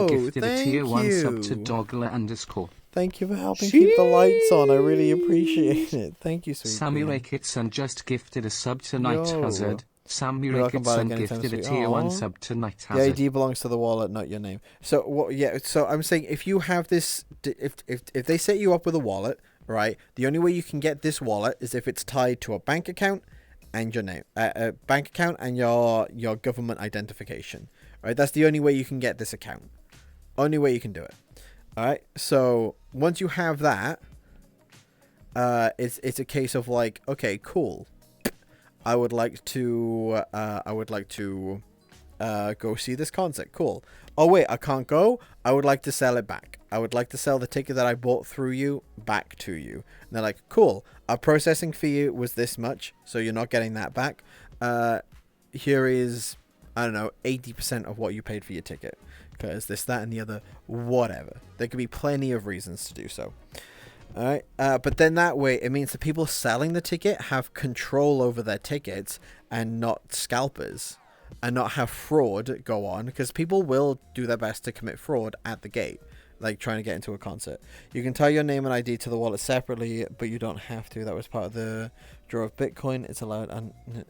gifted a tier 1 sub to you. Dogler_. Thank you for helping keep the lights on. I really appreciate it. Thank you, sweet. Samurai Kitson just gifted a sub to Night Yo. Hazard. Samurai Welcome back Kitson anytime gifted a soon. tier 1 Aw. sub to Night The Hazard. ID belongs to the wallet, not your name. So what? Yeah. So I'm saying if you have this, if they set you up with a wallet, right? The only way you can get this wallet is if it's tied to a bank account and your name, a bank account and your government identification, right? That's the only way you can get this account. Only way you can do it. All right. So once you have that, it's a case of like, okay, cool. I would like to go see this concert. Cool. Oh wait, I can't go. I would like to sell it back. I would like to sell the ticket that I bought through you back to you. And they're like, cool. Our processing fee was this much, so you're not getting that back. Here is, I don't know, 80% of what you paid for your ticket. Because this, that, and the other, whatever. There could be plenty of reasons to do so. All right, but then that way it means the people selling the ticket have control over their tickets and not scalpers, and not have fraud go on, because people will do their best to commit fraud at the gate. like trying to get into a concert. You can tie your name and ID to the wallet separately, but you don't have to. That was part of the draw of Bitcoin. It's allowed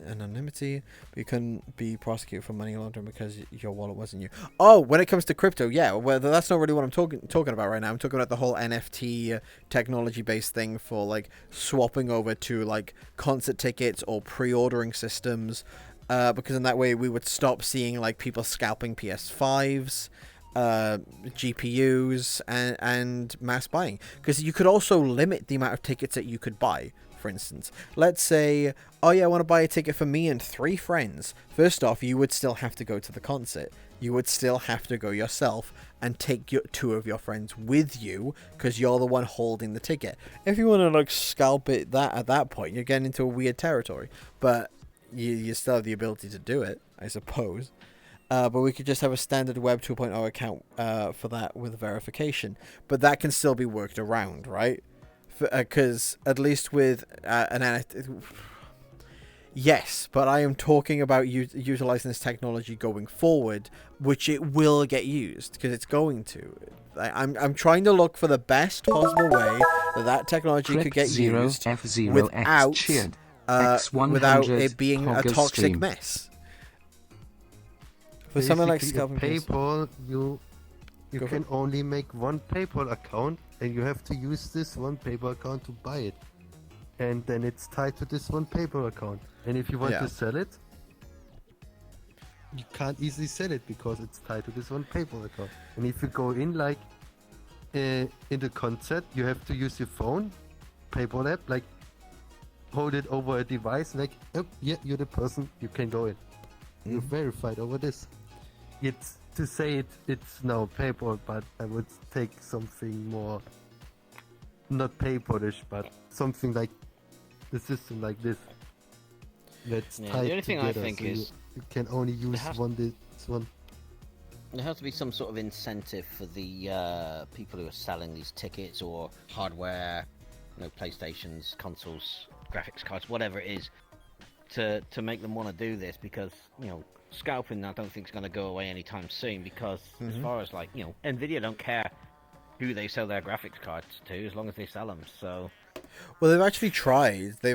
anonymity, but you couldn't be prosecuted for money laundering because your wallet wasn't you. Oh, when it comes to crypto, yeah, well, that's not really what I'm talking about right now. I'm talking about the whole NFT technology-based thing for like swapping over to like concert tickets or pre-ordering systems, because in that way we would stop seeing like people scalping PS5s. GPUs and mass buying, because you could also limit the amount of tickets that you could buy. For instance, let's say, oh yeah, I want to buy a ticket for me and 3 friends. First off, you would still have to go to the concert. You would still have to go yourself and take 2 of your friends with you, because you're the one holding the ticket. If you want to like scalp it at that point, you're getting into a weird territory, but you still have the ability to do it, I suppose. But we could just have a standard Web 2.0 account for that with verification. But that can still be worked around, right? Because at least with an NFT... Yes, but I am talking about utilizing this technology going forward, which it will get used, because it's going to. I'm trying to look for the best possible way that technology could get used without it being a toxic mess. For something like scalping PayPal, you can only make one PayPal account, and you have to use this one PayPal account to buy it, and then it's tied to this one PayPal account. And if you want to sell it, you can't easily sell it because it's tied to this one PayPal account. And if you go in like in the concert, you have to use your phone, PayPal app, like hold it over a device, like, oh yeah, you're the person, you can go in. You're verified over this. It's to say it's now PayPal, but I would take something more, not PayPal-ish, but something like the system like this. That's tied the only thing together, I think so is you can only use this one. There has to be some sort of incentive for the people who are selling these tickets or hardware, PlayStations, consoles, graphics cards, whatever it is, to make them want to do this, because scalping I don't think is going to go away anytime soon, because as far as like Nvidia don't care who they sell their graphics cards to as long as they sell them. So well, they've actually tried. They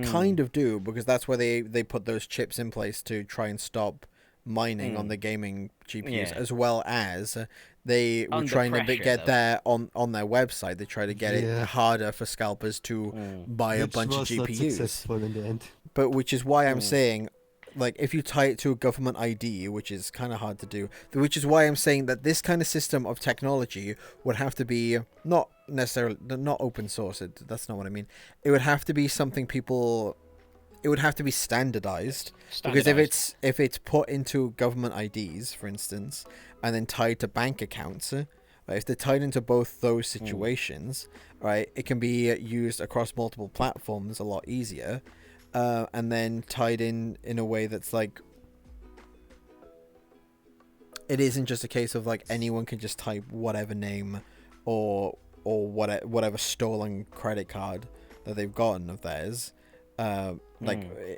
kind of do, because that's where they put those chips in place to try and stop mining on the gaming GPUs, as well as they were trying to get that on their website. They try to get it harder for scalpers to buy a bunch of GPUs. Not successful in the end. But which is why I'm saying, like, if you tie it to a government ID, which is kind of hard to do, which is why I'm saying that this kind of system of technology would have to be not necessarily not open source. That's not what I mean. It would have to be something it would have to be standardized. Because if it's put into government IDs, for instance, and then tied to bank accounts, right, if they're tied into both those situations, right, it can be used across multiple platforms a lot easier, and then tied in a way that's like, it isn't just a case of like anyone can just type whatever name or whatever stolen credit card that they've gotten of theirs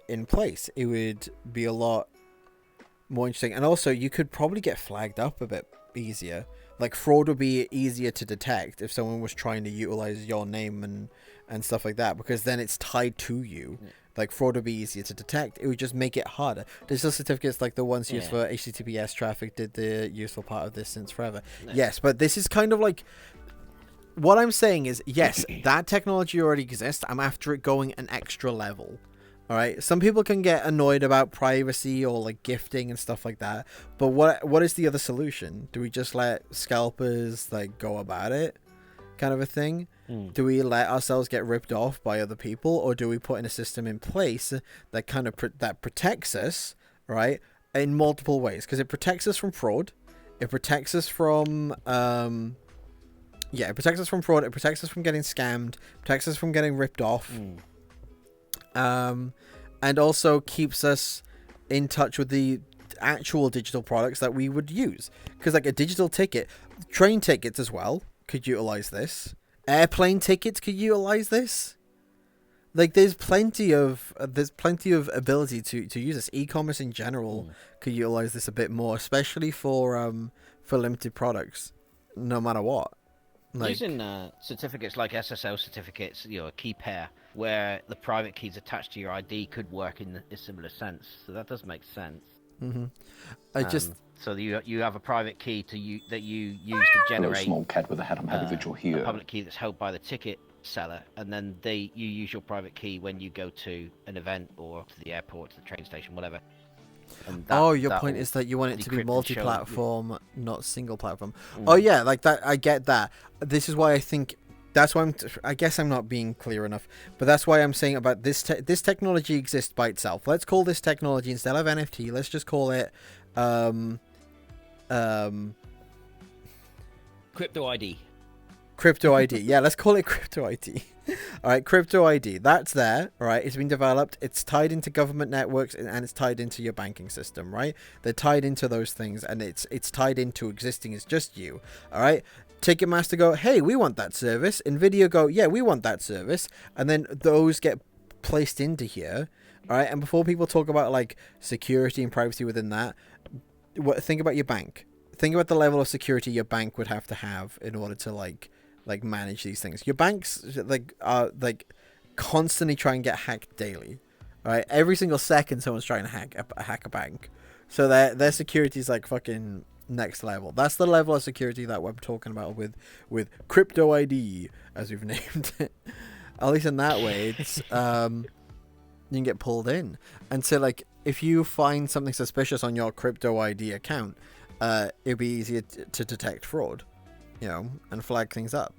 in place. It would be a lot more interesting, and also you could probably get flagged up a bit easier. Like, fraud would be easier to detect if someone was trying to utilize your name and stuff like that, because then it's tied to you. Like, fraud would be easier to detect. It would just make it harder. Digital certificates, like the ones used for HTTPS traffic, did the useful part of this since forever. Yes, but this is kind of like, what I'm saying is, yes, that technology already exists. I'm after it going an extra level. All right. Some people can get annoyed about privacy or like gifting and stuff like that. But what is the other solution? Do we just let scalpers like go about it, kind of a thing? Do we let ourselves get ripped off by other people, or do we put in a system in place that kind of that protects us, right, in multiple ways? Because it protects us from fraud. It protects us from it protects us from fraud. It protects us from getting scammed. Protects us from getting ripped off. And also keeps us in touch with the actual digital products that we would use. Because like a digital ticket, train tickets as well could utilize this. Airplane tickets could utilize this. Like, there's plenty of ability to use this. E-commerce in general could utilize this a bit more, especially for limited products. no matter what. Like, using certificates like SSL certificates, a key pair where the private key is attached to your ID could work in a similar sense. So that does make sense. So you have a private key that you use to generate. Hello, small cat with a hat. I'm happy that you're here. A public key that's held by the ticket seller, and then you use your private key when you go to an event or to the airport, to the train station, whatever. And your point is that you want it to be multi-platform, not single platform. Oh yeah, like that. I get that. This is why I think. That's why I guess I'm not being clear enough, but that's why I'm saying about this. This technology exists by itself. Let's call this technology, instead of NFT, let's just call it crypto ID. Crypto ID. Yeah, let's call it crypto ID. All right, crypto ID. That's there. All right, it's been developed. It's tied into government networks and it's tied into your banking system. Right? They're tied into those things, and it's tied into existing. It's just you. All right. Ticketmaster go, hey, we want that service. Nvidia go, yeah, we want that service. And then those get placed into here. All right. And before people talk about like security and privacy within that, think about your bank. Think about the level of security your bank would have to have in order to like manage these things. Your banks are constantly try and get hacked daily. All right. Every single second someone's trying to hack a bank. So their security is like fucking next level. That's the level of security that we're talking about with crypto ID, as we've named it. At least in that way, it's you can get pulled in. And so like if you find something suspicious on your crypto ID account, it'd be easier to detect fraud, and flag things up.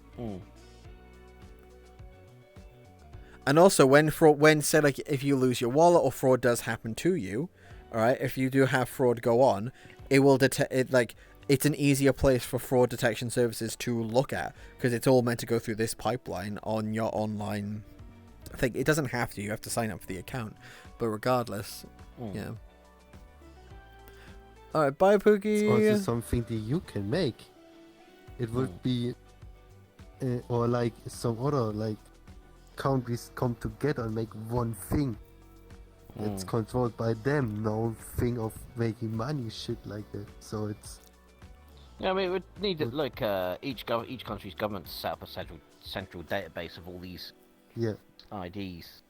And also when say like if you lose your wallet or fraud does happen to you, all right, if you do have fraud go on, it will detect it. Like it's an easier place for fraud detection services to look at because it's all meant to go through this pipeline on your online thing. It doesn't have to. You have to sign up for the account, but regardless, yeah. All right, bye, Pookie. It's also something that you can make. It would be, or like some other like countries come together and make one thing. It's controlled by them, no thing of making money, shit like that. So it's. Yeah, I mean, it would need like each country's government to set up a central database of all these IDs.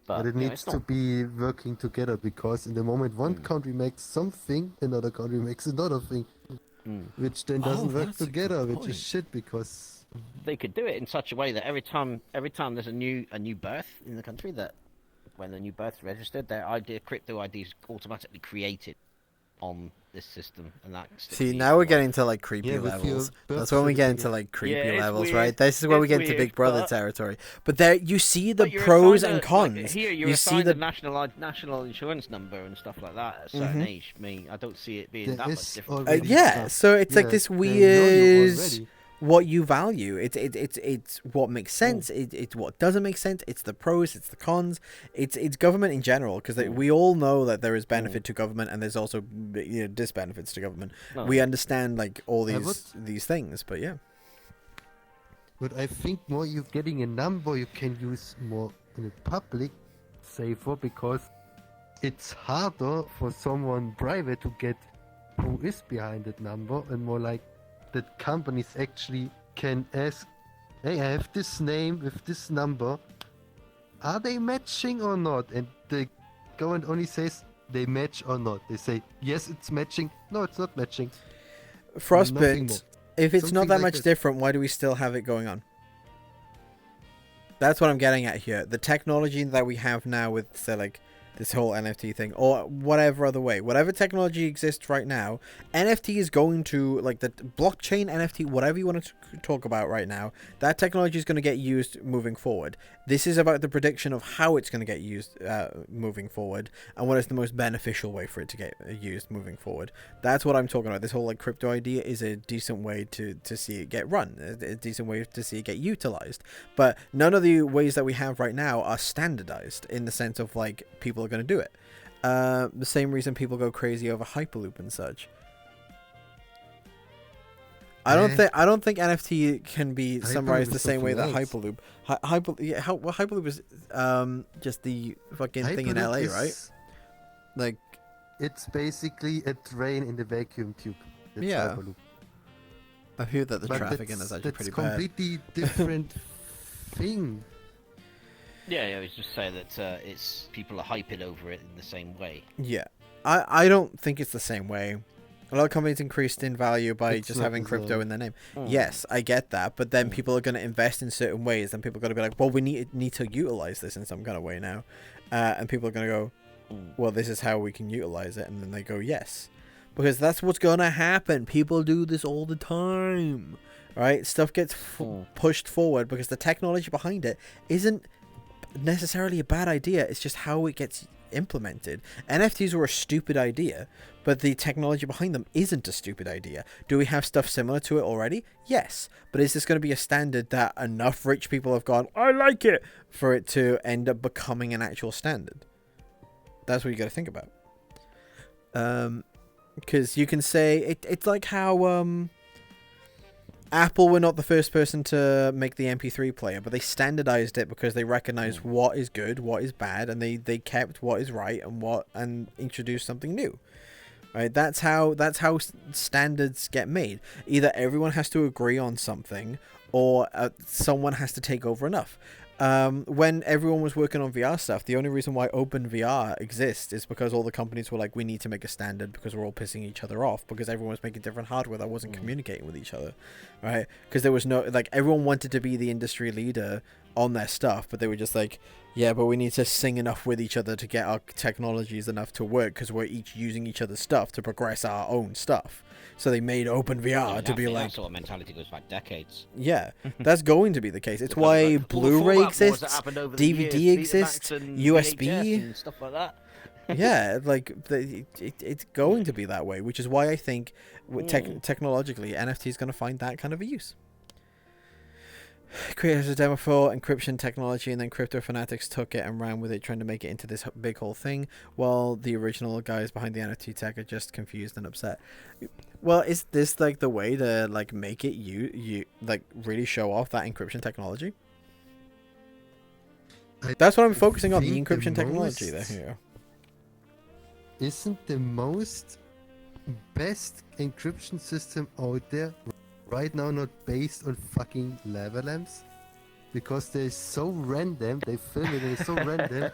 But it needs to be working together because in the moment one country makes something, another country makes another thing, which then doesn't work together, which is shit because they could do it in such a way that every time there's a new birth in the country, that when the new birth is registered, their crypto ID is automatically created on this system, and that. See, now we're getting to like creepy levels. That's when we get into like creepy levels, right? This is where we get into Big Brother territory. But there, you see the pros and cons. Like here, you see the national insurance number and stuff like that at a certain age. I mean, I don't see it being that much different. Yeah, so it's like this weird. What you value, it's what makes sense. It's what doesn't make sense. It's the pros, it's the cons. It's government in general, because we all know that there is benefit to government and there's also disbenefits to government. We understand like all these things, but yeah. But I think more you're getting a number you can use more in the public safer, because it's harder for someone private to get who is behind that number, and more like that companies actually can ask, hey, I have this name with this number, are they matching or not? And the government only says they match or not. They say, yes, it's matching. No, it's not matching. Frostbit, if it's not that much different, why do we still have it going on? That's what I'm getting at here. The technology that we have now with, say, like, this whole NFT thing, or whatever other way, whatever technology exists right now, NFT is going to, like, the blockchain NFT, whatever you want to talk about right now, that technology is going to get used moving forward. This is about the prediction of how it's going to get used moving forward, and what is the most beneficial way for it to get used moving forward. That's what I'm talking about. This whole like crypto idea is a decent way to see it get run, a decent way to see it get utilized. But none of the ways that we have right now are standardized in the sense of like people are going to do it. The same reason people go crazy over Hyperloop and such. I don't think NFT can be summarized the same way that Hyperloop. Hyperloop is just the fucking thing in LA, right? Like, it's basically a train in the vacuum tube. That's yeah. Hyperloop. I hear that the But traffic in is actually that's pretty bad. completely different thing. Yeah, I was just saying that it's people are hyping over it in the same way. Yeah, I don't think it's the same way. A lot of companies increased in value by It's just not having the crypto same. in their name. Mm. Yes, I get that, but then people are going to invest in certain ways, and people are going to be like, well, we need to utilize this in some kind of way now. And people are going to go, well, this is how we can utilize it. And then they go, yes. Because that's what's going to happen. People do this all the time, right? Stuff gets pushed forward because the technology behind it isn't necessarily a bad idea. It's just how it gets implemented. NFTs were a stupid idea, but the technology behind them isn't a stupid idea. Do we have stuff similar to it already? Yes. But is this going to be a standard that enough rich people have gone, I like it, for it to end up becoming an actual standard? That's what you got to think about. Because you can say it's like how Apple were not the first person to make the MP3 player, but they standardized it because they recognized what is good, what is bad, and they kept what is right and introduced something new. Right? That's how standards get made. Either everyone has to agree on something, or someone has to take over enough. When everyone was working on VR stuff, the only reason why OpenVR exists is because all the companies were like, we need to make a standard because we're all pissing each other off because everyone was making different hardware that wasn't communicating with each other, right? Because there was no, like, everyone wanted to be the industry leader on their stuff, but they were just like, yeah, but we need to sing enough with each other to get our technologies enough to work because we're each using each other's stuff to progress our own stuff. So they made OpenVR to be like... That sort of mentality goes back decades. Yeah, that's going to be the case. It's why Blu-ray exists, DVD exists, USB... and stuff like that. Yeah, like, it's going to be that way, which is why I think technologically NFT is going to find that kind of a use. Creators a demo for encryption technology, and then crypto fanatics took it and ran with it, trying to make it into this big whole thing, while the original guys behind the NFT tech are just confused and upset. Well, is this like the way to like make it you like really show off that encryption technology? That's what I'm focusing on, the encryption technology there here. Isn't the most best encryption system out there right now not based on fucking lava lamps? Because they're so random, they film it, they're so random,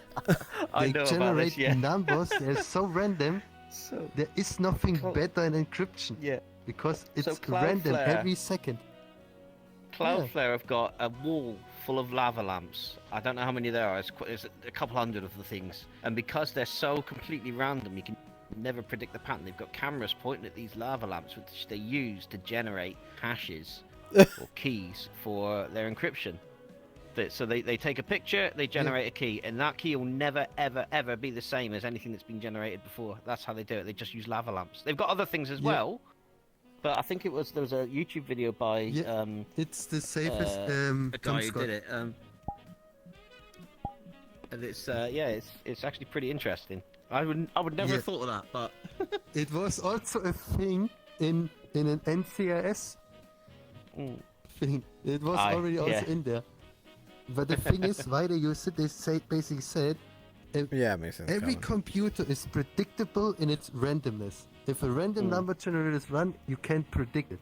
they generate numbers, they're so random, there is nothing better in encryption. Yeah. Because it's random every second. Cloudflare have got a wall full of lava lamps. I don't know how many there are, it's a couple hundred of the things. And because they're so completely random, you can never predict the pattern. They've got cameras pointing at these lava lamps, which they use to generate hashes or keys for their encryption. So they take a picture, they generate a key, and that key will never, ever, ever be the same as anything that's been generated before. That's how they do it. They just use lava lamps. They've got other things as well, but I think there was a YouTube video by it's the safest a guy who did it. And it's it's actually pretty interesting. I would never have thought of that, but it was also a thing in an NCIS thing. It was already also in there. But the thing is, why they use it, they basically said, makes sense. Every computer is predictable in its randomness. If a random number generator is run, you can't predict it.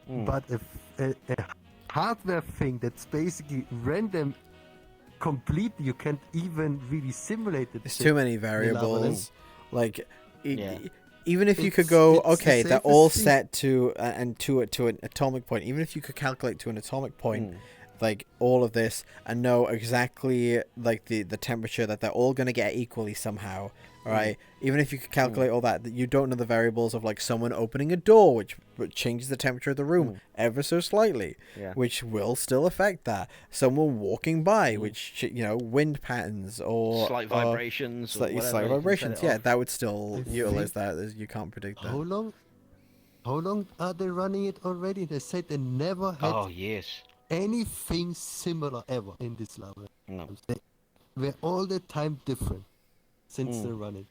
But if a hardware thing that's basically random completely, you can't even really simulate it. There's too many variables. Like, even if you could go, okay, they're all set to to an atomic point. Even if you could calculate to an atomic point, like all of this, and know exactly like the temperature that they're all going to get equally somehow, right? Even if you could calculate all that, you don't know the variables of like someone opening a door, which changes the temperature of the room ever so slightly, which will still affect that. Someone walking by, which, you know, wind patterns or slight vibrations, slight vibrations. Yeah, that would still utilize that. You can't predict that. How long are they running it already? They said they never had anything similar ever in this level. No. They were all the time different since they're running.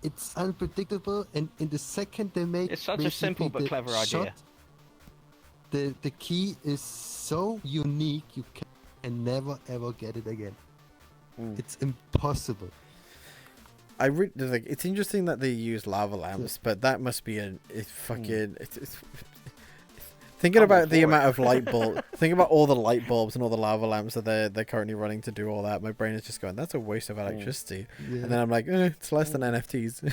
It's unpredictable, and in the second they make it's such a simple but clever idea. The key is so unique you can never ever get it again. It's impossible. like. It's interesting that they use lava lamps, but that must be it's fucking. It's thinking about the amount of light bulb. Think about all the light bulbs and all the lava lamps that they're currently running to do all that. My brain is just going, that's a waste of electricity. Yeah. And then I'm like, it's less than NFTs.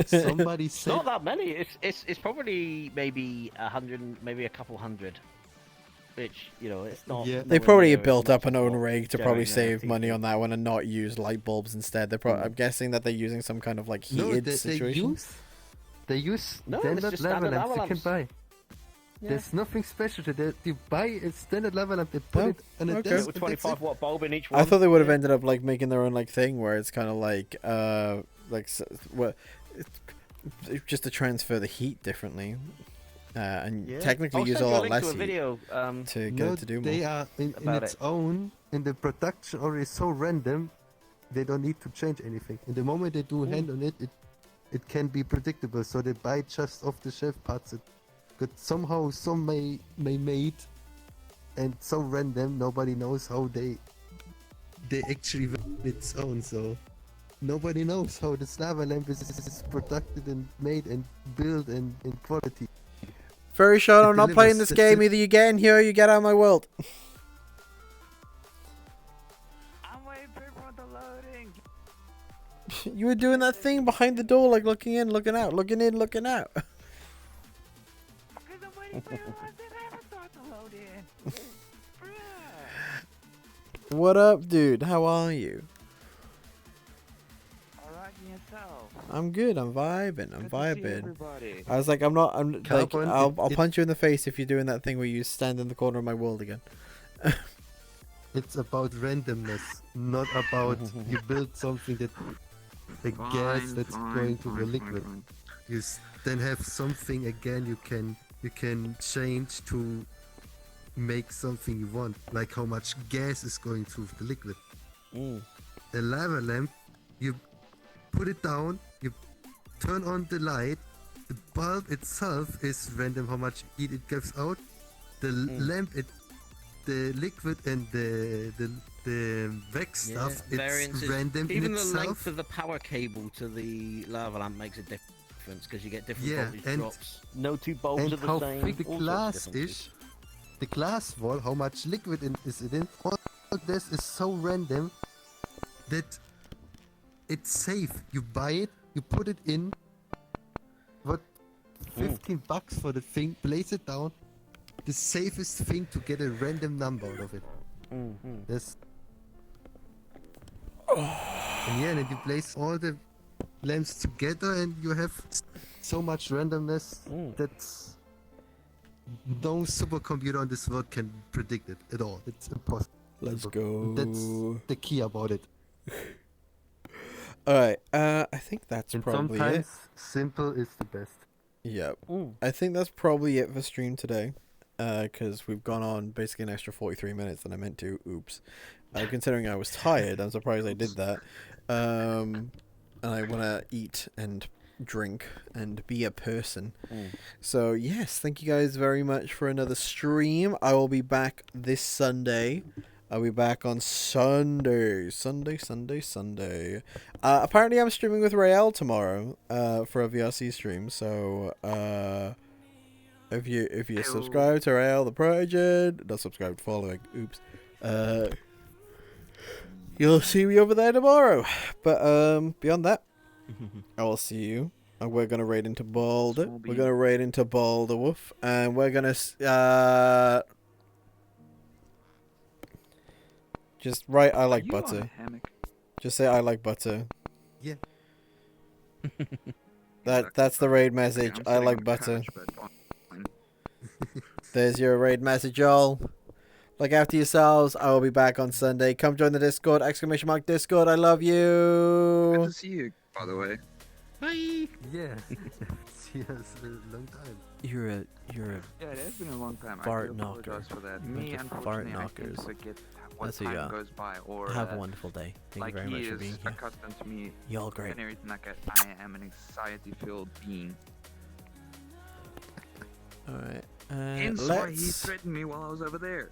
Somebody It's said not that many. It's probably maybe 100, maybe a couple hundred. Which, you know, it's not. Yeah. They nowhere probably near built as up much an as own what rig to Joey probably and save NFT money do. on that one and not use light bulbs instead. I'm guessing that they're using some kind of like no, heated they situation. use No, it's standard just lava standard lamps lava you can lamps. buy. Yeah. There's nothing special to that. You buy a standard lava lamp, they put it on a okay. desk. With and that's 25 it. watt bulb in each one. I thought they would have ended up like making their own like thing where it's kind of like it's just to transfer the heat differently, and Yeah. technically I'll use a send you a lot link less to a heat video. to get No, it to do they more. are in about its it. own. In the production already so random, they don't need to change anything. In the moment they do hand on it, it can be predictable. So they buy just off the shelf parts that got somehow some may made, and so random nobody knows how they actually run its own. So nobody knows how this lava lamp is produced and made and built and in quality. Very short. It I'm not delivers. playing this That's game. it. Either you get in here or you get out of my world. I'm waiting for the loading. You were doing that thing behind the door, like looking in, looking out, looking in, looking out. Because I'm waiting for your last avatar to load in. What up, dude? How are you? Alright, yourself. I'm good. I'm vibing. I'm Good to see vibing. everybody. I was like, I'm like, Carbon, I'll it- punch you in the face if you're doing that thing where you stand in the corner of my world again. It's about randomness, not about you build something that a gas that's going to the liquid. You then have something again you can change to make something you want, like how much gas is going through the liquid. A lava lamp, you put it down, you turn on the light, the bulb itself is random how much heat it gives out. The lamp, the liquid and the wax stuff, it's random Even in the itself. length of the power cable to the lava lamp makes a difference because you get different Yeah, voltage and- drops. No two bulbs and are the how same. thick the all sorts of glass differences. is, the glass wall, how much liquid is it in, all this is so random that it's safe. You buy it, you put it in, what, 15 bucks for the thing, place it down, the safest thing to get a random number out of it. This. And yeah, then you place all the lamps together and you have so much randomness that's no supercomputer on this world can predict it at all. It's impossible. Let's go. That's the key about it. Alright, I think that's And probably sometimes it. simple is the best. Yep. I think that's probably it for stream today. Because we've gone on basically an extra 43 minutes than I meant to. Oops. Considering I was tired, I'm surprised I did that. And I want to eat and drink and be a person. So, yes, thank you guys very much for another stream. I will be back this Sunday. I'll be back on Sunday. Apparently, I'm streaming with Rael tomorrow for a VRC stream. So, if you subscribe to Rael the Project, not subscribed, following, oops, you'll see me over there tomorrow. But beyond that, I will see you. And we're gonna raid into Boulder. We're gonna raid into Boulder Wolf, and we're gonna just write I like butter. Just say I like butter. Yeah. That's the raid message. I like butter. There's your raid message, y'all. Look after yourselves. I will be back on Sunday. Come join the Discord. !Discord. I love you. Good to see you, by the way. Bye. Yeah. See us a long time. You're a Yeah, it has been a long time. fart I do knocker. apologize for that. Bunch Me, of unfortunately, fart I knockers. tend to forget what That's who you time are. goes by, or Have a wonderful day. Thank like you very much he for is being here. accustomed to me Y'all great. and everything like that. I am an anxiety-filled being. Alright. Hence why he Let's threatened me while I was over there.